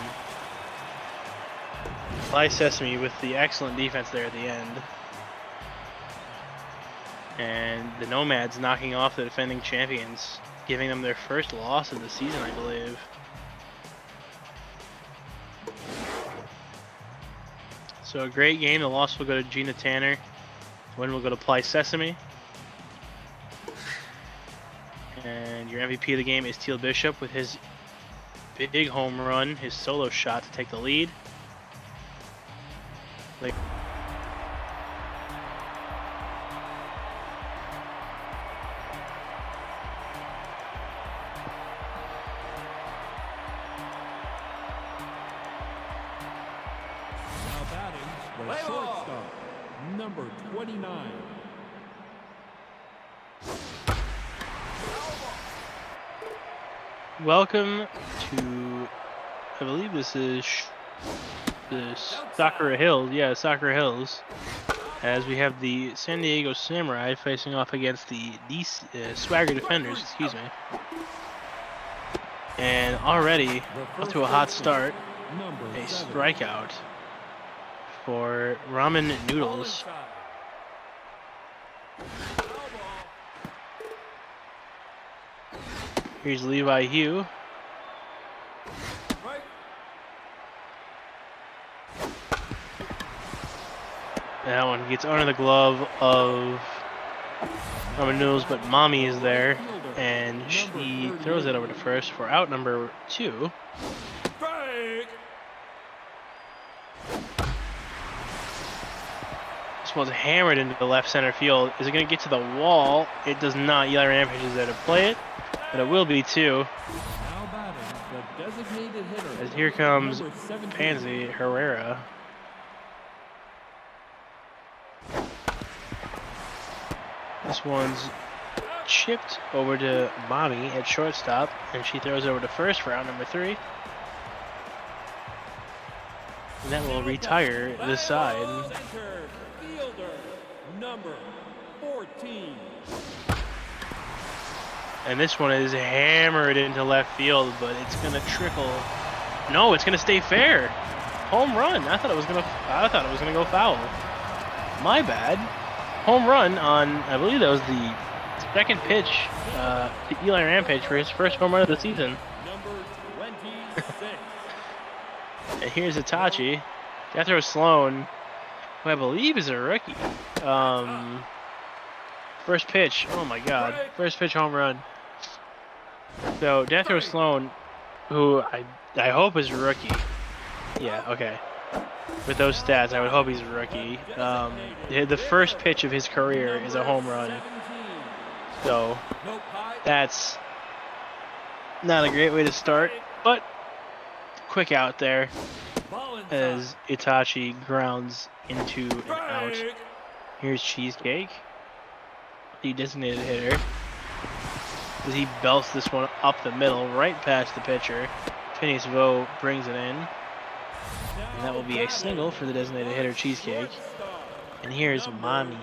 Ply Sesame with the excellent defense there at the end. And the Nomads knocking off the defending champions, giving them their first loss of the season, I believe. So a great game. The loss will go to Gina Tanner. The win will go to Ply Sesame. And your MVP of the game is Teal Bishop with his big home run, his solo shot to take the lead. Now batting, the Play ball. shortstop, number 29. Welcome to, I believe this is the Sakura Hills. Yeah, Sakura Hills. As we have the San Diego Samurai facing off against the Swagger Defenders, excuse me. And already off to a hot start, Number a 7. strikeout for Ramen Noodles. Here's Levi Hugh. That one gets under the glove of Ramen Noodles, but Mommy is there, and she throws it over to first for out number 2. Strike. This one's hammered into the left center field. Is it going to get to the wall? It does not. Eli Rampage is there to play it, but it will be 2. Now batting, the designated hitter. As here comes number 17. Pansy Herrera. This one's chipped over to Mommy at shortstop, and she throws over to first for out number 3. And that will retire this side. Center fielder, number 14. And this one is hammered into left field, but it's gonna trickle. No, it's gonna stay fair. Home run. I thought it was gonna go foul. My bad. Home run on, I believe that was the second pitch to Eli Rampage for his first home run of the season. Number 26. And here's Itachi. Jethro Sloan, who I believe is a rookie. First pitch. Oh my god. First pitch home run. So Jethro Sloan, who I hope is a rookie. Yeah, okay. with those stats, I would hope he's a rookie. The first pitch of his career is a home run. So that's not a great way to start, but quick out there as Itachi grounds into an out. Here's Cheesecake, the designated hitter, as he belts this one up the middle, right past the pitcher. Phineas Vo brings it in, and that will be a single for the designated hitter, Cheesecake. And here's Mommy.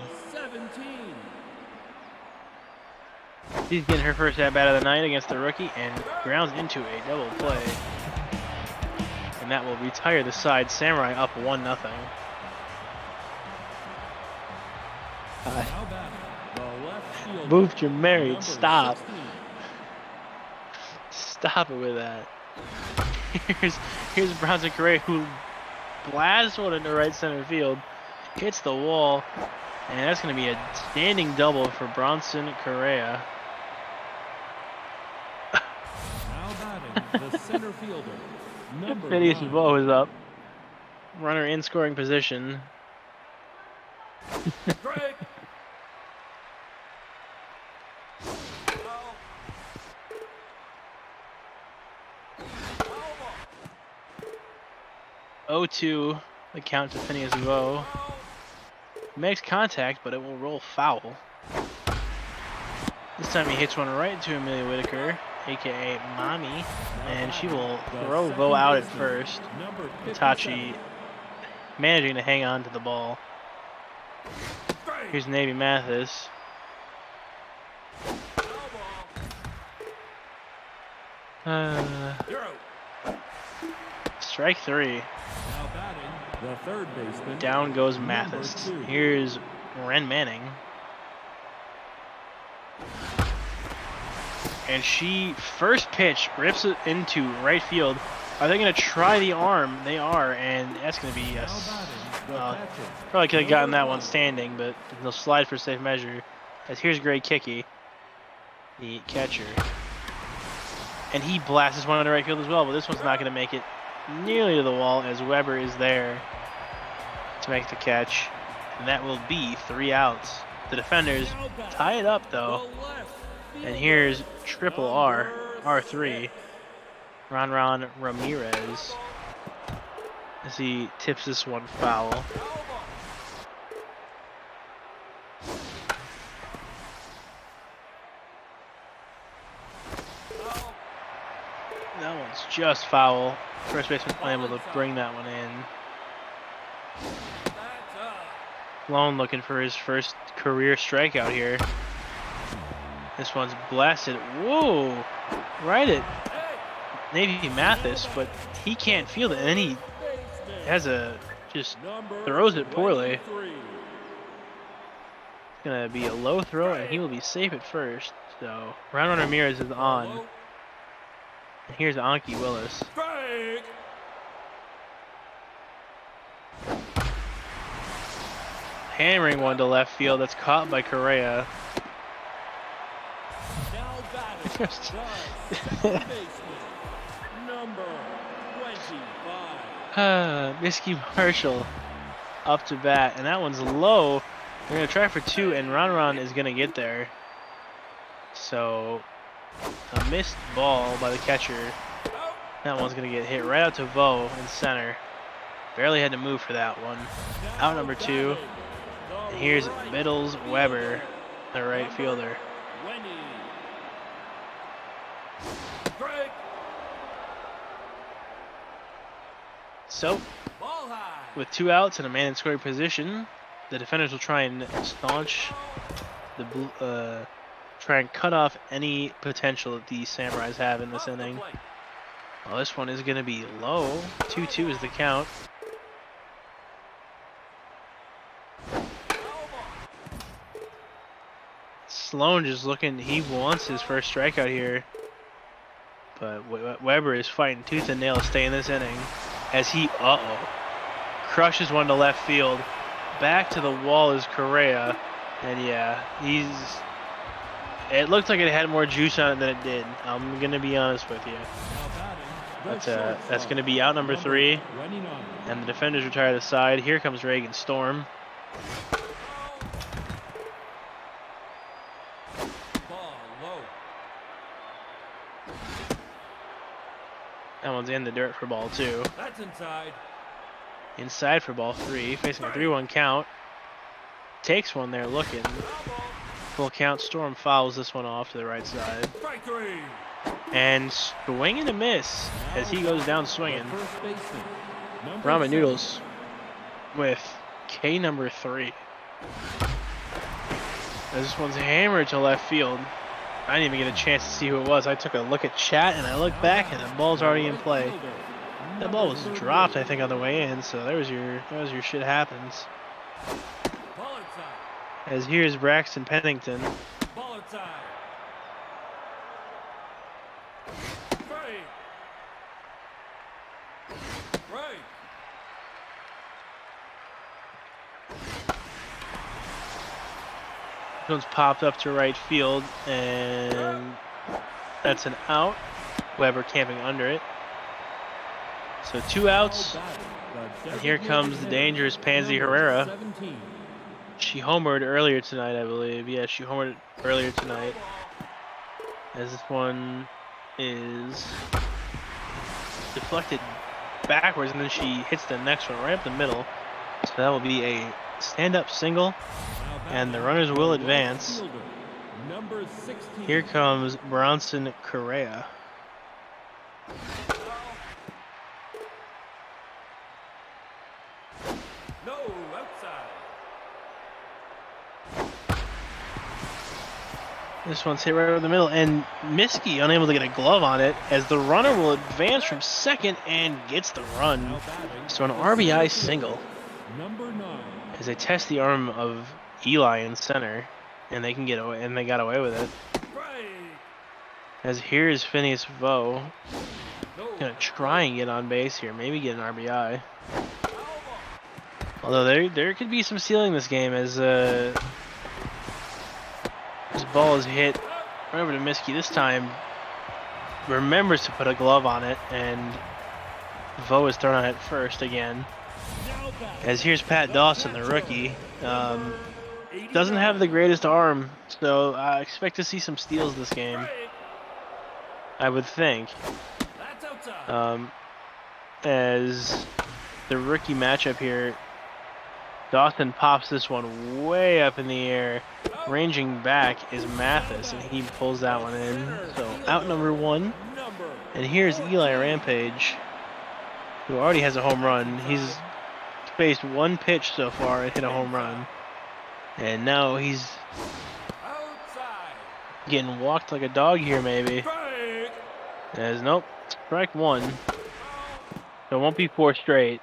She's getting her first at-bat of the night against the rookie and grounds into a double play. And that will retire the side. Samurai up 1-0. Booth, you're married. Stop. Stop it with that. Here's Bronson Correa, who blasts one into right center field, hits the wall, and that's going to be a standing double for Bronson Correa. The center fielder, number Phineas 9. Vo is up. Runner in scoring position. Strike. 0-2, the count to Phineas Vo. Makes contact, but it will roll foul. This time he hits one right to Amelia Whitaker, aka Mommy, and she will throw Vo out at first. Itachi managing to hang on to the ball. Here's Navy Mathis. Strike 3. Now batting, the third baseman. Down goes Mathis. Number 2. Here's Ren Manning. And she, first pitch, rips it into right field. Are they going to try the arm? They are, and that's going to be a... probably could have gotten that one standing, but they'll slide for safe measure. As here's Greg Kicky, the catcher. And he blasts this one into right field as well, but this one's not going to make it nearly to the wall as Weber is there to make the catch. And that will be 3 outs. The defenders tie it up though. And here's triple R, R3, Ron Ramirez, as he tips this one foul. That one's just foul. First baseman unable to bring that one in. Lone looking for his first career strikeout here. This one's blasted. Whoa! Right at Navy Mathis, but he can't field it. And then he has just throws it poorly. It's gonna be a low throw, and he will be safe at first. So Ron Ramirez is on. And here's Anki Willis. Hammering one to left field. That's caught by Correa. Misky Marshall up to bat, and that one's low. They're gonna try for 2, and Ron is gonna get there. So a missed ball by the catcher. That one's gonna get hit right out to Vo in center. Barely had to move for that one. Out number 2. And here's Middles Weber, the right fielder. So, with 2 outs and a man in scoring position, the defenders will try and staunch the try and cut off any potential that the Samurais have in this inning. Well, this one is going to be low. 2-2 is the count. Sloan just looking, he wants his first strikeout here. But Weber is fighting tooth and nail to stay in this inning. As he, crushes one to left field. Back to the wall is Correa. And yeah, it looked like it had more juice on it than it did. I'm going to be honest with you. That's going to be out number 3, and the defenders retire to the side. Here comes Reagan Storm. Ball low. That one's in the dirt for ball 2. That's inside. Inside for ball 3, facing a 3-1 count. Takes one there looking. Full count. Storm fouls this one off to the right side. Strike 3. And swing and a miss as he goes down swinging. First baseman, number Ramen 7. Noodles with K number 3. This one's hammered to left field. I didn't even get a chance to see who it was. I took a look at chat and I looked back and the ball's already in play. That ball was dropped, I think, on the way in. So that was your shit happens. Ball inside. As here's Braxton Pennington. Ball inside. Strike. Right. This one's popped up to right field, and that's an out. Weber camping under it. So 2 outs, and here comes the dangerous Pansy Herrera. 17. She homered earlier tonight, I believe. Yeah, she homered earlier tonight. As this one is deflected backwards, and then she hits the next one right up the middle. So that will be a stand-up single, and the runners will advance. Number 16. Here comes Bronson Correa. No, outside. This one's hit right over the middle, and Miskey unable to get a glove on it as the runner will advance from second and gets the run. So an RBI single Number 9. as they test the arm of Eli in center, and they can get away, and they got away with it. Strike. As here's Phineas Vo, No. gonna try and get on base here, maybe get an RBI. Foul ball. Although there could be some stealing this game as this ball is hit right over to Miskey. This time remembers to put a glove on it, and Vo is thrown on it first again. As here's Pat Dawson, the rookie. Doesn't have the greatest arm, so I expect to see some steals this game, Strike. I would think. That's outside. As the rookie matchup here, Dawson pops this one way up in the air. Ranging back is Mathis, and he pulls that one in. So out number 1. Number. And here's Eli Rampage, who already has a home run. He's faced 1 pitch so far and hit a home run. And now he's Outside. getting walked like a dog here, maybe. Strike. As nope, strike 1. So it won't be 4 straight.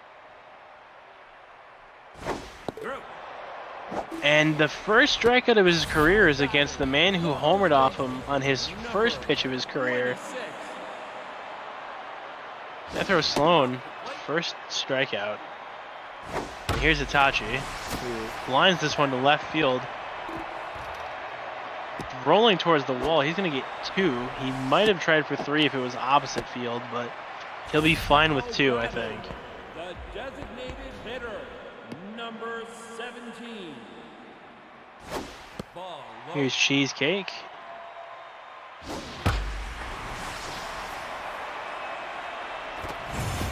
Through. And the first strikeout of his career is against the man who homered off him on his first pitch of his career. 26. That throws Sloan, first strikeout. And here's Itachi, who lines this one to left field. Rolling towards the wall, he's going to get 2. He might have tried for 3 if it was opposite field, but he'll be fine with 2, I think. The designated hitter, number 17. Ball low. Here's Cheesecake.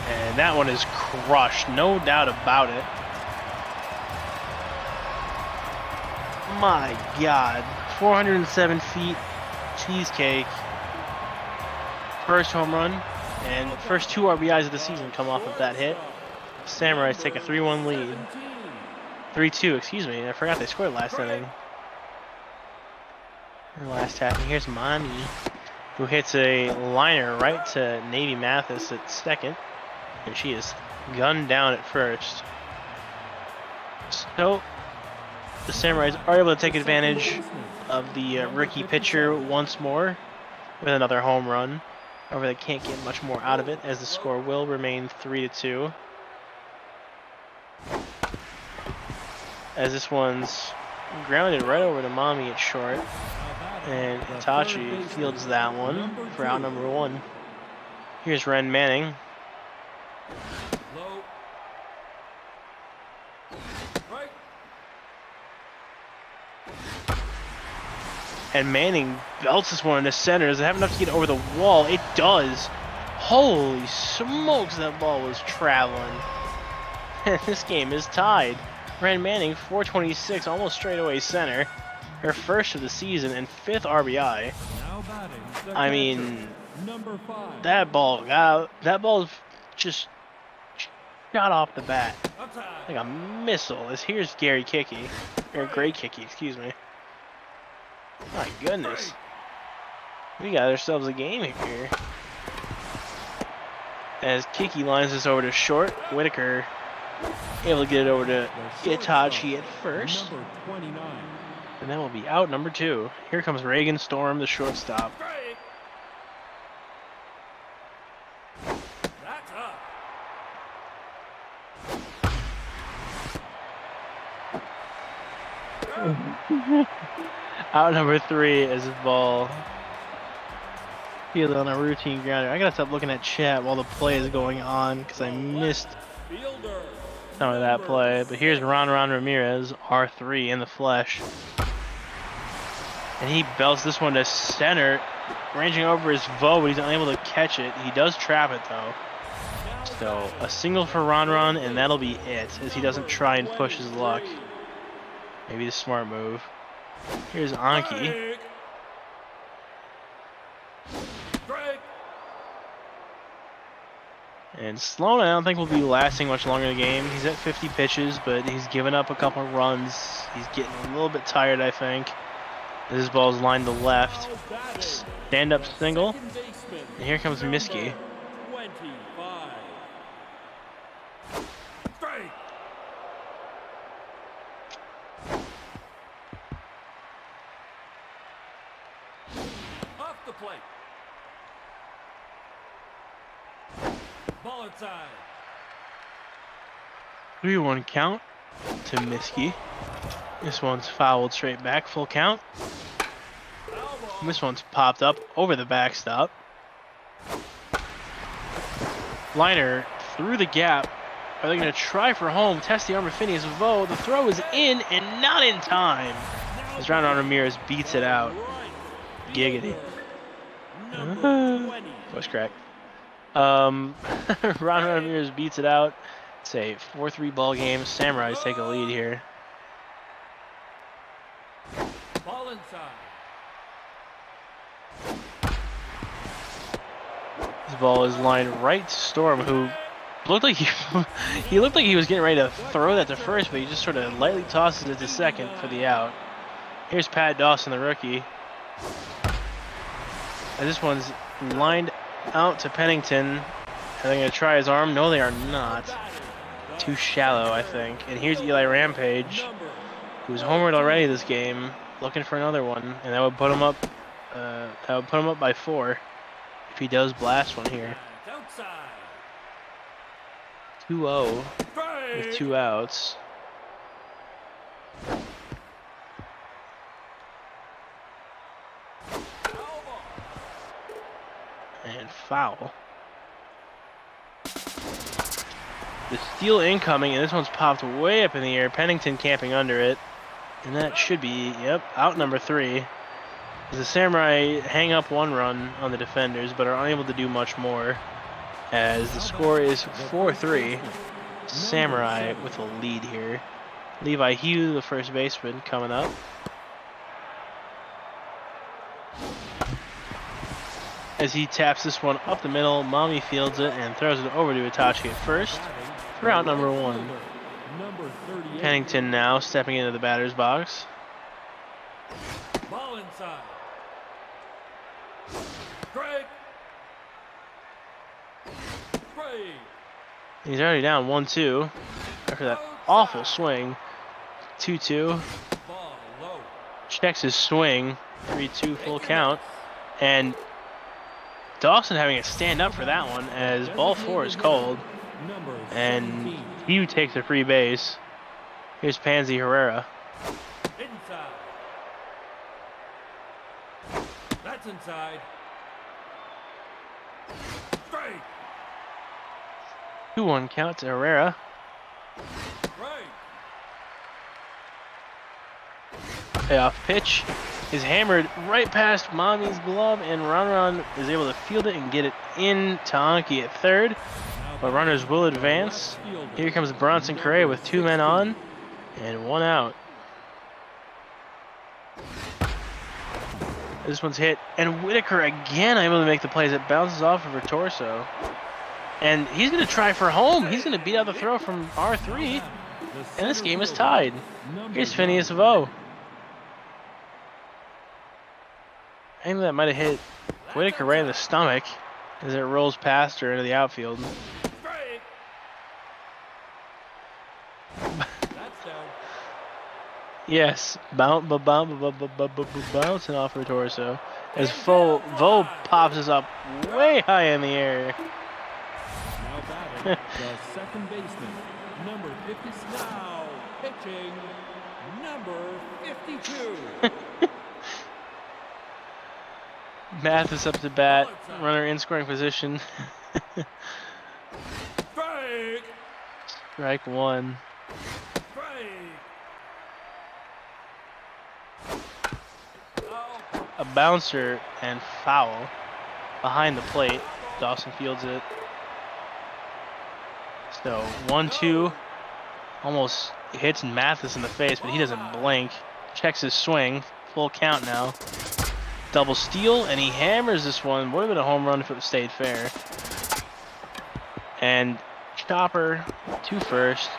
And that one is crushed, no doubt about it. My God, 407 feet, Cheesecake. First home run, and first 2 RBIs of the season come off of that hit. Samurais take a 3-1 lead. 3-2, excuse me. I forgot they scored last inning. Her last half. And here's Mommy, who hits a liner right to Navy Mathis at second. And she is gunned down at first. So the Samurais are able to take advantage of the rookie pitcher once more with another home run. However, they can't get much more out of it as the score will remain 3-2. As this one's grounded right over to Mommy at short. And Itachi fields that one for out number 1. Here's Ren Manning. Low. Right. And Manning belts this one into center. Does it have enough to get over the wall? It does. Holy smokes, that ball was traveling. And this game is tied. Ren Manning, 426, almost straight away center. Her first of the season and 5th RBI. Now batting. The I catcher, mean, number 5. that ball got out. That ball just shot off the bat Outside. like a missile. Here's Gary Kicky, or Gray Kicky, excuse me. My goodness, we got ourselves a game here. As Kicky lines this over to short, Whitaker able to get it over to Itachi at first, Number 29. and that will be out number 2. Here comes Reagan Storm, the shortstop. Strike. That's up. Out number 3 is a ball fielded on a routine grounder. I gotta stop looking at chat while the play is going on because I missed Fielder. some of that play. But here's Ron Ramirez, R3 in the flesh. And he belts this one to center, ranging over his Vo, but he's unable to catch it. He does trap it though. So a single for Ron, and that'll be it, as he doesn't try and push his luck. Maybe the smart move. Here's Anki. Strike. And Sloan, I don't think will be lasting much longer in the game. He's at 50 pitches, but he's given up a couple runs. He's getting a little bit tired, I think. This ball's lined to left. Stand up single. Second baseman, And here comes Miski. 25. Strike. Off the plate. Ball inside. 3-1 count to Miski. This one's fouled straight back, full count. And this one's popped up over the backstop. Liner through the gap. Are they going to try for home? Test the arm of Phineas Vo. The throw is in and not in time. As Ron Ramirez beats it out. Giggity. Number 20. Voice crack. Ron Ramirez beats it out. It's a 4-3 ball game. Samurais take a lead here. Ball inside. This ball is lined right to Storm, who looked like he looked like he was getting ready to throw that to first, but he just sort of lightly tosses it to second for the out. Here's Pat Dawson, the rookie. And this one's lined out to Pennington. Are they going to try his arm? No, they are not. Too shallow, I think. And here's Eli Rampage, who's homered already this game, looking for another one, and that would put him up. That would put him up by 4 if he does blast one here. Outside. 2-0 Strike. with 2 outs. And foul. The steal incoming, and this one's popped way up in the air. Pennington camping under it. And that should be, yep, out number 3. The Samurai hang up 1 run on the defenders, but are unable to do much more. As the score is 4-3. Samurai with a lead here. Levi Hugh, the first baseman, coming up. As he taps this one up the middle, Mommy fields it and throws it over to Itachi at first for out number 1. Number 38. Pennington now stepping into the batter's box. Ball inside. Strike. Strike. He's already down 1-2 after that awful swing. 2-2. Ball low. Checks his swing. 3-2 full count. And Dawson having to stand up for that one as ball 4 is called. Number And 17. Hugh takes the free base. Here's Pansy Herrera. Inside. That's inside. Strike. 2-1 count to Herrera. Strike. Payoff pitch is hammered right past Mommy's glove, and Ron is able to field it and get it in to Anki at third. But runners will advance. Here comes Bronson Correa with 2 men on and 1 out. This one's hit, and Whitaker again able to make the plays. It bounces off of her torso. And he's going to try for home. He's going to beat out the throw from R3. And this game is tied. Here's Phineas Vo. I think that might have hit Whitaker right in the stomach as it rolls past her into the outfield. Strike. That's down. Yes, bouncing off her torso as Vo pops us up way high in the air. Now batting, the second baseman, number 50. Now pitching, number 52. Mathis up to bat, runner in scoring position. Strike. Strike 1. Strike. A bouncer and foul behind the plate. Dawson fields it. So 1-2. Almost hits Mathis in the face, but he doesn't blink. Checks his swing. Full count now. Double steal, and he hammers this one. Would have been a home run if it stayed fair. And Chopper to first.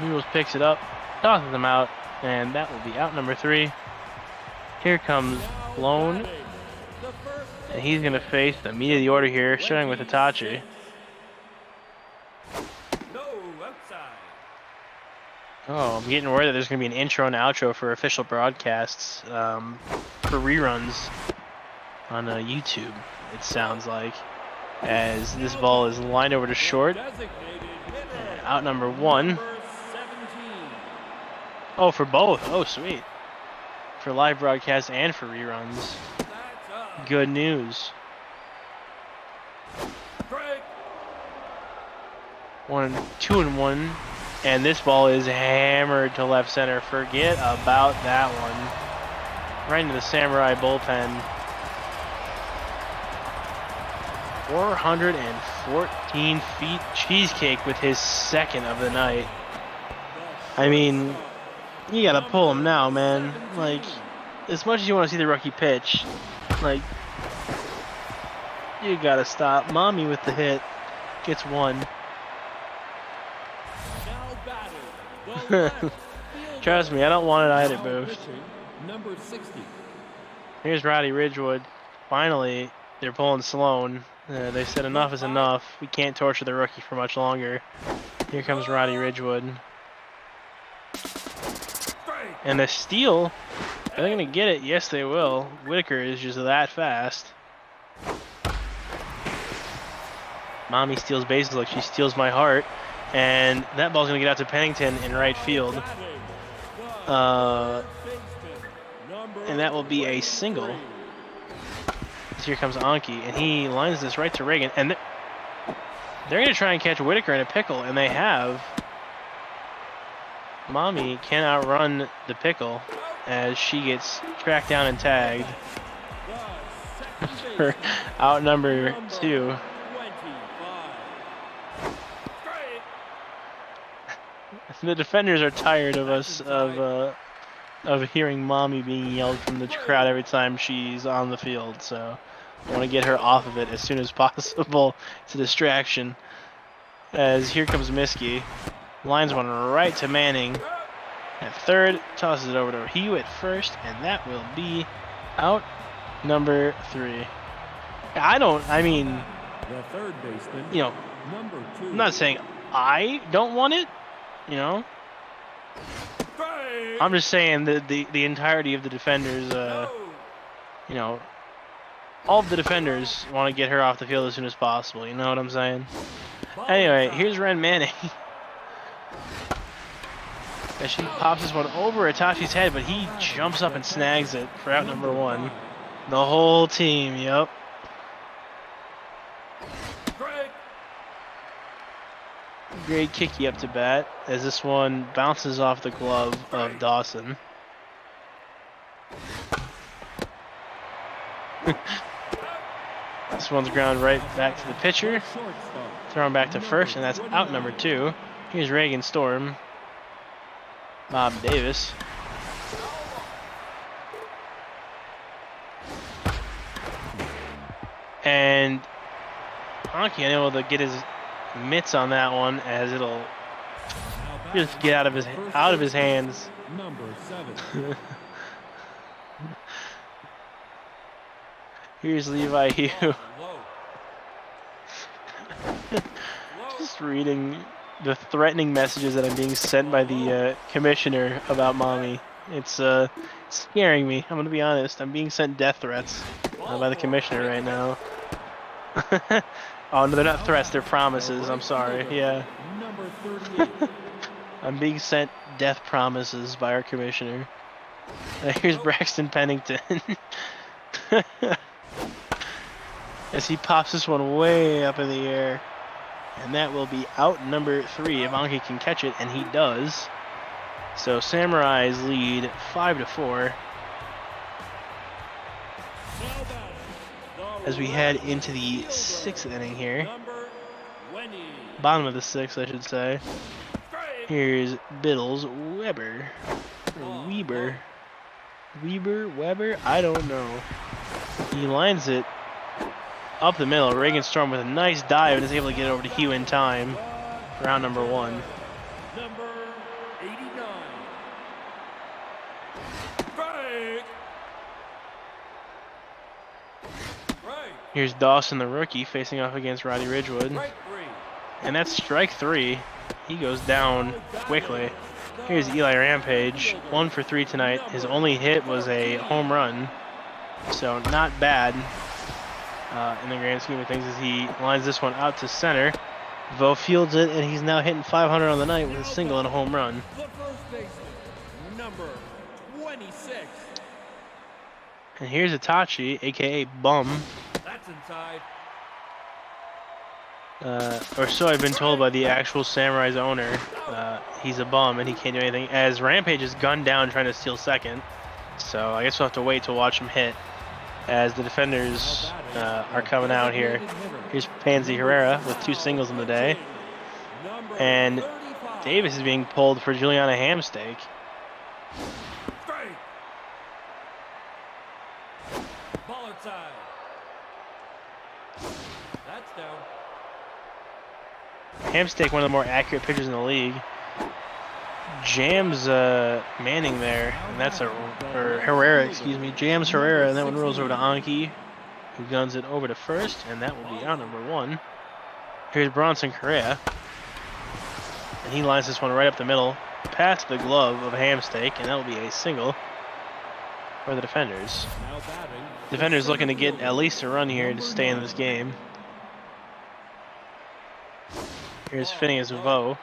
Mules picks it up, tosses him out, and that will be out number 3. Here comes Lone, and he's going to face the meat of the order here, starting with Itachi. No outside. Oh, I'm getting worried that there's going to be an intro and outro for official broadcasts for reruns on YouTube, it sounds like, as this ball is lined over to short. Out number 1. Oh, for both. Oh, sweet. For live broadcasts and for reruns. Good news. Strike. 2-1. And this ball is hammered to left center. Forget about that one. Right into the Samurai bullpen. 414 feet. Cheesecake with his second of the night. I mean, you gotta pull him now, man. Like, as much as you want to see the rookie pitch, like, you gotta stop. Mommy with the hit. Gets 1. Trust me, I don't want it either, Booth. Number 60. Here's Roddy Ridgewood. Finally, they're pulling Sloan. They said enough is enough. We can't torture the rookie for much longer. Here comes Roddy Ridgewood. And the steal, are they going to get it? Yes, they will. Whitaker is just that fast. Mommy steals bases like she steals my heart. And that ball's going to get out to Pennington in right field. And that will be a single. Here comes Anki, and he lines this right to Reagan. And they're going to try and catch Whitaker in a pickle, and they have. Mommy can outrun the pickle as she gets tracked down and tagged for out number 2. The defenders are tired of us of hearing Mommy being yelled from the crowd every time she's on the field, so I want to get her off of it as soon as possible. It's a distraction. As here comes Miskey, lines one right to Manning at third, tosses it over to Hugh at first, and that will be out number 3. I mean, The third baseman, you know, number 2. I'm not saying I don't want it, you know. I'm just saying that the entirety of the defenders, you know, all of the defenders want to get her off the field as soon as possible. You know what I'm saying? Anyway, here's Ren Manning. As she pops this one over Itachi's head, but he jumps up and snags it for out number 1. The whole team, yep. Great kicky up to bat as this one bounces off the glove of Dawson. This one's ground right back to the pitcher. Thrown back to first, and that's out number 2. Here's Reagan Storm. Bob Davis. And Honky unable to get his mitts on that one as it'll just get out of his hands. Number 7. Here's Levi Hugh. Just reading the threatening messages that I'm being sent by the commissioner about mommy. It's scaring me. I'm gonna be honest. I'm being sent death threats by the commissioner right now. Oh no, they're not threats. They're promises. I'm sorry. Yeah. Number 38. I'm being sent death promises by our commissioner. Here's Braxton Pennington. As he pops this one way up in the air. And that will be out number 3 if Anki can catch it, and he does. So Samurais lead 5-4. As we head into the 6th inning here. Bottom of the 6th, I should say. Here's Biddles Weber. Or Weber? I don't know. He lines it up the middle. Reagan Storm with a nice dive and is able to get it over to Hugh in time. Round number 1. Number 89. Strike. Here's Dawson, the rookie, facing off against Roddy Ridgewood. Strike 3. And that's strike 3. He goes down quickly. Here's Eli Rampage. 1 for 3 tonight. His only hit was a home run. So not bad in the grand scheme of things as he lines this one out to center. Vo fields it, and he's now hitting 500 on the night with a single and a home run. The first baseman, number 26. And here's Itachi, aka Bum. That's inside. Or so I've been told by the actual Samurai's owner. He's a bum and he can't do anything. As Rampage is gunned down trying to steal second. So I guess we'll have to wait to watch him hit. As the defenders are coming out here. Here's Pansy Herrera with 2 singles in the day. And Davis is being pulled for Juliana Hamsteak. Strike. Ball outside. That's down. Hamsteak, one of the more accurate pitchers in the league. Jams Manning there, and that's or Herrera, excuse me. Jams Herrera, and that one rolls over to Anki, who guns it over to first, and that will be out number 1. Here's Bronson Correa, and he lines this one right up the middle, past the glove of Hamsteak, and that will be a single for the defenders. Now batting. Defenders looking to get at least a run here to stay in this game. Here's Phineas Vo.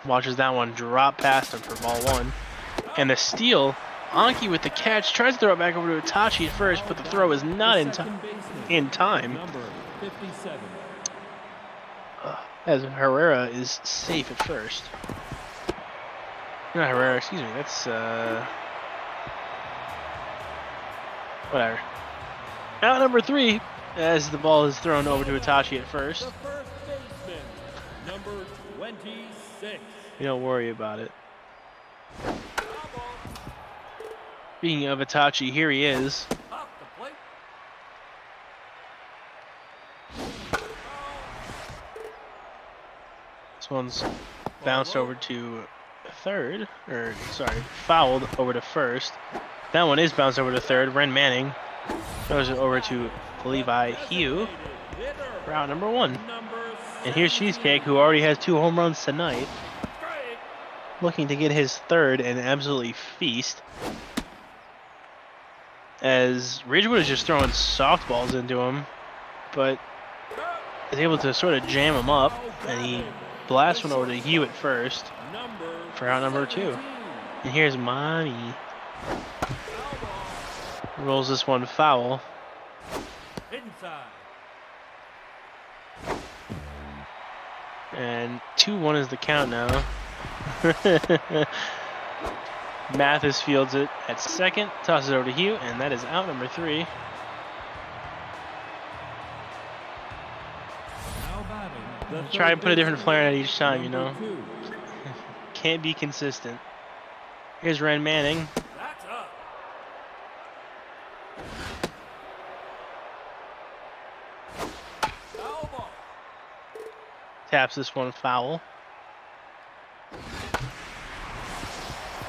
Watches that one drop past him for ball 1. And the steal, Anki with the catch, tries to throw it back over to Itachi at first, but the throw is not in time. Number 57. As Herrera is safe at first. Not Herrera, excuse me, that's whatever. Out number 3, as the ball is thrown over to Itachi at first. The first baseman, number 26. You don't worry about it. Speaking of Itachi, here he is. Off the plate. This one's bounced over to third, or sorry, fouled over to first. That one is bounced over to third. Ren Manning throws it over to Levi Hugh for out number 1. And here's Cheesecake, who already has 2 home runs tonight, looking to get his 3rd and absolutely feast. As Ridgewood is just throwing softballs into him, but is able to sort of jam him up, and he blasts one over to Hugh at first for out number 2. And here's Mommy. Rolls this one foul. Inside. And 2-1 is the count now. Mathis fields it at second, tosses it over to Hugh, and that is out number 3. Now batting, the Try and third put a different baseman, flare on it each time, you number know. 2. Can't be consistent. Here's Ren Manning. That's up. Foul ball. Taps this one foul.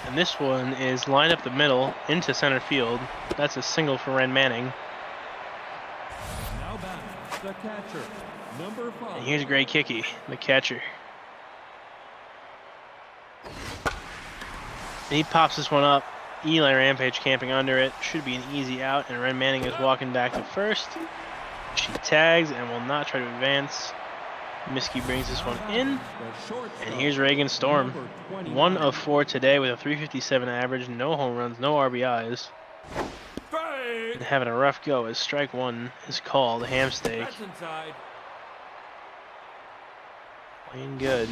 And this one is lined up the middle into center field. That's a single for Ren Manning. Now batting, the catcher, number 5. And here's Gray Kicky, the catcher. And he pops this one up. Eli Rampage camping under it. Should be an easy out. And Ren Manning is walking back to first. She tags and will not try to advance. Miskey brings this one in. And here's Reagan Storm. 1 of 4 today with a 357 average. No home runs, no RBIs. And having a rough go as strike 1 is called. Ham steak. That's inside. Playing good.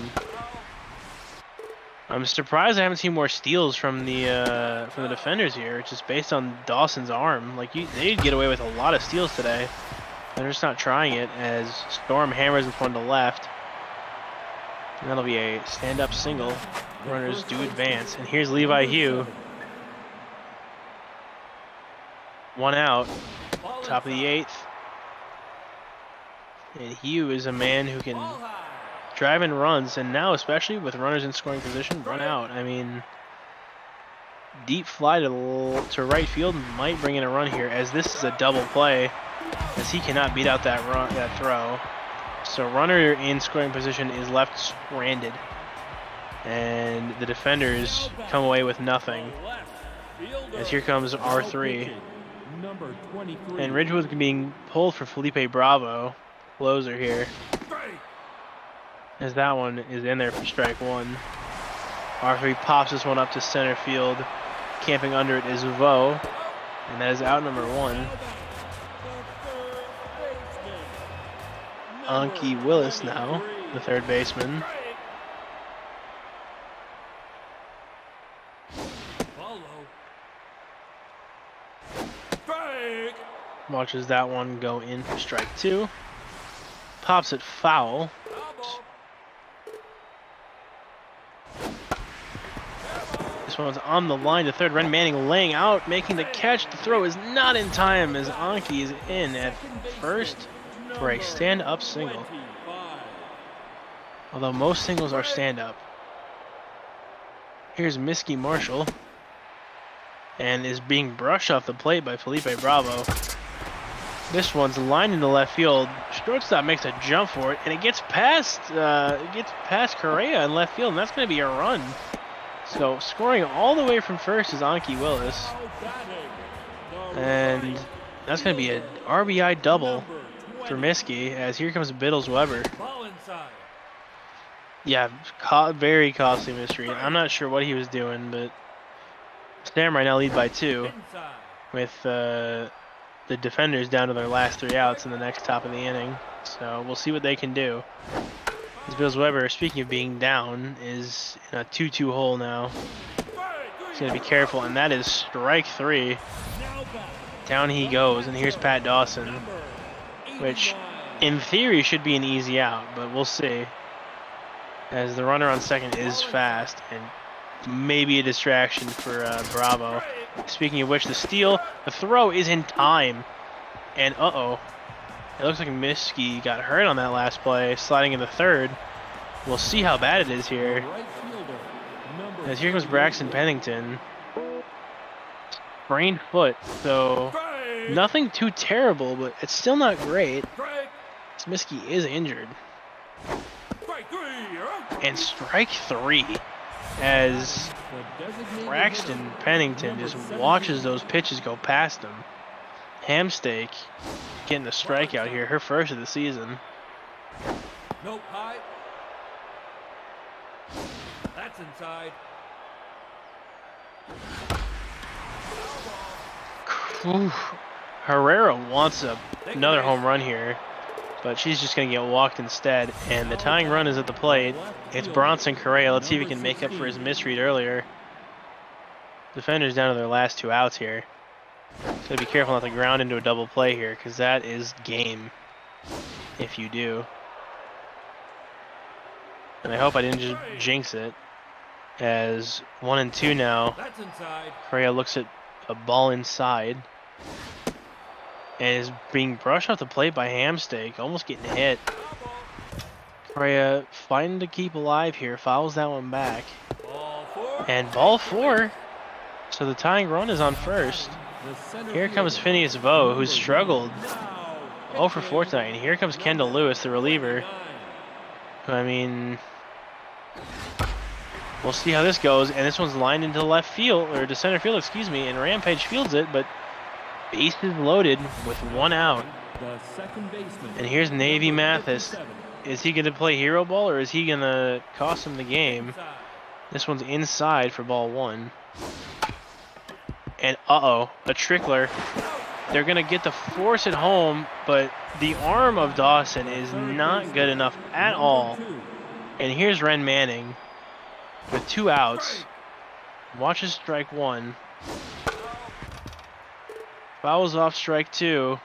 I'm surprised I haven't seen more steals from the defenders here, just based on Dawson's arm. Like they'd get away with a lot of steals today. They're just not trying it as Storm hammers this one to left. And that'll be a stand-up single. Runners do advance, and here's Levi Hugh. 1 out, top of the 8th. And Hugh is a man who can Ball high. drive in runs, and now especially with runners in scoring position, run out. I mean, deep fly to right field might bring in a run here, as this is a double play, as he cannot beat out that throw. So runner in scoring position is left stranded, and the defenders come away with nothing. Left fielder. As here comes R3, Number 23. and Ridgewood's being pulled for Felipe Bravo, closer here. Strike. As that one is in there for strike 1. R3 pops this one up to center field. Camping under it is Vo. And that is out number 1. Anki Willis now, the third baseman. Follow. Strike. Watches that one go in for strike 2. Pops it foul. Foul ball. This one's on the line to third. Ren Manning laying out, making the catch. The throw is not in time as Anki is in at first for a stand-up single. 25. Although most singles are stand-up. Here's Miskey Marshall. And is being brushed off the plate by Felipe Bravo. This one's lined into left field. Shortstop makes a jump for it, and it gets past Correa in left field, and that's going to be a run. So scoring all the way from first is Anki Willis, Now batting, the and right that's going to be an RBI double number for 20. Miskey. As here comes Biddles Weber. Ball inside. Yeah, very costly mystery. I'm not sure what he was doing, but Samurai now lead by 2 Inside. with the defenders down to their last 3 outs in the next top of the inning. So we'll see what they can do. As Bills Weber, speaking of being down, is in a 2-2 hole now. He's going to be careful, and that is strike 3. Now batting, Down he goes, and here's Pat Dawson, number which 89. in theory should be an easy out, but we'll see. As the runner on second is fast, and maybe a distraction for Bravo. Speaking of which, the steal, the throw is in time. And uh-oh. It looks like Miskey got hurt on that last play, sliding into third. We'll see how bad it is here. Right fielder, number As here comes Braxton Pennington. Sprained foot, so Strike. nothing too terrible, but it's still not great. Strike. As Miskey is injured. Strike 3. You're out. And strike 3 as the designated Braxton hitter, Pennington number just 17. watches those pitches go past him. Hamsteak getting the strikeout here, her first of the season. Nope. High. That's inside. Whew. Herrera wants another home run here, but she's just going to get walked instead. And the tying run is at the plate. It's Bronson Correa. Let's see if he can make up for his misread earlier. Defenders down to their last 2 outs here. So be careful not to ground into a double play here, because that is game if you do. And I hope I didn't just jinx it, as 1 and 2 now. That's inside. Correa looks at a ball inside and is being brushed off the plate by Hamsteak, almost getting hit. Correa fighting to keep alive here, fouls that one back. Ball 4. And ball 4. So the tying run is on first. Here comes Phineas Vo, who's struggled 0 for 4 tonight. And here comes Kendall Lewis, the reliever. Who, I mean, we'll see how this goes. And this one's lined into left field, or to center field, excuse me. And Rampage fields it, but bases loaded with 1 out. And here's Navy Mathis. Is he going to play hero ball, or is he going to cost him the game? This one's inside for ball 1. And uh-oh, a trickler. They're going to get the force at home, but the arm of Dawson is not good enough at all. And here's Ren Manning with 2 outs. Watches strike 1. Fouls off strike 2.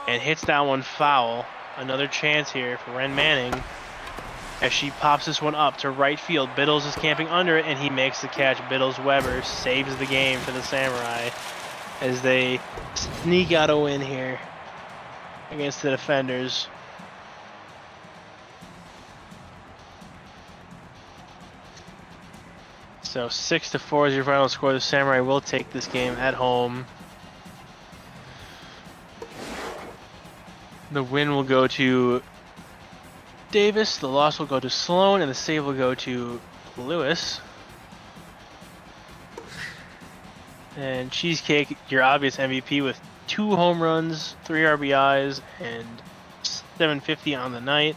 And hits that one foul. Another chance here for Ren Manning as she pops this one up to right field. Biddles is camping under it, and he makes the catch. Biddles Weber saves the game for the Samurai as they sneak out a win here against the defenders. So 6-4 is your final score. The Samurai will take this game at home. The win will go to Davis, the loss will go to Sloan, and the save will go to Lewis. And Cheesecake, your obvious MVP with 2 home runs, 3 RBIs, and 750 on the night.